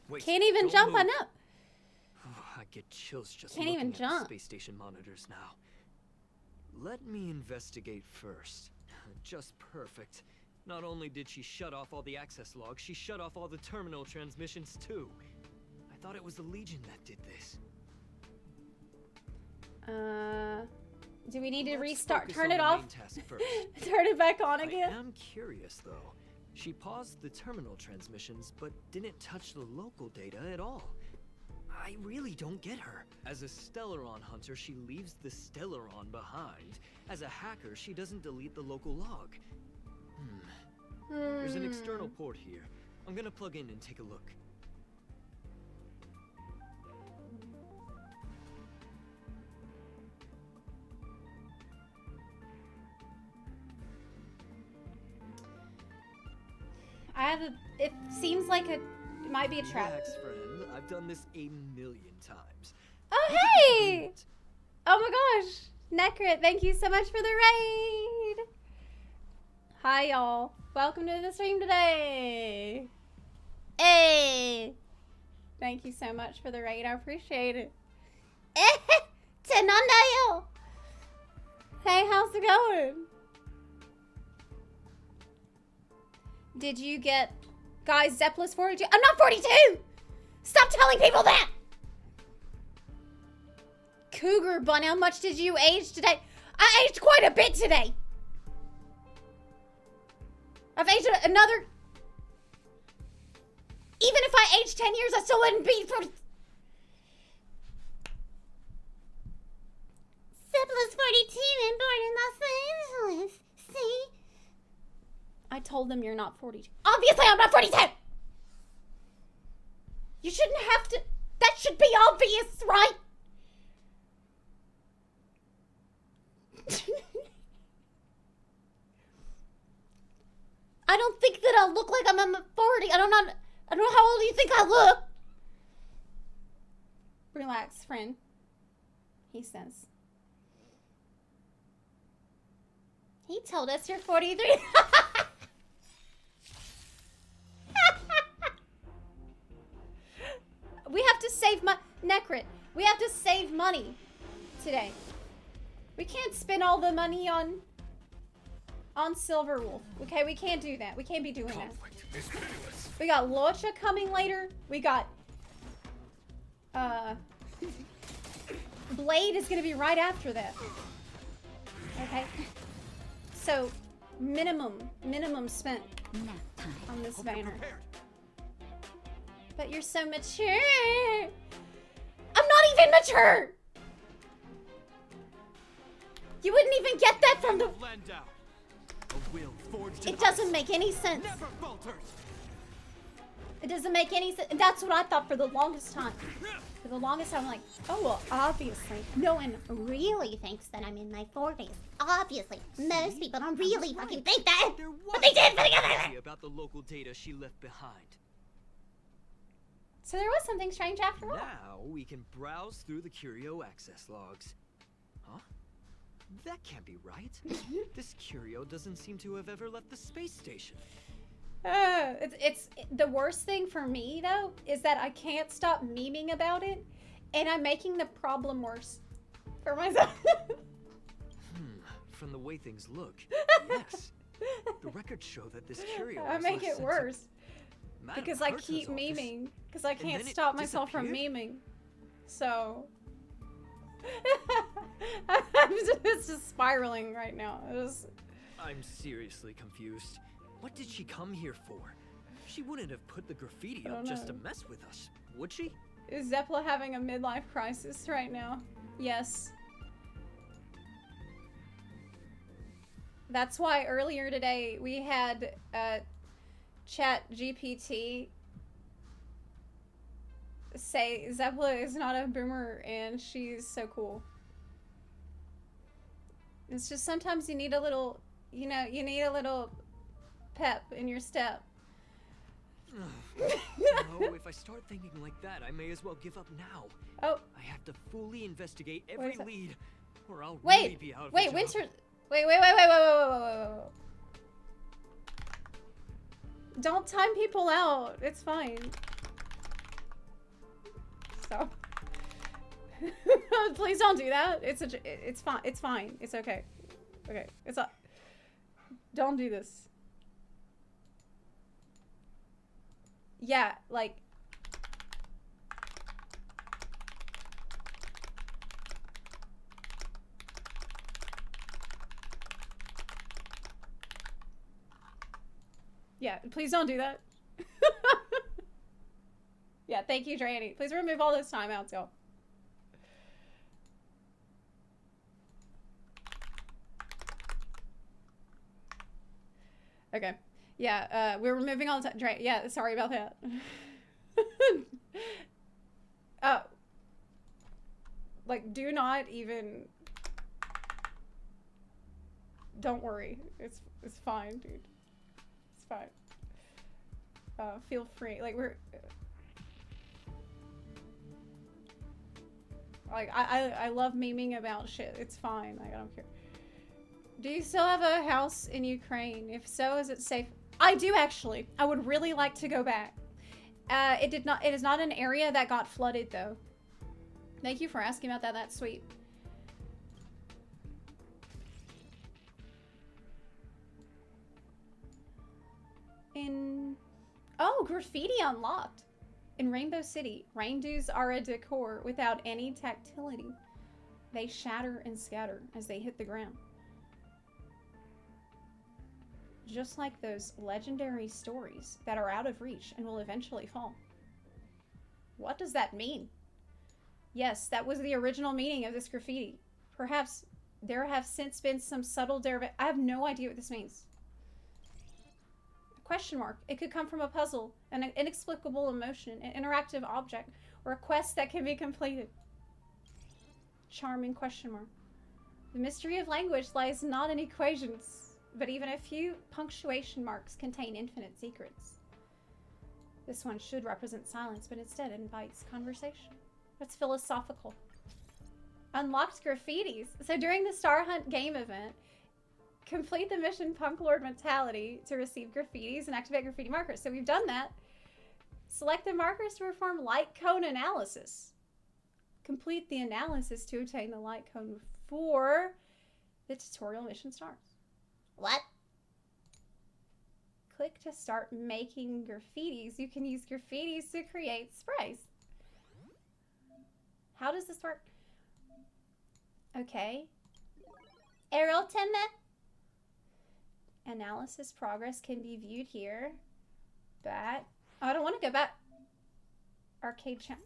Wait, Can't even don't jump move. on up. I get chills just Can't looking even at jump. the space station monitors now. Let me investigate first. Just perfect. Not only did she shut off all the access logs, she shut off all the terminal transmissions too. I thought it was the Legion that did this. Do we need to Let's restart? focus Turn on it the off? main task first. Turn it back on again? I am curious though. She paused the terminal transmissions, but didn't touch the local data at all. I really don't get her. As a Stellaron hunter, she leaves the Stellaron behind. As a hacker, she doesn't delete the local log. There's an external port here. I'm gonna plug in and take a look. I have a, it seems like it might be a trap. Relax, friend. I've done this a million times. Oh, hey! Oh my gosh. Necrit, thank you so much for the raid. Hi, y'all. Welcome to the stream today. Hey! Thank you so much for the raid. I appreciate it. Tenandayo! Hey, how's it going? Did you get... Guys, Zepla's 42. I'm not 42! Stop telling people that! Cougar Bun, how much did you age today? I aged quite a bit today. I've aged another... Even if I aged 10 years, I still wouldn't be 40... Zepla's 42 and born in Los Angeles. See? I told them you're not 42. Obviously, I'm not 42! You shouldn't have to... That should be obvious, right? I don't think that I look like I'm 40. I don't know how old you think I look. Relax, friend. He says. He told us you're 43. We have to save Necrit. We have to save money today. We can't spend all the money on Silverwolf. Okay, we can't do that. We can't be doing that. We got Locha coming later. We got Blade is gonna be right after that. Okay. So minimum spent on this banner. But you're so mature. I'm not even mature. You wouldn't even get that from the... It doesn't make any sense. It doesn't make any sense. That's what I thought for the longest time. For the longest time, I'm like, oh, well, obviously. No one really thinks that I'm in my 40s. Obviously. Most people don't really fucking think that. But they did think it. About the local data she left behind. So there was something strange after all. Now we can browse through the Curio access logs. Huh? That can't be right. This Curio doesn't seem to have ever left the space station. It's the worst thing for me though is that I can't stop memeing about it, and I'm making the problem worse for myself. From the way things look, yes. The records show that this Curio. I make it worse. Madam Because I Herta's keep office. memeing. Because I And can't then it stop myself from disappeared? memeing. So. It's just spiraling right now. I'm seriously confused. What did she come here for? She wouldn't have put the graffiti I up don't just to know. mess with us, would she? Is Zepla having a midlife crisis right now? Yes. That's why earlier today we had Chat GPT say Zepla is not a boomer and she's so cool. It's just sometimes you need a little, you know, you need a little pep in your step. No, if I start thinking like that, I may as well give up now. Oh. I have to fully investigate What every is that? lead, or I'll Wait, really be out of a wait, job. Winter. Wait. Don't time people out. It's fine. So. Please don't do that. It's fine. It's fine. It's okay. Okay. It's not. Don't do this. Yeah, like. Yeah, please don't do that. Yeah, thank you, Dranny. Please remove all those timeouts, y'all. Okay. Yeah, we're removing all the time. Yeah, sorry about that. Oh. Like, do not even... Don't worry. It's fine, dude. It's fine. Feel free. Like, we're... Like, I love memeing about shit. It's fine. Like, I don't care. Do you still have a house in Ukraine? If so, is it safe? I do, actually. I would really like to go back. It is not an area that got flooded, though. Thank you for asking about that. That's sweet. Oh, graffiti unlocked. In Rainbow City, rain dews are a decor without any tactility. They shatter and scatter as they hit the ground. Just like those legendary stories that are out of reach and will eventually fall. What does that mean? Yes, that was the original meaning of this graffiti. Perhaps there have since been some subtle derivation. I have no idea what this means. Question mark. It could come from a puzzle, an inexplicable emotion, an interactive object, or a quest that can be completed. Charming question mark. The mystery of language lies not in equations, but even a few punctuation marks contain infinite secrets. This one should represent silence, but instead it invites conversation. That's philosophical. Unlocked graffitis. So during the Star Hunt game event, complete the mission Punk Lord Mentality to receive graffitis and activate graffiti markers. So we've done that. Select the markers to perform light cone analysis. Complete the analysis to obtain the light cone before the tutorial mission starts. What? Click to start making graffitis. You can use graffitis to create sprays. How does this work? Okay. Errolteme. Analysis progress can be viewed here. Back. Oh, I don't want to go back. Arcade challenge.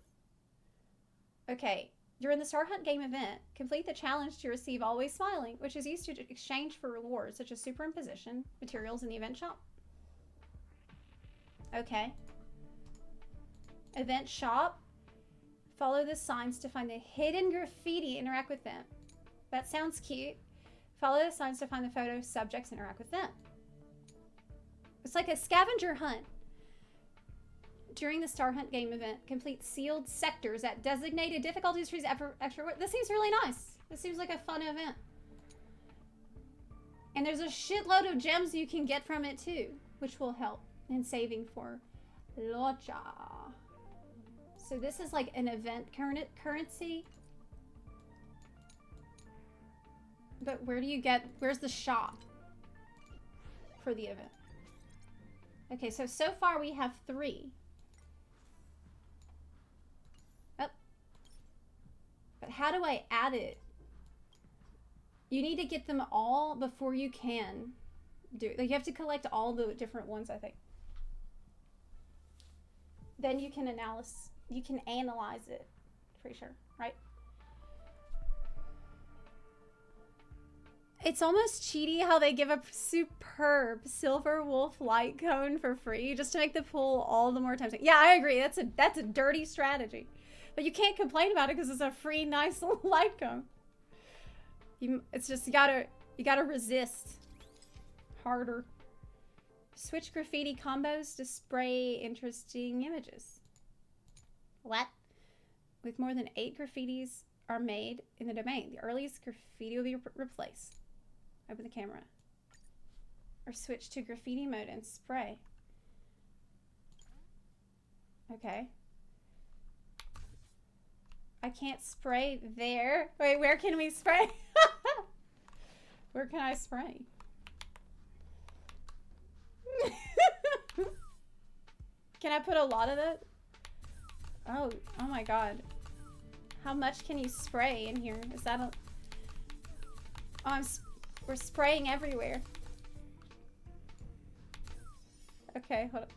Okay. During the Star Hunt game event, complete the challenge to receive Always Smiling, which is used to exchange for rewards such as superimposition, materials in the event shop. Okay. Event shop. Follow the signs to find the hidden graffiti. Interact with them. That sounds cute. Follow the signs to find the photo subjects. Interact with them. It's like a scavenger hunt. During the Star Hunt game event, complete sealed sectors at designated difficulties for extra work. This seems really nice. This seems like a fun event. And there's a shitload of gems you can get from it too, which will help in saving for Locha. So this is like an event currency. But where do you get, where's the shop for the event? Okay, so far we have 3. Oh. But how do I add it? You need to get them all before you can do it. Like, you have to collect all the different ones, I think. Then you can analyze it. Pretty sure, right? It's almost cheaty how they give a superb silver wolf light cone for free just to make the pool all the more times. Yeah, I agree. That's a dirty strategy. But you can't complain about it because it's a free, nice little light cone. It's just you gotta resist harder. Switch graffiti combos to spray interesting images. What? With more than 8 graffitis are made in the domain, the earliest graffiti will be replaced. Open the camera. Or switch to graffiti mode and spray. Okay. I can't spray there. Wait, where can we spray? Where can I spray? Can I put a lot of it? Oh my god. How much can you spray in here? Is that a... Oh, we're spraying everywhere. Okay, hold on.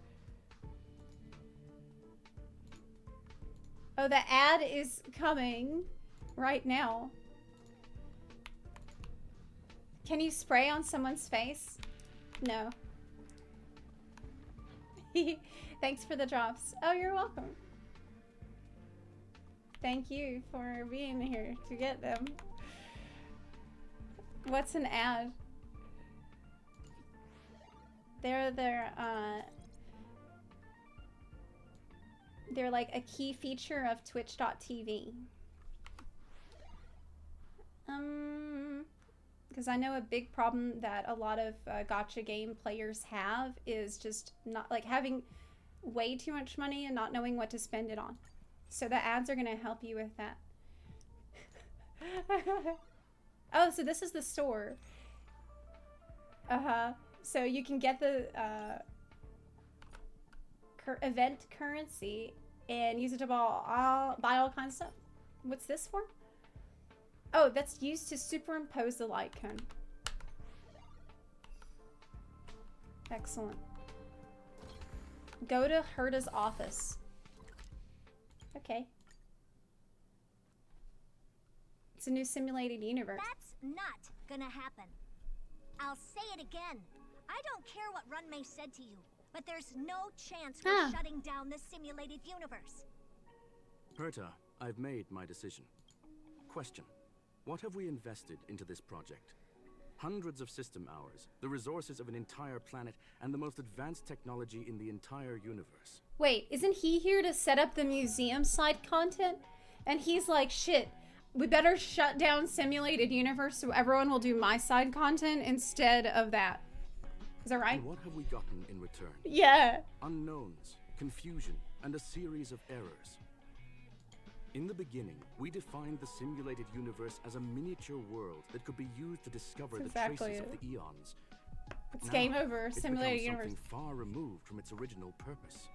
Oh, the ad is coming right now. Can you spray on someone's face? No. Thanks for the drops. Oh, you're welcome. Thank you for being here to get them. What's an ad? They're like a key feature of Twitch.tv. Because I know a big problem that a lot of gacha game players have is just not like having way too much money and not knowing what to spend it on. So the ads are gonna help you with that. Oh, so this is the store. So you can get the event currency and use it to buy all kinds of stuff. What's this for? Oh, that's used to superimpose the light cone. Excellent. Go to Herta's office. Okay. It's a new simulated universe. That's not gonna happen. I'll say it again. I don't care what Runmei said to you, but there's no chance we're shutting down this simulated universe. Herta, I've made my decision. Question. What have we invested into this project? Hundreds of system hours, the resources of an entire planet, and the most advanced technology in the entire universe. Wait, isn't he here to set up the museum side content? And he's like, shit, we better shut down simulated universe so everyone will do my side content instead of that. Is that right? And what have we gotten in return? Yeah. Unknowns, confusion, and a series of errors. In the beginning, we defined the simulated universe as a miniature world that could be used to discover the traces of the eons. It's game over. Simulated universe. Something far removed from its original purpose.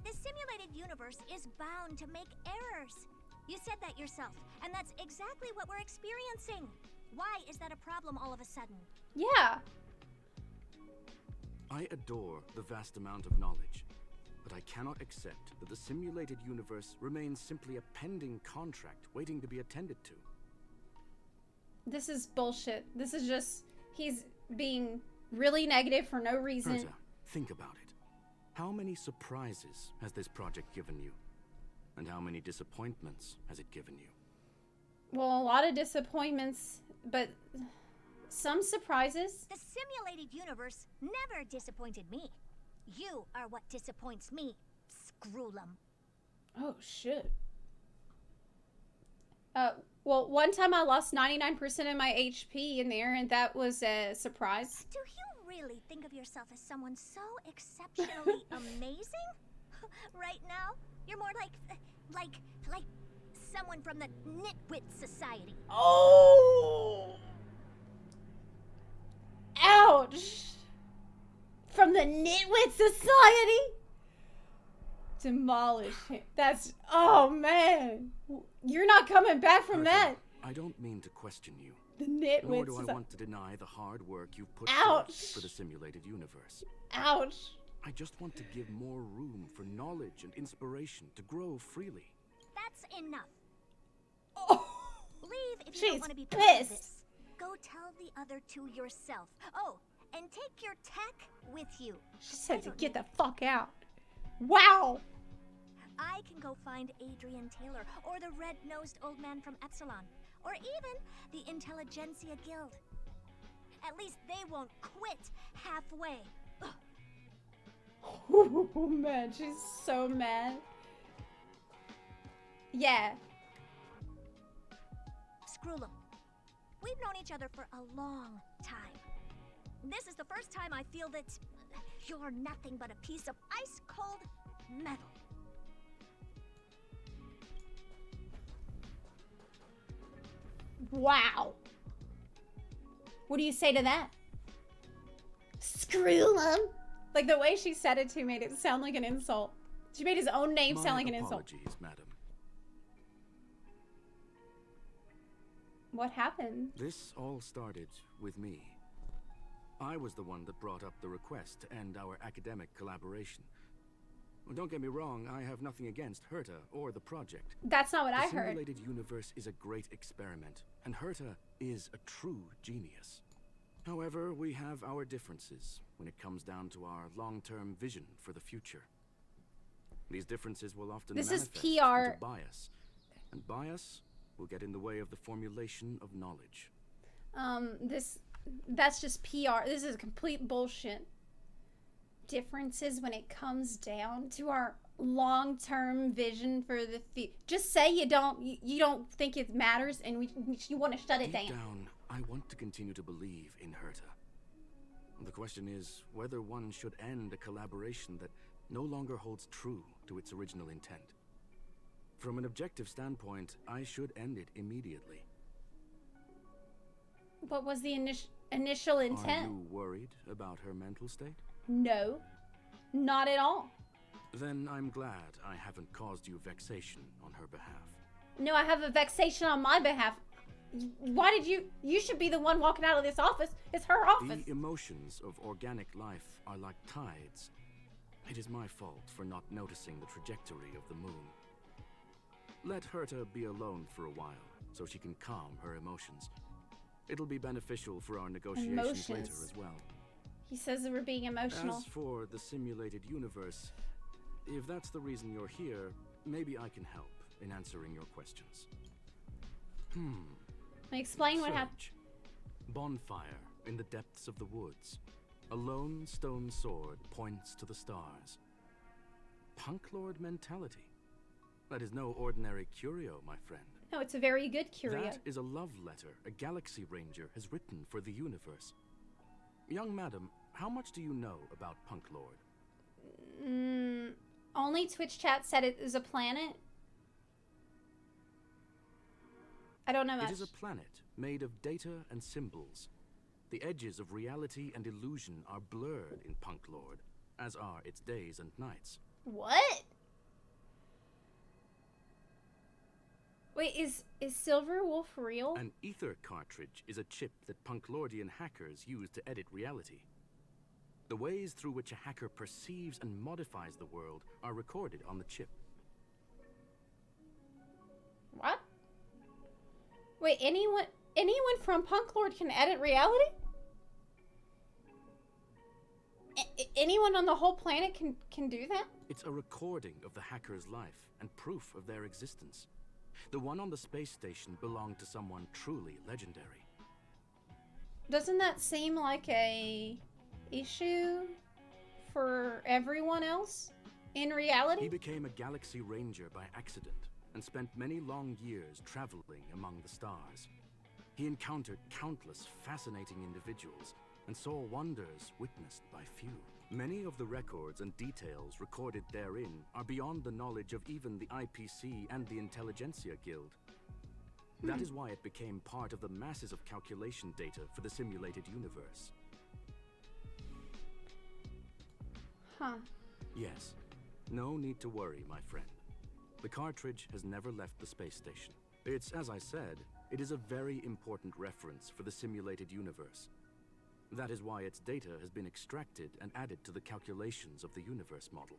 The simulated universe is bound to make errors. You said that yourself, and that's exactly what we're experiencing. Why is that a problem all of a sudden? Yeah. I adore the vast amount of knowledge, but I cannot accept that the simulated universe remains simply a pending contract waiting to be attended to. This is bullshit. This is just, he's being really negative for no reason. Herta, think about it. How many surprises has this project given you? And how many disappointments has it given you? Well, a lot of disappointments, but some surprises. The simulated universe never disappointed me. You are what disappoints me, Screwlum. Oh, shit. Well, one time I lost 99% of my HP in there, and that was a surprise. Do you really think of yourself as someone so exceptionally amazing? Right now, you're more like someone from the Nitwit Society. Oh! Ouch! From the society. Demolish him. That's, oh man. You're not coming back from that. I don't mean to question you. The Nor do nitwits. I want to deny the hard work you've put Ouch. forth for the simulated universe. Ouch. I just want to give more room for knowledge and inspiration to grow freely. That's enough. Leave if you She's don't want to be part of pissed. this. Go tell the other two yourself. Oh, and take your tech with you. She said to get the fuck out. Wow. I can go find Adrian Taylor or the red-nosed old man from Epsilon, or even the Intelligentsia Guild. At least they won't quit halfway. Oh man, she's so mad. Yeah. Screw them. We've known each other for a long time. This is the first time I feel that you're nothing but a piece of ice-cold metal. Wow. What do you say to that? Screw him. Like the way she said it to made it sound like an insult. She made his own name sound like an insult. Apologies, madam. What happened? This all started with me. I was the one that brought up the request to end our academic collaboration. Well, don't get me wrong, I have nothing against Herta or the project. That's not what I The heard. simulated universe is a great experiment, and Herta is a true genius. However, we have our differences when it comes down to our long-term vision for the future. These differences will often This is manifest PR. into bias, and bias will get in the way of the formulation of knowledge. That's just PR. This is complete bullshit. Differences when it comes down to our long-term vision for the future. Just say you don't think it matters, and you want to shut it Deep down. down, I want to continue to believe in Herta. The question is whether one should end a collaboration that no longer holds true to its original intent. From an objective standpoint, I should end it immediately. What was the initial intent? Are you worried about her mental state? No, not at all. Then I'm glad I haven't caused you vexation on her behalf. No, I have a vexation on my behalf. Why did you should be the one walking out of this office. It's her office. The emotions of organic life are like tides. It is my fault for not noticing the trajectory of the moon. Let Herta be alone for a while, so she can calm her emotions. It'll be beneficial for our negotiations later as well. He says that we're being emotional. As for the simulated universe, if that's the reason you're here, maybe I can help in answering your questions. Explain what happened. Surge. Bonfire in the depths of the woods. A lone stone sword points to the stars. Punk Lord mentality. That is no ordinary curio, my friend. No, it's a very good curio. That is a love letter a Galaxy Ranger has written for the universe. Young madam, how much do you know about Punk Lord? Only Twitch chat said it is a planet. I don't know much. It is a planet made of data and symbols. The edges of reality and illusion are blurred in Punk Lord, as are its days and nights. What? Wait, is Silver Wolf real? An ether cartridge is a chip that Punklordian hackers use to edit reality. The ways through which a hacker perceives and modifies the world are recorded on the chip. What? Wait, anyone from Punk Lord can edit reality? Anyone on the whole planet can do that? It's a recording of the hacker's life and proof of their existence. The one on the space station belonged to someone truly legendary. Doesn't that seem like a issue for everyone else in reality? He became a Galaxy Ranger by accident and spent many long years traveling among the stars. He encountered countless fascinating individuals and saw wonders witnessed by few. Many of the records and details recorded therein are beyond the knowledge of even the IPC and the Intelligentsia Guild. That is why it became part of the masses of calculation data for the simulated universe. Huh. Yes. No need to worry, my friend. The cartridge has never left the space station. It's, as I said, it is a very important reference for the simulated universe. That is why its data has been extracted and added to the calculations of the universe model.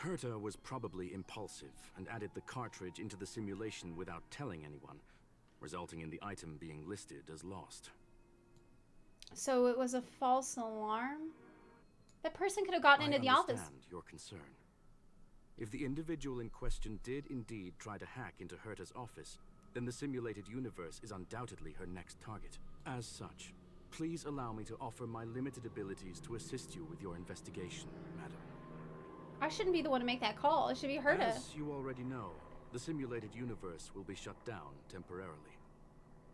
Herta was probably impulsive and added the cartridge into the simulation without telling anyone, resulting in the item being listed as lost. So it was a false alarm? That person could have gotten into the office. I understand your concern. If the individual in question did indeed try to hack into Herta's office, then the simulated universe is undoubtedly her next target. As such, please allow me to offer my limited abilities to assist you with your investigation, madam. I shouldn't be the one to make that call. It should be Herta. As you already know, the simulated universe will be shut down temporarily.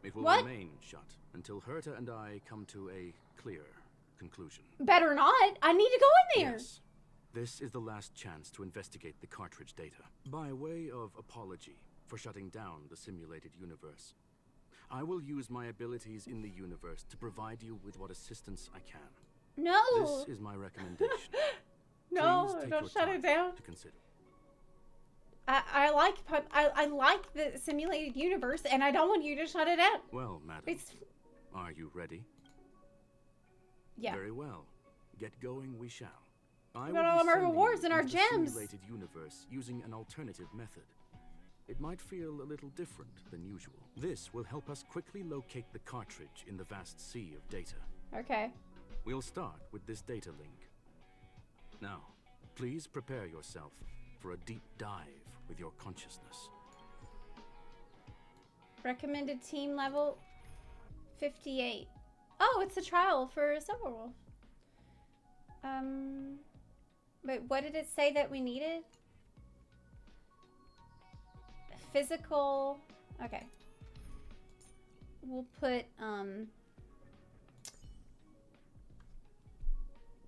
It will remain shut until Herta and I come to a clear conclusion. Better not. I need to go in there. Yes. This is the last chance to investigate the cartridge data. By way of apology for shutting down the simulated universe, I will use my abilities in the universe to provide you with what assistance I can. No. This is my recommendation. No, don't shut it down. To consider. I like the simulated universe, and I don't want you to shut it down. Well, madam, are you ready? Yeah. Very well. Get going we shall. I got all of our rewards and our into the gems. Simulated universe using an alternative method. It might feel a little different than usual. This will help us quickly locate the cartridge in the vast sea of data. Okay. We'll start with this data link. Now, please prepare yourself for a deep dive with your consciousness. Recommended team level 58. Oh, it's a trial for Silverwolf. But what did it say that we needed? Physical. Okay. We'll put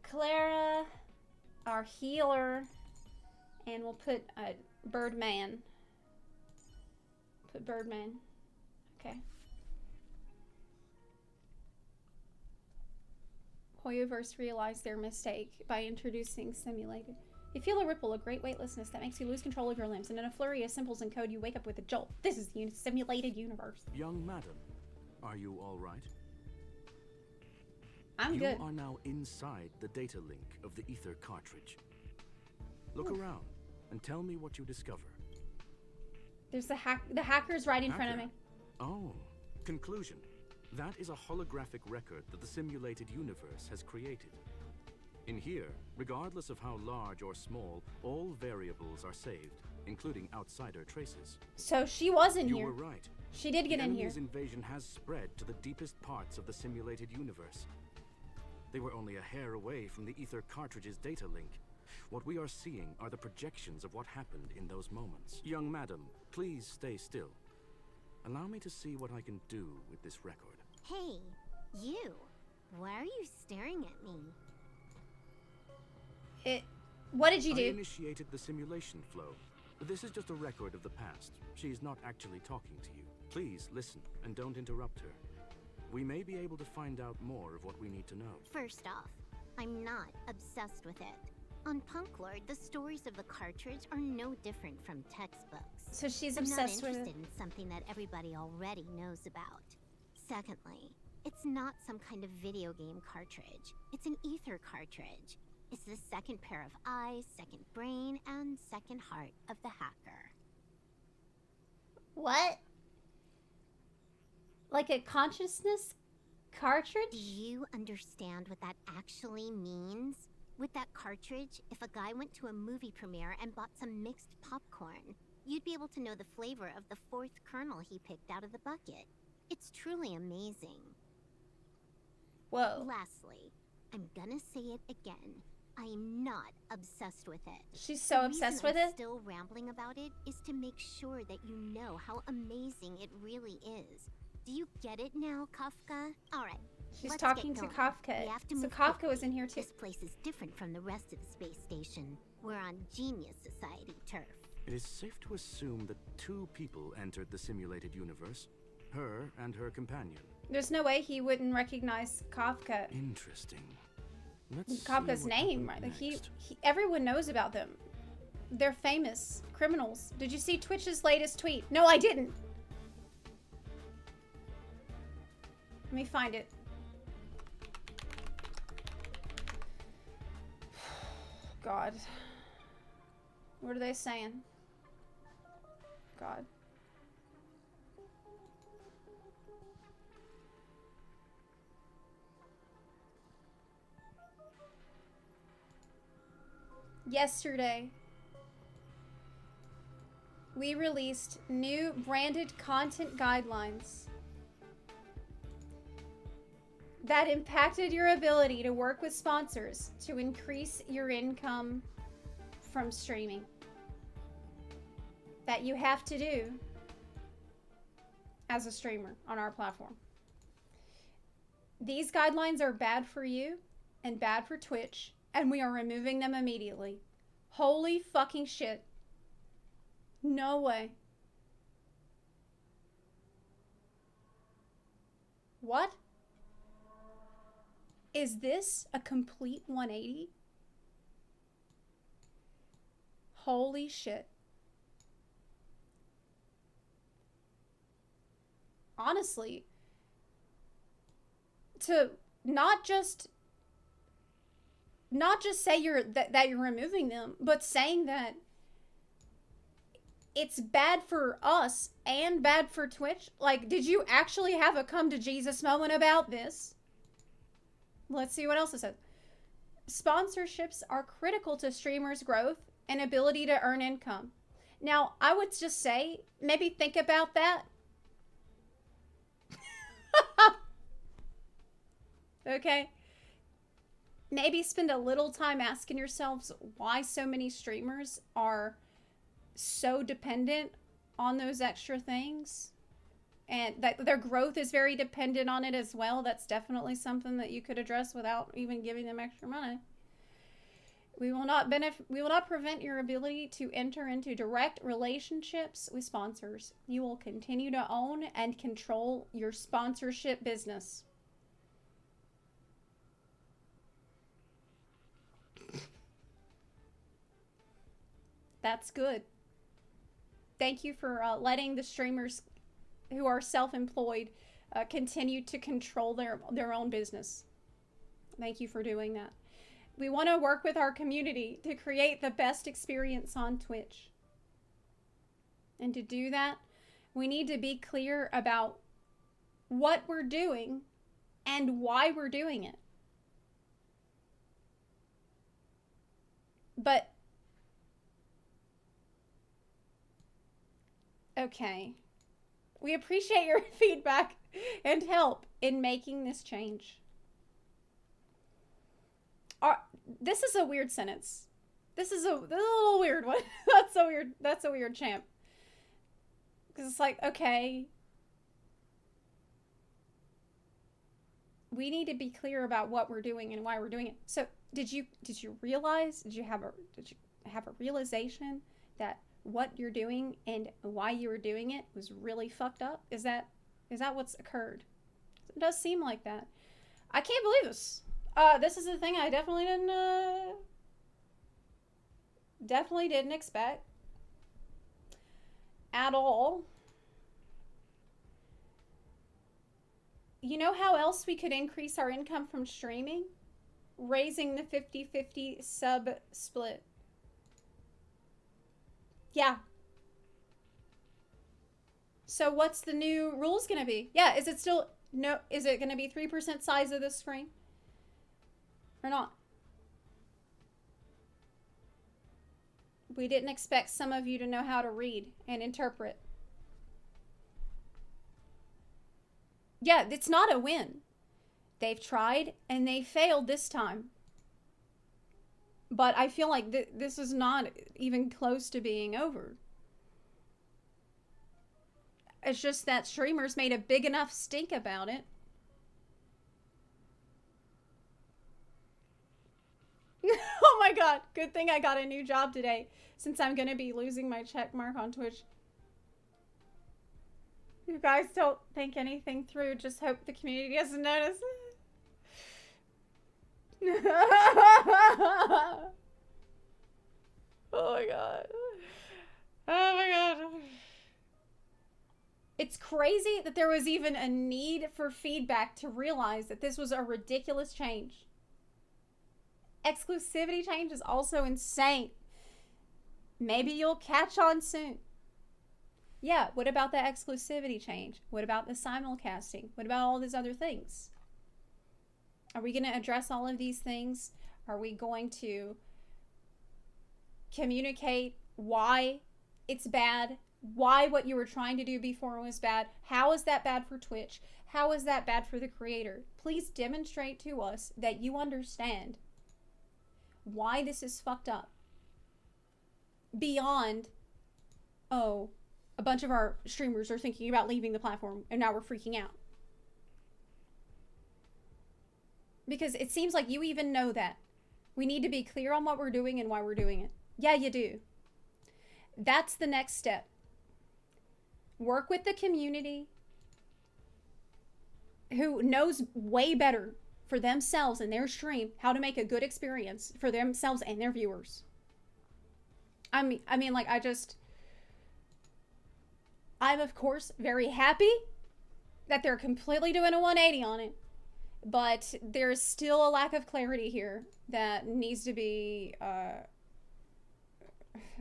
Clara, our healer, and we'll put Birdman. Put Birdman. Okay. Hoyoverse realized their mistake by introducing simulated. You feel a ripple, a great weightlessness that makes you lose control of your limbs, and in a flurry of symbols and code, you wake up with a jolt. This is the simulated universe. Young madam, are you all right? I'm good. You are now inside the data link of the ether cartridge. Look around and tell me what you discover. There's the hacker's right in front of me. Oh, conclusion. That is a holographic record that the simulated universe has created. In here, regardless of how large or small, all variables are saved, including outsider traces. So she was in here. You were right. She did get in here. The enemy's invasion has spread to the deepest parts of the simulated universe. They were only a hair away from the ether cartridge's data link. What we are seeing are the projections of what happened in those moments. Young madam, please stay still. Allow me to see what I can do with this record. Hey, you. Why are you staring at me? What did you do? I initiated the simulation flow. This is just a record of the past. She's not actually talking to you. Please listen and don't interrupt her. We may be able to find out more of what we need to know. First off, I'm not obsessed with it. On Punk Lord, the stories of the cartridge are no different from textbooks. So she's I'm obsessed not with interested in something that everybody already knows about. Secondly, it's not some kind of video game cartridge. It's an ether cartridge. It's the second pair of eyes, second brain, and second heart of the hacker. What? Like a consciousness cartridge? Do you understand what that actually means? With that cartridge, if a guy went to a movie premiere and bought some mixed popcorn, you'd be able to know the flavor of the fourth kernel he picked out of the bucket. It's truly amazing. Whoa. Lastly, I'm gonna say it again. I am not obsessed with it. She's so obsessed with it? Still rambling about it is to make sure that you know how amazing it really is. Do you get it now, Kafka? All right. She's let's talking get to going. Kafka. We have to So move Kafka quickly. was in here too. This place is different from the rest of the space station. We're on Genius Society turf. It is safe to assume that two people entered the simulated universe. Her and her companion. There's no way he wouldn't recognize Kafka. Interesting. Let's see Kafka's what name, happened right? next. Everyone knows about them. They're famous criminals. Did you see Twitch's latest tweet? No, I didn't. Let me find it. God. What are they saying? God. Yesterday, we released new branded content guidelines that impacted your ability to work with sponsors to increase your income from streaming. That you have to do as a streamer on our platform. These guidelines are bad for you and bad for Twitch, and we are removing them immediately. Holy fucking shit. No way. What? Is this a complete 180? Holy shit. Honestly, to not just say that you're removing them, but saying that it's bad for us and bad for Twitch. Like, did you actually have a come to Jesus moment about this? Let's see what else it says. Sponsorships are critical to streamers' growth and ability to earn income. Now, I would just say, maybe think about that. Okay? Maybe spend a little time asking yourselves why so many streamers are so dependent on those extra things. And that their growth is very dependent on it as well. That's definitely something that you could address without even giving them extra money. We will not prevent your ability to enter into direct relationships with sponsors. You will continue to own and control your sponsorship business. That's good. Thank you for letting the streamers who are self-employed continue to control their own business. Thank you for doing that. We want to work with our community to create the best experience on Twitch. And to do that, we need to be clear about what we're doing and why we're doing it. But, okay. We appreciate your feedback and help in making this change. This is a weird sentence. This is a little weird one. That's so weird. That's a weird champ. Because it's like, okay. We need to be clear about what we're doing and why we're doing it. So did you realize, did you have a realization that what you're doing and why you were doing it was really fucked up? Is that what's occurred? It does seem like that. I can't believe this. This is the thing I definitely didn't expect at all. You know how else we could increase our income from streaming? Raising the 50-50 sub split. Yeah. So what's the new rules gonna be? Yeah, is it still, no, is it gonna be 3% size of the screen? Or not? We didn't expect some of you to know how to read and interpret. Yeah, it's not a win. They've tried and they failed this time. But I feel like this is not even close to being over. It's just that streamers made a big enough stink about it. Oh my god, good thing I got a new job today, since I'm gonna be losing my check mark on Twitch. You guys don't think anything through, just hope the community doesn't notice. Oh my god. Oh my god. It's crazy that there was even a need for feedback to realize that this was a ridiculous change. Exclusivity change is also insane. Maybe you'll catch on soon. Yeah, what about the exclusivity change? What about the simulcasting? What about all these other things? Are we going to address all of these things? Are we going to communicate why it's bad? Why what you were trying to do before was bad? How is that bad for Twitch? How is that bad for the creator? Please demonstrate to us that you understand why this is fucked up. Beyond, oh, a bunch of our streamers are thinking about leaving the platform and now we're freaking out. Because it seems like you even know that. We need to be clear on what we're doing and why we're doing it. Yeah, you do. That's the next step. Work with the community who knows way better for themselves and their stream how to make a good experience for themselves and their viewers. I mean, like, I'm of course very happy that they're completely doing a 180 on it, but there's still a lack of clarity here that needs to be,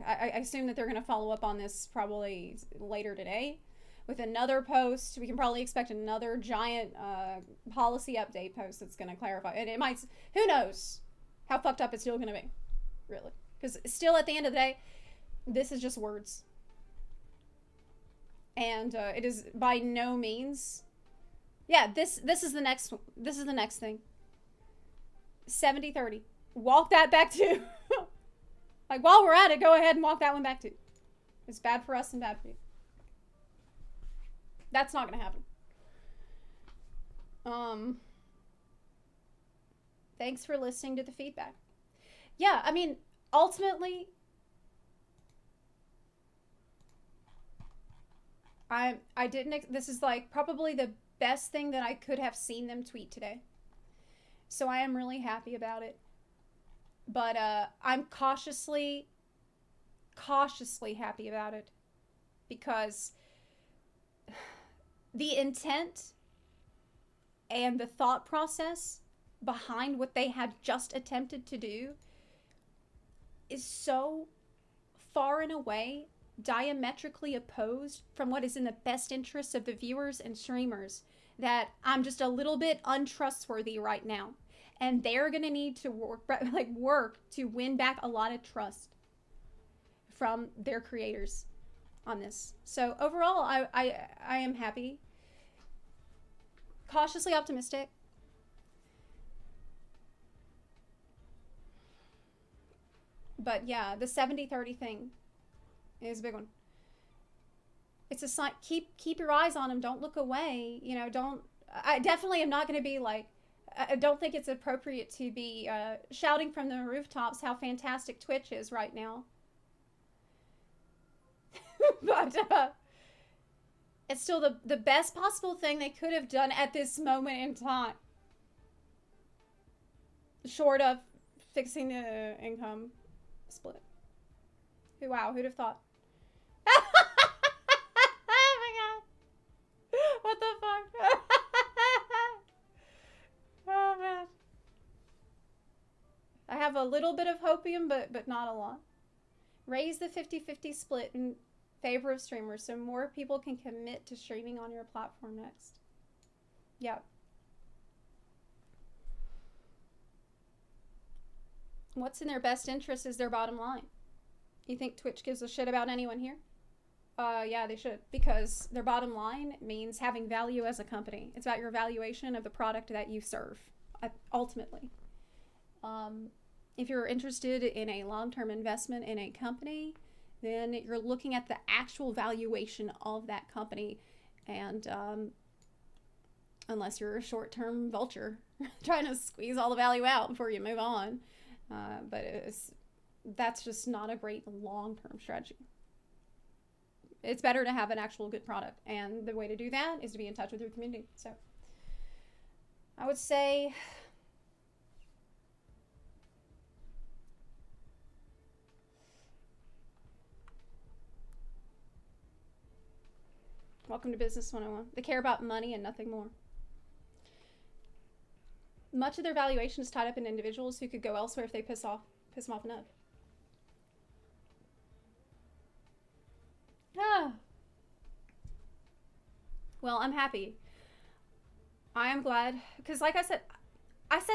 I assume that they're going to follow up on this probably later today with another post. We can probably expect another giant policy update post that's going to clarify. And it might, who knows how fucked up it's still going to be, really. Because still at the end of the day, this is just words. And it is by no means, yeah, this is the next thing. 70-30. Walk that back too. Like, while we're at it, go ahead and walk that one back too. It's bad for us and bad for you. That's not gonna happen. Thanks for listening to the feedback. Yeah, I mean, ultimately, this is like probably the best thing that I could have seen them tweet today. So I am really happy about it. But I'm cautiously happy about it, because the intent and the thought process behind what they had just attempted to do is so far and away diametrically opposed from what is in the best interests of the viewers and streamers that I'm just a little bit untrustworthy right now. And they're gonna need to work to win back a lot of trust from their creators on this. So overall, I am happy, cautiously optimistic. But yeah, the 70-30 thing is a big one. It's a sign. Keep your eyes on them. Don't look away. You know, I definitely am not going to be like, I don't think it's appropriate to be shouting from the rooftops how fantastic Twitch is right now. But it's still the best possible thing they could have done at this moment in time. Short of fixing the income split. Wow, who'd have thought? Oh my god. What the fuck? Oh man. I have a little bit of hopium, but not a lot. Raise the 50-50 split in favor of streamers so more people can commit to streaming on your platform next. Yep. What's in their best interest is their bottom line. You think Twitch gives a shit about anyone here? Yeah, they should, because their bottom line means having value as a company. It's about your valuation of the product that you serve, ultimately. If you're interested in a long-term investment in a company, then you're looking at the actual valuation of that company, and unless you're a short-term vulture trying to squeeze all the value out before you move on, but that's just not a great long-term strategy. It's better to have an actual good product, and the way to do that is to be in touch with your community. So I would say Welcome to Business 101. They care about money and nothing more. Much of their valuation is tied up in individuals who could go elsewhere if they piss them off enough. Ah. Well, I'm happy. I am glad, because like I said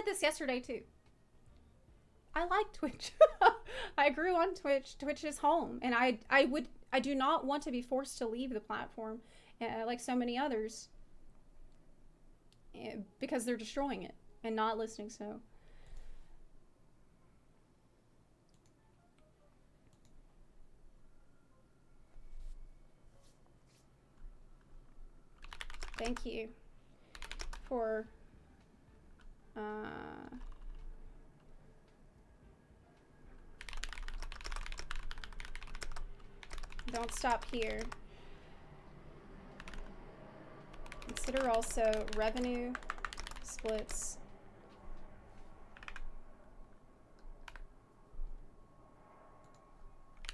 this yesterday too. I like Twitch. I grew on Twitch. Twitch is home, and I do not want to be forced to leave the platform, like so many others, because they're destroying it and not listening. So. Thank you for don't stop here. Consider also revenue splits.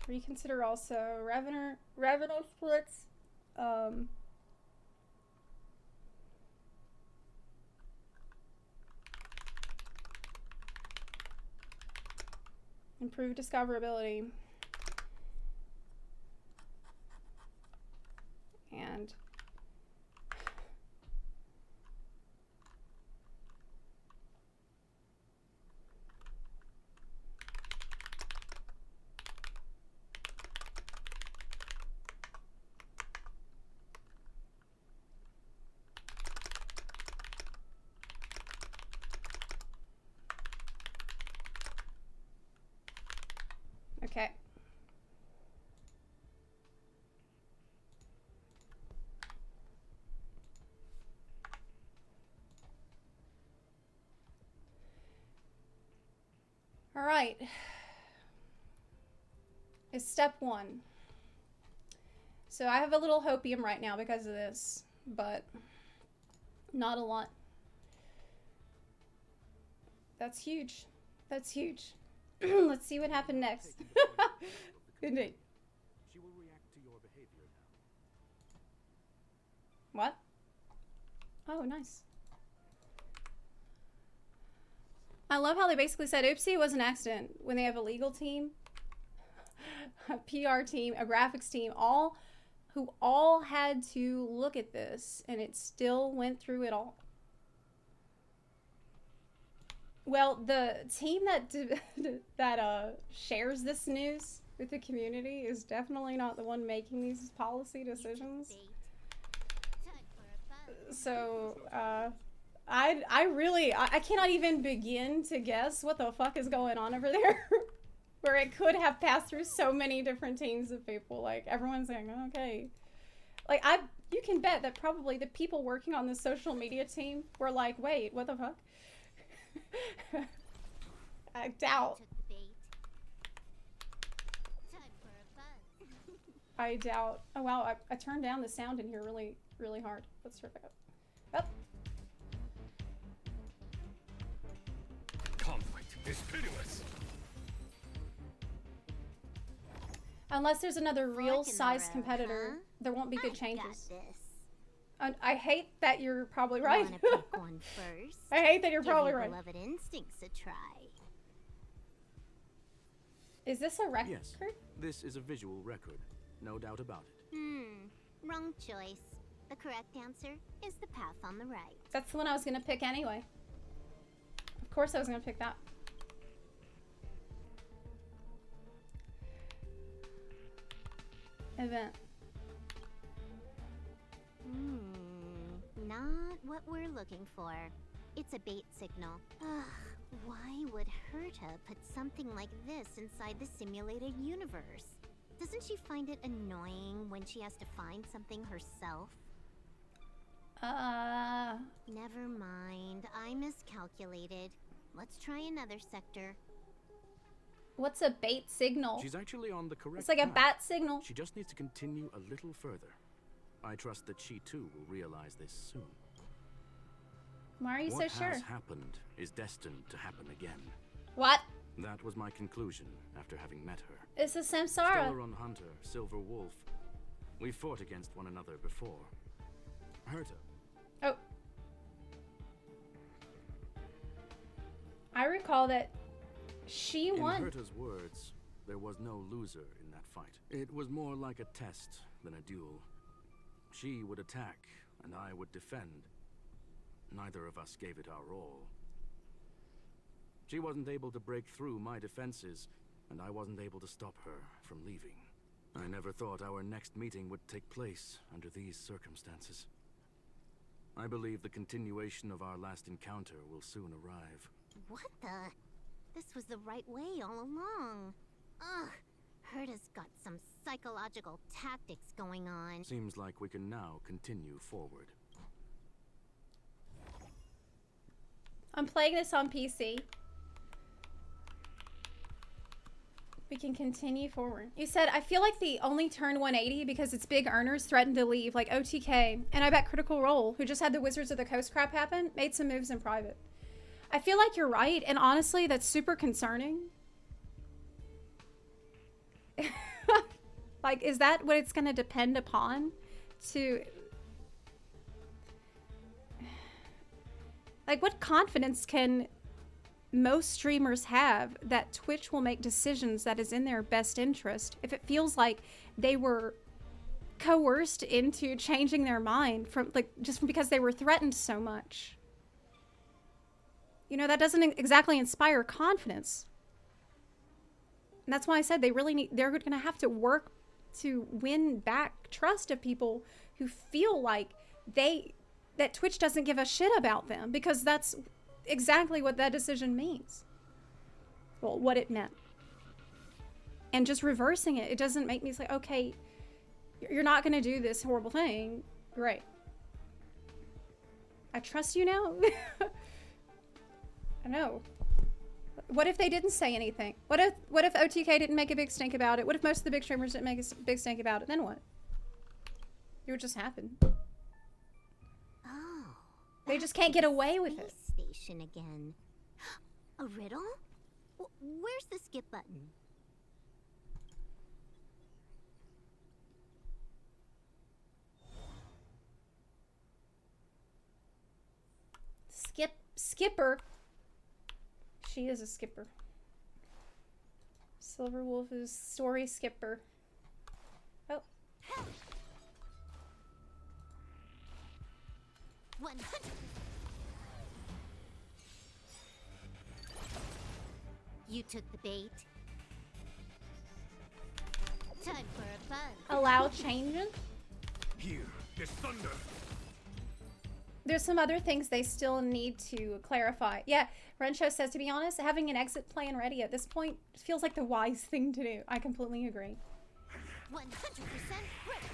Reconsider also revenue splits. Improve discoverability. And okay. All right. Is step 1. So I have a little hopium right now because of this, but not a lot. That's huge. That's huge. Let's see what happened next. Indeed. She will react to your behavior now. What? Oh, nice. I love how they basically said, oopsie, it was an accident, when they have a legal team, a PR team, a graphics team, who all had to look at this, and it still went through it all. Well, the team that shares this news with the community is definitely not the one making these policy decisions. So, I cannot even begin to guess what the fuck is going on over there. Where it could have passed through so many different teams of people. Like, everyone's saying, okay. Like, you can bet that probably the people working on the social media team were like, wait, what the fuck? I doubt. I doubt. Oh, wow, I turned down the sound in here really, really hard. Let's turn it back up. Up. Conflict is pitiless. Unless there's another real size competitor, there won't be good changes. I hate that you're probably right. Wanna pick one first? I hate that you're probably Give right. your beloved instincts a try. Is this a record? Yes, this is a visual record, no doubt about it. Wrong choice. The correct answer is the path on the right. That's the one I was gonna pick anyway. Of course I was gonna pick that. Event. Not what we're looking for. It's a bait signal. Ugh, why would Herta put something like this inside the simulated universe? Doesn't she find it annoying when she has to find something herself? Never mind. I miscalculated. Let's try another sector. What's a bait signal? She's actually on the correct It's like a path. bat signal. She just needs to continue a little further. I trust that she too will realize this soon. Why are you What so sure? has happened is destined to happen again. What? That was my conclusion after having met her. It's a Samsara. Stellaron Hunter, Silver Wolf. We fought against one another before. Herta. Oh. I recall that she won. In Herta's words, there was no loser in that fight. It was more like a test than a duel. She would attack, and I would defend. Neither of us gave it our all. She wasn't able to break through my defenses, and I wasn't able to stop her from leaving. I never thought our next meeting would take place under these circumstances. I believe the continuation of our last encounter will soon arrive. What the? This was the right way all along. Ugh. Herta's got some psychological tactics going on. Seems like we can now continue forward. I'm playing this on PC. We can continue forward. You said, I feel like the only turned 180 because its big earners threatened to leave, like OTK. And I bet Critical Role, who just had the Wizards of the Coast crap happen, made some moves in private. I feel like you're right, and honestly, that's super concerning. Like, is that what it's going to depend upon to... Like, what confidence can most streamers have that Twitch will make decisions that is in their best interest if it feels like they were coerced into changing their mind from, like, just because they were threatened so much? You know, that doesn't exactly inspire confidence. And that's why I said they're going to have to work to win back trust of people who feel like that Twitch doesn't give a shit about them, because that's exactly what that decision means. Well, what it meant. And just reversing it, it doesn't make me say, okay, you're not going to do this horrible thing. Great. I trust you now? I know. What if they didn't say anything? What if OTK didn't make a big stink about it? What if most of the big streamers didn't make a big stink about it? Then what? It would just happen. Oh. They just can't get away with it. Station again. A riddle? Where's the skip button? Skipper. She is a skipper. Silver Wolf is story skipper. Oh. 100. You took the bait. Time for a fun. Allow changes? Here, there's thunder. There's some other things they still need to clarify. Yeah, Rencho says, to be honest, having an exit plan ready at this point feels like the wise thing to do. I completely agree. 100% ready.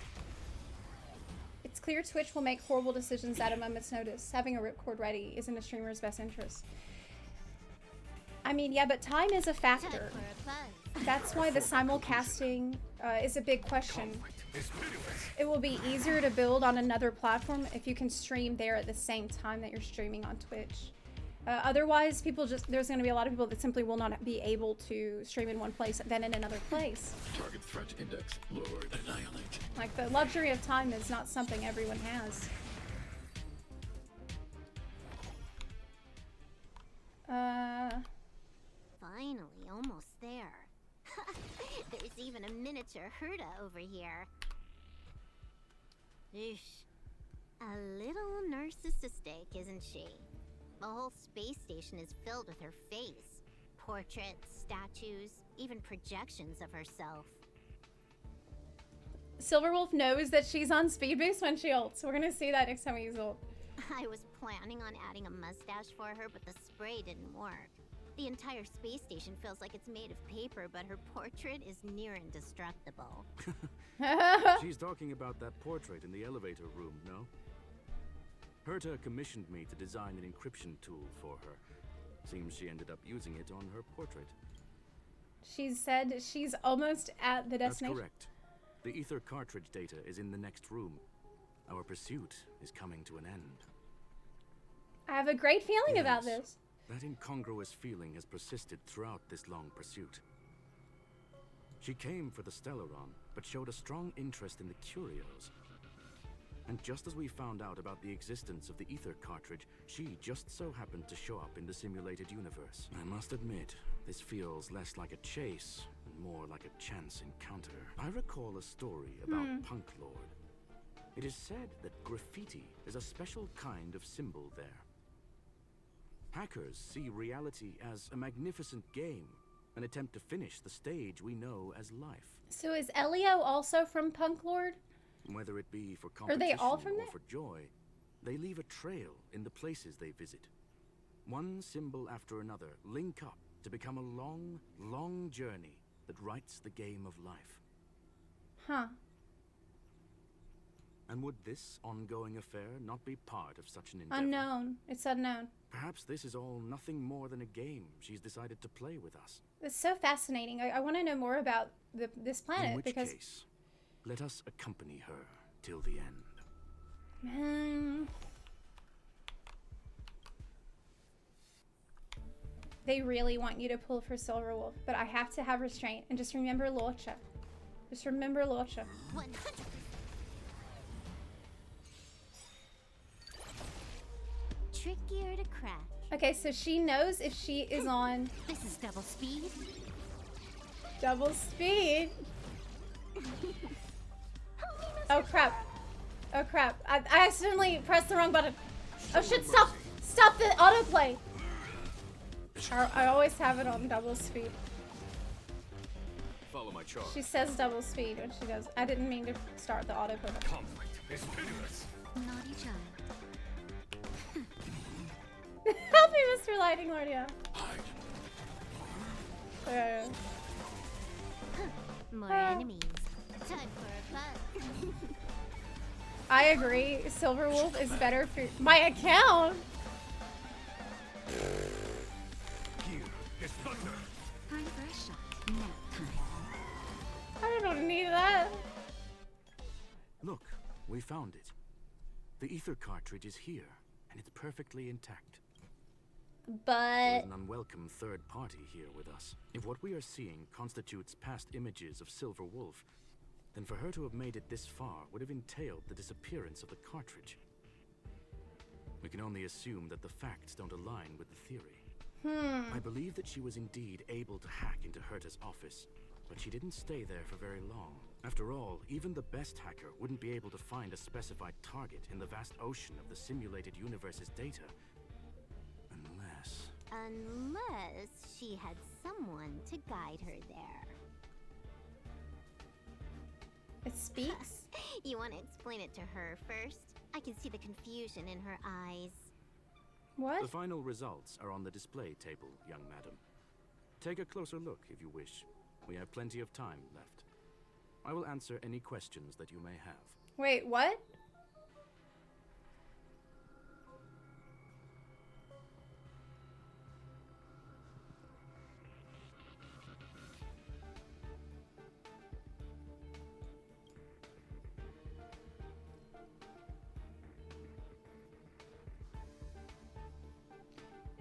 It's clear Twitch will make horrible decisions at a moment's notice. Having a ripcord ready is in a streamer's best interest. I mean, yeah, but time is a factor. That's why the simulcasting is a big question. It will be easier to build on another platform if you can stream there at the same time that you're streaming on Twitch. Otherwise, there's going to be a lot of people that simply will not be able to stream in one place than in another place. Target threat index lowered. Annihilate. Like, the luxury of time is not something everyone has. Finally, almost there. There's even a miniature Herta over here. Eesh. A little narcissistic, isn't she? The whole space station is filled with her face. Portraits, statues, even projections of herself. Silverwolf knows that she's on speed boost when she ults. We're gonna see that next time we use ult. I was planning on adding a mustache for her, but the spray didn't work. The entire space station feels like it's made of paper, but her portrait is near indestructible. She's talking about that portrait in the elevator room, no? Herta commissioned me to design an encryption tool for her. Seems she ended up using it on her portrait. She said she's almost at the destination. That's correct. The ether cartridge data is in the next room. Our pursuit is coming to an end. I have a great feeling about this. That incongruous feeling has persisted throughout this long pursuit. She came for the Stellaron, but showed a strong interest in the curios. And just as we found out about the existence of the ether cartridge, she just so happened to show up in the simulated universe. I must admit, this feels less like a chase and more like a chance encounter. I recall a story about Punk Lord. It is said that graffiti is a special kind of symbol there. Hackers see reality as a magnificent game, an attempt to finish the stage we know as life. So is Elio also from Punk Lord? Whether it be for Are competition they all from or there? for joy, they leave a trail in the places they visit. One symbol after another link up to become a long, long journey that writes the game of life. Huh. And would this ongoing affair not be part of such an endeavor? Unknown. It's unknown. Perhaps this is all nothing more than a game she's decided to play with us. It's so fascinating. I want to know more about this planet In which because case, let us accompany her till the end. They really want you to pull for Silver Wolf, but I have to have restraint and just remember Lorcha. Just remember Lorcha. 100%. Trickier to crack. Okay, so she knows if she is on This is double speed. double speed. Oh crap. Oh crap. I accidentally pressed the wrong button. Oh shit, stop! Stop the autoplay! I always have it on double speed. Follow my charge. She says double speed when she does. I didn't mean to start the autoplay. Conflict is pitiless. Naughty child. Help me, Mr. Lightning Lord, yeah. More enemies. Time for a fight. I agree. Silver Wolf is better for my account. Here is thunder. Time for a shot. Nap time. I don't need that. Look, we found it. The ether cartridge is here, and it's perfectly intact. There is But an unwelcome third party here with us. If what we are seeing constitutes past images of Silver Wolf, then for her to have made it this far would have entailed the disappearance of the cartridge. We can only assume that the facts don't align with the theory. I believe that she was indeed able to hack into Herta's office, but she didn't stay there for very long. After all, even the best hacker wouldn't be able to find a specified target in the vast ocean of the simulated universe's data. Unless she had someone to guide her there. it speaks. You want to explain it to her first? I can see the confusion in her eyes. What? The final results are on the display table, young madam. Take a closer look if you wish. We have plenty of time left. I will answer any questions that you may have. Wait, what?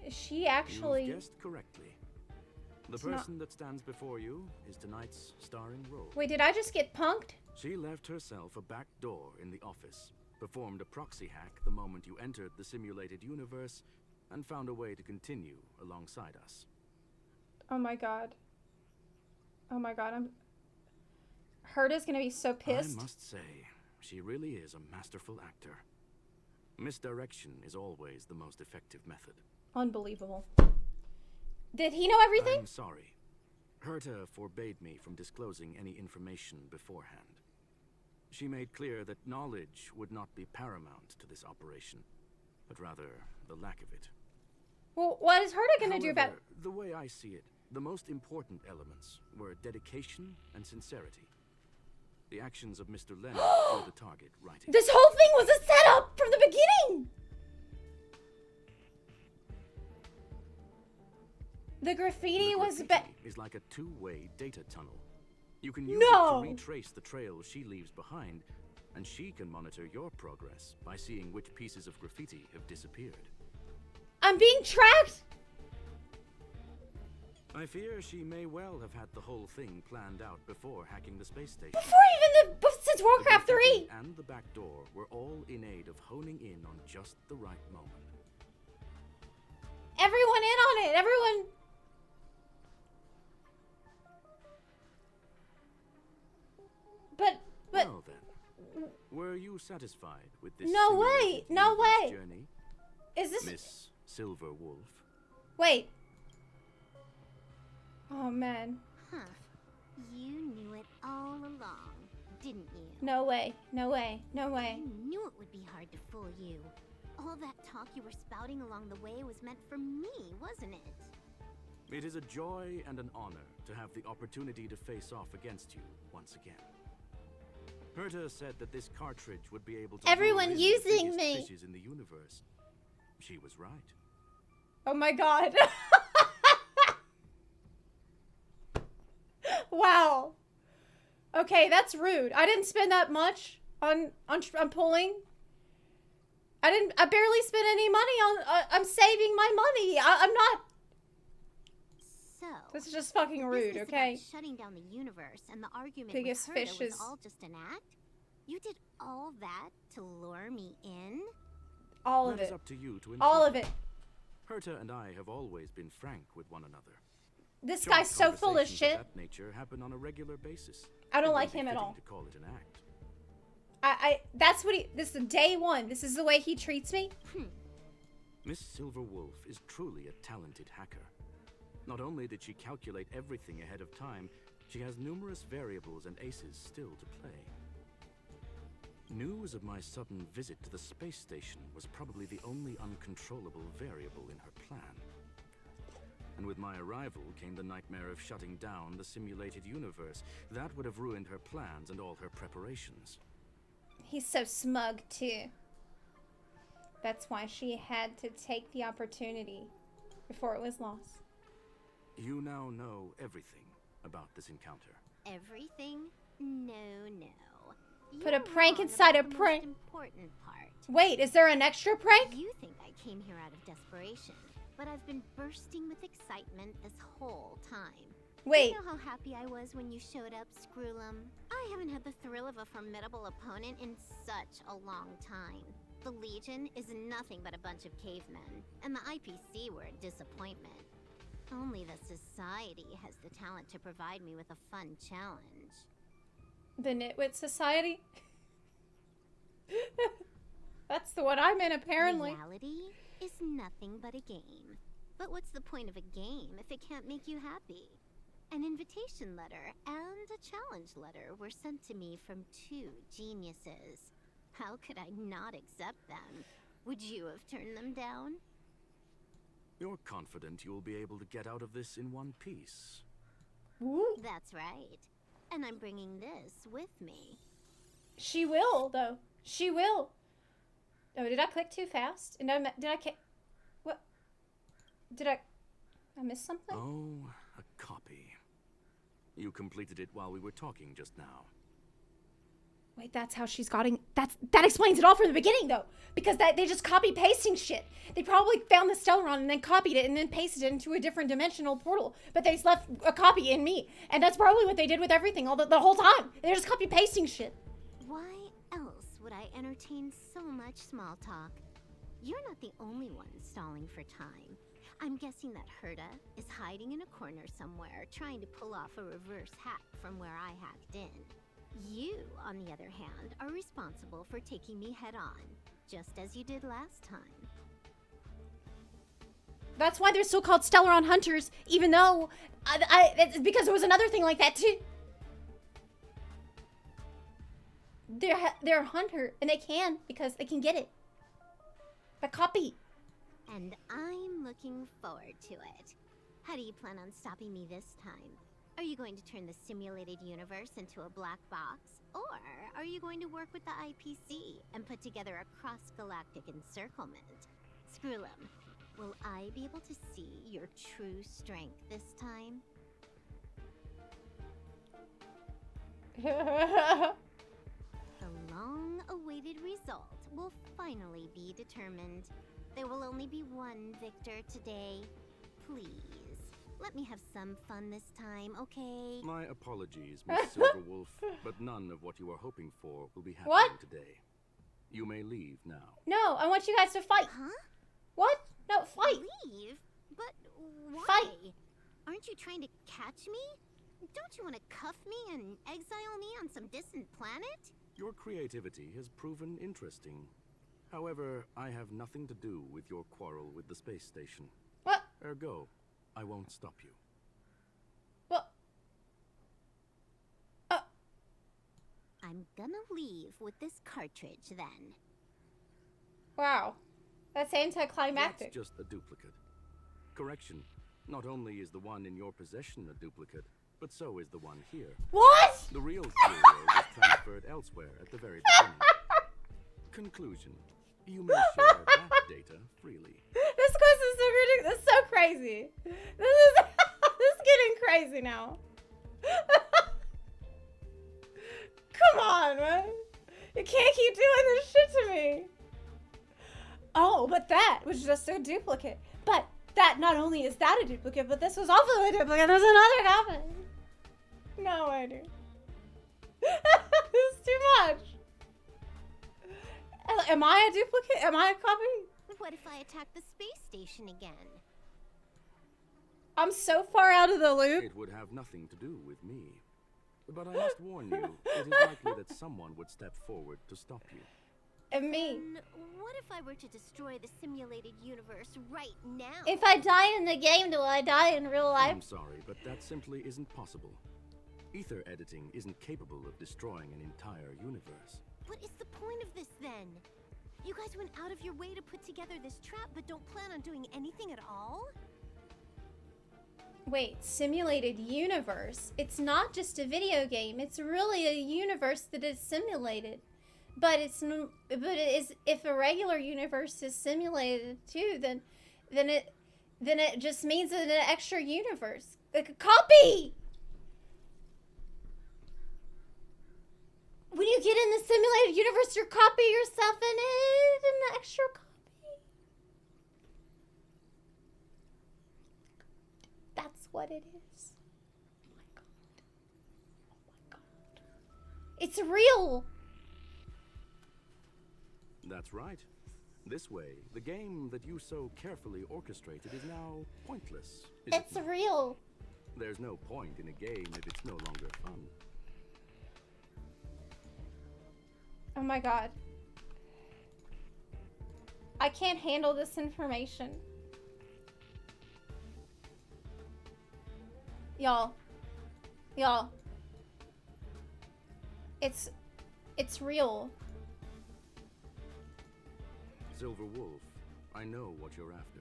Is she actually... You've guessed correctly. The It's not- person that stands before you is tonight's starring role. Wait, did I just get punked? She left herself a back door in the office, performed a proxy hack the moment you entered the simulated universe, and found a way to continue alongside us. Oh my god. Oh my god, Herta's gonna be so pissed. I must say, she really is a masterful actor. Misdirection is always the most effective method. Unbelievable. Did he know everything? I'm sorry. Herta forbade me from disclosing any information beforehand. She made clear that knowledge would not be paramount to this operation, but rather the lack of it. Well, what is Herta gonna do about... However, the way I see it, the most important elements were dedication and sincerity. The actions of Mr. Leonard were the target, right? This whole thing was a setup from the beginning! The graffiti was... is like a two-way data tunnel. You can use No! it to retrace the trail she leaves behind, and she can monitor your progress by seeing which pieces of graffiti have disappeared. I'm being tracked! I fear she may well have had the whole thing planned out before hacking the space station. Since Warcraft 3! And the back door were all in aid of honing in on just the right moment. Everyone in on it! Everyone... But... Well then, were you satisfied with this No way! No way! journey? Is this... Miss Silver Wolf? Wait. Oh, man. Huh. You knew it all along, didn't you? No way. No way. No way. You knew it would be hard to fool you. All that talk you were spouting along the way was meant for me, wasn't it? It is a joy and an honor to have the opportunity to face off against you once again. Herta said that this cartridge would be able to Everyone lure in the using biggest me. fishes in the universe. She was right. Oh my god. Wow. Okay, that's rude. I didn't spend that much on pulling. I barely spent any money on, I'm saving my money. I'm not. So, this is just fucking rude, this is okay? about shutting down the universe and the argument Biggest with Herta fishes. was all just an act? You did all that to lure me in? All of That is it. up to you to All of it. Herta and I have always been frank with one another. This Short guy's so full of conversations shit. That nature happen on a regular basis. I don't It like would be him at fitting all. To call it an act. That's what this is day one. This is the way he treats me. Miss Silver Wolf is truly a talented hacker. Not only did she calculate everything ahead of time, she has numerous variables and aces still to play. News of my sudden visit to the space station was probably the only uncontrollable variable in her plan. And with my arrival came the nightmare of shutting down the simulated universe. That would have ruined her plans and all her preparations. He's so smug too. That's why she had to take the opportunity before it was lost. You now know everything about this encounter. Everything? No. Put a You're prank wrong inside a about the prank. most important part. Wait, is there an extra prank? You think I came here out of desperation, but I've been bursting with excitement this whole time. Wait. You know how happy I was when you showed up, Screwlum? I haven't had the thrill of a formidable opponent in such a long time. The Legion is nothing but a bunch of cavemen, and the IPC were a disappointment. Only the Society has the talent to provide me with a fun challenge. The Nitwit Society? That's the one I'm in, apparently. Reality is nothing but a game. But what's the point of a game if it can't make you happy? An invitation letter and a challenge letter were sent to me from two geniuses. How could I not accept them? Would you have turned them down? You're confident you'll be able to get out of this in one piece. Ooh. That's right. And I'm bringing this with me. She will, though. She will. Oh, did I click too fast? And did I what? Did I miss something? Oh, a copy. You completed it while we were talking just now. Wait, that's how she's gotten. That explains it all from the beginning, though, because they just copy pasting shit. They probably found the Stellaron and then copied it and then pasted it into a different dimensional portal. But they left a copy in me, and that's probably what they did with everything all the whole time. They're just copy pasting shit. Why else would I entertain so much small talk? You're not the only one stalling for time. I'm guessing that Herta is hiding in a corner somewhere, trying to pull off a reverse hack from where I hacked in. You, on the other hand, are responsible for taking me head-on, just as you did last time. That's why they're still called Stellaron Hunters, even though it's because there was another thing like that too. They're a hunter, and they can because they can get it. By copy. And I'm looking forward to it. How do you plan on stopping me this time? Are you going to turn the simulated universe into a black box? Or are you going to work with the IPC and put together a cross-galactic encirclement? Screwlum, will I be able to see your true strength this time? The long-awaited result will finally be determined. There will only be one victor today. Please, Let me have some fun this time, okay? My apologies, Miss Silverwolf, but none of what you are hoping for will be happening What? today. You may leave now. No, I want you guys to fight. Huh? What? No, fight. Leave? But why? Fight. Aren't you trying to catch me? Don't you want to cuff me and exile me on some distant planet? Your creativity has proven interesting. However, I have nothing to do with your quarrel with the space station. What? Ergo, I won't stop you. What? I'm gonna leave with this cartridge then. Wow. That's anticlimactic. That's just a duplicate. Correction. Not only is the one in your possession a duplicate, but so is the one here. What? The real curio was transferred elsewhere at the very beginning. Conclusion. You may share that data freely. This quest is so ridiculous. It's so crazy. This is this is getting crazy now. Come on, man. You can't keep doing this shit to me. Oh, but that was just a duplicate. But that not only is that a duplicate, but this was also a duplicate. There's another happening. No way, dude. This is too much. Am I a duplicate? Am I a copy? What if I attack the space station again? I'm so far out of the loop. It would have nothing to do with me. But I must warn you, it is likely that someone would step forward to stop you. And me. What if I were to destroy the simulated universe right now? If I die in the game, do I die in real life? I'm sorry, but that simply isn't possible. Ether editing isn't capable of destroying an entire universe. What is the point of this then? You guys went out of your way to put together this trap, but don't plan on doing anything at all? Wait, simulated universe? It's not just a video game. It's really a universe that is simulated. But if a regular universe is simulated too, then it just means an extra universe, like a copy. When you get in the simulated universe, you copy yourself in it, an extra copy. That's what it is. Oh my god. Oh my god. It's real. That's right. This way, the game that you so carefully orchestrated is now pointless. It's real. There's no point in a game if it's no longer fun. Oh my god. I can't handle this information. Y'all. It's real. Silver Wolf, I know what you're after.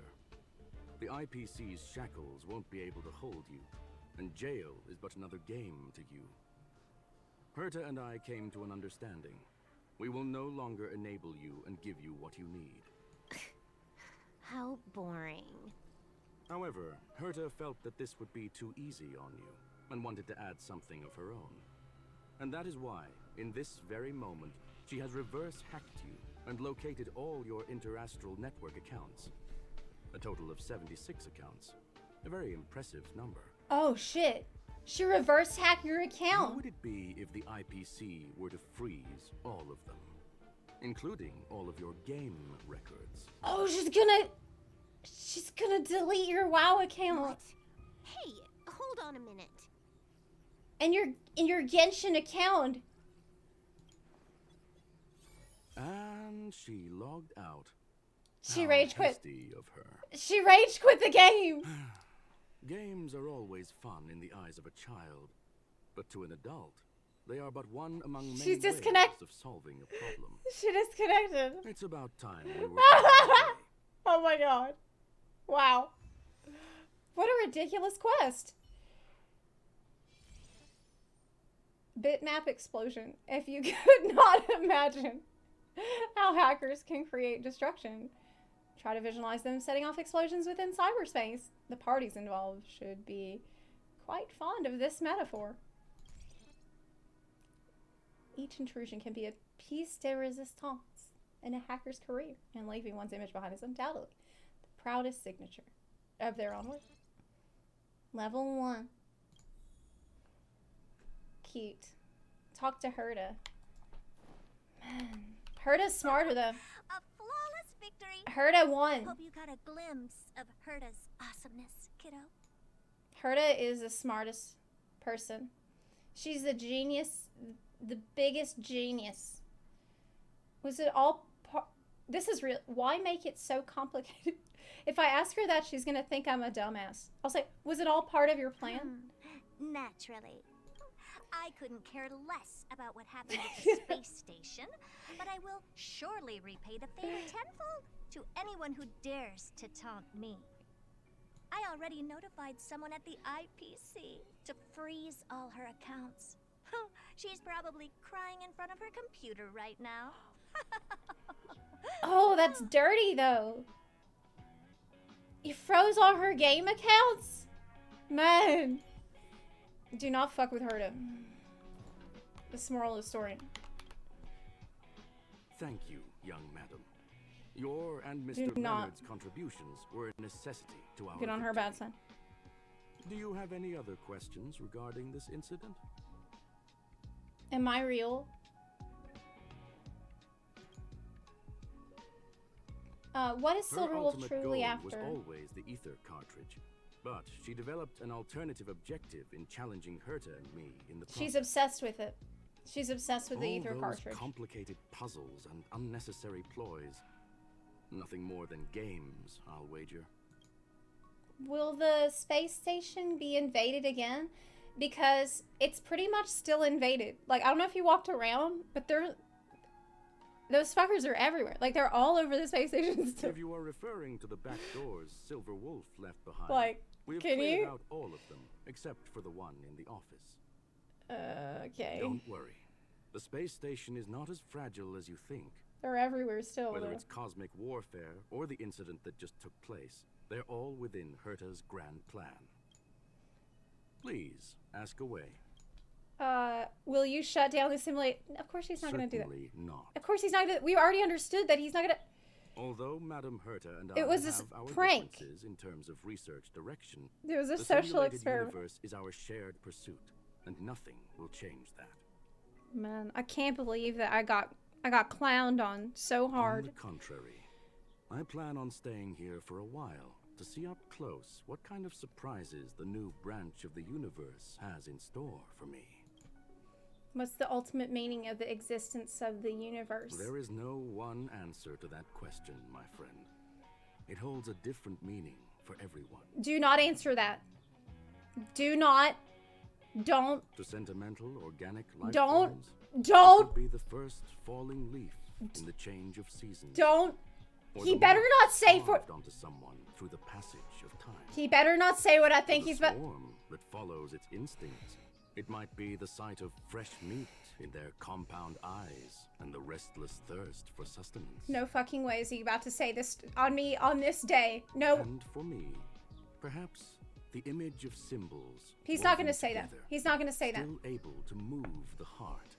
The IPC's shackles won't be able to hold you, and jail is but another game to you. Herta and I came to an understanding. We will no longer enable you and give you what you need. How boring. However, Herta felt that this would be too easy on you, and wanted to add something of her own. And that is why, in this very moment, she has reverse-hacked you and located all your interastral network accounts. A total of 76 accounts. A very impressive number. Oh shit. She reverse hacked your How account. would it be if the IPC were to freeze all of them? Including all of your game records. Oh, she's gonna delete your WoW account. What? Hey, hold on a minute. And your Genshin account. And she logged out. She How rage quit. hasty of her. She rage quit the game. Games are always fun in the eyes of a child, but to an adult, they are but one among many She's ways disconnect- of solving a problem. She disconnected. It's about time we were. Oh my god. Wow. What a ridiculous quest. Bitmap explosion. If you could not imagine how hackers can create destruction, try to visualize them setting off explosions within cyberspace. The parties involved should be quite fond of this metaphor. Each intrusion can be a piece de resistance in a hacker's career, and leaving one's image behind is undoubtedly the proudest signature of their own work. Level 1. Cute. Talk to Herta. Man. Herta's smarter though. A flawless victory. Herta won. Hope you got a glimpse of Herta's awesomeness, kiddo. Herta is the smartest person. She's the genius, the biggest genius. Was it all this is real. Why make it so complicated? If I ask her that, she's gonna think I'm a dumbass. I'll say, was it all part of your plan? Naturally. I couldn't care less about what happened at the space station, but I will surely repay the favor tenfold to anyone who dares to taunt me. I already notified someone at the IPC to freeze all her accounts. She's probably crying in front of her computer right now. Oh, that's dirty though. You froze all her game accounts? Man. Do not fuck with Herta. This is the moral of the story. Thank you, young madam. Your and Do Mr. not. Leonard's contributions were a necessity to our Get on her bad side. Do you have any other questions regarding this incident? Am I real? What is Her Silverwolf ultimate truly goal after? was always the ether cartridge, but she developed an alternative objective in challenging Herta and me in the She's process. obsessed with it. She's obsessed with the All ether those cartridge. complicated puzzles and unnecessary ploys. Nothing more than games, I'll wager. Will the space station be invaded again? Because it's pretty much still invaded. Like, I don't know if you walked around, but those fuckers are everywhere. Like, they're all over the space station still. If you are referring to the back doors Silver Wolf left behind, Like, we have can cleared you? out all of them, except for the one in the office. Okay. Don't worry. The space station is not as fragile as you think. They're everywhere still, Whether though. it's cosmic warfare or the incident that just took place, they're all within Herta's grand plan. Please, ask away. Will you shut down the simulate? Of course he's not going to do that. Certainly not. Of course he's not going to. We already understood that he's not going to. Although Madame Herta and It I was a have our prank. differences in terms of research direction, It was a the social simulated experiment. universe is our shared pursuit, and nothing will change that. Man, I can't believe that I got clowned on so hard. On the contrary, I plan on staying here for a while to see up close what kind of surprises the new branch of the universe has in store for me. What's the ultimate meaning of the existence of the universe? There is no one answer to that question, my friend. It holds a different meaning for everyone. Do not answer that. Do not. Don't. To sentimental, organic life Don't. forms, Don't. it could be the first falling leaf in the change of seasons. Don't. Or He the better mark not say for. carved onto someone through the passage of time. He better not say what I Or think the he's about. swarm that follows its instincts. It might be the sight of fresh meat in their compound eyes and the restless thirst for sustenance. No fucking way is he about to say this on me on this day. No. And for me, perhaps the image of symbols. He's not woven gonna say that. together, He's not gonna say that. Still able to move the heart.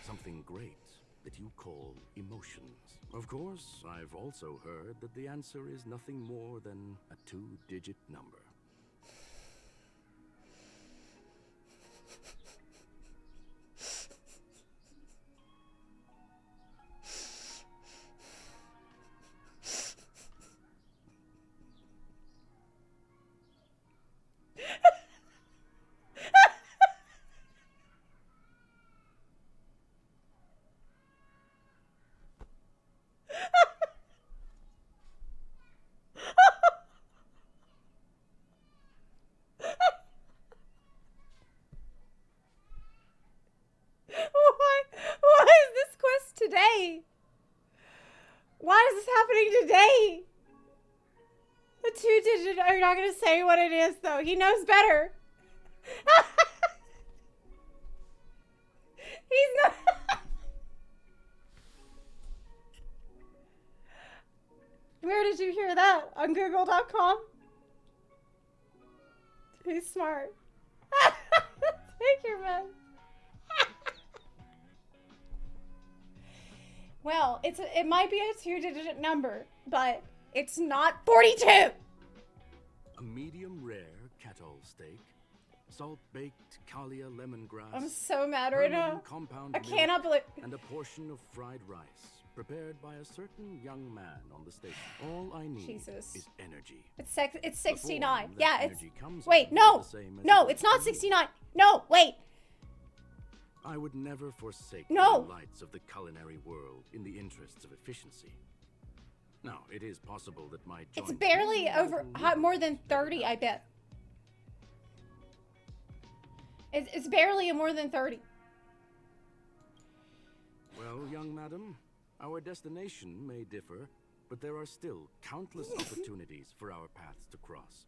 Something great that you call emotions. Of course, I've also heard that the answer is nothing more than a 2-digit number. Why is this quest today? Why is this happening today? The 2-digit are not gonna say what it is though. He knows better. He's not. Where did you hear that? On Google.com? He's smart. Take your man. Well, it might be a 2-digit number, but it's not 42. A medium rare kettle steak, salt-baked Kalia lemongrass. I'm so mad right now. Compound I cannot believe. And a portion of fried rice, prepared by a certain young man on the station. All I need is energy. It's 69. form that Yeah, it's. energy comes Wait, in no, is the same as no, it it's is not in 69. No, wait. I would never forsake No. the delights of the culinary world in the interests of efficiency. Now, it is possible that my It's joints barely may over overlook more than 30, I bet. It's barely more than 30. Well, young madam, our destination may differ, but there are still countless opportunities for our paths to cross.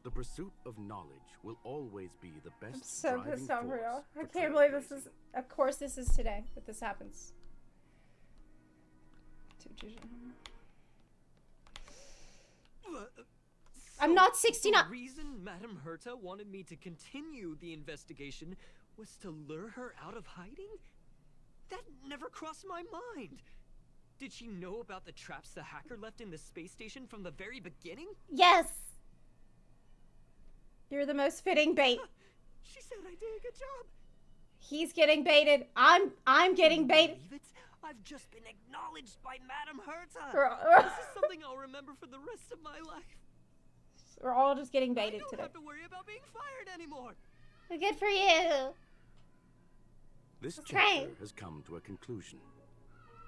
The pursuit of knowledge will always be the best I'm so driving pissed off force right now. I for can't believe this is. Of course, this is today that this happens. I'm not 69. The reason Madame Herta wanted me to continue the investigation was to lure her out of hiding? That never crossed my mind. Did she know about the traps the hacker left in the space station from the very beginning? Yes. You're the most fitting bait. She said I did a good job. He's getting baited. I'm getting baited. Believe it? I've just been acknowledged by Madame Herta. This is something I'll remember for the rest of my life. We're all just getting baited I don't today. have to worry about being fired anymore. Good for you. This That's chapter right. has come to a conclusion.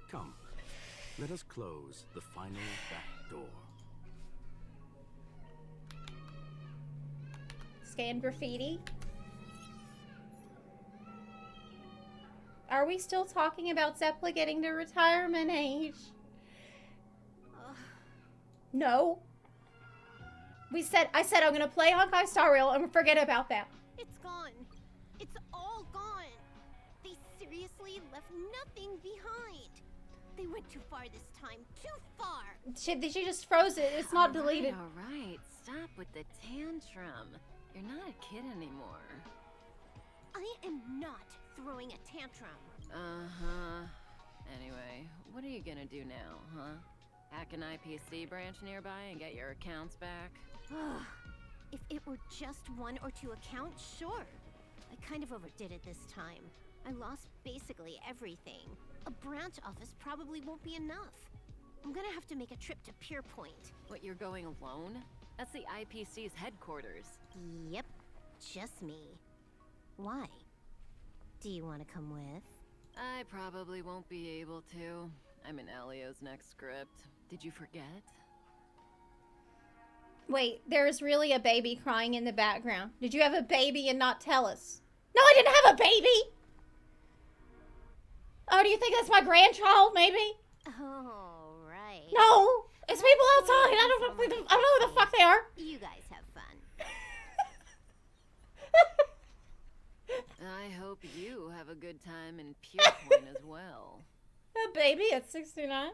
Come, let us close the final back door. Scan graffiti. Are we still talking about Zepla getting to retirement age? No. I said I'm gonna play Honkai Star Rail and forget about that. It's gone. It's all gone. They seriously left nothing behind. They went too far this time. Too far. She just froze it. It's not deleted. All right. Stop with the tantrum. You're not a kid anymore. I am not throwing a tantrum. Uh-huh. Anyway, what are you gonna do now, huh? Hack an IPC branch nearby and get your accounts back? If it were just 1 or 2 accounts, sure. I kind of overdid it this time. I lost basically everything. A branch office probably won't be enough. I'm gonna have to make a trip to Pierpoint. What, you're going alone? That's the IPC's headquarters. Yep, just me. Why? Do you want to come with? I probably won't be able to. I'm in Elio's next script. Did you forget? Wait, there's really a baby crying in the background. Did you have a baby and not tell us? No, I didn't have a baby! Oh, do you think that's my grandchild, maybe? Oh, right. No! It's people outside! I don't know who the fuck they are! You guys have fun. I hope you have a good time in Pierpoint as well. A baby at 69?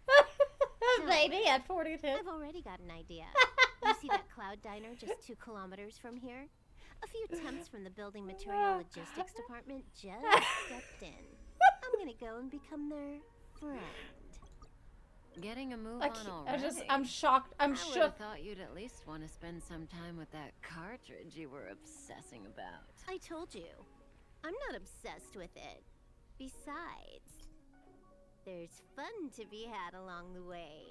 A baby at 42? I've already got an idea. You see that cloud diner just 2 kilometers from here? A few temps from the building material logistics department just stepped in. I'm gonna go and become their friend. Getting a move on already. I'm shocked. I'm I shook. would've thought you'd at least want to spend some time with that cartridge you were obsessing about. I told you, I'm not obsessed with it. Besides, there's fun to be had along the way.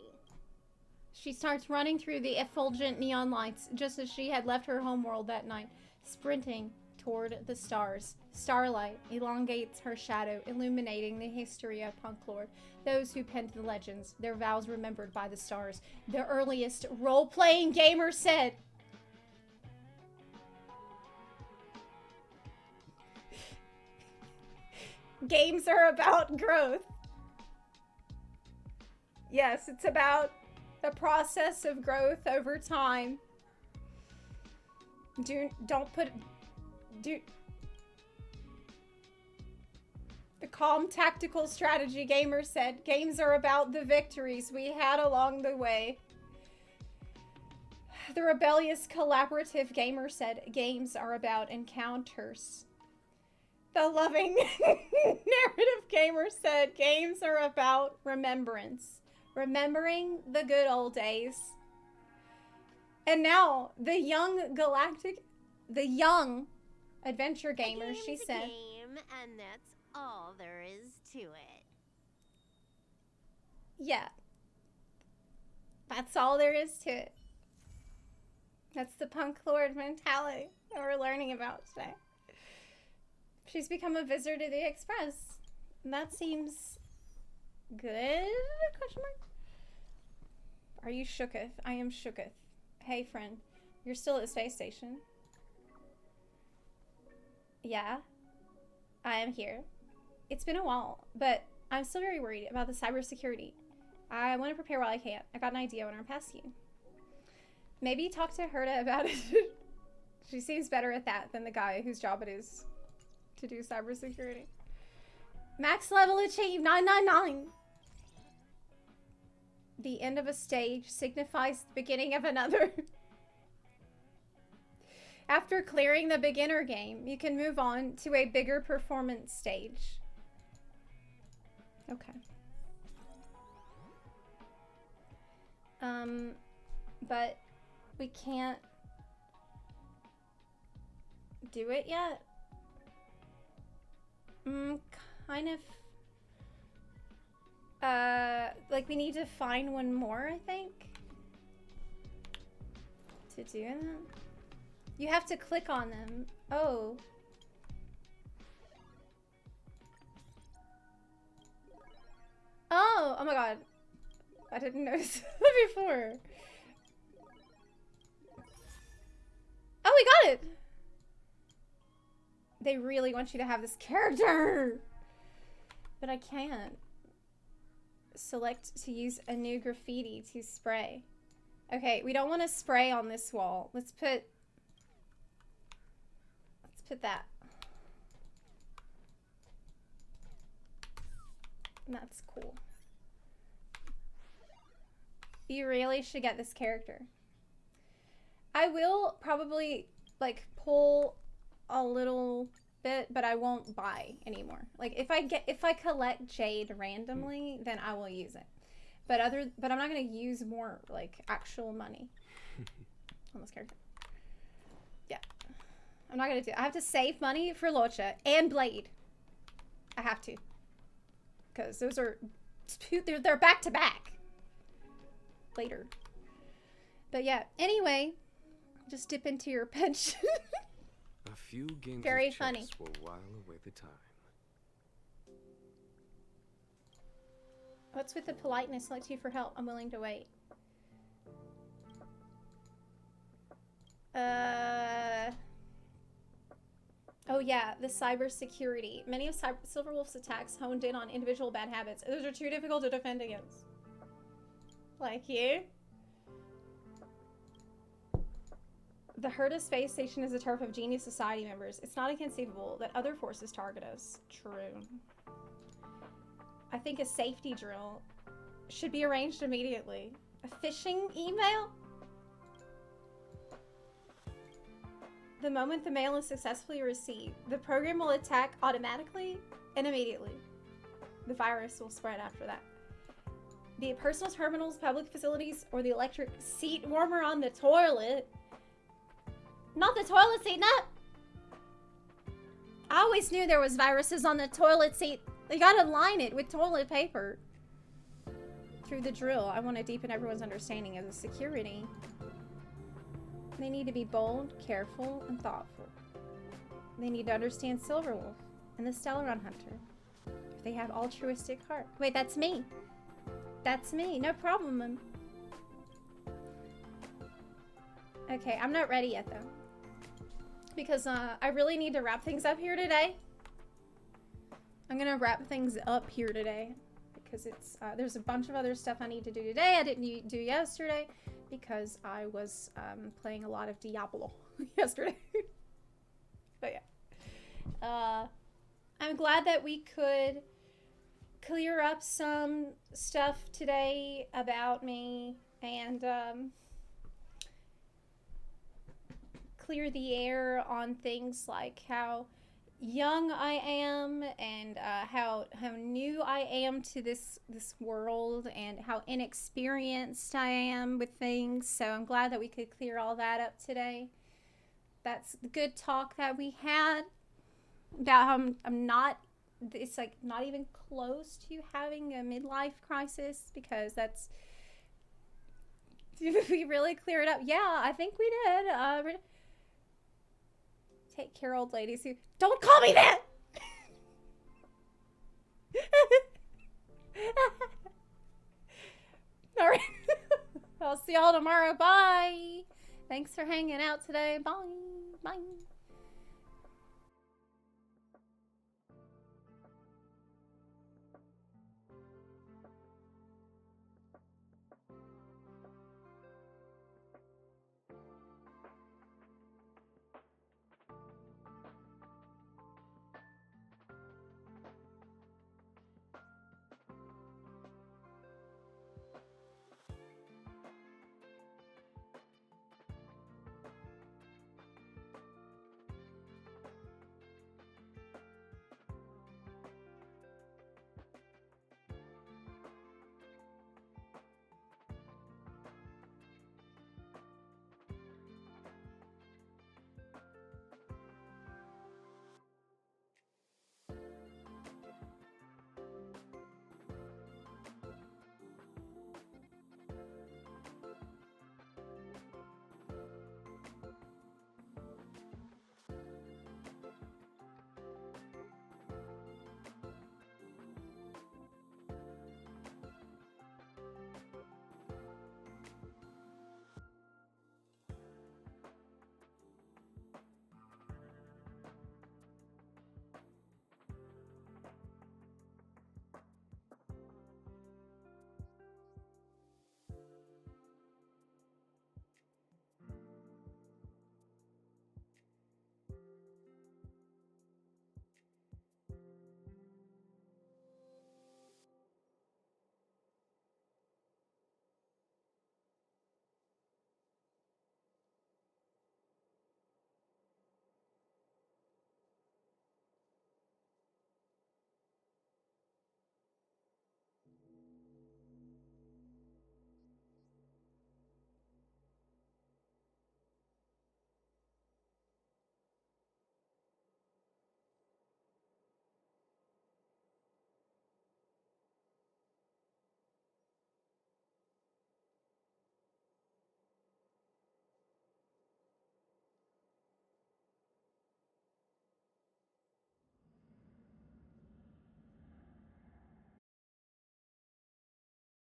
She starts running through the effulgent neon lights, just as she had left her homeworld that night, sprinting toward the stars. Starlight elongates her shadow, illuminating the history of punk lore. Those who penned the legends, their vows remembered by the stars. The earliest role-playing gamer said, games are about growth. Yes, it's about the process of growth over time. The calm tactical strategy gamer said, games are about the victories we had along the way. The rebellious collaborative gamer said, games are about encounters. The loving narrative gamer said, games are about remembrance. Remembering the good old days. And now the young adventure gamer, she said. Game, and that's all there is to it. Yeah. That's all there is to it. That's the punk lord mentality that we're learning about today. She's become a visitor to the Express. And that seems good? Question mark. Are you shooketh? I am shooketh. Hey, friend. You're still at the space station. Yeah. I am here. It's been a while, but I'm still very worried about the cybersecurity. I want to prepare while I can. I got an idea when I'm past you. Maybe talk to Herta about it. She seems better at that than the guy whose job it is to do cybersecurity. Max level achieved 999. The end of a stage signifies the beginning of another. After clearing the beginner game, you can move on to a bigger performance stage. Okay. But we can't do it yet. Kind of. Like we need to find one more, I think, to do that. You have to click on them. Oh. Oh my god. I didn't notice that before. Oh, we got it! They really want you to have this character! But I can't. Select to use a new graffiti to spray. Okay, we don't want to spray on this wall. Let's put that. That's cool. You really should get this character. I will probably like pull a little bit, but I won't buy anymore. Like if I collect jade randomly, then I will use it. But I'm not gonna use more like actual money on this character. Yeah. I'm not gonna do it. I have to save money for Locha and Blade. I have to. Because those are they're back to back. Later. But yeah, anyway, just dip into your pension. A few games Very of chess funny. will while away the time. What's with the politeness? Select you for help. I'm willing to wait. Oh yeah, the cybersecurity. Many of Silverwolf's attacks honed in on individual bad habits. Those are too difficult to defend against. Like you. The Herta space station is a turf of genius society members. It's not inconceivable that other forces target us. True. I think a safety drill should be arranged immediately. A phishing email? The moment the mail is successfully received, the program will attack automatically and immediately. The virus will spread after that. Be it personal terminals, public facilities, or the electric seat warmer on the toilet. Not the toilet seat, no! I always knew there was viruses on the toilet seat. They gotta line it with toilet paper. Through the drill, I want to deepen everyone's understanding of the security. They need to be bold, careful, and thoughtful. They need to understand Silverwolf and the Stellaron Hunter. If they have altruistic heart. Wait, that's me. That's me. No problem. Okay, I'm not ready yet, though. Because I really need to wrap things up here today. I'm gonna wrap things up here today. Because it's there's a bunch of other stuff I need to do today I didn't do yesterday. Because I was playing a lot of Diablo yesterday. But yeah. I'm glad that we could clear up some stuff today about me. And clear the air on things like how young I am, and how new I am to this world, and how inexperienced I am with things. So I'm glad that we could clear all that up today. That's the good talk that we had about how I'm not. It's like not even close to having a midlife crisis, because that's. Did we really clear it up? Yeah, I think we did. Take care, old ladies who don't call me that. All right. I'll see y'all tomorrow. Bye. Thanks for hanging out today. Bye. Bye.